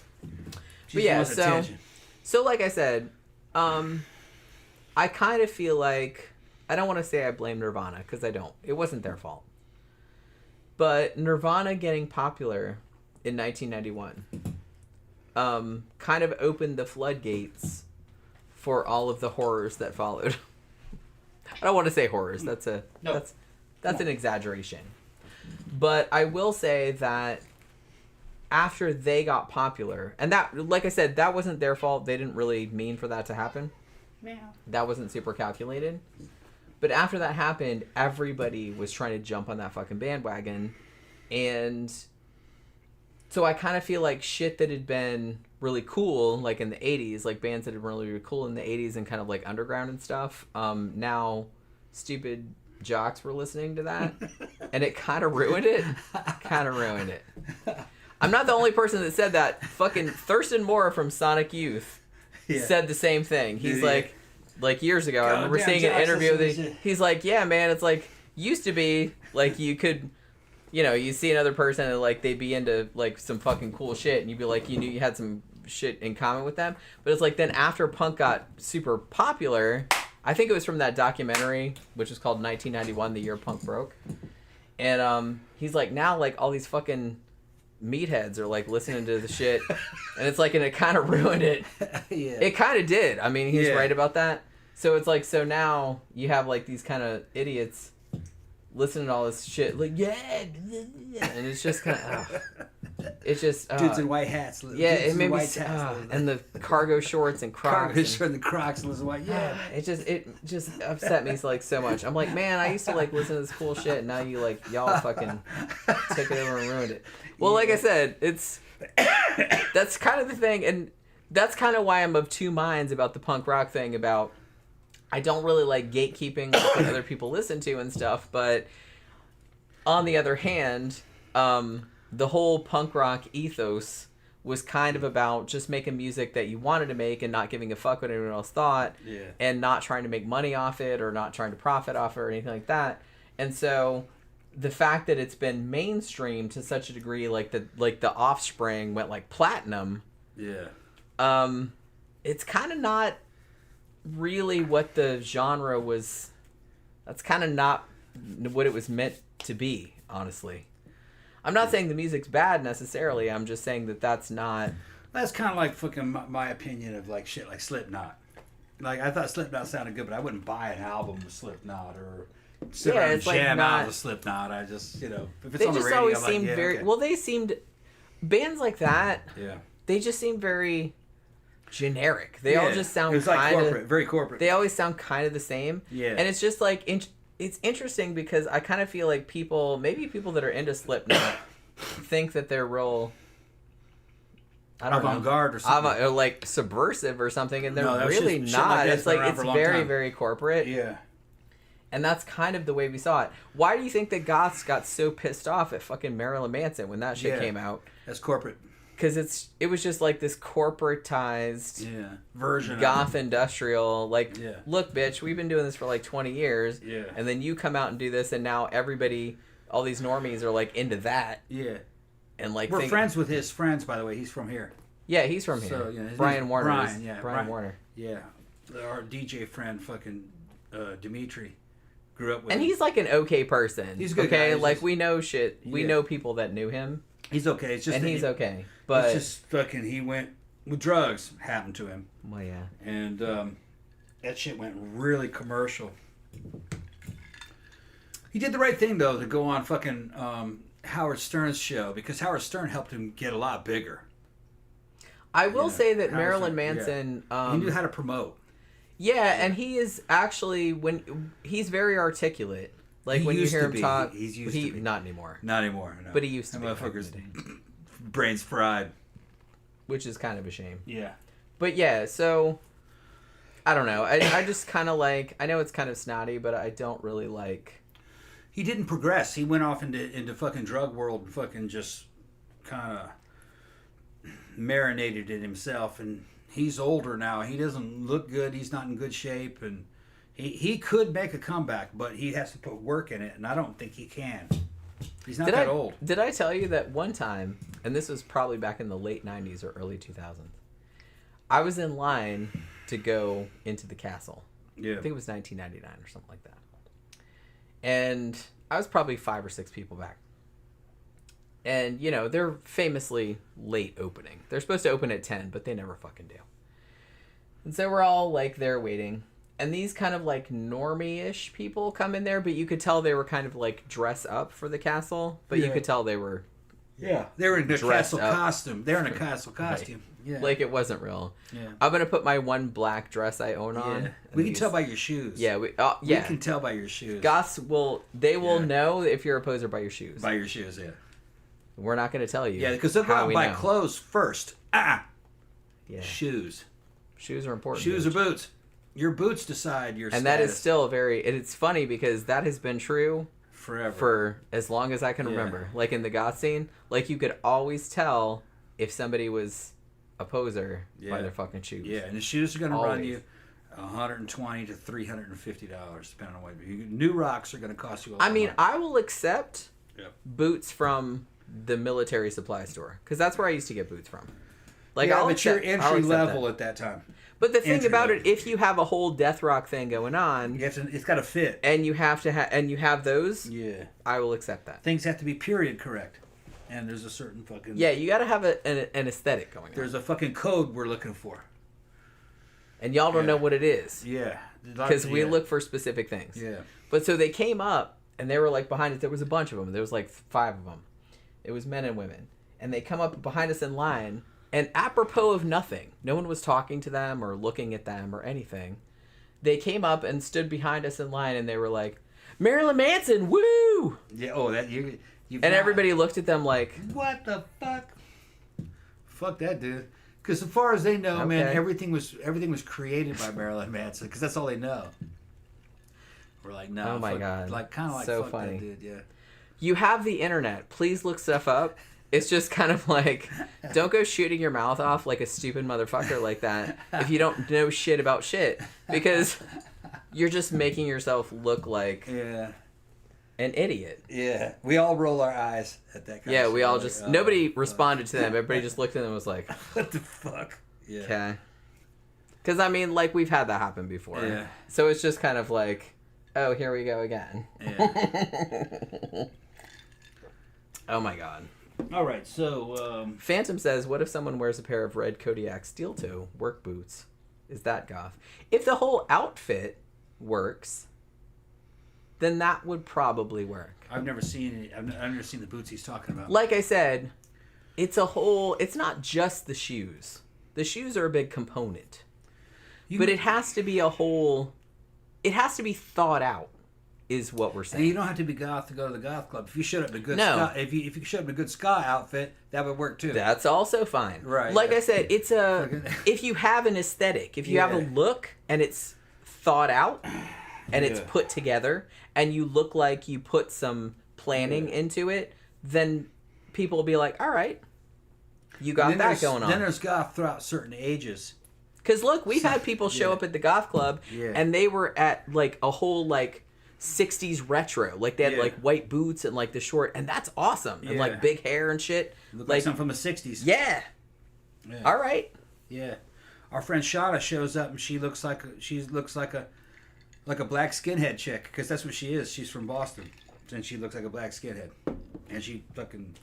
But yeah, so like I said, I kind of feel like, I don't want to say I blame Nirvana, because I don't. It wasn't their fault. But Nirvana getting popular in 1991 kind of opened the floodgates for all of the horrors that followed. I don't want to say horrors. That's an exaggeration. But I will say that after they got popular, and that, like I said, that wasn't their fault. They didn't really mean for that to happen. Yeah. That wasn't super calculated. But after that happened, everybody was trying to jump on that fucking bandwagon. And so I kind of feel like shit that had been really cool, like in the 80s, like bands that had been really, really cool in the 80s and kind of like underground and stuff, now stupid jocks were listening to that. And it kind of ruined it. I'm not the only person that said that. Fucking Thurston Moore from Sonic Youth said the same thing. He's like years ago, I remember seeing an interview that he's like, yeah, man, it's like, used to be, like, you could, you know, you see another person and, like, they'd be into, like, some fucking cool shit, and you'd be like, you knew you had some shit in common with them. But it's like, then after punk got super popular, I think it was from that documentary, which is called 1991, The Year Punk Broke. And he's like, now, like, all these fucking meatheads are, like, listening to the shit, and it's like, and it kind of ruined it. Yeah. It kind of did. I mean, he's right about that. So it's like, so now you have, like, these kind of idiots listening to all this shit, like, yeah, and it's just kind of, it's just dudes in white hats. Yeah, it made me and the cargo shorts and Crocs. And the Crocs and the white. Yeah, it just upset me like so much. I'm like, man, I used to like listen to this cool shit, and now you like y'all fucking took it over and ruined it. Well, like I said, that's kind of the thing, and that's kind of why I'm of two minds about the punk rock thing. About I don't really like gatekeeping what other people listen to and stuff, but on the other hand, the whole punk rock ethos was kind of about just making music that you wanted to make and not giving a fuck what anyone else thought, and not trying to make money off it or not trying to profit off it or anything like that. And so the fact that it's been mainstream to such a degree, like the Offspring went like platinum, it's kind of not really what the genre was. That's kind of not what it was meant to be, honestly. I'm not saying the music's bad necessarily. I'm just saying that that's not. That's kind of like fucking my opinion of like shit like Slipknot. Like I thought Slipknot sounded good, but I wouldn't buy an album with Slipknot or sit around and jam out with Slipknot. I just, you know, if it's on the radio, always seemed very. Well, they seemed bands like that. Yeah. They just seem very generic. They all just sound kind of very corporate. They always sound kind of the same. Yeah. And it's just like it's interesting because I kind of feel like maybe people that are into Slipknot think that they're real, I don't know, avant-garde or something. or like subversive or something, and they're No, really shit not. like that's It's like, been around it's for a long very, time. very corporate. Yeah. And that's kind of the way we saw it. Why do you think the goths got so pissed off at fucking Marilyn Manson when that shit came out? That's corporate. Because it was just like this corporatized version goth of it. industrial, like, look, bitch, we've been doing this for like 20 years. Yeah. And then you come out and do this, and now everybody, all these normies are like into that. Yeah. And like we're friends with his friends, by the way. He's from here. Yeah, he's from here. So, Brian Warner. Brian Warner. Yeah. Our DJ friend, fucking Dimitri, grew up with And him. he's like an okay person. He's a good okay? guy. Like, we know shit. We know people that knew him. He's okay. It's just and he's okay. But it's just fucking, he went with drugs, happened to him. Well, yeah. And that shit went really commercial. He did the right thing, though, to go on fucking Howard Stern's show, because Howard Stern helped him get a lot bigger. I will say that Howard Marilyn Stern, Manson... he knew how to promote. Yeah, and he is actually, he's very articulate. Like, when you hear him talk... He's used to be. Not anymore. Not anymore, no. But he used to that be. motherfucker's brains fried. Which is kind of a shame. Yeah. But yeah, so... I don't know. I just kind of like... I know it's kind of snotty, but I don't really like... He didn't progress. He went off into fucking drug world and fucking just kind of marinated in himself. And he's older now. He doesn't look good. He's not in good shape. And he could make a comeback, but he has to put work in it. And I don't think he can. He's not that old. Did I tell you that one time, and this was probably back in the late 90s or early 2000s, I was in line to go into the castle. Yeah. I think it was 1999 or something like that. And I was probably 5 or 6 people back. And, you know, they're famously late opening. They're supposed to open at 10, but they never fucking do. And so we're all, like, there waiting. And these kind of, like, normie-ish people come in there, but you could tell they were kind of, like, dress up for the castle. But you could tell they were... Yeah. They were in a castle up. costume. They're in a castle costume. Right. Yeah. Like, it wasn't real. Yeah. I'm going to put my one black dress I own on. Yeah. We can tell by your shoes. Yeah. We can tell by your shoes. Goths will know if you're a poser by your shoes. By your shoes, yeah. We're not going to tell you. Yeah, because they'll go out and buy clothes first. Yeah. Shoes. Shoes are important. Shoes or boots. Your boots decide your and status. That is still it's funny because that has been true forever. For as long as I can remember. Like in the goth scene, like you could always tell if somebody was a poser by their fucking shoes. Yeah, and the shoes are going to run you $120 to $350 depending on what new rocks are going to cost you a lot. I mean, more. I will accept boots from the military supply store because that's where I used to get boots from. Like, but you're entry level at that time. But the thing about it, if you have a whole death rock thing going on, it's got to fit, and you have to and you have those. Yeah, I will accept that. Things have to be period correct, and there's a certain fucking you got to have an aesthetic going on. There's a fucking code we're looking for, and y'all don't know what it is. Yeah, because we look for specific things. Yeah, but so they came up and they were like behind us. There was a bunch of them. There was like 5 of them. It was men and women, and they come up behind us in line. And apropos of nothing, no one was talking to them or looking at them or anything. They came up and stood behind us in line, and they were like, "Marilyn Manson, woo!" Yeah. Oh, that you. And everybody looked at them like, "What the fuck? Fuck that dude." Because as far as they know, man, everything was created by Marilyn Manson. Because that's all they know. We're like, no. Oh my god. Like kind of like so fuck funny. That dude. Yeah. You have the internet. Please look stuff up. It's just kind of like, don't go shooting your mouth off like a stupid motherfucker like that if you don't know shit about shit. Because you're just making yourself look like an idiot. Yeah. We all roll our eyes at that kind of shit. We all just... nobody responded to them. Everybody just looked at them and was like... What the fuck? Yeah. Okay. Because, I mean, like, we've had that happen before. Yeah. So it's just kind of like, oh, here we go again. Yeah. Oh, my God. All right, so... Phantom says, what if someone wears a pair of red Kodiak steel toe work boots? Is that goth? If the whole outfit works, then that would probably work. I've never seen it. I've never seen the boots he's talking about. Like I said, it's not just the shoes. The shoes are a big component. But it has to be it has to be thought out. is what we're And saying. you don't have to be goth to go to the goth club. If you showed up in a good No. ska, if you showed up in a good ska outfit, that would work too. That's also fine. Right, Like yeah. I said, it's if you have an aesthetic, if you have a look and it's thought out and it's put together and you look like you put some planning into it, then people will be like, all right, you got that going on. Then there's goth throughout certain ages. Because look, we've had people show up at the goth club and they were at like a whole like 60s retro. Like they had like white boots and like the short, and that's awesome. And like big hair and shit. Look like something from the 60s. Yeah. All right. Yeah. Our friend Shauna shows up and she looks like a black skinhead chick, because that's what she is. She's from Boston, and she looks like a black skinhead, and she fucking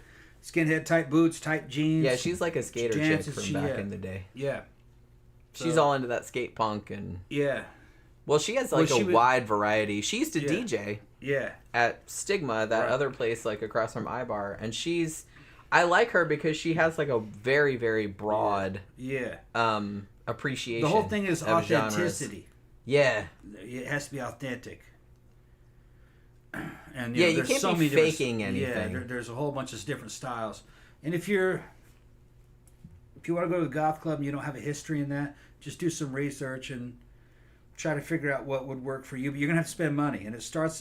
skinhead type boots, type jeans. Yeah, she's like a skater chick from back in the day. Yeah. She's all into that skate punk and Yeah. well, she has like wide variety. She used to DJ at Stigma, that other place like across from iBar, and I like her because she has like a very, very broad appreciation. The whole thing is of authenticity. Genres. Yeah. It has to be authentic. And you there's can't so be many faking anything. Yeah, there's a whole bunch of different styles. And if you want to go to the goth club and you don't have a history in that, just do some research and try to figure out what would work for you. But you're gonna have to spend money, and it starts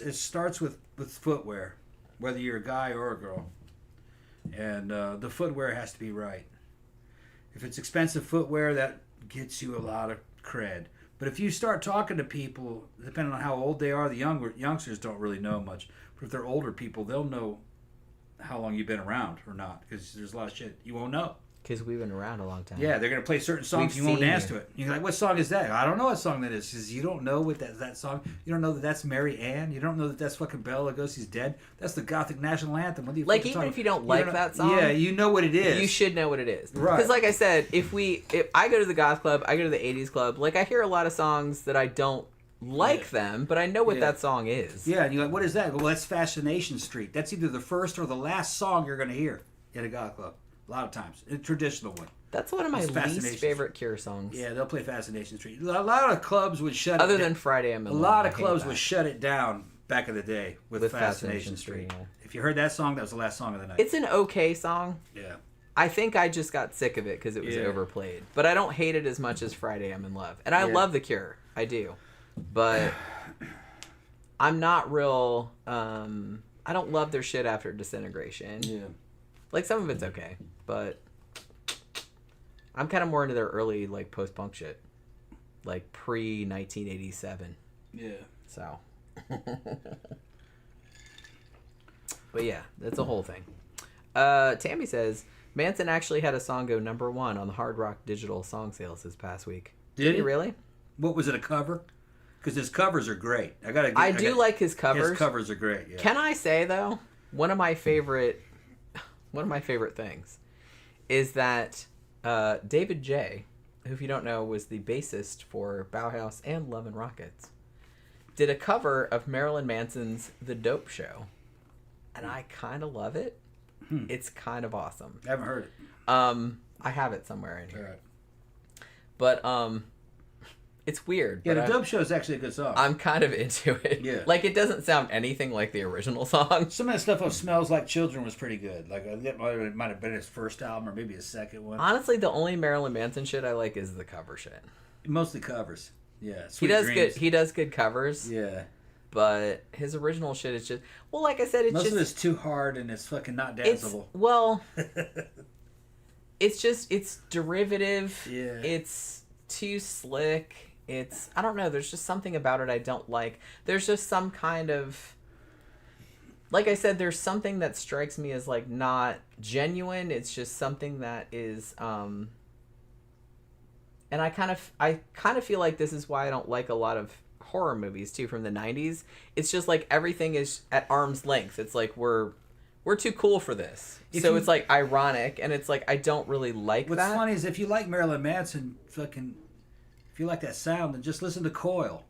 with footwear, whether you're a guy or a girl. And the footwear has to be right. If it's expensive footwear, that gets you a lot of cred. But if you start talking to people, depending on how old they are, the youngsters don't really know much. But if they're older people, they'll know how long you've been around or not, because there's a lot of shit you won't know. Because we've been around a long time. Yeah, they're going to play certain songs, you won't dance to it. You're like, what song is that? I don't know what song that is. Because you don't know what that song. You don't know that that's Mary Ann. You don't know that that's fucking Bela Lugosi's Dead. That's the Gothic national anthem. What are you like, even if you don't like that song. Yeah, you know what it is. You should know what it is. Right. Because like I said, if I go to the goth club, I go to the 80s club, like I hear a lot of songs that I don't like them, but I know what that song is. Yeah, and you're like, what is that? Well, that's Fascination Street. That's either the first or the last song you're going to hear in a goth club. A lot of times. A traditional one. That's one of my least favorite Cure songs. Yeah, they'll play Fascination Street. A lot of clubs would shut Other than Friday I'm in Love. A lot of clubs would shut it down back in the day with Fascination Street. Yeah. If you heard that song, that was the last song of the night. It's an okay song. Yeah. I think I just got sick of it because it was overplayed. But I don't hate it as much as Friday I'm in Love. And I love The Cure. I do. But I'm not real... I don't love their shit after Disintegration. Yeah. Like, some of it's okay. But... I'm kind of more into their early, like, post-punk shit. Like, pre-1987. Yeah. So. But yeah, that's a whole thing. Tammy says, Manson actually had a song go #1 on the Hard Rock Digital song sales this past week. Did he really? What was it, a cover? Because his covers are great. I do like his covers. His covers are great, yeah. Can I say, though, one of my favorite things is that... David J., who, if you don't know, was the bassist for Bauhaus and Love and Rockets, did a cover of Marilyn Manson's The Dope Show. And I kind of love it. It's kind of awesome. I haven't heard it. I have it somewhere in here. Right. But, it's weird. Yeah, The Dope Show is actually a good song. I'm kind of into it. Yeah. Like, it doesn't sound anything like the original song. Some of that stuff on Smells Like Children was pretty good. Like, it might have been his first album or maybe his second one. Honestly, the only Marilyn Manson shit I like is the cover shit. Mostly covers. Yeah. He does good covers. Yeah. But his original shit is just... Well, like I said, Most of it's too hard and it's fucking not danceable. It's derivative. Yeah. It's too slick. I don't know, there's just something about it I don't like. There's just some kind of... Like I said, there's something that strikes me as, like, not genuine. It's just something that is... And I kind of feel like this is why I don't like a lot of horror movies, too, from the 90s. It's just, like, everything is at arm's length. It's like, we're too cool for this. It's, like, ironic, and it's like, I don't really like that. What's funny is if you like Marilyn Manson, if you like that sound, then just listen to Coil.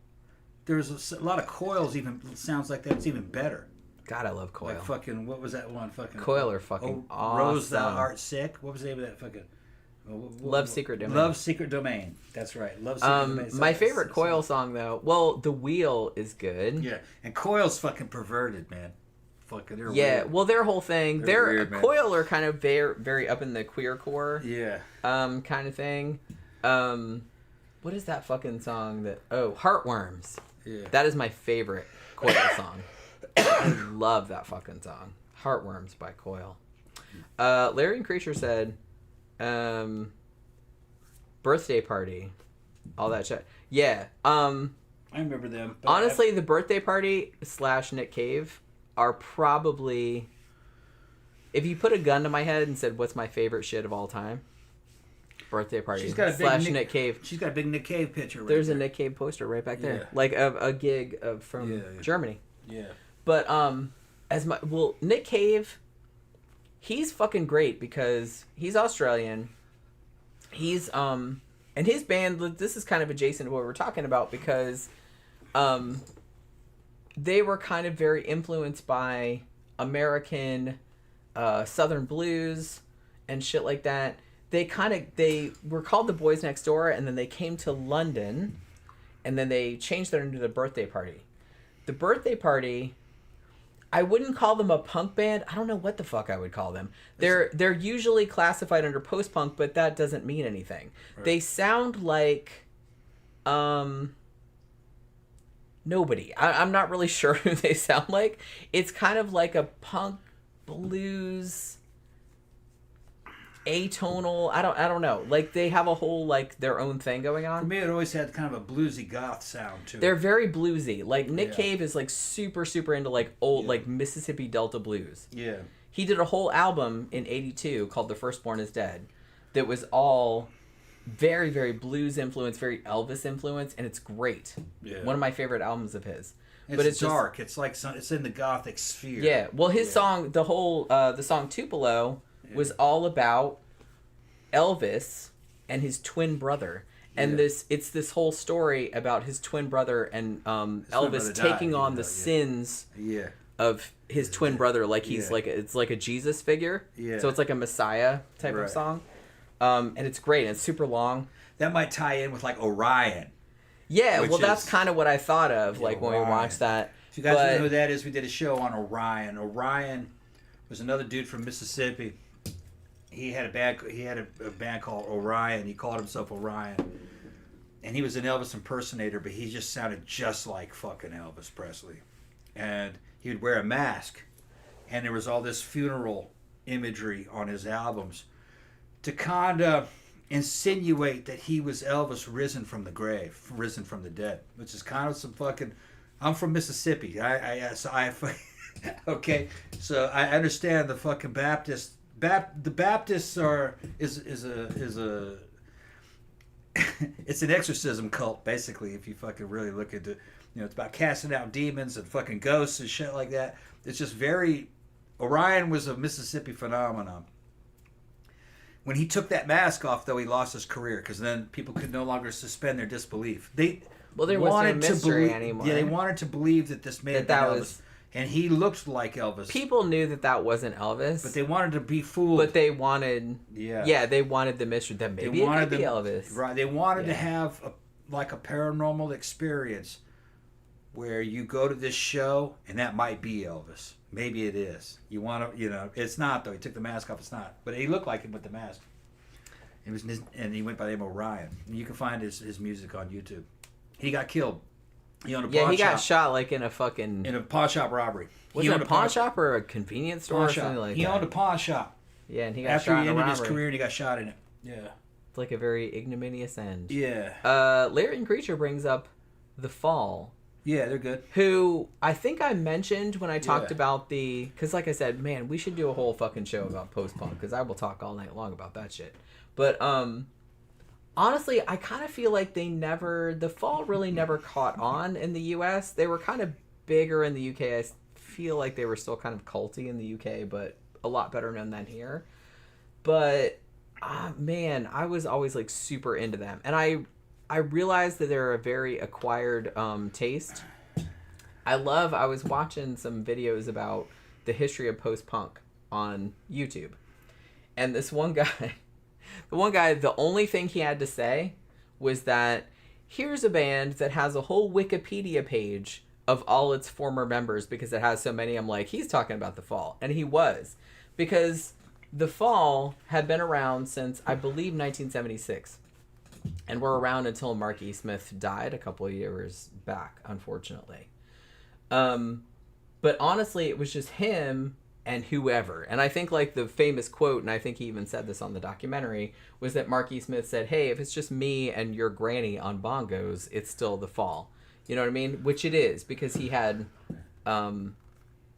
There's a lot of Coils even sounds like that. It's even better. God, I love Coil. Like fucking, what was that one? Fucking Coil are fucking awesome. Rose Thou Art Sick. What was the name of that fucking... Love Secret Domain. Love Secret Domain. That's right. Love Secret Domain. My favorite Coil song, though, well, The Wheel is good. Yeah, and Coil's fucking perverted, man. Fucking, they're weird. Well, their whole thing, they're weird, Coil are kind of very, very up in the queer core. Yeah. Kind of thing. What is that fucking song that? Oh, Heartworms. Yeah. That is my favorite Coil song. I love that fucking song. Heartworms by Coil. Larry and Creature said, Birthday Party. All that shit. Yeah. I remember them. Honestly, the Birthday Party / Nick Cave are probably... If you put a gun to my head and said, what's my favorite shit of all time? Birthday Party / Nick Cave. She's got a big Nick Cave picture right There's there. A Nick Cave poster right back there. Yeah. Like a gig from Germany. Yeah. But Nick Cave, he's fucking great because he's Australian. He's and his band, this is kind of adjacent to what we're talking about because they were kind of very influenced by American Southern blues and shit like that. They were called the Boys Next Door, and then they came to London, and then they changed that into the Birthday Party. The Birthday Party, I wouldn't call them a punk band. I don't know what the fuck I would call them. They're usually classified under post-punk, but that doesn't mean anything. Right. They sound like nobody. I'm not really sure who they sound like. It's kind of like a punk blues atonal. I don't know. Like they have a whole like their own thing going on. For me, it always had kind of a bluesy goth sound too. They're very bluesy. Like Nick Cave is like super into like old like Mississippi Delta blues. Yeah. He did a whole album in '82 called The Firstborn Is Dead that was all very, very blues influence, very Elvis influence, and it's great. Yeah. One of my favorite albums of his. But it's dark. It's like it's in the gothic sphere. Yeah. Well, his song, the song Tupelo was all about Elvis and his twin brother. And it's this whole story about his twin brother and Elvis taking on the sins of his twin brother. Like he's like, it's like a Jesus figure. Yeah. So it's like a Messiah type of song. And it's great. And it's super long. That might tie in with like Orion. Yeah, well, that's kind of what I thought of, like, when we watched that. If you guys don't know who that is, we did a show on Orion. Orion was another dude from Mississippi. He had a band called Orion. He called himself Orion. And he was an Elvis impersonator, but he just sounded just like fucking Elvis Presley. And he would wear a mask. And there was all this funeral imagery on his albums to kind of insinuate that he was Elvis risen from the grave, risen from the dead, which is kind of some fucking... I'm from Mississippi. Okay, so I understand the fucking Baptists. The Baptists is a it's an exorcism cult, basically, if you fucking really look into, it's about casting out demons and fucking ghosts and shit like that. It's just very... Orion was a Mississippi phenomenon. When he took that mask off, though, he lost his career because then people could no longer suspend their disbelief. There wasn't a mystery anymore. Yeah, they wanted to believe that this man Elvis, and he looked like Elvis. People knew that wasn't Elvis, but they wanted to be fooled. But they wanted, they wanted the mystery that maybe it could be Elvis. Right? They wanted to have a paranormal experience where you go to this show and that might be Elvis. Maybe it is. You want to, it's not though. He took the mask off. It's not. But he looked like him with the mask. And he went by the name of Orion. And you can find his music on YouTube. He got killed. He owned a pawn shop. Got shot like in a pawn shop robbery. Was it a pawn shop or a convenience store or something like that? He owned a pawn shop. Yeah, and he got shot in a robbery. After he ended his career, and he got shot in it. Yeah. It's like a very ignominious end. Yeah. Larry and Creature brings up The Fall. Yeah, they're good. Who I think I mentioned when I talked about because like I said, man, we should do a whole fucking show about post-punk because I will talk all night long about that shit. But honestly, I kind of feel like The Fall really never caught on in the U.S. They were kind of bigger in the U.K. I feel like they were still kind of culty in the U.K., but a lot better known than here. But man, I was always like super into them, and I realized that they're a very acquired taste. I was watching some videos about the history of post-punk on YouTube. And this one guy, The one guy, the only thing he had to say was that here's a band that has a whole Wikipedia page of all its former members because it has so many. I'm like, he's talking about The Fall. And he was. Because The Fall had been around since, I believe, 1976. And were around until Mark E. Smith died a couple of years back, unfortunately. But honestly, it was just him and whoever. And I think like the famous quote, and I think he even said this on the documentary, was that Mark E. Smith said, hey, if it's just me and your granny on bongos, it's still The Fall. You know what I mean? Which it is, because he had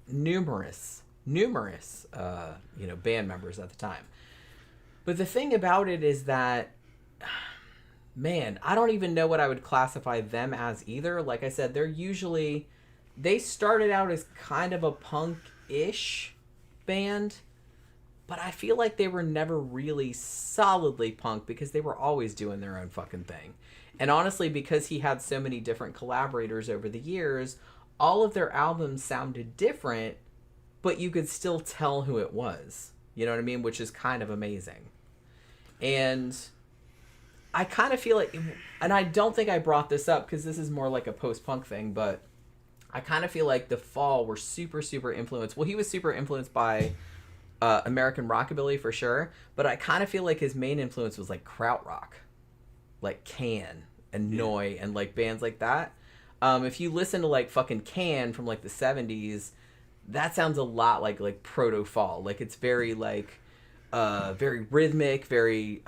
numerous band members at the time. But the thing about it is that, man, I don't even know what I would classify them as either. Like I said, they started out as kind of a punk-ish band, but I feel like they were never really solidly punk because they were always doing their own fucking thing. And honestly, because he had so many different collaborators over the years, all of their albums sounded different, but you could still tell who it was. You know what I mean? Which is kind of amazing. And I kind of feel like, and I don't think I brought this up because this is more like a post-punk thing, but I kind of feel like The Fall were super, super influenced. Well, he was super influenced by American rockabilly for sure, but I kind of feel like his main influence was like krautrock, like Can and Neu and like bands like that. If you listen to like fucking Can from like the 70s, that sounds a lot like proto-Fall. Like it's very like very rhythmic, very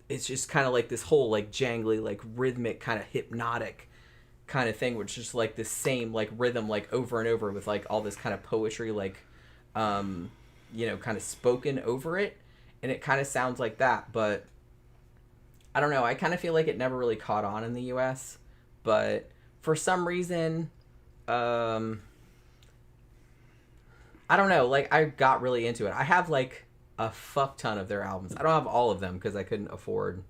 it's just kind of like this whole like jangly, like rhythmic kind of hypnotic kind of thing, which is just like the same like rhythm like over and over with like all this kind of poetry like kind of spoken over it, and it kind of sounds like that. But I don't know, I kind of feel like it never really caught on in the US, but for some reason I don't know, like I got really into it. I have like a fuck ton of their albums. I don't have all of them because I couldn't afford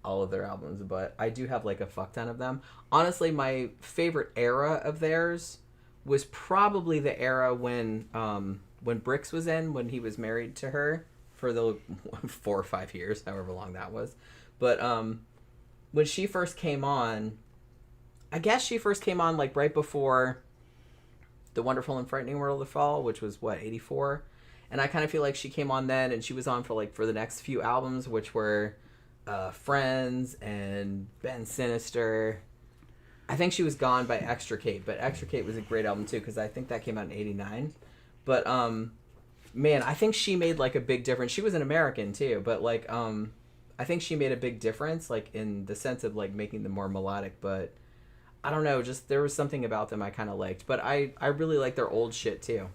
all of their albums, but I do have like a fuck ton of them. Honestly, my favorite era of theirs was probably the era when Brix was in, when he was married to her for the 4 or 5 years, however long that was. But when she first came on, I guess she first came on like right before The Wonderful and Frightening World of the Fall, which was what, 84? And I kind of feel like she came on then, and she was on for the next few albums, which were Friends and Ben Sinister. I think she was gone by Extricate, but Extricate was a great album too, because I think that came out in 89. But man, I think she made like a big difference. She was an American too, but like I think she made a big difference, like in the sense of like making them more melodic. But I don't know, just there was something about them I kind of liked. But I really like their old shit too.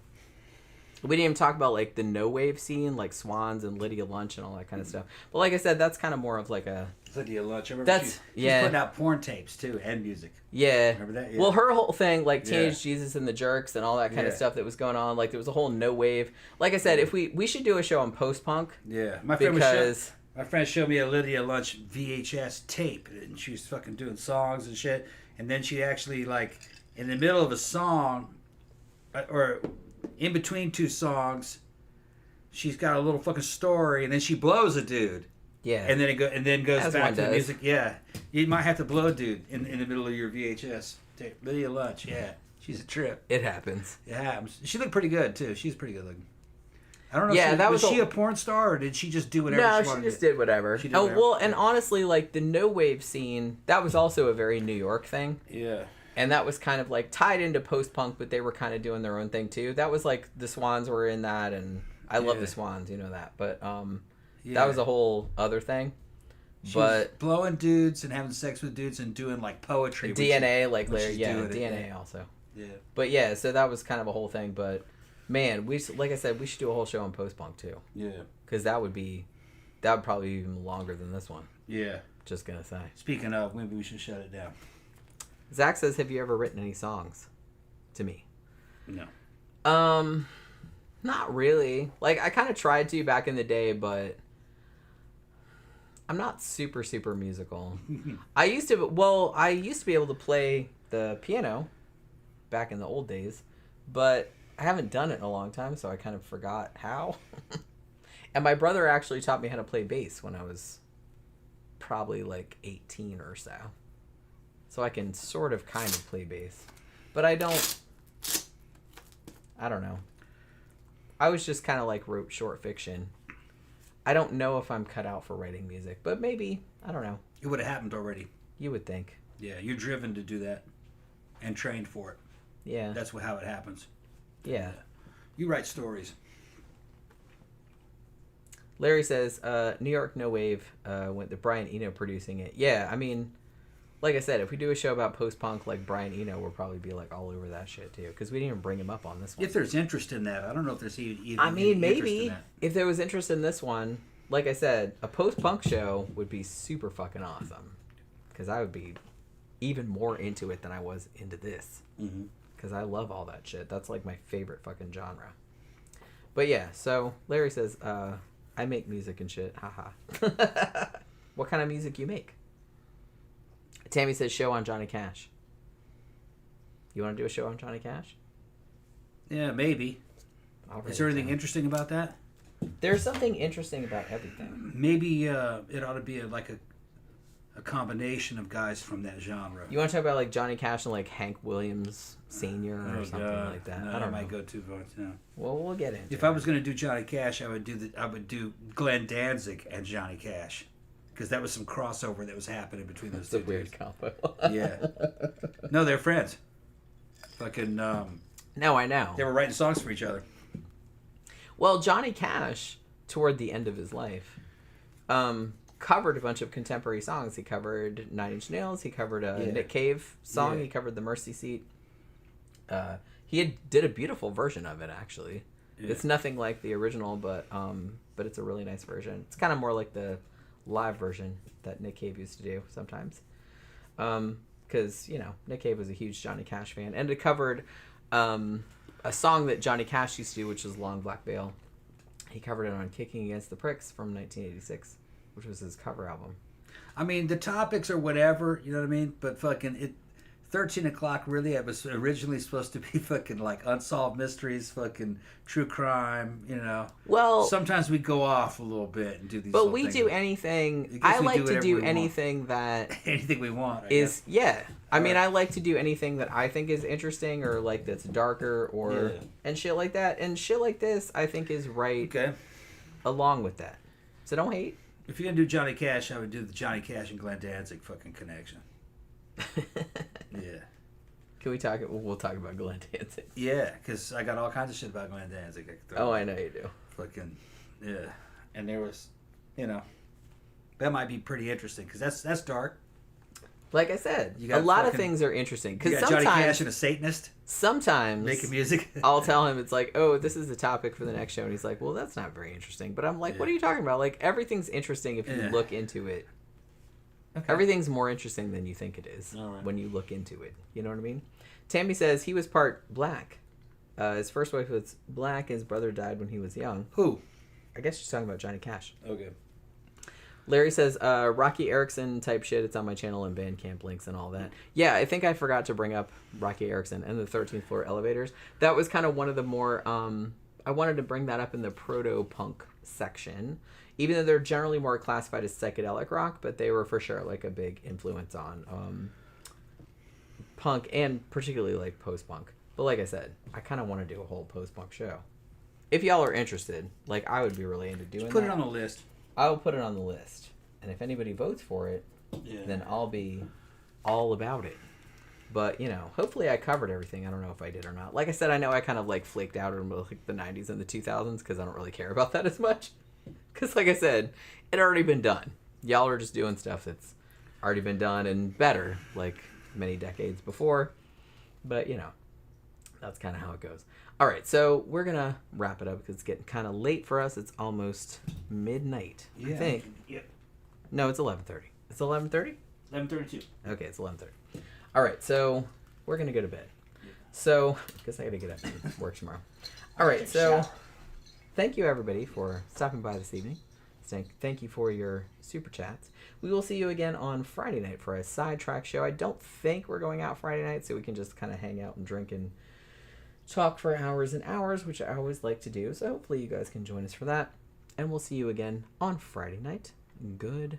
We didn't even talk about like the no wave scene, like Swans and Lydia Lunch and all that kind of stuff. But like I said, that's kind of more of like a Lydia Lunch. I remember she's putting out porn tapes too and music. Yeah. Remember that? Yeah. Well, her whole thing, like Teenage Jesus and the Jerks and all that kind of stuff that was going on, like there was a whole no wave. Like I said, if we should do a show on post punk. Yeah, my friend showed me a Lydia Lunch VHS tape, and she was fucking doing songs and shit. And then she actually like in the middle of a song, or in between two songs, she's got a little fucking story, and then she blows a dude. Yeah. And then goes As back to the does. music. Yeah. You might have to blow a dude in the middle of your VHS tape. Lydia Lunch, yeah. She's a trip. It happens. It happens. She looked pretty good too. She's pretty good looking. I don't know. Yeah, was she a porn star, or did she just do whatever she wanted? No, she just did whatever. She did whatever. Well, and honestly, like the no wave scene, that was also a very New York thing. Yeah. And that was kind of like tied into post-punk, but they were kind of doing their own thing too. That was like the Swans were in that, and I love the Swans, you know that. But that was a whole other thing. She was blowing dudes and having sex with dudes and doing like poetry. DNA, like Larry, DNA also. Yeah. But yeah, so that was kind of a whole thing. But man, like I said, we should do a whole show on post-punk too. Yeah. Because that would probably be even longer than this one. Yeah. Just gonna say. Speaking of, maybe we should shut it down. Zach says, have you ever written any songs? To me. No. Not really. Like, I kind of tried to back in the day, but I'm not super, super musical. I used to be able to play the piano back in the old days, but I haven't done it in a long time, so I kind of forgot how. And my brother actually taught me how to play bass when I was probably like 18 or so. So I can sort of kind of play bass. But I don't know. I was just kind of like wrote short fiction. I don't know if I'm cut out for writing music, but maybe, I don't know. It would have happened already. You would think. Yeah, you're driven to do that and trained for it. Yeah. That's how it happens. Yeah. You write stories. Larry says, New York No Wave went to Brian Eno producing it. Yeah, I mean, like I said, if we do a show about post-punk like Brian Eno, we'll probably be like all over that shit too, because we didn't even bring him up on this one. If there's interest in that, I don't know if there's even. I mean, maybe in that. if there was interest in this one, like I said, a post-punk show would be super fucking awesome, because I would be even more into it than I was into this, because I love all that shit. That's like my favorite fucking genre. But yeah, so Larry says, I make music and shit. Haha. What kind of music you make? Tammy says show on Johnny Cash. You want to do a show on Johnny Cash? Yeah, maybe. Is there anything interesting about that? There's something interesting about everything. Maybe it ought to be like a combination of guys from that genre. You want to talk about like Johnny Cash and like Hank Williams Sr. or something like that? No, I don't know. might go too far. No. Well, we'll get into it. If I was going to do Johnny Cash, I would do Glenn Danzig and Johnny Cash, because that was some crossover that was happening between those two. It's a weird combo. Yeah. No, they're friends. Fucking. No, I know. They were writing songs for each other. Well, Johnny Cash, toward the end of his life, covered a bunch of contemporary songs. He covered Nine Inch Nails. He covered a Nick Cave song. Yeah. He covered The Mercy Seat. He did a beautiful version of it, actually. Yeah. It's nothing like the original, but it's a really nice version. It's kind of more like the live version that Nick Cave used to do sometimes. Because, Nick Cave was a huge Johnny Cash fan. And it covered a song that Johnny Cash used to do, which was Long Black Veil. He covered it on Kicking Against the Pricks from 1986, which was his cover album. I mean, the topics are whatever, you know what I mean? But fucking 13 o'clock, really, it was originally supposed to be fucking like unsolved mysteries, fucking true crime, Well, sometimes we go off a little bit and do these. But we do anything. I like to do anything that anything we want is I mean, I like to do anything that I think is interesting or like that's darker or and shit like that. And shit like this, I think is right. Okay. Along with that, so don't hate. If you're gonna do Johnny Cash, I would do the Johnny Cash and Glenn Danzig fucking connection. Yeah. Can we talk? We'll talk about Glenn Danzig. Yeah, because I got all kinds of shit about Glenn Danzig. I know you do. Fucking yeah, and there was, that might be pretty interesting because that's dark. Like I said, a lot of things are interesting because sometimes Johnny Cash and a Satanist. Sometimes making music. I'll tell him it's like, oh, this is the topic for the next show, and he's like, well, that's not very interesting. But I'm like, what are you talking about? Like everything's interesting if you look into it. Okay. Everything's more interesting than you think it is when you look into it. You know what I mean? Tammy says he was part black. His first wife was black. His brother died when he was young. Who? I guess she's talking about Johnny Cash. Okay. Larry says Rocky Erickson type shit. It's on my channel and Bandcamp links and all that. Yeah, I think I forgot to bring up Rocky Erickson and the 13th Floor Elevators. That was kind of one of the more... I wanted to bring that up in the proto-punk section. Even though they're generally more classified as psychedelic rock, but they were for sure like a big influence on punk and particularly like post-punk. But like I said, I kind of want to do a whole post-punk show. If y'all are interested, like I would be really into doing that. Put it on the list. I will put it on the list. And if anybody votes for it, then I'll be all about it. But, hopefully I covered everything. I don't know if I did or not. Like I said, I know I kind of like flaked out in like the 90s and the 2000s because I don't really care about that as much. Because, like I said, it had already been done. Y'all are just doing stuff that's already been done and better, like many decades before. But, that's kind of how it goes. All right, so we're going to wrap it up because it's getting kind of late for us. It's almost midnight, I think. Yep. No, it's 11:30. It's 11:30? 11:32. Okay, it's 11:30. All right, so we're going to go to bed. So, I guess I got to get up and work tomorrow. All right, so... Thank you, everybody, for stopping by this evening. Thank you for your super chats. We will see you again on Friday night for a sidetrack show. I don't think we're going out Friday night, so we can just kind of hang out and drink and talk for hours and hours, which I always like to do. So hopefully you guys can join us for that. and we'll see you again on Friday night. Good